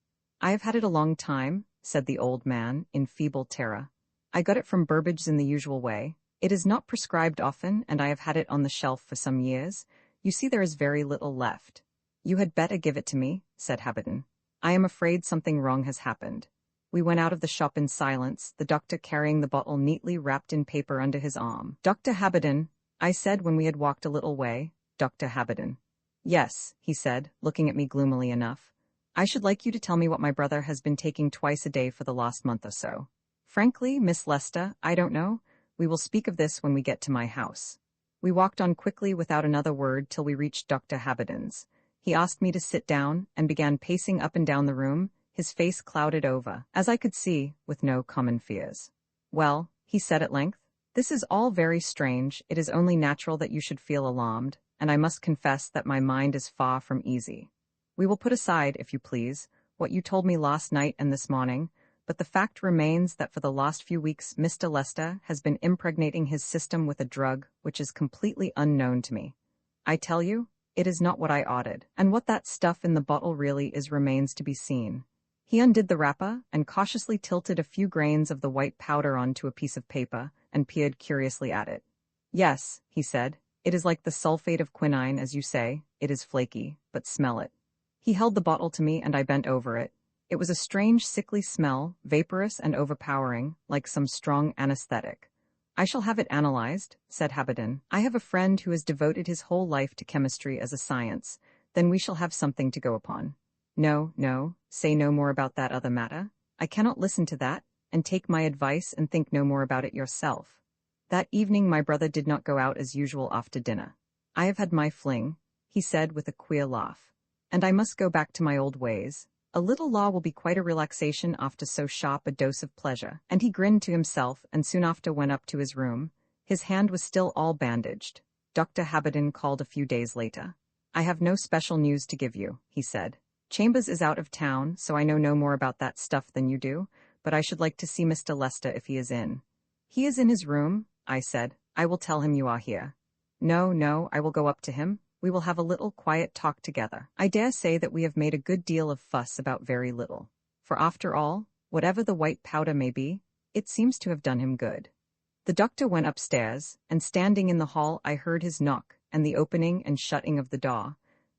"I have had it a long time," said the old man, in feeble terror. "I got it from Burbage's in the usual way. It is not prescribed often, and I have had it on the shelf for some years. You see there is very little left." "You had better give it to me," said Haberden. "I am afraid something wrong has happened." We went out of the shop in silence, the doctor carrying the bottle neatly wrapped in paper under his arm. "Dr. Haberden," I said when we had walked a little way. "Dr. Haberden." "Yes," he said, looking at me gloomily enough. "I should like you to tell me what my brother has been taking twice a day for the last month or so." "Frankly, Miss Lester, I don't know. We will speak of this when we get to my house." We walked on quickly without another word till we reached Dr. Haberden's. He asked me to sit down, and began pacing up and down the room, his face clouded over, as I could see, with no common fears. "Well," he said at length, "this is all very strange. It is only natural that you should feel alarmed, and I must confess that my mind is far from easy. We will put aside, if you please, what you told me last night and this morning, but the fact remains that for the last few weeks Mr. Lester has been impregnating his system with a drug which is completely unknown to me. I tell you, it is not what I ordered, and what that stuff in the bottle really is remains to be seen." He undid the wrapper, and cautiously tilted a few grains of the white powder onto a piece of paper, and peered curiously at it. "Yes," he said, "it is like the sulfate of quinine, as you say. It is flaky, but smell it." He held the bottle to me, and I bent over it. It was a strange sickly smell, vaporous and overpowering, like some strong anesthetic. "I shall have it analyzed," said Haberden. "I have a friend who has devoted his whole life to chemistry as a science. Then we shall have something to go upon." No, say no more about that other matter. I cannot listen to that, and take my advice and think no more about it yourself." That evening my brother did not go out as usual after dinner. "I have had my fling," he said with a queer laugh, "and I must go back to my old ways. A little law will be quite a relaxation after so sharp a dose of pleasure. And he grinned to himself and soon after went up to his room. His hand was still all bandaged. Dr. Haberden called a few days later. I have no special news to give you, he said. Chambers is out of town, so I know no more about that stuff than you do, but I should like to see Mr. Lester if he is in. He is in his room, I said. I will tell him you are here. No, I will go up to him. We will have a little quiet talk together. I dare say that we have made a good deal of fuss about very little. For after all, whatever the white powder may be, it seems to have done him good. The doctor went upstairs, and standing in the hall I heard his knock and the opening and shutting of the door,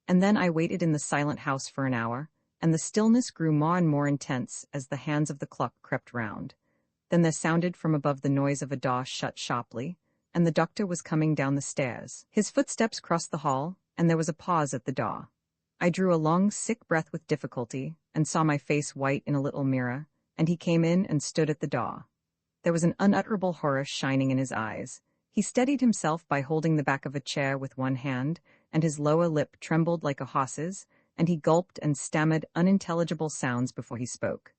and then I waited in the silent house for an hour, and the stillness grew more and more intense as the hands of the clock crept round. Then there sounded from above the noise of a door shut sharply, and the doctor was coming down the stairs. His footsteps crossed the hall, and there was a pause at the door. I drew a long, sick breath with difficulty, and saw my face white in a little mirror, and he came in and stood at the door. There was an unutterable horror shining in his eyes. He steadied himself by holding the back of a chair with one hand, and his lower lip trembled like a horse's, and he gulped and stammered unintelligible sounds before he spoke.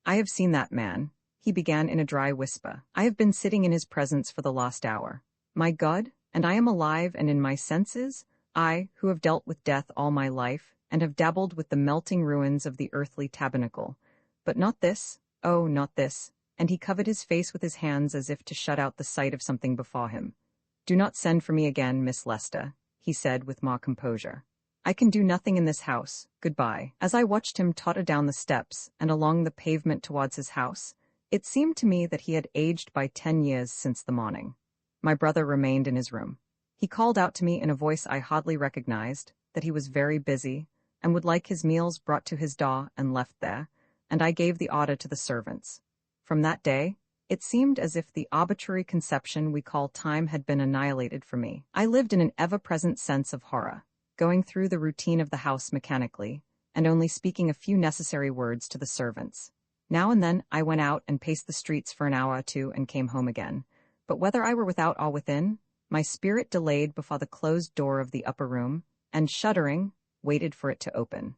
I have seen that man, he began in a dry whisper. I have been sitting in his presence for the last hour. My God, and I am alive and in my senses, I, who have dealt with death all my life, and have dabbled with the melting ruins of the earthly tabernacle. But not this, oh, not this, and he covered his face with his hands as if to shut out the sight of something before him. Do not send for me again, Miss Lester, he said with more composure. I can do nothing in this house. Goodbye. As I watched him totter down the steps and along the pavement towards his house, it seemed to me that he had aged by 10 years since the morning. My brother remained in his room. He called out to me in a voice I hardly recognized that he was very busy and would like his meals brought to his door and left there, and I gave the order to the servants. From that day, it seemed as if the arbitrary conception we call time had been annihilated for me. I lived in an ever-present sense of horror, going through the routine of the house mechanically, and only speaking a few necessary words to the servants. Now and then I went out and paced the streets for an hour or two and came home again, but whether I were without or within, my spirit delayed before the closed door of the upper room, and shuddering, waited for it to open.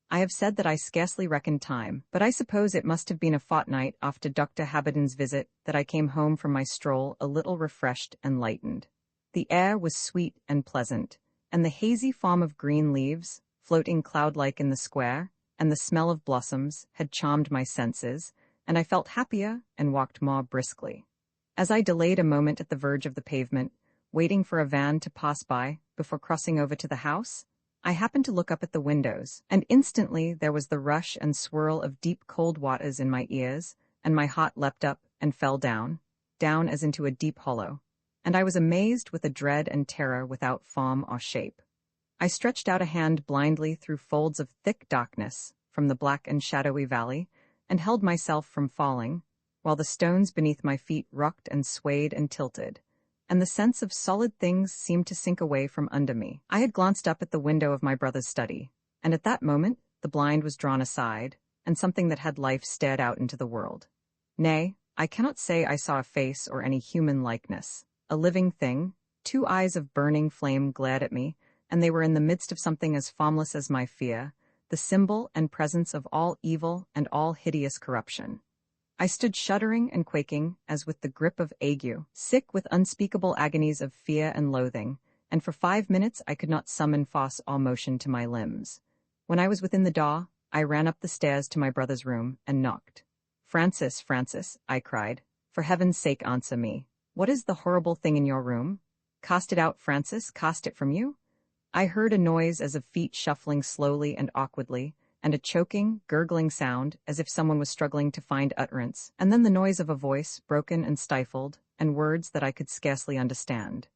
I have said that I scarcely reckoned time, but I suppose it must have been a fortnight after Dr. Haberden's visit that I came home from my stroll a little refreshed and lightened. The air was sweet and pleasant, and the hazy form of green leaves, floating cloud-like in the square, and the smell of blossoms had charmed my senses, and I felt happier and walked more briskly. As I delayed a moment at the verge of the pavement, waiting for a van to pass by before crossing over to the house, I happened to look up at the windows, and instantly there was the rush and swirl of deep cold waters in my ears, and my heart leapt up and fell down as into a deep hollow, and I was amazed with a dread and terror without form or shape. I stretched out a hand blindly through folds of thick darkness from the black and shadowy valley, and held myself from falling, while the stones beneath my feet rocked and swayed and tilted, and the sense of solid things seemed to sink away from under me. I had glanced up at the window of my brother's study, and at that moment the blind was drawn aside, and something that had life stared out into the world. Nay, I cannot say I saw a face or any human likeness. A living thing, 2 eyes of burning flame glared at me, and they were in the midst of something as formless as my fear, the symbol and presence of all evil and all hideous corruption. I stood shuddering and quaking as with the grip of ague, sick with unspeakable agonies of fear and loathing, and for 5 minutes I could not summon force or motion to my limbs. When I was within the door, I ran up the stairs to my brother's room and knocked. Francis, I cried, for heaven's sake answer me. What is the horrible thing in your room? Cast it out, Francis, cast it from you. I heard a noise as of feet shuffling slowly and awkwardly, and a choking, gurgling sound, as if someone was struggling to find utterance, and then the noise of a voice, broken and stifled, and words that I could scarcely understand.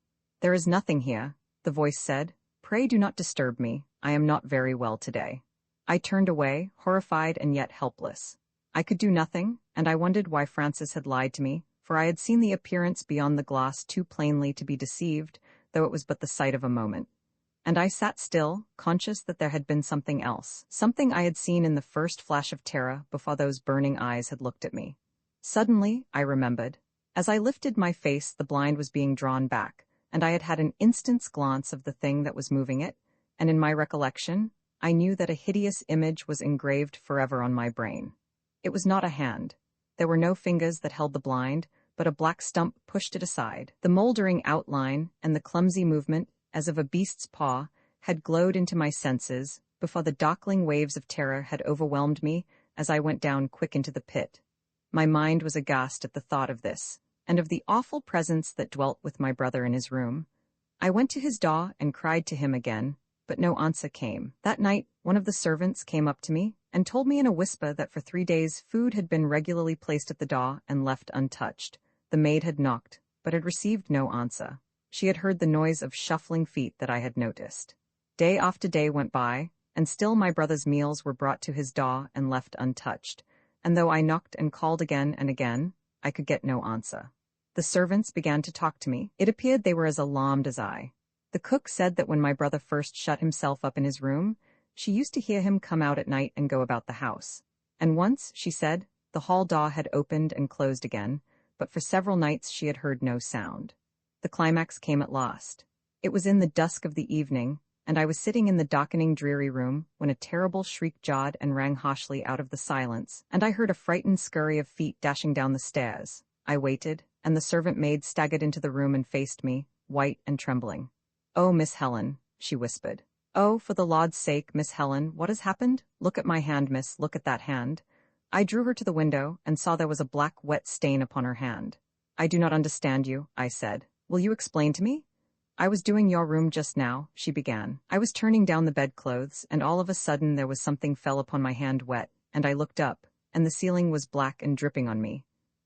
There is nothing here, the voice said. Pray do not disturb me. I am not very well today. I turned away, horrified and yet helpless. I could do nothing, and I wondered why Francis had lied to me, for I had seen the appearance beyond the glass too plainly to be deceived, though it was but the sight of a moment. And I sat still, conscious that there had been something else, something I had seen in the first flash of terror before those burning eyes had looked at me. Suddenly, I remembered. As I lifted my face, the blind was being drawn back, and I had had an instant's glance of the thing that was moving it, and in my recollection, I knew that a hideous image was engraved forever on my brain. It was not a hand. There were no fingers that held the blind, but a black stump pushed it aside. The moldering outline and the clumsy movement, as of a beast's paw, had glowed into my senses before the darkling waves of terror had overwhelmed me as I went down quick into the pit. My mind was aghast at the thought of this, and of the awful presence that dwelt with my brother in his room. I went to his door and cried to him again, but no answer came. That night, one of the servants came up to me and told me in a whisper that for 3 days food had been regularly placed at the door and left untouched. The maid had knocked, but had received no answer. She had heard the noise of shuffling feet that I had noticed. Day after day went by, and still my brother's meals were brought to his door and left untouched, and though I knocked and called again and again, I could get no answer. The servants began to talk to me. It appeared they were as alarmed as I. The cook said that when my brother first shut himself up in his room, she used to hear him come out at night and go about the house. And once, she said, the hall door had opened and closed again, but for several nights she had heard no sound. The climax came at last. It was in the dusk of the evening, and I was sitting in the darkening dreary room when a terrible shriek jarred and rang harshly out of the silence, and I heard a frightened scurry of feet dashing down the stairs. I waited, and the servant maid staggered into the room and faced me, white and trembling. "Oh, Miss Helen," she whispered. "Oh, for the Lord's sake, Miss Helen, what has happened? Look at my hand, miss, look at that hand." I drew her to the window and saw there was a black wet stain upon her hand. "I do not understand you," I said. "Will you explain to me?" "I was doing your room just now," she began. "I was turning down the bedclothes, and all of a sudden there was something fell upon my hand wet, and I looked up, and the ceiling was black and dripping on me."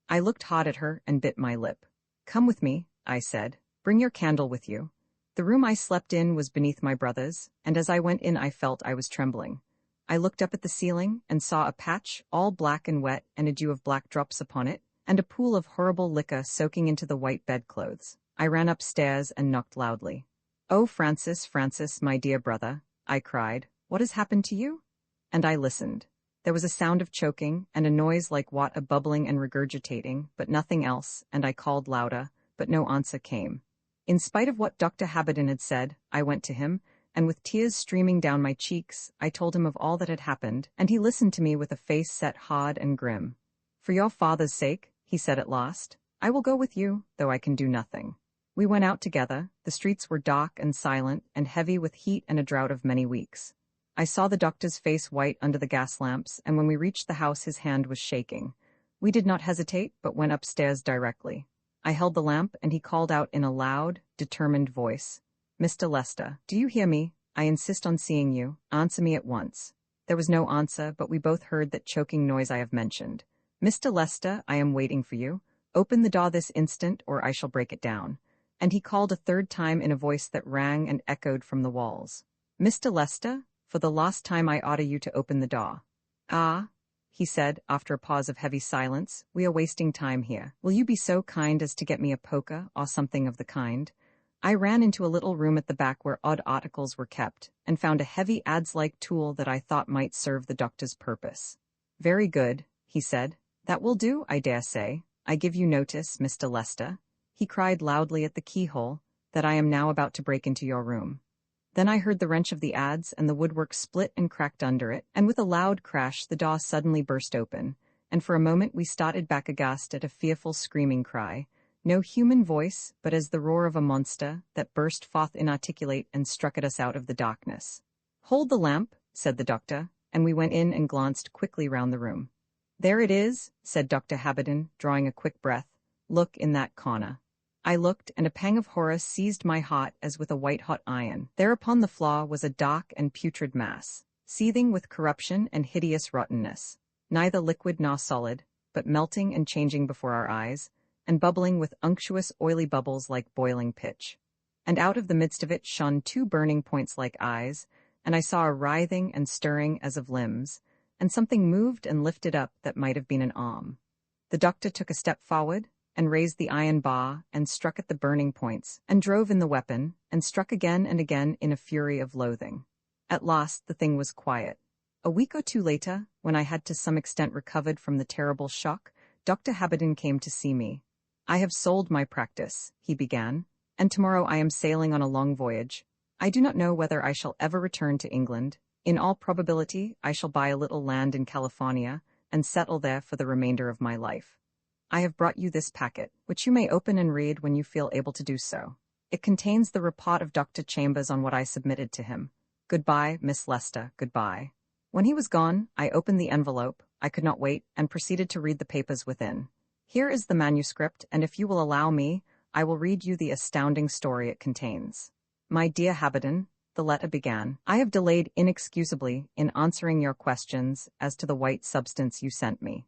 I looked hard at her and bit my lip. "Come with me," I said. "Bring your candle with you." The room I slept in was beneath my brother's, and as I went in I felt I was trembling. I looked up at the ceiling and saw a patch all black and wet and a dew of black drops upon it, and a pool of horrible liquor soaking into the white bedclothes. I ran upstairs and knocked loudly. "Oh, Francis, Francis, my dear brother," I cried, "what has happened to you?" And I listened. There was a sound of choking and a noise like water bubbling and regurgitating, but nothing else, and I called louder, but no answer came. In spite of what Dr. Haberden had said, I went to him, and with tears streaming down my cheeks, I told him of all that had happened, and he listened to me with a face set hard and grim. "For your father's sake," he said at last, "I will go with you, though I can do nothing." We went out together. The streets were dark and silent and heavy with heat and a drought of many weeks. I saw the doctor's face white under the gas lamps, and when we reached the house his hand was shaking. We did not hesitate, but went upstairs directly. I held the lamp, and he called out in a loud, determined voice, "Mr. Lester, do you hear me? I insist on seeing you. Answer me at once." There was no answer, but we both heard that choking noise I have mentioned. "Mr. Lester, I am waiting for you. Open the door this instant, or I shall break it down." And he called a third time in a voice that rang and echoed from the walls. "Mr. Lester, for the last time I order you to open the door." "Ah," he said, after a pause of heavy silence, "we are wasting time here. Will you be so kind as to get me a poker, or something of the kind?" I ran into a little room at the back where odd articles were kept, and found a heavy adze-like tool that I thought might serve the doctor's purpose. "Very good," he said. "That will do, I dare say. I give you notice, Mr. Lester," he cried loudly at the keyhole, "that I am now about to break into your room." Then I heard the wrench of the adze, and the woodwork split and cracked under it, and with a loud crash the door suddenly burst open, and for a moment we started back aghast at a fearful screaming cry, no human voice, but as the roar of a monster, that burst forth inarticulate and struck at us out of the darkness. "Hold the lamp," said the doctor, and we went in and glanced quickly round the room. "There it is," said Dr. Haberden, drawing a quick breath. "Look in that corner." I looked, and a pang of horror seized my heart as with a white-hot iron. There upon the floor was a dark and putrid mass, seething with corruption and hideous rottenness, neither liquid nor solid, but melting and changing before our eyes, and bubbling with unctuous oily bubbles like boiling pitch. And out of the midst of it shone 2 burning points like eyes, and I saw a writhing and stirring as of limbs, and something moved and lifted up that might have been an arm. The doctor took a step forward, and raised the iron bar, and struck at the burning points, and drove in the weapon, and struck again and again in a fury of loathing. At last the thing was quiet. A week or 2 later, when I had to some extent recovered from the terrible shock, Dr. Haberden came to see me. "I have sold my practice," he began, "and tomorrow I am sailing on a long voyage. I do not know whether I shall ever return to England. In all probability, I shall buy a little land in California and settle there for the remainder of my life. I have brought you this packet, which you may open and read when you feel able to do so. It contains the report of Dr. Chambers on what I submitted to him. Goodbye, Miss Lester, goodbye. When he was gone, I opened the envelope, I could not wait, and proceeded to read the papers within. Here is the manuscript, and if you will allow me, I will read you the astounding story it contains. My dear Haberden, the letter began, I have delayed inexcusably in answering your questions as to the white substance you sent me.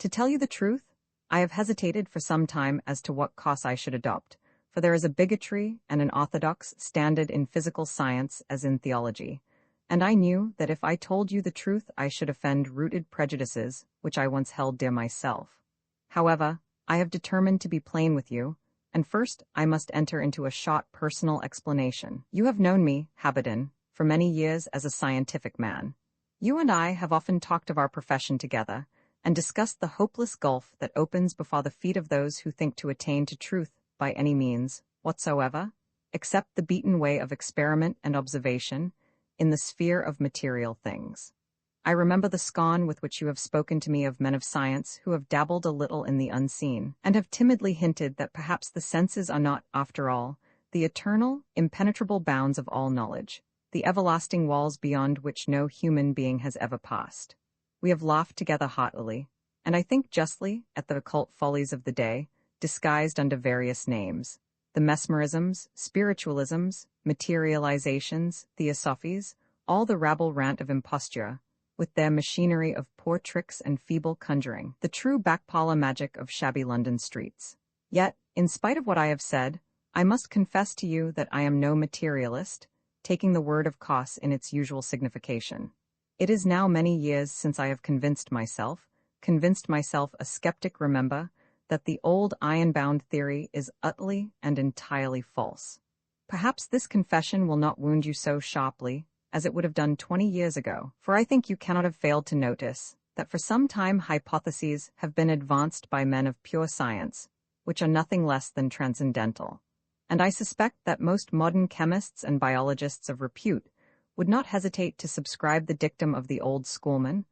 To tell you the truth, I have hesitated for some time as to what course I should adopt, for there is a bigotry and an orthodox standard in physical science as in theology, and I knew that if I told you the truth I should offend rooted prejudices which I once held dear myself. However, I have determined to be plain with you, and first I must enter into a short personal explanation. You have known me, Haberden, for many years as a scientific man. You and I have often talked of our profession together, and discussed the hopeless gulf that opens before the feet of those who think to attain to truth by any means whatsoever, except the beaten way of experiment and observation, in the sphere of material things. I remember the scorn with which you have spoken to me of men of science who have dabbled a little in the unseen, and have timidly hinted that perhaps the senses are not, after all, the eternal, impenetrable bounds of all knowledge, the everlasting walls beyond which no human being has ever passed. We have laughed together heartily, and I think justly, at the occult follies of the day, disguised under various names, the mesmerisms, spiritualisms, materializations, theosophies, all the rabble-rant of imposture, with their machinery of poor tricks and feeble conjuring, the true back-parlor magic of shabby London streets. Yet, in spite of what I have said, I must confess to you that I am no materialist, taking the word of course in its usual signification. It is now many years since I have convinced myself a skeptic, remember, that the old iron-bound theory is utterly and entirely false. Perhaps this confession will not wound you so sharply as it would have done 20 years ago, for I think you cannot have failed to notice that for some time hypotheses have been advanced by men of pure science, which are nothing less than transcendental, and I suspect that most modern chemists and biologists of repute would not hesitate to subscribe the dictum of the old schoolman,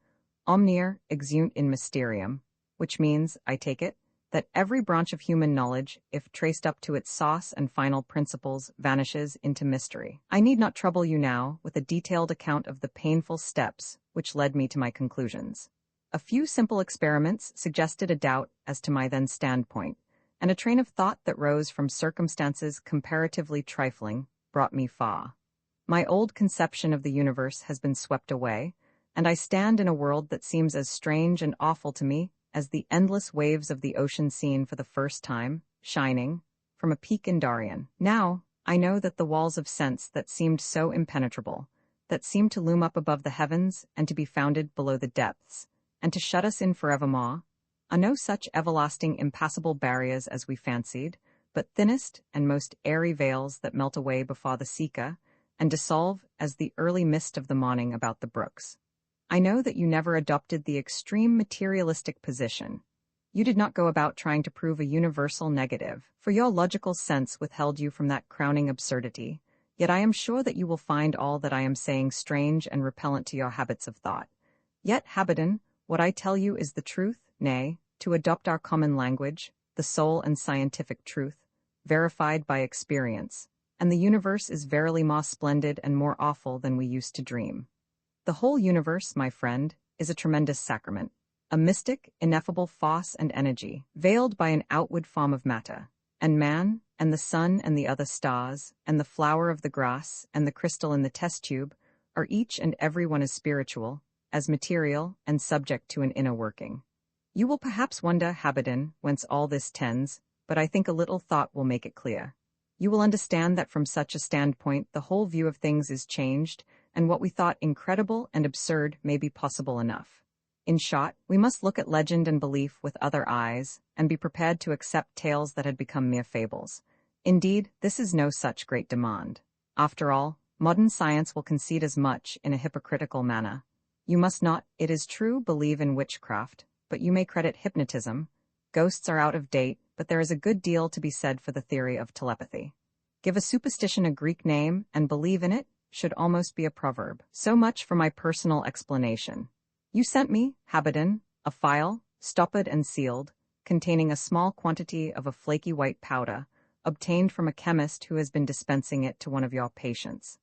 omnia exunt in mysterium, which means, I take it, that every branch of human knowledge, if traced up to its source and final principles, vanishes into mystery. I need not trouble you now with a detailed account of the painful steps which led me to my conclusions. A few simple experiments suggested a doubt as to my then standpoint, and a train of thought that rose from circumstances comparatively trifling brought me far. My old conception of the universe has been swept away, and I stand in a world that seems as strange and awful to me as the endless waves of the ocean seen for the first time, shining, from a peak in Darien. Now, I know that the walls of sense that seemed so impenetrable, that seemed to loom up above the heavens and to be founded below the depths, and to shut us in forevermore, are no such everlasting impassable barriers as we fancied, but thinnest and most airy veils that melt away before the seeker, and dissolve as the early mist of the morning about the brooks. I know that you never adopted the extreme materialistic position. You did not go about trying to prove a universal negative, for your logical sense withheld you from that crowning absurdity, yet I am sure that you will find all that I am saying strange and repellent to your habits of thought. Yet, Haberden, what I tell you is the truth, nay, to adopt our common language, the sole and scientific truth, verified by experience, and the universe is verily more splendid and more awful than we used to dream. The whole universe, my friend, is a tremendous sacrament, a mystic, ineffable force and energy, veiled by an outward form of matter, and man, and the sun and the other stars, and the flower of the grass, and the crystal in the test tube, are each and every one as spiritual, as material, and subject to an inner working. You will perhaps wonder, Haberden, whence all this tends, but I think a little thought will make it clear. You will understand that from such a standpoint the whole view of things is changed, and what we thought incredible and absurd may be possible enough. In short, we must look at legend and belief with other eyes, and be prepared to accept tales that had become mere fables. Indeed, this is no such great demand. After all, modern science will concede as much in a hypocritical manner. You must not, it is true, believe in witchcraft, but you may credit hypnotism. Ghosts are out of date, but there is a good deal to be said for the theory of telepathy. Give a superstition a Greek name and believe in it, should almost be a proverb. So much for my personal explanation. You sent me, Habaden, a phial, stoppered and sealed, containing a small quantity of a flaky white powder, obtained from a chemist who has been dispensing it to one of your patients.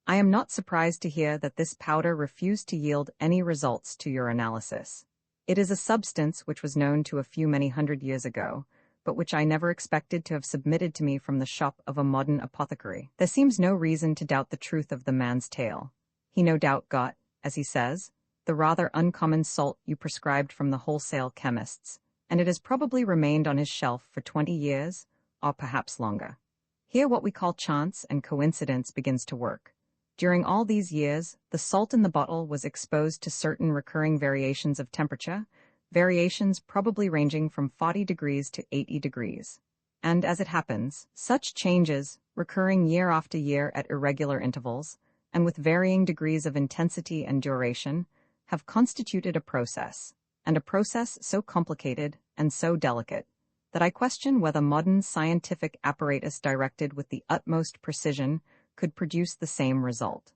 I am not surprised to hear that this powder refused to yield any results to your analysis. It is a substance which was known to a few many hundred years ago, but which I never expected to have submitted to me from the shop of a modern apothecary. There seems no reason to doubt the truth of the man's tale. He no doubt got, as he says, the rather uncommon salt you prescribed from the wholesale chemists, and it has probably remained on his shelf for 20 years, or perhaps longer. Here what we call chance and coincidence begins to work. During all these years, the salt in the bottle was exposed to certain recurring variations of temperature, variations probably ranging from 40 degrees to 80 degrees. And as it happens, such changes, recurring year after year at irregular intervals, and with varying degrees of intensity and duration, have constituted a process, and a process so complicated and so delicate, that I question whether modern scientific apparatus directed with the utmost precision could produce the same result.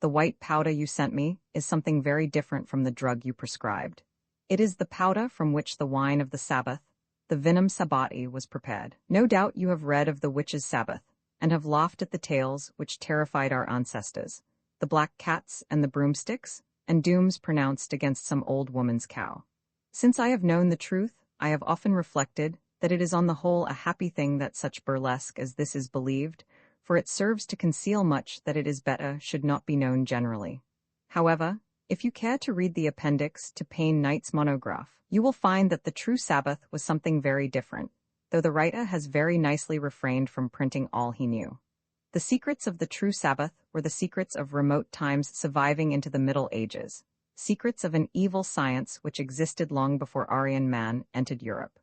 The white powder you sent me is something very different from the drug you prescribed. It is the powder from which the wine of the Sabbath, the vinum sabbati, was prepared. No doubt you have read of the witches' Sabbath, and have laughed at the tales which terrified our ancestors, the black cats and the broomsticks, and dooms pronounced against some old woman's cow. Since I have known the truth, I have often reflected that it is on the whole a happy thing that such burlesque as this is believed, for it serves to conceal much that it is better should not be known generally. However, if you care to read the appendix to Payne Knight's monograph, you will find that the true Sabbath was something very different, though the writer has very nicely refrained from printing all he knew. The secrets of the true Sabbath were the secrets of remote times surviving into the Middle Ages, secrets of an evil science which existed long before Aryan man entered Europe.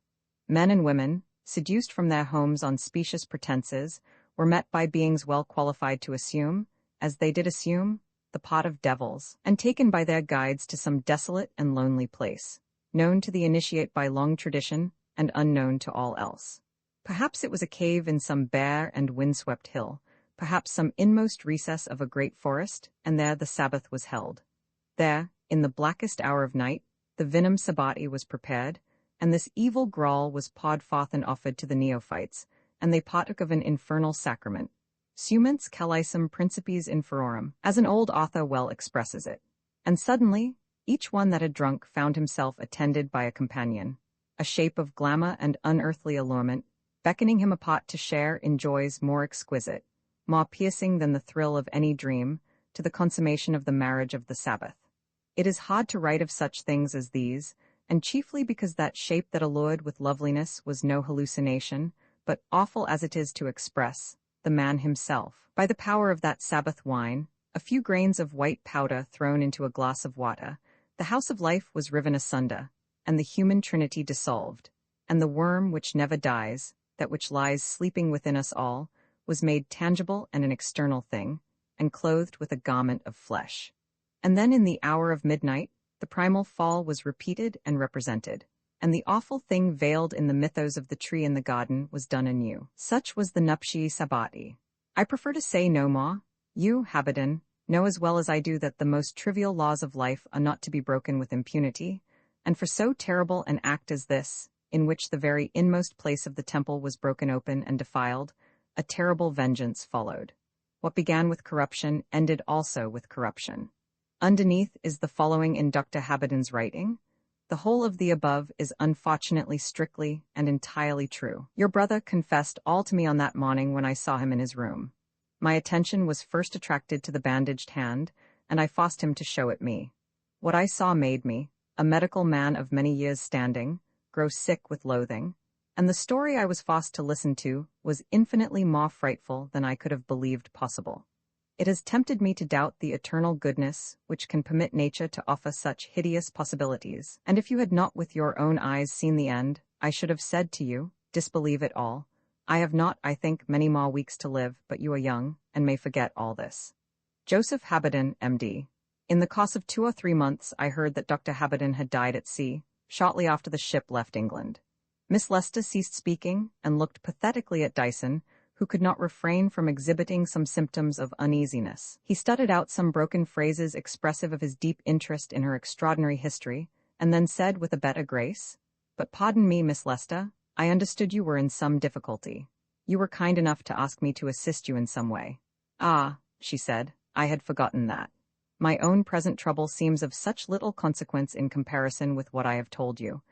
Men and women, seduced from their homes on specious pretenses, were met by beings well qualified to assume, as they did assume, the pot of devils, and taken by their guides to some desolate and lonely place, known to the initiate by long tradition and unknown to all else. Perhaps it was a cave in some bare and windswept hill, perhaps some inmost recess of a great forest, and there the Sabbath was held. There, in the blackest hour of night, the vinum sabbati was prepared, and this evil grawl was poured forth and offered to the neophytes, and they partook of an infernal sacrament. Sumens calicem principes inferorum, as an old author well expresses it. And suddenly, each one that had drunk found himself attended by a companion, a shape of glamour and unearthly allurement, beckoning him apart to share in joys more exquisite, more piercing than the thrill of any dream, to the consummation of the marriage of the Sabbath. It is hard to write of such things as these, and chiefly because that shape that allured with loveliness was no hallucination, but awful as it is to express, the man himself. By the power of that Sabbath wine, a few grains of white powder thrown into a glass of water, the house of life was riven asunder, and the human trinity dissolved, and the worm which never dies, that which lies sleeping within us all, was made tangible and an external thing, and clothed with a garment of flesh. And then in the hour of midnight, the primal fall was repeated and represented, and the awful thing veiled in the mythos of the tree in the garden was done anew. Such was the nuptii sabbati. I prefer to say no more. You, Habaden, know as well as I do that the most trivial laws of life are not to be broken with impunity, and for so terrible an act as this, in which the very inmost place of the temple was broken open and defiled, a terrible vengeance followed. What began with corruption ended also with corruption. Underneath is the following in Dr. Habaden's writing. The whole of the above is unfortunately strictly and entirely true. Your brother confessed all to me on that morning when I saw him in his room. My attention was first attracted to the bandaged hand, and I forced him to show it me. What I saw made me, a medical man of many years' standing, grow sick with loathing, and the story I was forced to listen to was infinitely more frightful than I could have believed possible. It has tempted me to doubt the eternal goodness which can permit nature to offer such hideous possibilities, and if you had not with your own eyes seen the end, I should have said to you, disbelieve it all. I have not, I think, many more weeks to live, but you are young, and may forget all this. Joseph Habaden, M.D. In the course of 2 or 3 months, I heard that Dr. Habaden had died at sea, shortly after the ship left England. Miss Lester ceased speaking, and looked pathetically at Dyson, who could not refrain from exhibiting some symptoms of uneasiness. He stuttered out some broken phrases expressive of his deep interest in her extraordinary history, and then said with a better grace, "But pardon me, Miss Lester, I understood you were in some difficulty. You were kind enough to ask me to assist you in some way." "Ah," she said, "I had forgotten that. My own present trouble seems of such little consequence in comparison with what I have told you.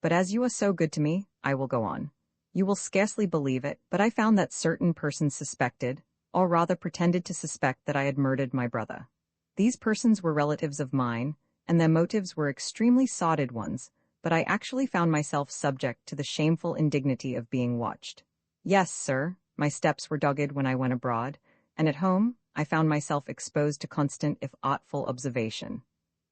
But as you are so good to me, I will go on. You will scarcely believe it, but I found that certain persons suspected, or rather pretended to suspect, that I had murdered my brother. These persons were relatives of mine, and their motives were extremely sordid ones, but I actually found myself subject to the shameful indignity of being watched. Yes, sir, my steps were dogged when I went abroad, and at home I found myself exposed to constant if artful observation.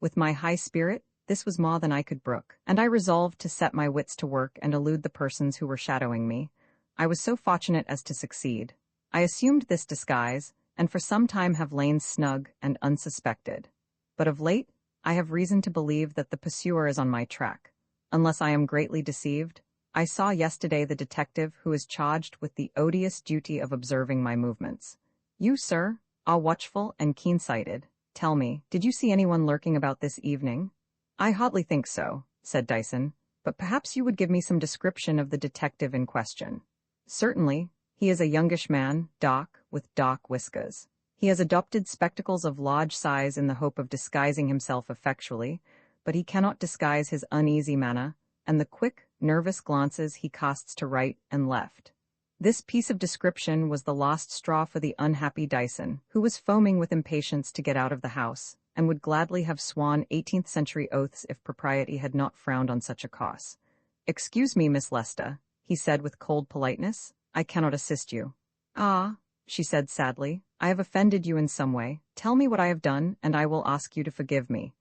With my high spirit, this was more than I could brook, and I resolved to set my wits to work and elude the persons who were shadowing me. I was so fortunate as to succeed. I assumed this disguise, and for some time have lain snug and unsuspected. But of late, I have reason to believe that the pursuer is on my track. Unless I am greatly deceived, I saw yesterday the detective who is charged with the odious duty of observing my movements. You, sir, are watchful and keen-sighted. Tell me, did you see anyone lurking about this evening?" "I hardly think so," said Dyson, "but perhaps you would give me some description of the detective in question." "Certainly. He is a youngish man, dark, with dark whiskers. He has adopted spectacles of large size in the hope of disguising himself effectually, but he cannot disguise his uneasy manner, and the quick, nervous glances he casts to right and left." This piece of description was the last straw for the unhappy Dyson, who was foaming with impatience to get out of the house, and would gladly have sworn 18th-century oaths if propriety had not frowned on such a course. "Excuse me, Miss Lester," he said with cold politeness, "I cannot assist you." "Ah," she said sadly, "I have offended you in some way. Tell me what I have done, and I will ask you to forgive me."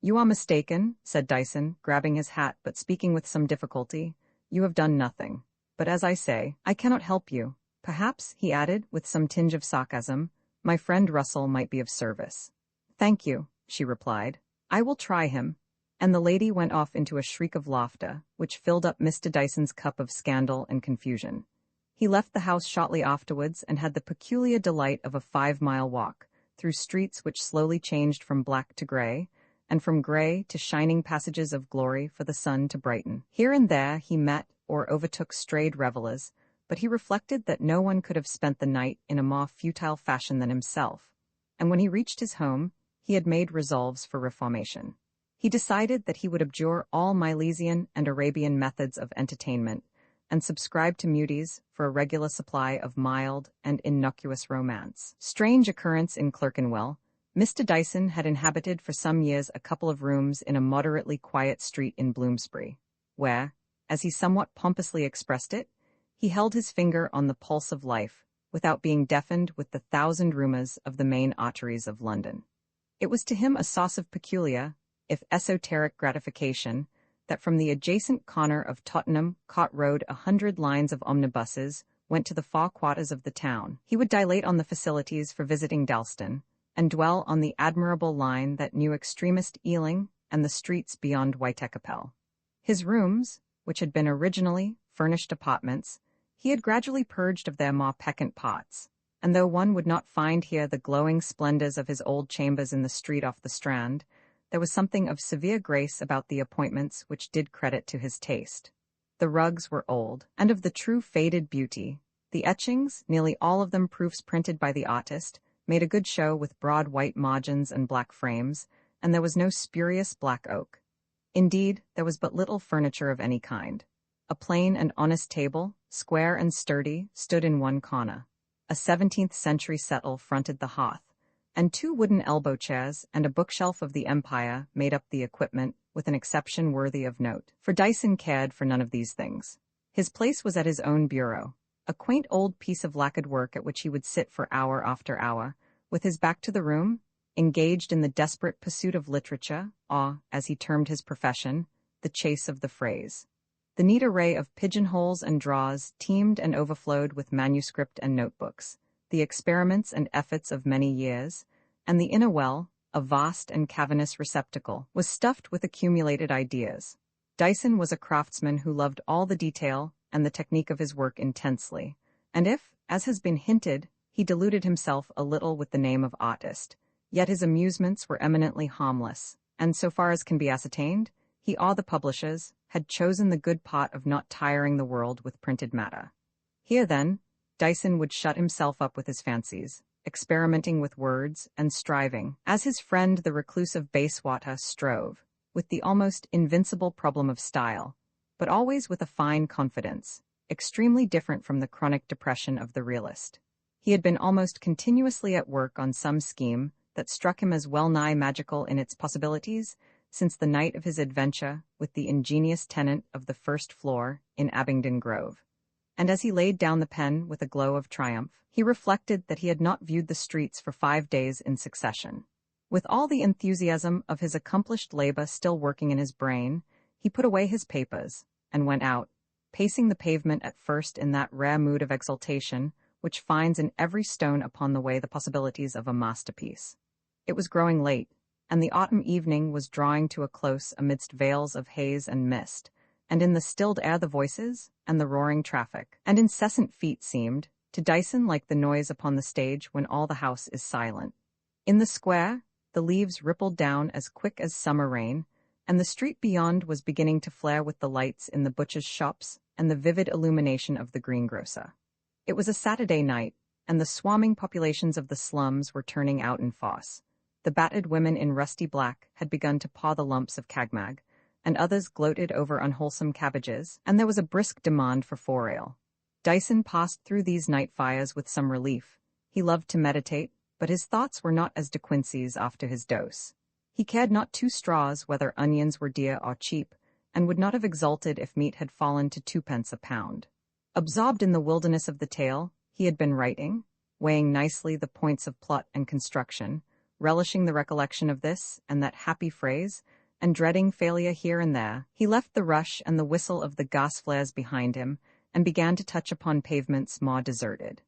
"You are mistaken," said Dyson, grabbing his hat but speaking with some difficulty. "You have done nothing. But as I say, I cannot help you. Perhaps," he added, with some tinge of sarcasm, "my friend Russell might be of service." "Thank you," she replied. "I will try him." And the lady went off into a shriek of laughter, which filled up Mr. Dyson's cup of scandal and confusion. He left the house shortly afterwards and had the peculiar delight of a 5-mile walk, through streets which slowly changed from black to gray, and from gray to shining passages of glory for the sun to brighten. Here and there he met or overtook strayed revelers, but he reflected that no one could have spent the night in a more futile fashion than himself, and when he reached his home, he had made resolves for reformation. He decided that he would abjure all Milesian and Arabian methods of entertainment, and subscribe to Mudie's for a regular supply of mild and innocuous romance. Strange occurrence in Clerkenwell. Mr. Dyson had inhabited for some years a couple of rooms in a moderately quiet street in Bloomsbury, where, as he somewhat pompously expressed it, he held his finger on the pulse of life, without being deafened with the 1,000 rumours of the main arteries of London. It was to him a source of peculiar, if esoteric gratification, that from the adjacent corner of Tottenham Court Road 100 lines of omnibuses went to the far quarters of the town. He would dilate on the facilities for visiting Dalston, and dwell on the admirable line that knew extremist Ealing and the streets beyond Whitechapel. His rooms, which had been originally furnished apartments, he had gradually purged of their more peccant parts, and though one would not find here the glowing splendors of his old chambers in the street off the Strand, there was something of severe grace about the appointments which did credit to his taste. The rugs were old, and of the true faded beauty. The etchings, nearly all of them proofs printed by the artist, made a good show with broad white margins and black frames, and there was no spurious black oak. Indeed, there was but little furniture of any kind. A plain and honest table, square and sturdy, stood in one corner. A 17th-century settle fronted the hearth, and 2 wooden elbow chairs and a bookshelf of the Empire made up the equipment with an exception worthy of note. For Dyson cared for none of these things. His place was at his own bureau, a quaint old piece of lacquered work at which he would sit for hour after hour, with his back to the room, engaged in the desperate pursuit of literature, or, as he termed his profession, the chase of the phrase. The neat array of pigeonholes and drawers teemed and overflowed with manuscript and notebooks, the experiments and efforts of many years, and the inner well, a vast and cavernous receptacle, was stuffed with accumulated ideas. Dyson was a craftsman who loved all the detail and the technique of his work intensely, And if, as has been hinted, he deluded himself a little with the name of artist, yet his amusements were eminently harmless, and so far as can be ascertained, he or the publishers had chosen the good part of not tiring the world with printed matter. Here, then, Dyson would shut himself up with his fancies, experimenting with words and striving, as his friend the reclusive Bayswater strove, with the almost invincible problem of style, but always with a fine confidence, extremely different from the chronic depression of the realist. He had been almost continuously at work on some scheme that struck him as well-nigh magical in its possibilities since the night of his adventure with the ingenious tenant of the first floor in Abingdon Grove. And as he laid down the pen with a glow of triumph, he reflected that he had not viewed the streets for 5 days in succession. With all the enthusiasm of his accomplished labor still working in his brain, he put away his papers and went out, pacing the pavement at first in that rare mood of exultation which finds in every stone upon the way the possibilities of a masterpiece. It was growing late, and the autumn evening was drawing to a close amidst veils of haze and mist, and in the stilled air the voices and the roaring traffic and incessant feet seemed, to Dyson, like the noise upon the stage when all the house is silent. In the square, the leaves rippled down as quick as summer rain, and the street beyond was beginning to flare with the lights in the butchers' shops and the vivid illumination of the greengrocer. It was a Saturday night, and the swarming populations of the slums were turning out in force. The battered women in rusty black had begun to paw the lumps of cagmag, and others gloated over unwholesome cabbages, and there was a brisk demand for four-ale. Dyson passed through these night fires with some relief. He loved to meditate, but his thoughts were not as De Quincey's after his dose. He cared not 2 straws whether onions were dear or cheap, and would not have exulted if meat had fallen to 2 pence a pound. Absorbed in the wilderness of the tale, he had been writing, weighing nicely the points of plot and construction, relishing the recollection of this and that happy phrase, and dreading failure here and there. He left the rush and the whistle of the gas flares behind him, and began to touch upon pavements more deserted.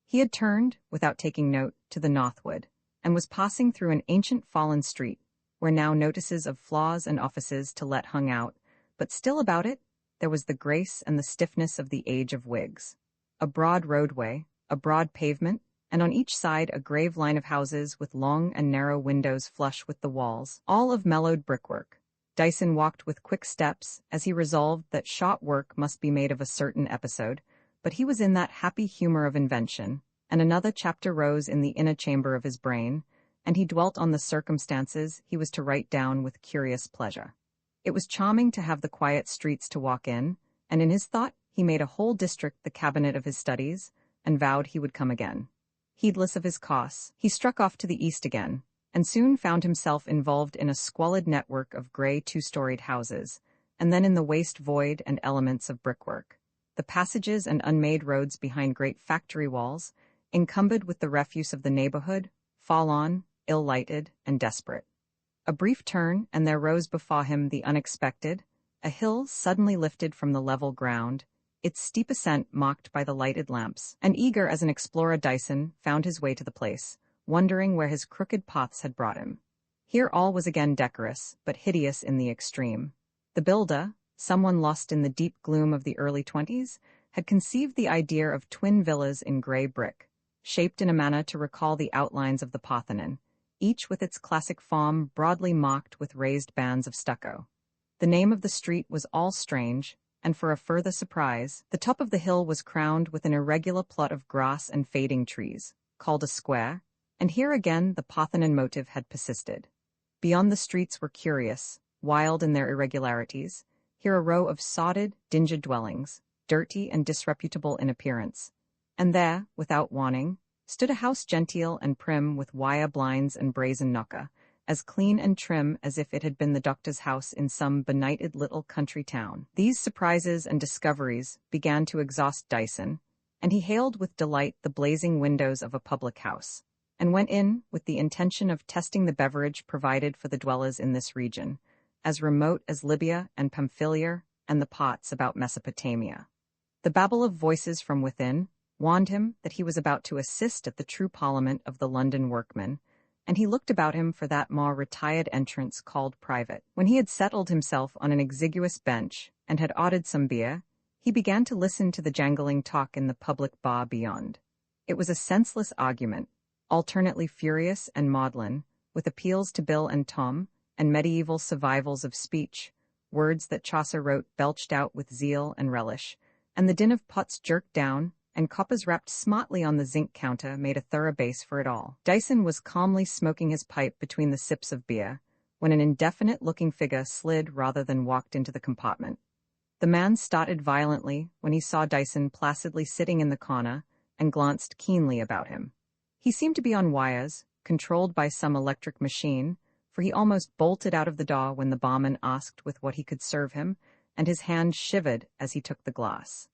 He had turned, without taking note, to the northward, and was passing through an ancient fallen street, where now notices of flaws and offices to let hung out, but still about it, there was the grace and the stiffness of the age of wigs. A broad roadway, a broad pavement, and on each side a grave line of houses with long and narrow windows flush with the walls, all of mellowed brickwork. Dyson walked with quick steps, as he resolved that short work must be made of a certain episode, but he was in that happy humor of invention, and another chapter rose in the inner chamber of his brain, and he dwelt on the circumstances he was to write down with curious pleasure. It was charming to have the quiet streets to walk in, and in his thought he made a whole district the cabinet of his studies, and vowed he would come again. Heedless of his costs, he struck off to the east again, and soon found himself involved in a squalid network of gray 2-storied houses, and then in the waste void and elements of brickwork. The passages and unmade roads behind great factory walls, encumbered with the refuse of the neighborhood, forlorn, ill-lighted, and desperate. A brief turn, and there rose before him the unexpected, a hill suddenly lifted from the level ground, its steep ascent marked by the lighted lamps, and eager as an explorer Dyson found his way to the place, wondering where his crooked paths had brought him. Here all was again decorous, but hideous in the extreme. The builder, someone lost in the deep gloom of the early 20s, had conceived the idea of twin villas in gray brick, shaped in a manner to recall the outlines of the Parthenon, each with its classic form broadly marked with raised bands of stucco. The name of the street was all strange, and for a further surprise, the top of the hill was crowned with an irregular plot of grass and fading trees, called a square, and here again the Parthenon motive had persisted. Beyond the streets were curious, wild in their irregularities, here a row of sodded, dingy dwellings, dirty and disreputable in appearance, and there, without warning, stood a house genteel and prim with wire blinds and brazen knocker, as clean and trim as if it had been the doctor's house in some benighted little country town. These surprises and discoveries began to exhaust Dyson, and he hailed with delight the blazing windows of a public house, and went in with the intention of testing the beverage provided for the dwellers in this region, as remote as Libya and Pamphylia and the pots about Mesopotamia. The babble of voices from within warned him that he was about to assist at the true parliament of the London workmen, and he looked about him for that more retired entrance called private. When he had settled himself on an exiguous bench and had ordered some beer, He began to listen to the jangling talk in the public bar beyond. It was a senseless argument, alternately furious and maudlin, with appeals to Bill and Tom, and medieval survivals of speech, words that Chaucer wrote belched out with zeal and relish, and the din of pots jerked down, and coppers rapped smartly on the zinc counter made a thorough base for it all. Dyson was calmly smoking his pipe between the sips of beer, when an indefinite-looking figure slid rather than walked into the compartment. The man started violently when he saw Dyson placidly sitting in the corner and glanced keenly about him. He seemed to be on wires, controlled by some electric machine, for he almost bolted out of the door when the barman asked with what he could serve him, and his hand shivered as he took the glass.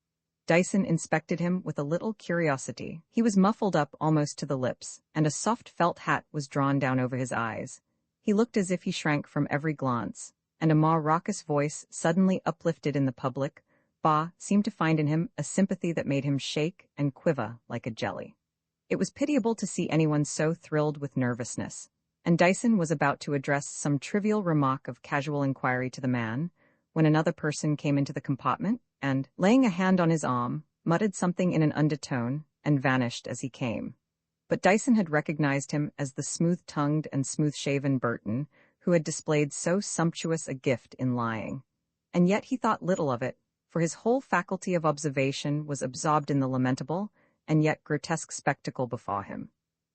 Dyson inspected him with a little curiosity. He was muffled up almost to the lips, and a soft felt hat was drawn down over his eyes. He looked as if he shrank from every glance, and a more raucous voice, suddenly uplifted in the public bar, seemed to find in him a sympathy that made him shake and quiver like a jelly. It was pitiable to see anyone so thrilled with nervousness, and Dyson was about to address some trivial remark of casual inquiry to the man, when another person came into the compartment and, laying a hand on his arm, muttered something in an undertone and vanished as he came. But Dyson had recognized him as the smooth-tongued and smooth-shaven Burton, who had displayed so sumptuous a gift in lying. And yet he thought little of it, for his whole faculty of observation was absorbed in the lamentable and yet grotesque spectacle before him.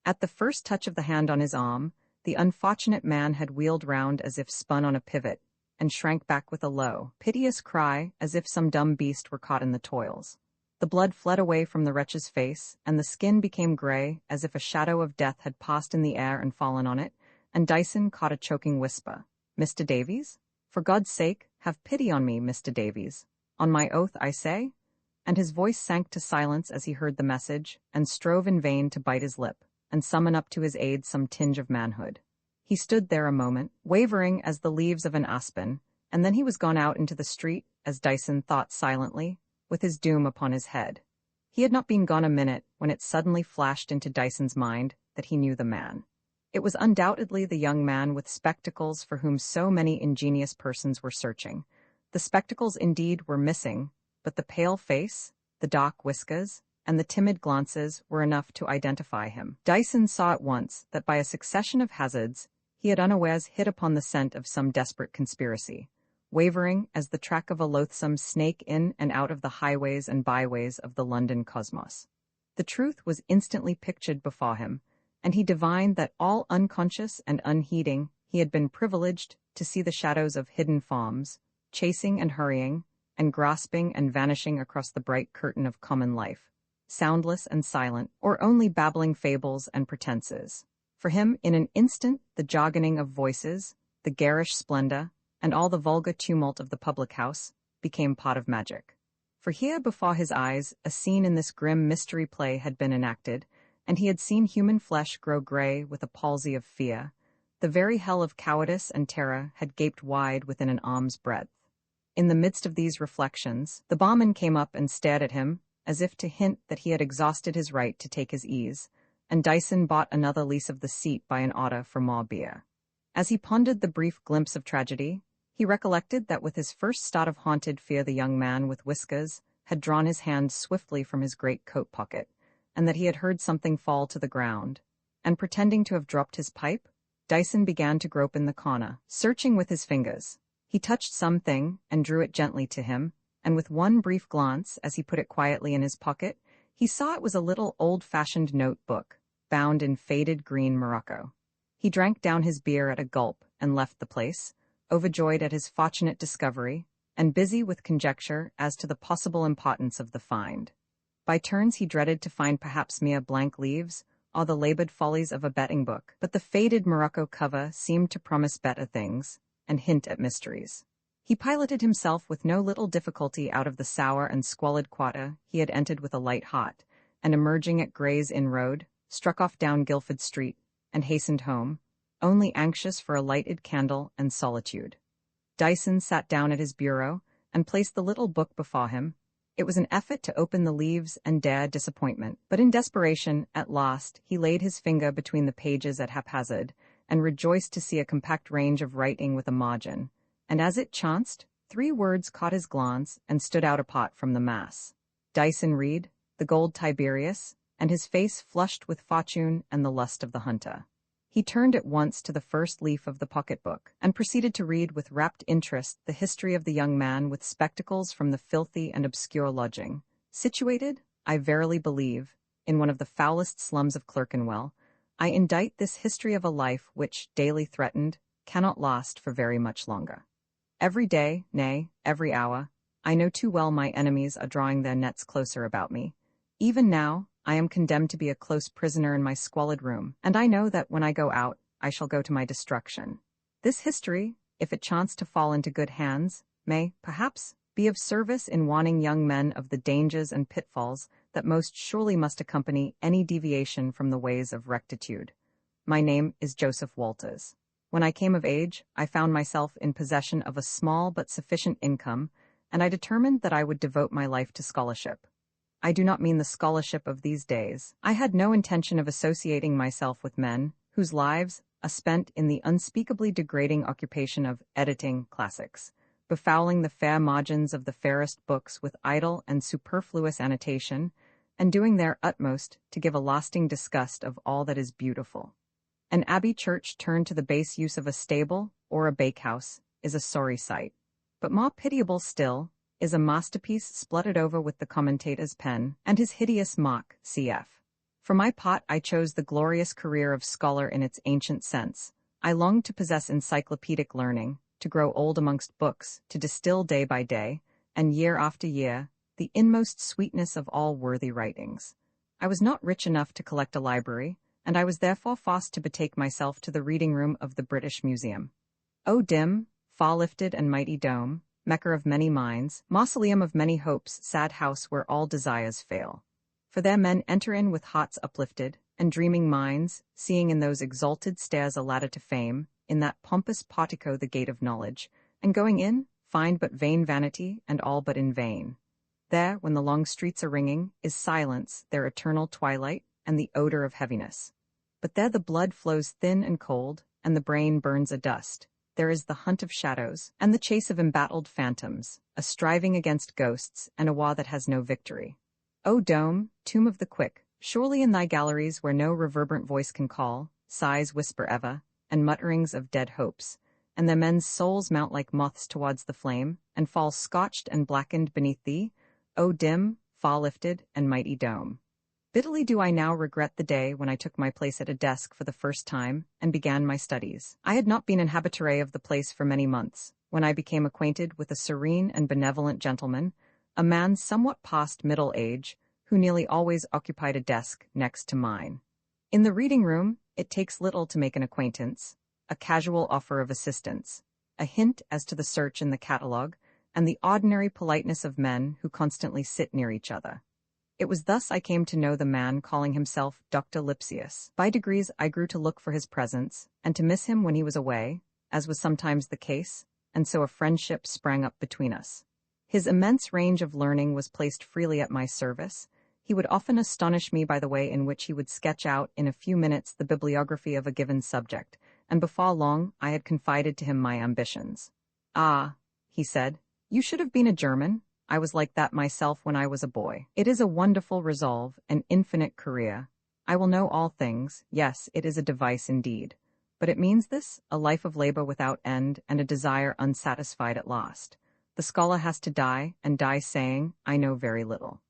At the first touch of the hand on his arm, the unfortunate man had wheeled round as if spun on a pivot, and shrank back with a low, piteous cry as if some dumb beast were caught in the toils. The blood fled away from the wretch's face, and the skin became gray as if a shadow of death had passed in the air and fallen on it, and Dyson caught a choking whisper. "Mr. Davies? For God's sake, have pity on me, Mr. Davies. On my oath, I say." And his voice sank to silence as he heard the message, and strove in vain to bite his lip, and summon up to his aid some tinge of manhood. He stood there a moment, wavering as the leaves of an aspen, and then he was gone out into the street, as Dyson thought silently, with his doom upon his head. He had not been gone a minute when it suddenly flashed into Dyson's mind that he knew the man. It was undoubtedly the young man with spectacles for whom so many ingenious persons were searching. The spectacles indeed were missing, but the pale face, the dark whiskers, and the timid glances were enough to identify him. Dyson saw at once that by a succession of hazards he had unawares hit upon the scent of some desperate conspiracy, wavering as the track of a loathsome snake in and out of the highways and byways of the London cosmos. The truth was instantly pictured before him, and he divined that all unconscious and unheeding he had been privileged to see the shadows of hidden forms, chasing and hurrying, and grasping and vanishing across the bright curtain of common life, soundless and silent, or only babbling fables and pretenses. For him, in an instant, the jargoning of voices, the garish splendor, and all the vulgar tumult of the public house became part of magic. For here before his eyes a scene in this grim mystery play had been enacted, and he had seen human flesh grow gray with a palsy of fear. The very hell of cowardice and terror had gaped wide within an arm's breadth. In the midst of these reflections, the barman came up and stared at him, as if to hint that he had exhausted his right to take his ease, and Dyson bought another lease of the seat by an order for more beer. As he pondered the brief glimpse of tragedy, he recollected that with his first start of haunted fear the young man with whiskers had drawn his hand swiftly from his great coat pocket, and that he had heard something fall to the ground, and pretending to have dropped his pipe, Dyson began to grope in the corner, searching with his fingers. He touched something and drew it gently to him, and with one brief glance, as he put it quietly in his pocket, he saw it was a little old-fashioned notebook, bound in faded green morocco. He drank down his beer at a gulp and left the place, overjoyed at his fortunate discovery, and busy with conjecture as to the possible importance of the find. By turns he dreaded to find perhaps mere blank leaves, or the labored follies of a betting book, but the faded morocco cover seemed to promise better things, and hint at mysteries. He piloted himself with no little difficulty out of the sour and squalid quarter he had entered with a light heart, and emerging at Gray's Inn Road, struck off down Guildford Street, and hastened home, only anxious for a lighted candle and solitude. Dyson sat down at his bureau, and placed the little book before him. It was an effort to open the leaves and dare disappointment, but in desperation, at last, he laid his finger between the pages at haphazard, and rejoiced to see a compact range of writing with a margin, and as it chanced, 3 words caught his glance and stood out apart from the mass. Dyson Reed, the gold Tiberius, and his face flushed with fortune and the lust of the hunter. He turned at once to the first leaf of the pocketbook and proceeded to read with rapt interest the history of the young man with spectacles from the filthy and obscure lodging, situated, I verily believe, in one of the foulest slums of Clerkenwell. I indite this history of a life which, daily threatened, cannot last for very much longer. Every day, nay, every hour, I know too well my enemies are drawing their nets closer about me. Even now, I am condemned to be a close prisoner in my squalid room, and I know that when I go out, I shall go to my destruction. This history, if it chance to fall into good hands, may, perhaps, be of service in warning young men of the dangers and pitfalls that most surely must accompany any deviation from the ways of rectitude. My name is Joseph Walters. When I came of age, I found myself in possession of a small but sufficient income, and I determined that I would devote my life to scholarship. I do not mean the scholarship of these days. I had no intention of associating myself with men whose lives are spent in the unspeakably degrading occupation of editing classics, befouling the fair margins of the fairest books with idle and superfluous annotation, and doing their utmost to give a lasting disgust of all that is beautiful. An abbey church turned to the base use of a stable or a bakehouse is a sorry sight. But more pitiable still is a masterpiece spluttered over with the commentator's pen and his hideous mock cf. For my part, I chose the glorious career of scholar in its ancient sense. I longed to possess encyclopedic learning, to grow old amongst books, to distill day by day, and year after year, the inmost sweetness of all worthy writings. I was not rich enough to collect a library, and I was therefore forced to betake myself to the reading room of the British Museum. O dim, far-lifted and mighty dome, Mecca of many minds, mausoleum of many hopes, sad house where all desires fail. For there men enter in with hearts uplifted, and dreaming minds, seeing in those exalted stairs a ladder to fame, in that pompous portico the gate of knowledge, and going in, find but vain vanity, and all but in vain. There, when the long streets are ringing, is silence, their eternal twilight, and the odor of heaviness. But there the blood flows thin and cold, and the brain burns adust. There is the hunt of shadows, and the chase of embattled phantoms, a striving against ghosts, and a war that has no victory. O dome, tomb of the quick, surely in thy galleries where no reverberant voice can call, sighs whisper ever, and mutterings of dead hopes, and their men's souls mount like moths towards the flame, and fall scotched and blackened beneath thee, O dim, far-lifted, and mighty dome. Bitterly do I now regret the day when I took my place at a desk for the first time and began my studies. I had not been an habitué of the place for many months, when I became acquainted with a serene and benevolent gentleman, a man somewhat past middle age, who nearly always occupied a desk next to mine. In the reading room, it takes little to make an acquaintance, a casual offer of assistance, a hint as to the search in the catalogue, and the ordinary politeness of men who constantly sit near each other. It was thus I came to know the man calling himself Dr. Lipsius. By degrees I grew to look for his presence, and to miss him when he was away, as was sometimes the case, and so a friendship sprang up between us. His immense range of learning was placed freely at my service. He would often astonish me by the way in which he would sketch out in a few minutes the bibliography of a given subject, and before long I had confided to him my ambitions. "Ah," he said, "you should have been a German. I was like that myself when I was a boy. It is a wonderful resolve, an infinite career. I will know all things. Yes, it is a device indeed. But it means this, a life of labor without end, and a desire unsatisfied at last. The scholar has to die, and die saying, I know very little."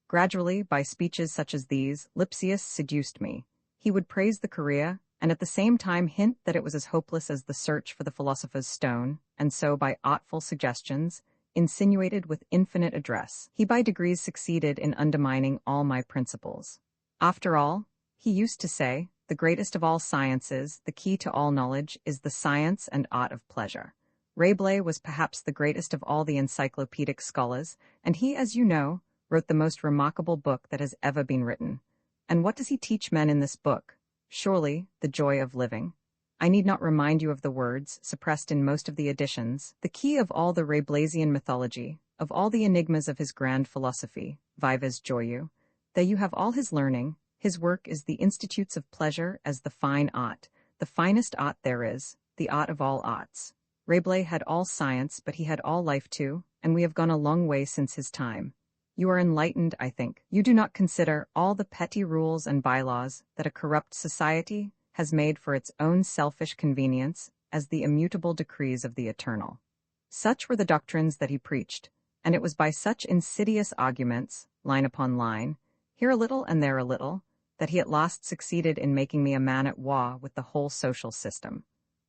Gradually, by speeches such as these, Lipsius seduced me. He would praise the career, and at the same time hint that it was as hopeless as the search for the philosopher's stone, and so, by artful suggestions, insinuated with infinite address, he by degrees succeeded in undermining all my principles. After all, he used to say, the greatest of all sciences, the key to all knowledge, is the science and art of pleasure. Rabelais was perhaps the greatest of all the encyclopedic scholars, and he, as you know, wrote the most remarkable book that has ever been written. And what does he teach men in this book? Surely, the joy of living. I need not remind you of the words, suppressed in most of the editions, the key of all the Rabelaisian mythology, of all the enigmas of his grand philosophy, vives joyeux. There you have all his learning. His work is the Institutes of Pleasure as the fine art, the finest art there is, the art of all arts. Rabelais had all science, but he had all life too, and we have gone a long way since his time. You are enlightened, I think. You do not consider all the petty rules and bylaws that a corrupt society has made for its own selfish convenience as the immutable decrees of the eternal. Such were the doctrines that he preached, and it was by such insidious arguments, line upon line, here a little and there a little, that he at last succeeded in making me a man at war with the whole social system.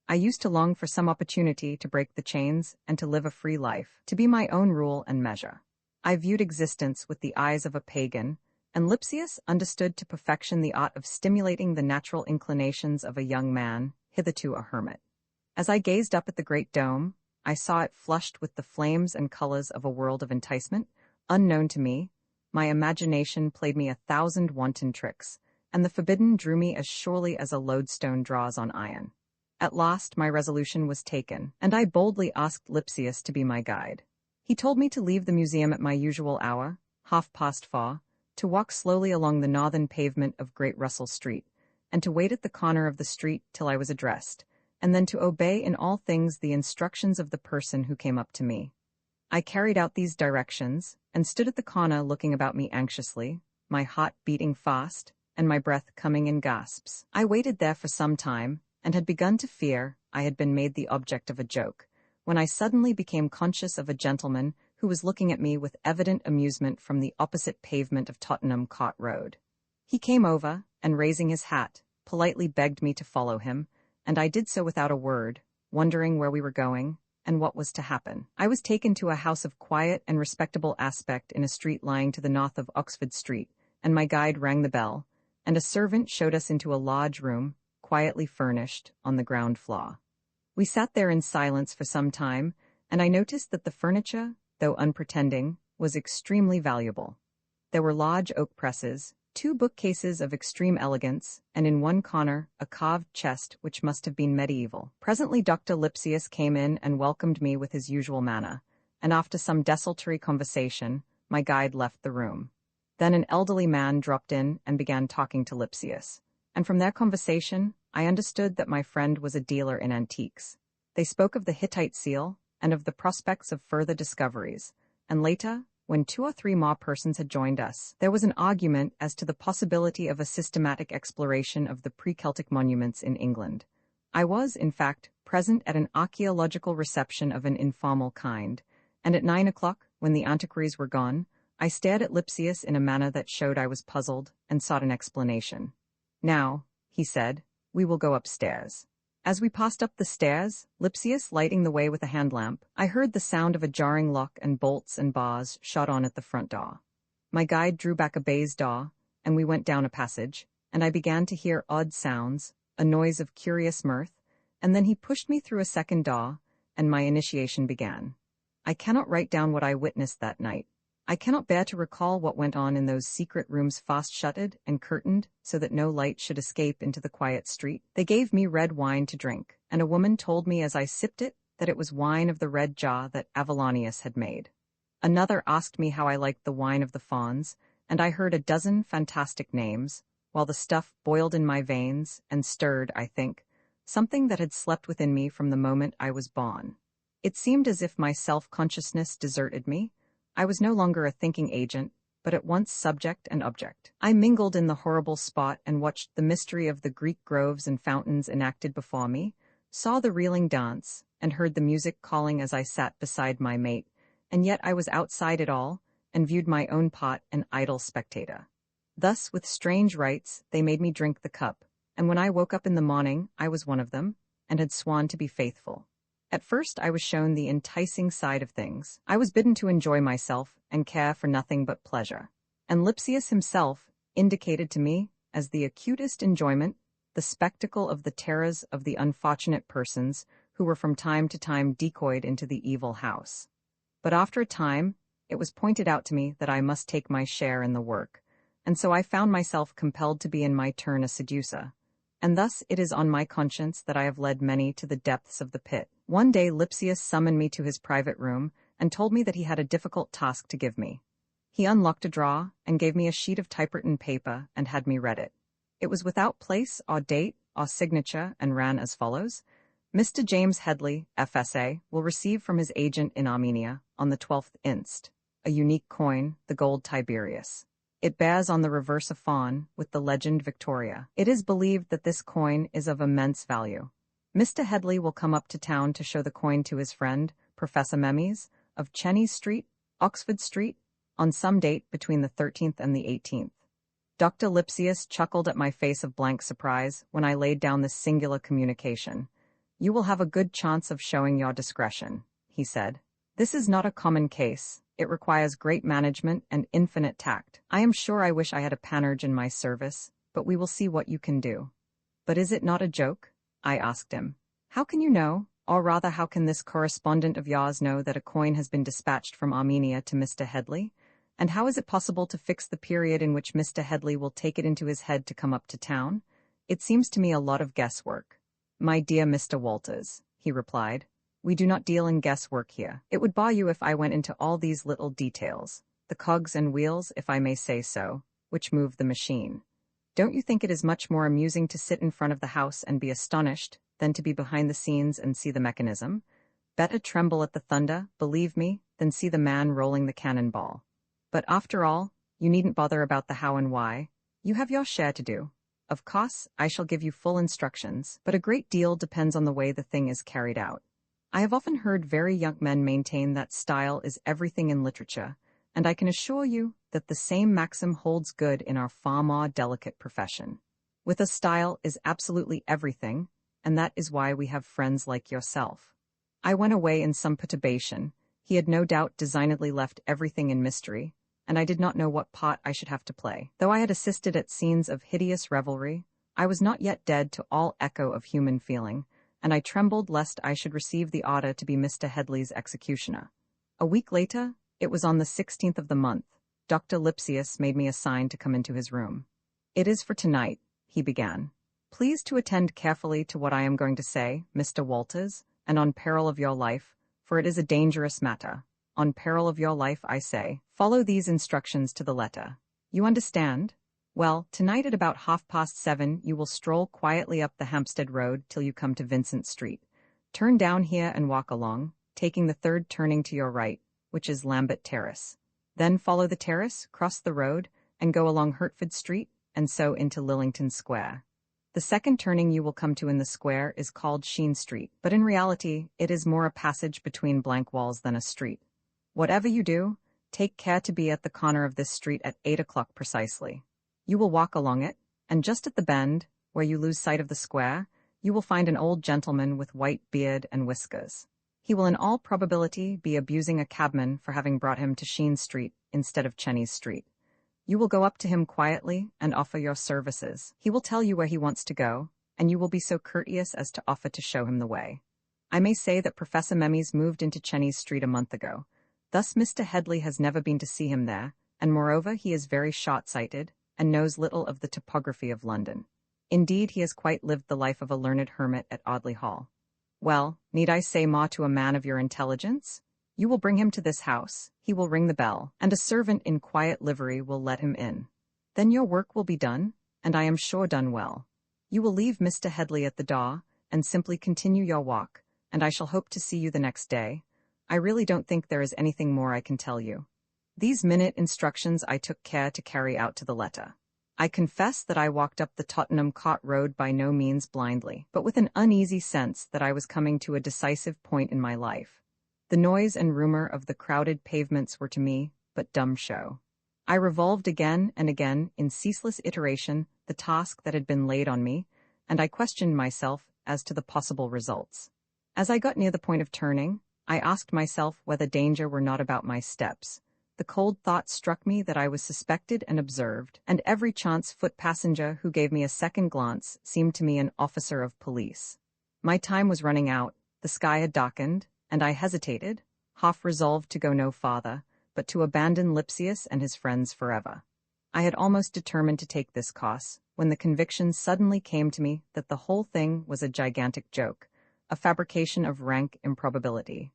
I used to long for some opportunity to break the chains and to live a free life, to be my own rule and measure. I viewed existence with the eyes of a pagan, and Lipsius understood to perfection the art of stimulating the natural inclinations of a young man, hitherto a hermit. As I gazed up at the great dome, I saw it flushed with the flames and colors of a world of enticement, unknown to me. My imagination played me 1,000 wanton tricks, and the forbidden drew me as surely as a lodestone draws on iron. At last my resolution was taken, and I boldly asked Lipsius to be my guide. He told me to leave the museum at my usual hour, 4:30, to walk slowly along the northern pavement of Great Russell Street, and to wait at the corner of the street till I was addressed, and then to obey in all things the instructions of the person who came up to me. I carried out these directions, and stood at the corner looking about me anxiously, my heart beating fast, and my breath coming in gasps. I waited there for some time, and had begun to fear I had been made the object of a joke, when I suddenly became conscious of a gentleman who was looking at me with evident amusement from the opposite pavement of Tottenham Court Road. He came over, and raising his hat, politely begged me to follow him, and I did so without a word, wondering where we were going, and what was to happen. I was taken to a house of quiet and respectable aspect in a street lying to the north of Oxford Street, and my guide rang the bell, and a servant showed us into a large room, quietly furnished, on the ground floor. We sat there in silence for some time, and I noticed that the furniture, though unpretending, was extremely valuable. There were large oak presses, 2 bookcases of extreme elegance, and in one corner a carved chest which must have been medieval. Presently Dr. Lipsius came in and welcomed me with his usual manner, and after some desultory conversation, my guide left the room. Then an elderly man dropped in and began talking to Lipsius, and from their conversation I understood that my friend was a dealer in antiques. They spoke of the Hittite seal, and of the prospects of further discoveries, and later, when 2 or 3 more persons had joined us, there was an argument as to the possibility of a systematic exploration of the pre-Celtic monuments in England. I was, in fact, present at an archaeological reception of an informal kind, and at 9 o'clock, when the antiquaries were gone, I stared at Lipsius in a manner that showed I was puzzled, and sought an explanation. "Now," he said, "we will go upstairs." As we passed up the stairs, Lipsius lighting the way with a hand lamp, I heard the sound of a jarring lock and bolts and bars shot on at the front door. My guide drew back a baize door, and we went down a passage, and I began to hear odd sounds, a noise of curious mirth, and then he pushed me through a second door, and my initiation began. I cannot write down what I witnessed that night. I cannot bear to recall what went on in those secret rooms fast-shuttered and curtained so that no light should escape into the quiet street. They gave me red wine to drink, and a woman told me as I sipped it that it was wine of the red jar that Apollonius had made. Another asked me how I liked the wine of the fawns, and I heard a dozen fantastic names, while the stuff boiled in my veins and stirred, I think, something that had slept within me from the moment I was born. It seemed as if my self-consciousness deserted me. I was no longer a thinking agent, but at once subject and object. I mingled in the horrible spot and watched the mystery of the Greek groves and fountains enacted before me, saw the reeling dance, and heard the music calling as I sat beside my mate, and yet I was outside it all, and viewed my own part an idle spectator. Thus, with strange rites, they made me drink the cup, and when I woke up in the morning, I was one of them, and had sworn to be faithful. At first I was shown the enticing side of things. I was bidden to enjoy myself and care for nothing but pleasure. And Lipsius himself indicated to me, as the acutest enjoyment, the spectacle of the terrors of the unfortunate persons who were from time to time decoyed into the evil house. But after a time, it was pointed out to me that I must take my share in the work, and so I found myself compelled to be in my turn a seducer. And thus it is on my conscience that I have led many to the depths of the pit. One day Lipsius summoned me to his private room and told me that he had a difficult task to give me. He unlocked a drawer and gave me a sheet of typewritten paper and had me read it. It was without place or date or signature and ran as follows: Mr. James Headley, FSA, will receive from his agent in Armenia, on the 12th inst, a unique coin, the gold Tiberius. It bears on the reverse a fawn, with the legend Victoria. It is believed that this coin is of immense value. Mr. Headley will come up to town to show the coin to his friend, Professor Memes, of Cheney Street, Oxford Street, on some date between the 13th and the 18th. Dr. Lipsius chuckled at my face of blank surprise when I laid down this singular communication. "You will have a good chance of showing your discretion," he said. "This is not a common case. It requires great management and infinite tact. I am sure I wish I had a Panurge in my service, but we will see what you can do." "But is it not a joke?" I asked him. "How can you know, or rather how can this correspondent of yours know that a coin has been dispatched from Armenia to Mr. Headley? And how is it possible to fix the period in which Mr. Headley will take it into his head to come up to town? It seems to me a lot of guesswork." "My dear Mr. Walters," he replied, "we do not deal in guesswork here. It would bore you if I went into all these little details, the cogs and wheels, if I may say so, which move the machine. Don't you think it is much more amusing to sit in front of the house and be astonished than to be behind the scenes and see the mechanism? Better tremble at the thunder, believe me, than see the man rolling the cannonball. But after all, you needn't bother about the how and why. You have your share to do. Of course, I shall give you full instructions, but a great deal depends on the way the thing is carried out. I have often heard very young men maintain that style is everything in literature, and I can assure you that the same maxim holds good in our far more delicate profession. With us, style is absolutely everything, and that is why we have friends like yourself." I went away in some perturbation. He had no doubt designedly left everything in mystery, and I did not know what part I should have to play. Though I had assisted at scenes of hideous revelry, I was not yet dead to all echo of human feeling, and I trembled lest I should receive the order to be Mr. Headley's executioner. A week later, it was on the 16th of the month, Dr. Lipsius made me a sign to come into his room. "It is for tonight," he began. "Please to attend carefully to what I am going to say, Mr. Walters, and on peril of your life, for it is a dangerous matter. On peril of your life, I say, follow these instructions to the letter. You understand? Well, tonight at about 7:30 you will stroll quietly up the Hampstead Road till you come to Vincent Street. Turn down here and walk along, taking the third turning to your right, which is Lambeth Terrace. Then follow the terrace, cross the road, and go along Hertford Street, and so into Lillington Square. The second turning you will come to in the square is called Sheen Street, but in reality it is more a passage between blank walls than a street. Whatever you do, take care to be at the corner of this street at 8 o'clock precisely. You will walk along it, and just at the bend, where you lose sight of the square, you will find an old gentleman with white beard and whiskers. He will in all probability be abusing a cabman for having brought him to Sheen Street instead of Cheney Street. You will go up to him quietly and offer your services. He will tell you where he wants to go, and you will be so courteous as to offer to show him the way. I may say that Professor Memes moved into Cheney Street a month ago. Thus Mr. Headley has never been to see him there, and moreover he is very short-sighted, and knows little of the topography of London. Indeed, he has quite lived the life of a learned hermit at Audley Hall. Well, need I say more to a man of your intelligence? You will bring him to this house, he will ring the bell, and a servant in quiet livery will let him in. Then your work will be done, and I am sure done well. You will leave Mr. Headley at the door, and simply continue your walk, and I shall hope to see you the next day. I really don't think there is anything more I can tell you. These minute instructions I took care to carry out to the letter. I confess that I walked up the Tottenham Court Road by no means blindly, but with an uneasy sense that I was coming to a decisive point in my life. The noise and rumor of the crowded pavements were to me but dumb show. I revolved again and again in ceaseless iteration the task that had been laid on me, and I questioned myself as to the possible results. As I got near the point of turning, I asked myself whether danger were not about my steps. The cold thought struck me that I was suspected and observed, and every chance foot passenger who gave me a second glance seemed to me an officer of police. My time was running out, the sky had darkened, and I hesitated, half resolved to go no farther, but to abandon Lipsius and his friends forever. I had almost determined to take this course, when the conviction suddenly came to me that the whole thing was a gigantic joke, a fabrication of rank improbability.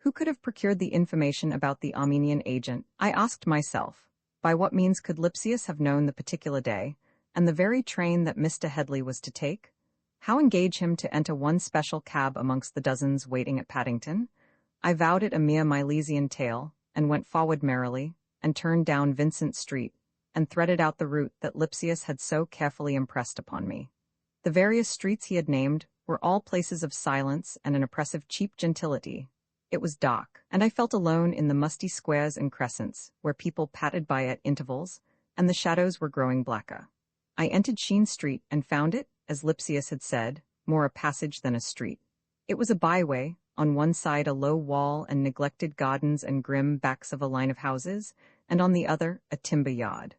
Who could have procured the information about the Armenian agent? I asked myself. By what means could Lipsius have known the particular day, and the very train that Mr. Headley was to take? How engage him to enter one special cab amongst the dozens waiting at Paddington? I vowed it a mere Milesian tale, and went forward merrily, and turned down Vincent Street, and threaded out the route that Lipsius had so carefully impressed upon me. The various streets he had named were all places of silence and an oppressive cheap gentility. It was dark, and I felt alone in the musty squares and crescents, where people patted by at intervals, and the shadows were growing blacker. I entered Sheen Street and found it, as Lipsius had said, more a passage than a street. It was a byway, on one side a low wall and neglected gardens and grim backs of a line of houses, and on the other a timber yard.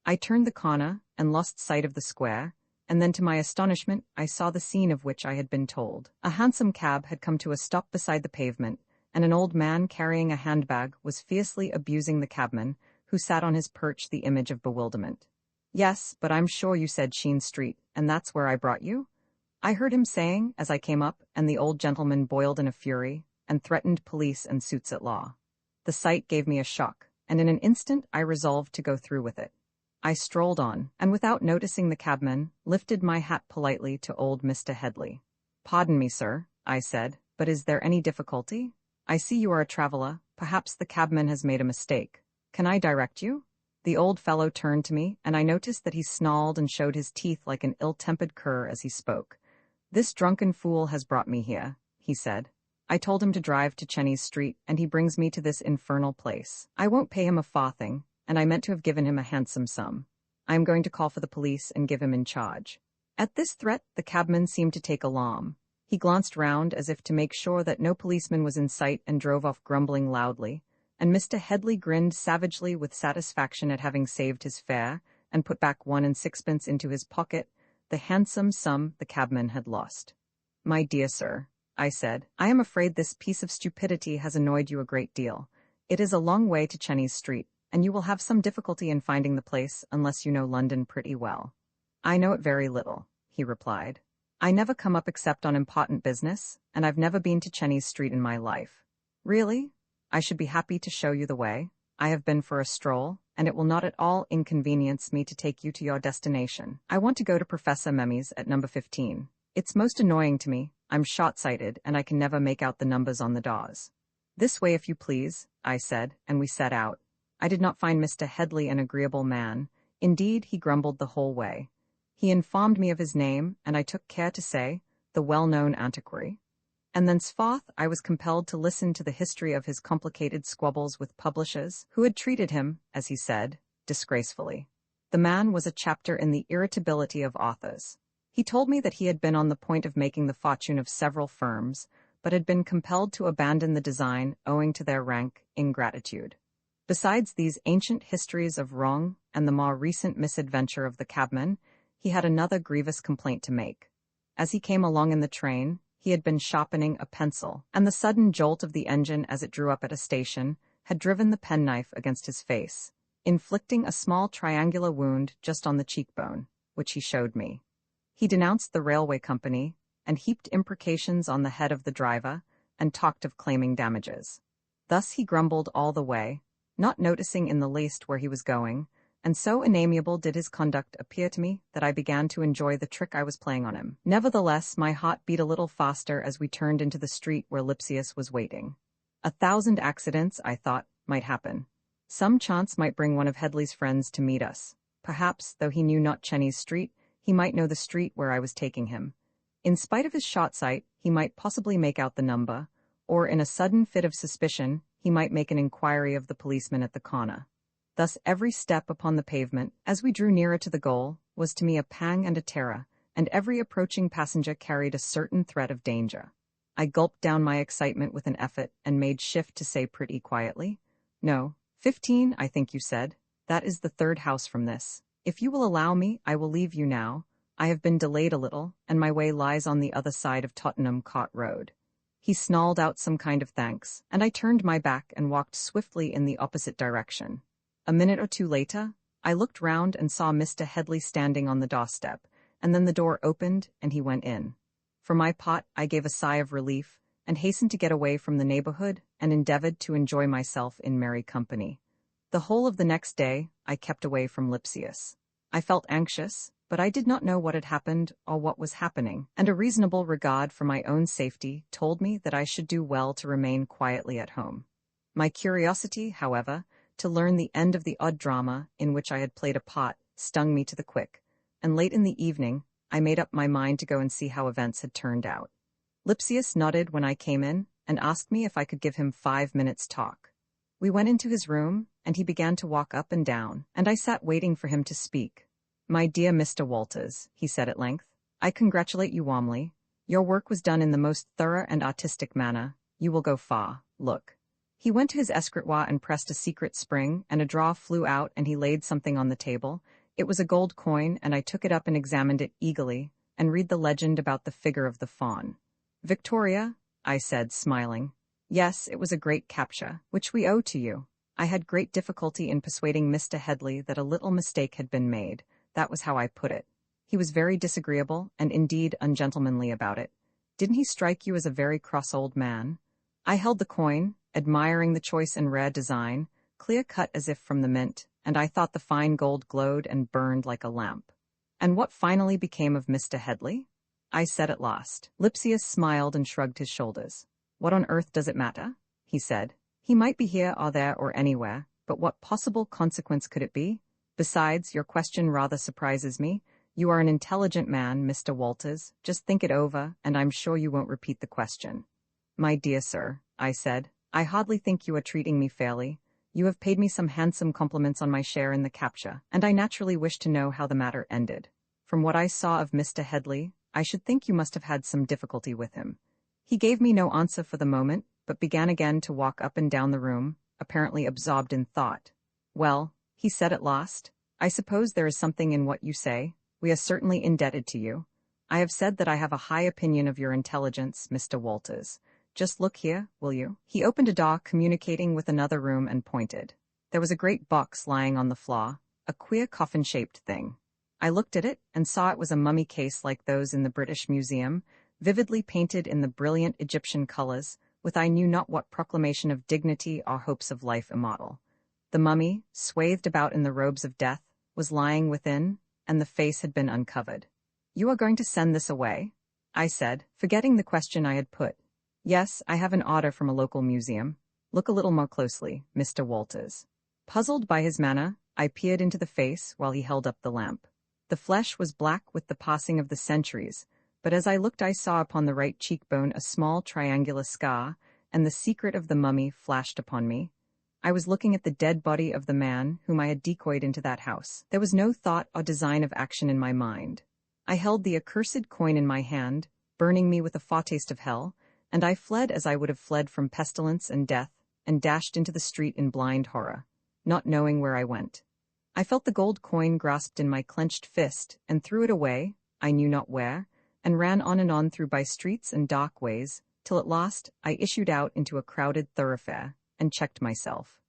I turned the corner and lost sight of the square, and then to my astonishment I saw the scene of which I had been told. A hansom cab had come to a stop beside the pavement, and an old man carrying a handbag was fiercely abusing the cabman, who sat on his perch the image of bewilderment. "Yes, but I'm sure you said Sheen Street, and that's where I brought you?" I heard him saying as I came up, and the old gentleman boiled in a fury, and threatened police and suits at law. The sight gave me a shock, and in an instant I resolved to go through with it. I strolled on, and without noticing the cabman, lifted my hat politely to old Mr. Headley. "Pardon me, sir," I said, "but is there any difficulty? I see you are a traveller. Perhaps the cabman has made a mistake. Can I direct you?" The old fellow turned to me, and I noticed that he snarled and showed his teeth like an ill-tempered cur as he spoke. "This drunken fool has brought me here," he said. "I told him to drive to Cheney's Street, and he brings me to this infernal place. I won't pay him a farthing, and I meant to have given him a handsome sum. I am going to call for the police and give him in charge." At this threat, the cabman seemed to take alarm. He glanced round as if to make sure that no policeman was in sight and drove off grumbling loudly, and Mr. Headley grinned savagely with satisfaction at having saved his fare, and put back 1 and 6pence into his pocket, the handsome sum the cabman had lost. "My dear sir," I said, "I am afraid this piece of stupidity has annoyed you a great deal. It is a long way to Cheney's Street, and you will have some difficulty in finding the place unless you know London pretty well." "I know it very little," he replied. "I never come up except on important business, and I've never been to Cheney's Street in my life." "Really? I should be happy to show you the way. I have been for a stroll, and it will not at all inconvenience me to take you to your destination. I want to go to Professor Memmi's at number 15. It's most annoying to me. I'm short-sighted, and I can never make out the numbers on the doors." "This way, if you please," I said, and we set out. I did not find Mr. Headley an agreeable man. Indeed, he grumbled the whole way. He informed me of his name, and I took care to say, the well-known antiquary. And thenceforth I was compelled to listen to the history of his complicated squabbles with publishers, who had treated him, as he said, disgracefully. The man was a chapter in the irritability of authors. He told me that he had been on the point of making the fortune of several firms, but had been compelled to abandon the design owing to their rank ingratitude. Besides these ancient histories of wrong and the more recent misadventure of the cabman, he had another grievous complaint to make. As he came along in the train, he had been sharpening a pencil, and the sudden jolt of the engine as it drew up at a station had driven the penknife against his face, inflicting a small triangular wound just on the cheekbone, which he showed me. He denounced the railway company, and heaped imprecations on the head of the driver, and talked of claiming damages. Thus he grumbled all the way, not noticing in the least where he was going, and so inamiable did his conduct appear to me that I began to enjoy the trick I was playing on him. Nevertheless, my heart beat a little faster as we turned into the street where Lipsius was waiting. 1,000 accidents, I thought, might happen. Some chance might bring one of Headley's friends to meet us. Perhaps, though he knew not Cheney's Street, he might know the street where I was taking him. In spite of his short sight, he might possibly make out the number, or in a sudden fit of suspicion, he might make an inquiry of the policeman at the corner. Thus every step upon the pavement, as we drew nearer to the goal, was to me a pang and a terror, and every approaching passenger carried a certain threat of danger. I gulped down my excitement with an effort and made shift to say pretty quietly, "No, 15, I think you said. That is the third house from this. If you will allow me, I will leave you now. I have been delayed a little, and my way lies on the other side of Tottenham Court Road." He snarled out some kind of thanks, and I turned my back and walked swiftly in the opposite direction. A minute or two later, I looked round and saw Mr. Headley standing on the doorstep, and then the door opened and he went in. For my part, I gave a sigh of relief, and hastened to get away from the neighborhood, and endeavored to enjoy myself in merry company. The whole of the next day, I kept away from Lipsius. I felt anxious, but I did not know what had happened or what was happening, and a reasonable regard for my own safety told me that I should do well to remain quietly at home. My curiosity, however, to learn the end of the odd drama in which I had played a part stung me to the quick, and late in the evening I made up my mind to go and see how events had turned out. Lipsius nodded when I came in and asked me if I could give him 5 minutes' talk. We went into his room, and he began to walk up and down, and I sat waiting for him to speak. "My dear Mr. Walters," he said at length, "I congratulate you warmly. Your work was done in the most thorough and artistic manner. You will go far. Look." He went to his escritoire and pressed a secret spring, and a drawer flew out, and he laid something on the table. It was a gold coin, and I took it up and examined it eagerly, and read the legend about the figure of the fawn. "Victoria," I said, smiling. "Yes, it was a great capture, which we owe to you. I had great difficulty in persuading Mr. Headley that a little mistake had been made. That was how I put it. He was very disagreeable, and indeed ungentlemanly about it. Didn't he strike you as a very cross old man?" I held the coin, admiring the choice and rare design, clear-cut as if from the mint, and I thought the fine gold glowed and burned like a lamp. "And what finally became of Mr. Headley?" I said at last. Lipsius smiled and shrugged his shoulders. "What on earth does it matter?" he said. "He might be here or there or anywhere, but what possible consequence could it be? Besides, your question rather surprises me. You are an intelligent man, Mr. Walters. Just think it over, and I'm sure you won't repeat the question." "My dear sir," I said, "I hardly think you are treating me fairly. You have paid me some handsome compliments on my share in the capture, and I naturally wish to know how the matter ended. From what I saw of Mr. Headley, I should think you must have had some difficulty with him." He gave me no answer for the moment, but began again to walk up and down the room, apparently absorbed in thought. "Well," he said at last, "I suppose there is something in what you say. We are certainly indebted to you. I have said that I have a high opinion of your intelligence, Mr. Walters. Just look here, will you?" He opened a door communicating with another room and pointed. There was a great box lying on the floor, a queer coffin-shaped thing. I looked at it and saw it was a mummy case like those in the British Museum, vividly painted in the brilliant Egyptian colors, with I knew not what proclamation of dignity or hopes of life immortal. The mummy, swathed about in the robes of death, was lying within, and the face had been uncovered. "You are going to send this away?" I said, forgetting the question I had put. "Yes, I have an order from a local museum. Look a little more closely, Mr. Walters." Puzzled by his manner, I peered into the face while he held up the lamp. The flesh was black with the passing of the centuries, but as I looked I saw upon the right cheekbone a small triangular scar, and the secret of the mummy flashed upon me. I was looking at the dead body of the man whom I had decoyed into that house. There was no thought or design of action in my mind. I held the accursed coin in my hand, burning me with a foretaste of hell, and I fled as I would have fled from pestilence and death, and dashed into the street in blind horror, not knowing where I went. I felt the gold coin grasped in my clenched fist, and threw it away, I knew not where, and ran on and on through by streets and dark ways, till at last I issued out into a crowded thoroughfare, and checked myself.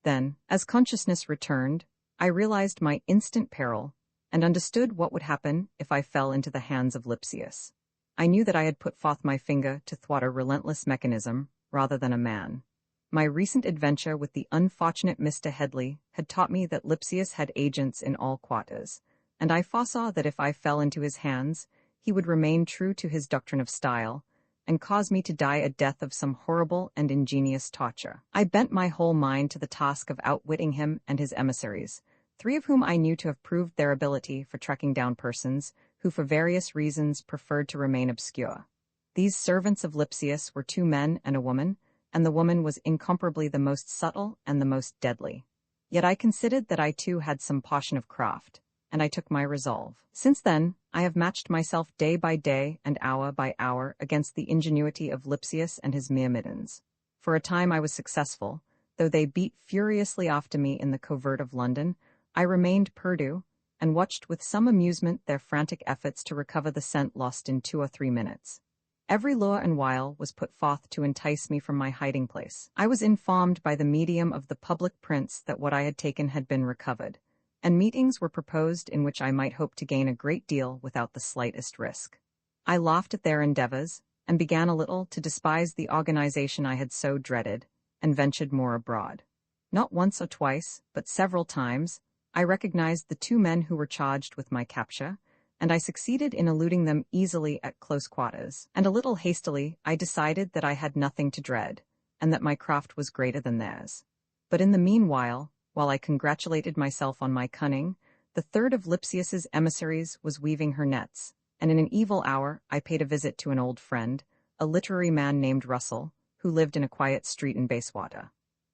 Then, as consciousness returned, I realized my instant peril, and understood what would happen if I fell into the hands of Lipsius. I knew that I had put forth my finger to thwart a relentless mechanism, rather than a man. My recent adventure with the unfortunate Mr. Headley had taught me that Lipsius had agents in all quarters, and I foresaw that if I fell into his hands, he would remain true to his doctrine of style, and cause me to die a death of some horrible and ingenious torture. I bent my whole mind to the task of outwitting him and his emissaries, 3 of whom I knew to have proved their ability for tracking down persons who for various reasons preferred to remain obscure. These servants of Lipsius were 2 men and a woman, and the woman was incomparably the most subtle and the most deadly. Yet I considered that I too had some portion of craft, and I took my resolve. Since then, I have matched myself day by day and hour by hour against the ingenuity of Lipsius and his myrmidons. For a time I was successful, though they beat furiously after me in the covert of London. I remained perdu, and watched with some amusement their frantic efforts to recover the scent lost in 2 or 3 minutes. Every lure and wile was put forth to entice me from my hiding place. I was informed by the medium of the public prince that what I had taken had been recovered, and meetings were proposed in which I might hope to gain a great deal without the slightest risk. I laughed at their endeavors, and began a little to despise the organization I had so dreaded, and ventured more abroad. Not once or twice, but several times, I recognized the 2 men who were charged with my capture, and I succeeded in eluding them easily at close quarters. And a little hastily, I decided that I had nothing to dread, and that my craft was greater than theirs. But in the meanwhile, while I congratulated myself on my cunning, the third of Lipsius's emissaries was weaving her nets, and in an evil hour I paid a visit to an old friend, a literary man named Russell, who lived in a quiet street in Bayswater.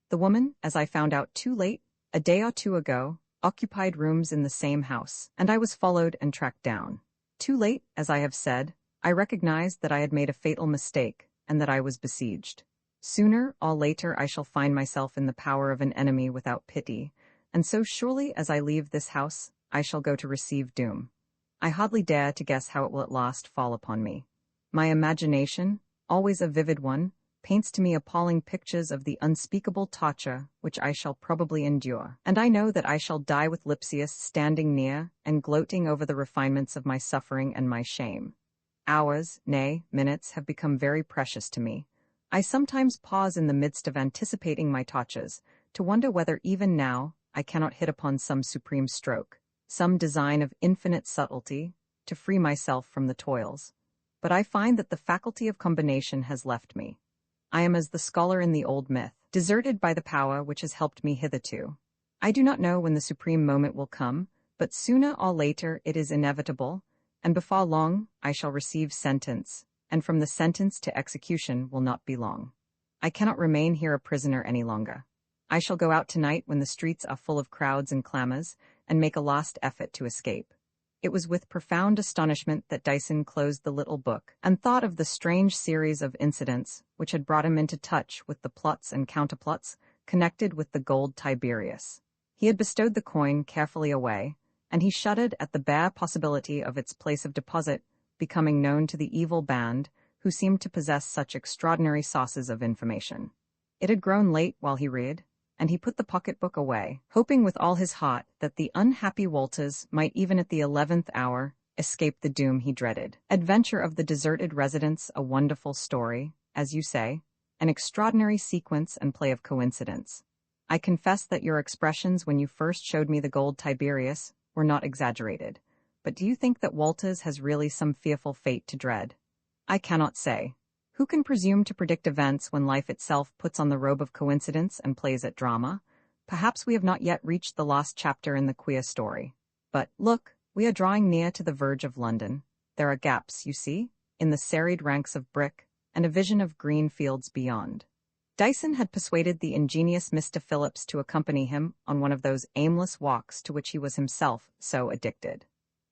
The woman, as I found out too late, a day or two ago, occupied rooms in the same house, and I was followed and tracked down. Too late, as I have said, I recognized that I had made a fatal mistake, and that I was besieged. Sooner or later I shall find myself in the power of an enemy without pity, and so surely as I leave this house, I shall go to receive doom. I hardly dare to guess how it will at last fall upon me. My imagination, always a vivid one, paints to me appalling pictures of the unspeakable torture which I shall probably endure, and I know that I shall die with Lipsius standing near and gloating over the refinements of my suffering and my shame. Hours, nay, minutes, have become very precious to me. I sometimes pause in the midst of anticipating my tortures, to wonder whether even now I cannot hit upon some supreme stroke, some design of infinite subtlety, to free myself from the toils. But I find that the faculty of combination has left me. I am as the scholar in the old myth, deserted by the power which has helped me hitherto. I do not know when the supreme moment will come, but sooner or later it is inevitable, and before long I shall receive sentence, and from the sentence to execution will not be long. I cannot remain here a prisoner any longer. I shall go out tonight when the streets are full of crowds and clamors, and make a last effort to escape. It was with profound astonishment that Dyson closed the little book, and thought of the strange series of incidents which had brought him into touch with the plots and counterplots connected with the gold Tiberius. He had bestowed the coin carefully away, and he shuddered at the bare possibility of its place of deposit becoming known to the evil band who seemed to possess such extraordinary sources of information. It had grown late while he read, and he put the pocketbook away, hoping with all his heart that the unhappy Walters might even at the 11th hour escape the doom he dreaded. Adventure of the Deserted Residence, a wonderful story, as you say, an extraordinary sequence and play of coincidence. I confess that your expressions when you first showed me the gold Tiberius were not exaggerated, but do you think that Walters has really some fearful fate to dread? I cannot say. Who can presume to predict events when life itself puts on the robe of coincidence and plays at drama? Perhaps we have not yet reached the last chapter in the queer story. But, look, we are drawing near to the verge of London. There are gaps, you see, in the serried ranks of brick, and a vision of green fields beyond. Dyson had persuaded the ingenious Mr. Phillips to accompany him on one of those aimless walks to which he was himself so addicted.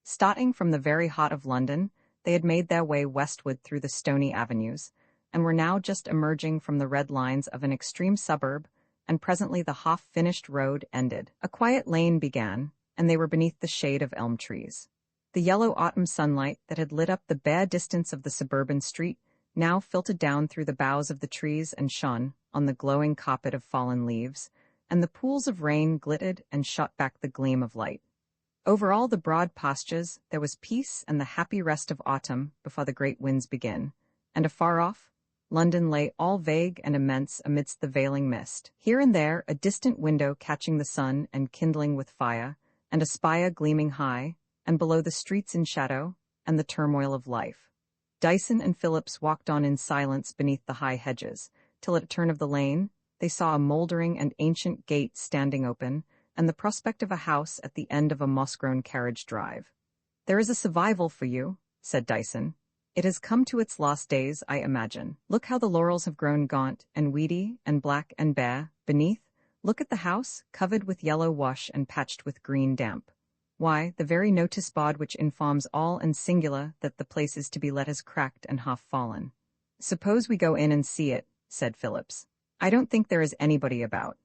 Starting from the very heart of London, they had made their way westward through the stony avenues, and were now just emerging from the red lines of an extreme suburb, and presently the half-finished road ended. A quiet lane began, and they were beneath the shade of elm trees. The yellow autumn sunlight that had lit up the bare distance of the suburban street now filtered down through the boughs of the trees and shone on the glowing carpet of fallen leaves, and the pools of rain glittered and shot back the gleam of light. Over all the broad pastures there was peace and the happy rest of autumn before the great winds begin, and afar off, London lay all vague and immense amidst the veiling mist. Here and there a distant window catching the sun and kindling with fire, and a spire gleaming high, and below the streets in shadow, and the turmoil of life. Dyson and Phillips walked on in silence beneath the high hedges, till at a turn of the lane they saw a mouldering and ancient gate standing open, and the prospect of a house at the end of a moss-grown carriage drive. "There is a survival for you," said Dyson. "It has come to its last days, I imagine. Look how the laurels have grown gaunt and weedy and black and bare. Beneath, look at the house, covered with yellow wash and patched with green damp. Why, the very notice board which informs all and singular that the place is to be let has cracked and half fallen." "Suppose we go in and see it," said Phillips. "I don't think there is anybody about."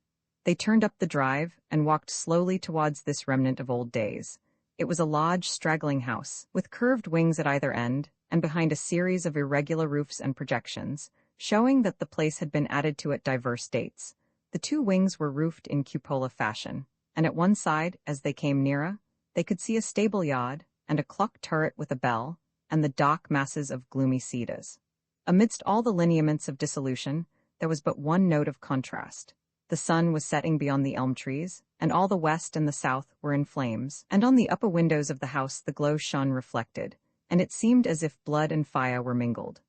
They turned up the drive and walked slowly towards this remnant of old days. It was a large, straggling house, with curved wings at either end, and behind a series of irregular roofs and projections, showing that the place had been added to at diverse dates. The two wings were roofed in cupola fashion, and at one side, as they came nearer, they could see a stable yard, and a clock turret with a bell, and the dark masses of gloomy cedars. Amidst all the lineaments of dissolution, there was but one note of contrast. The sun was setting beyond the elm trees, and all the west and the south were in flames, and on the upper windows of the house the glow shone reflected, and it seemed as if blood and fire were mingled.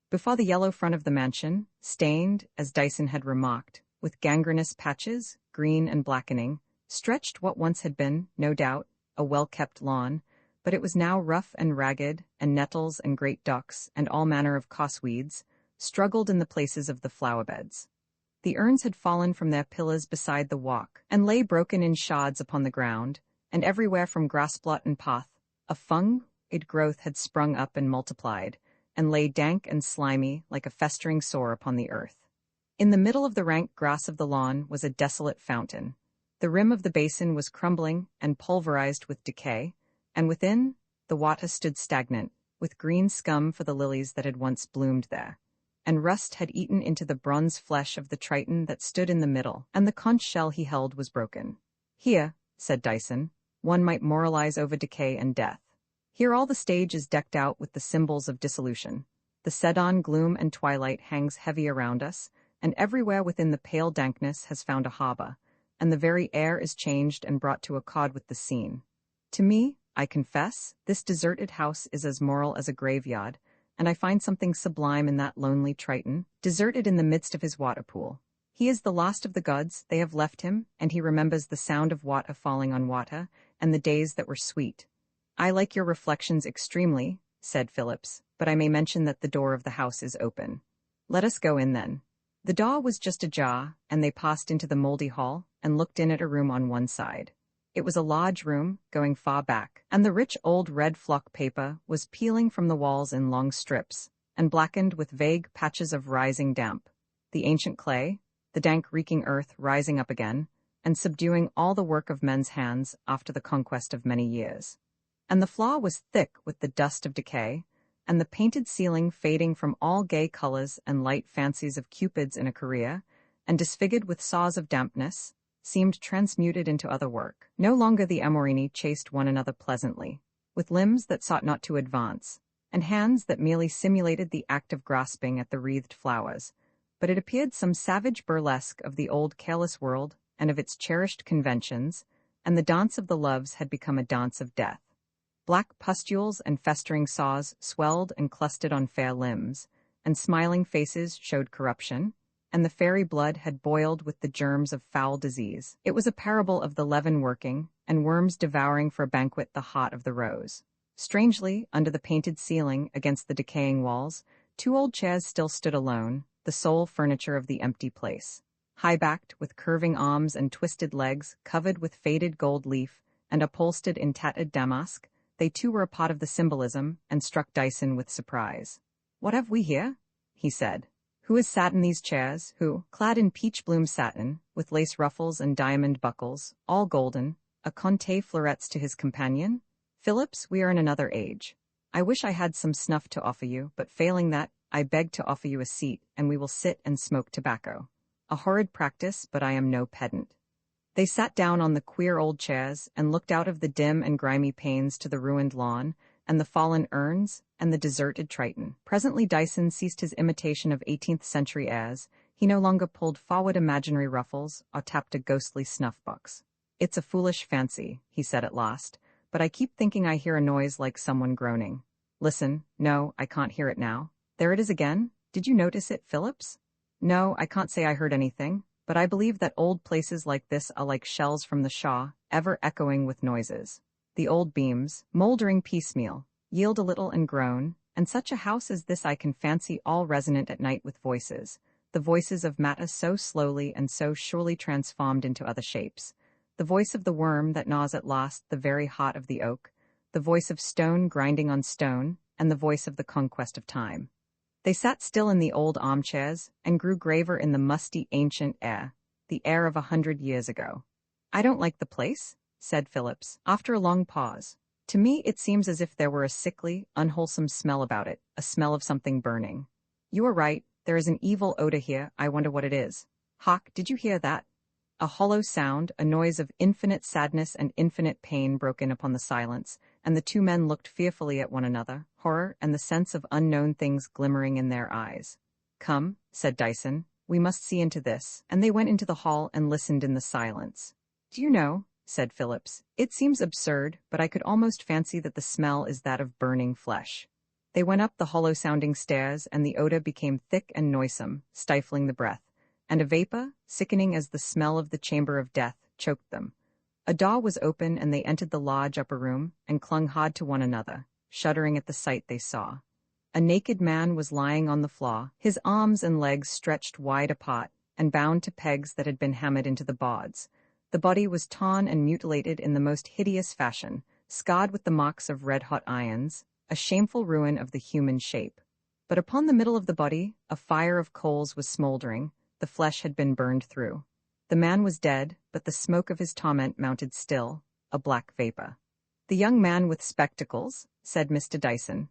Before the yellow front of the mansion, stained, as Dyson had remarked, with gangrenous patches, green and blackening, stretched what once had been, no doubt, a well-kept lawn, but it was now rough and ragged, and nettles and great docks and all manner of cosweeds struggled in the places of the flower-beds. The urns had fallen from their pillars beside the walk, and lay broken in shards upon the ground, and everywhere from grassplot and path, a fungid growth had sprung up and multiplied, and lay dank and slimy like a festering sore upon the earth. In the middle of the rank grass of the lawn was a desolate fountain. The rim of the basin was crumbling and pulverized with decay, and within, the water stood stagnant, with green scum for the lilies that had once bloomed there, and rust had eaten into the bronze flesh of the triton that stood in the middle, and the conch shell he held was broken. Here, said Dyson, one might moralize over decay and death. Here all the stage is decked out with the symbols of dissolution. The Sedan gloom and twilight hangs heavy around us, and everywhere within the pale dankness has found a harbor, and the very air is changed and brought to accord with the scene. To me, I confess, this deserted house is as moral as a graveyard, and I find something sublime in that lonely Triton, deserted in the midst of his water pool. He is the last of the gods, they have left him, and he remembers the sound of water falling on water, and the days that were sweet. I like your reflections extremely, said Phillips, but I may mention that the door of the house is open. Let us go in then. The door was just ajar, and they passed into the mouldy hall, and looked in at a room on one side. It was a large room, going far back, and the rich old red flock paper was peeling from the walls in long strips, and blackened with vague patches of rising damp. The ancient clay, the dank reeking earth rising up again, and subduing all the work of men's hands after the conquest of many years. And the floor was thick with the dust of decay, and the painted ceiling fading from all gay colors and light fancies of cupids in a career, and disfigured with saws of dampness, seemed transmuted into other work. No longer the Amorini chased one another pleasantly, with limbs that sought not to advance, and hands that merely simulated the act of grasping at the wreathed flowers, but it appeared some savage burlesque of the old careless world and of its cherished conventions, and the dance of the loves had become a dance of death. Black pustules and festering saws swelled and clustered on fair limbs, and smiling faces showed corruption, and the fairy blood had boiled with the germs of foul disease. It was a parable of the leaven working, and worms devouring for a banquet the heart of the rose. Strangely, under the painted ceiling, against the decaying walls, 2 old chairs still stood alone, the sole furniture of the empty place. High-backed, with curving arms and twisted legs, covered with faded gold leaf, and upholstered in tattered damask, they too were a part of the symbolism, and struck Dyson with surprise. "What have we here?" he said. "Who has sat in these chairs, who, clad in peach-bloom satin, with lace ruffles and diamond buckles, all golden, a Conte florets to his companion? Phillips, we are in another age. I wish I had some snuff to offer you, but failing that, I beg to offer you a seat, and we will sit and smoke tobacco. A horrid practice, but I am no pedant." They sat down on the queer old chairs and looked out of the dim and grimy panes to the ruined lawn, and the fallen urns, and the deserted Triton. Presently Dyson ceased his imitation of 18th-century airs. He no longer pulled forward imaginary ruffles or tapped a ghostly snuff-box. "It's a foolish fancy," he said at last, "but I keep thinking I hear a noise like someone groaning. Listen, no, I can't hear it now. There it is again. Did you notice it, Phillips?" "No, I can't say I heard anything. But I believe that old places like this are like shells from the Shaw, ever echoing with noises. The old beams, mouldering piecemeal, yield a little and groan, and such a house as this I can fancy all resonant at night with voices, the voices of matter so slowly and so surely transformed into other shapes, the voice of the worm that gnaws at last the very heart of the oak, the voice of stone grinding on stone, and the voice of the conquest of time." They sat still in the old armchairs, and grew graver in the musty ancient air, the air of 100 years ago. "I don't like the place," said Phillips, after a long pause. "To me it seems as if there were a sickly, unwholesome smell about it, a smell of something burning. You are right, there is an evil odor here, I wonder what it is. Hark, did you hear that?" A hollow sound, a noise of infinite sadness and infinite pain broke in upon the silence, and the 2 men looked fearfully at one another, horror and the sense of unknown things glimmering in their eyes. "Come," said Dyson, we must see into this, and they went into the hall and listened in the silence. Do you know, said Phillips, it seems absurd, but I could almost fancy that the smell is that of burning flesh. They went up the hollow-sounding stairs, and the odor became thick and noisome, stifling the breath, and a vapor, sickening as the smell of the chamber of death, choked them. A door was open, and they entered the large upper room, and clung hard to one another, shuddering at the sight they saw. A naked man was lying on the floor, his arms and legs stretched wide apart, and bound to pegs that had been hammered into the boards. The body was torn and mutilated in the most hideous fashion, scarred with the marks of red-hot irons, a shameful ruin of the human shape. But upon the middle of the body, a fire of coals was smoldering, the flesh had been burned through. The man was dead, but the smoke of his torment mounted still, a black vapor. The young man with spectacles, said Mr. Dyson,